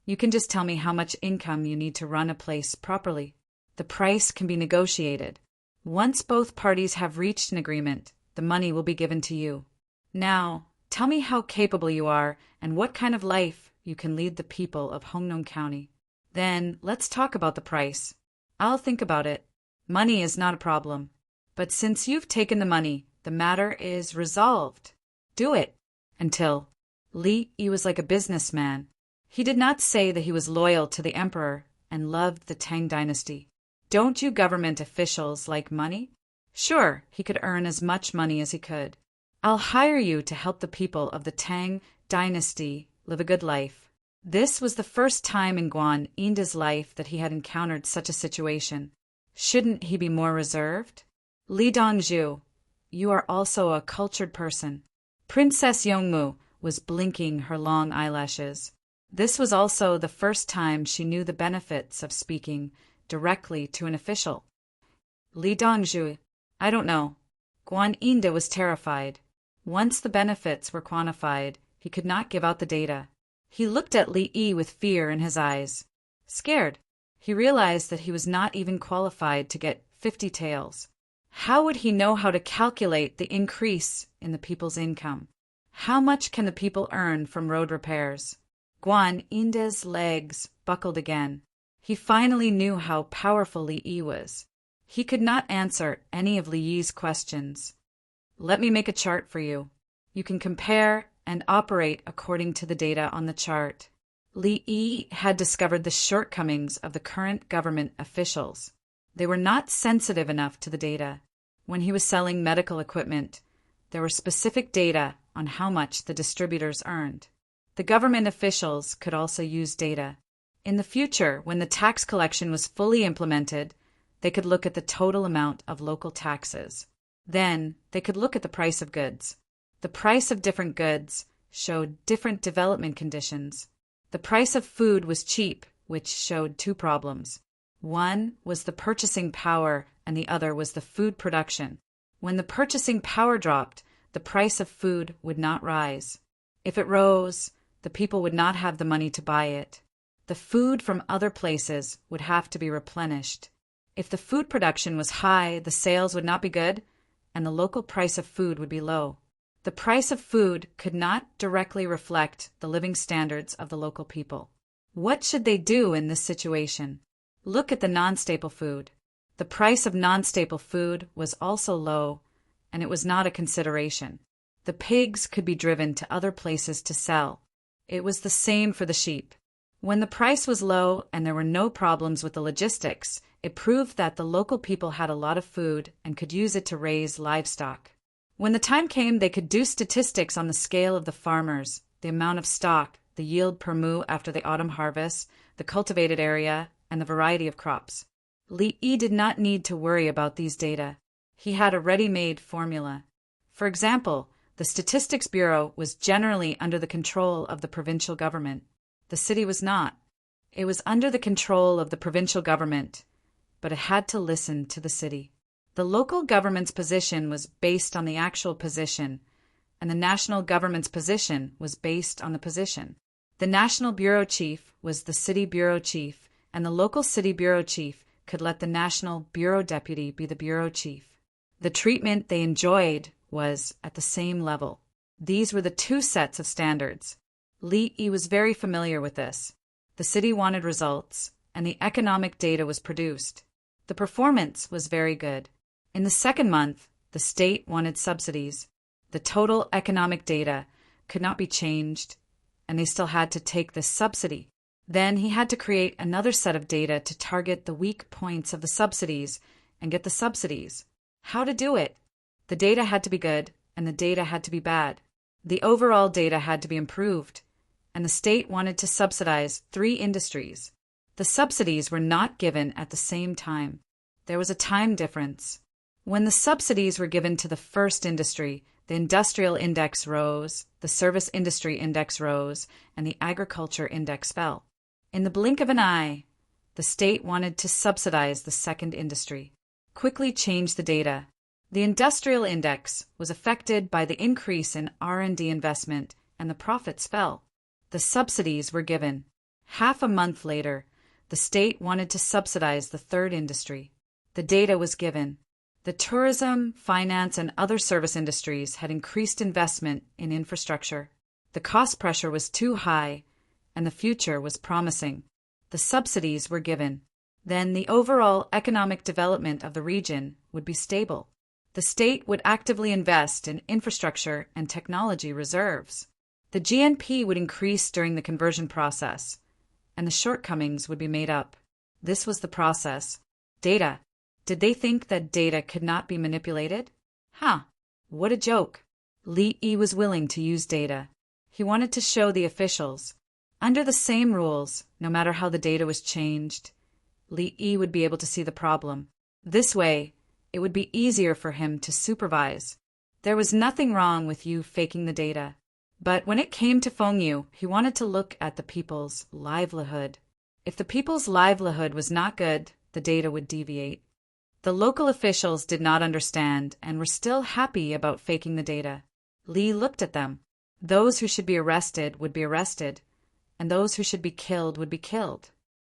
you can just tell me how much income you need to run a place properly. The price can be negotiated. Once both parties have reached an agreement, the money will be given to you. Now, tell me how capable you are and what kind of life you can lead the people of Hongnong County. Then let's talk about the price. I'll think about it. Money is not a problem. But since you've taken the money, the matter is resolved. Do it. Until Li Yi was like a businessman. He did not say that he was loyal to the emperor and loved the Tang dynasty. Don't you government officials like money? Sure, he could earn as much money as he could. I'll hire you to help the people of the Tang dynasty live a good life. This was the first time in Guan Yin's life that he had encountered such a situation. Shouldn't he be more reserved? Li Dongzhu, you are also a cultured person. Princess Yongmu was blinking her long eyelashes. This was also the first time she knew the benefits of speaking directly to an official. Li Dongzhu, I don't know. Guan Yin was terrified. Once the benefits were quantified, he could not give out the data. He looked at Li Yi with fear in his eyes. Scared, he realized that he was not even qualified to get 50 taels. How would he know how to calculate the increase in the people's income? How much can the people earn from road repairs? Guan Yin's legs buckled again. He finally knew how powerful Li Yi was. He could not answer any of Li Yi's questions. Let me make a chart for you. You can compare and operate according to the data on the chart. Li Yi had discovered the shortcomings of the current government officials. They were not sensitive enough to the data. When he was selling medical equipment, there were specific data on how much the distributors earned. The government officials could also use data. In the future, when the tax collection was fully implemented, they could look at the total amount of local taxes. Then, they could look at the price of goods. The price of different goods showed different development conditions. The price of food was cheap, which showed two problems. One was the purchasing power and the other was the food production. When the purchasing power dropped, the price of food would not rise. If it rose, the people would not have the money to buy it. The food from other places would have to be replenished. If the food production was high, the sales would not be good, and the local price of food would be low. The price of food could not directly reflect the living standards of the local people. What should they do in this situation? Look at the non-staple food. The price of non-staple food was also low, and it was not a consideration. The pigs could be driven to other places to sell. It was the same for the sheep. When the price was low and there were no problems with the logistics, it proved that the local people had a lot of food and could use it to raise livestock. When the time came, they could do statistics on the scale of the farmers, the amount of stock, the yield per moo after the autumn harvest, the cultivated area, and the variety of crops. Li Yi did not need to worry about these data. He had a ready-made formula. For example, the Statistics Bureau was generally under the control of the provincial government. The city was not. It was under the control of the provincial government, but it had to listen to the city. The local government's position was based on the actual position, and the national government's position was based on the position. The national bureau chief was the city bureau chief, and the local city bureau chief could let the national bureau deputy be the bureau chief. The treatment they enjoyed was at the same level. These were the two sets of standards. Li Yi was very familiar with this. The city wanted results, and the economic data was produced. The performance was very good. In the second month, the state wanted subsidies. The total economic data could not be changed, and they still had to take this subsidy. Then he had to create another set of data to target the weak points of the subsidies and get the subsidies. How to do it? The data had to be good, and the data had to be bad. The overall data had to be improved, and the state wanted to subsidize 3 industries. The subsidies were not given at the same time. There was a time difference. When the subsidies were given to the first industry, the industrial index rose, the service industry index rose, and the agriculture index fell. In the blink of an eye, the state wanted to subsidize the second industry. Quickly change the data. The industrial index was affected by the increase in R&D investment, and the profits fell. The subsidies were given. Half a month later, the state wanted to subsidize the third industry. The data was given. The tourism, finance, and other service industries had increased investment in infrastructure. The cost pressure was too high, and the future was promising. The subsidies were given. Then the overall economic development of the region would be stable. The state would actively invest in infrastructure and technology reserves. The GNP would increase during the conversion process, and the shortcomings would be made up. This was the process. Data. Did they think that data could not be manipulated? What a joke. Li Yi was willing to use data. He wanted to show the officials. Under the same rules, no matter how the data was changed, Li Yi would be able to see the problem. This way, it would be easier for him to supervise. There was nothing wrong with you faking the data. But when it came to Feng Yu, he wanted to look at the people's livelihood. If the people's livelihood was not good, the data would deviate. The local officials did not understand and were still happy about faking the data. Li looked at them. Those who should be arrested would be arrested, and those who should be killed would be killed.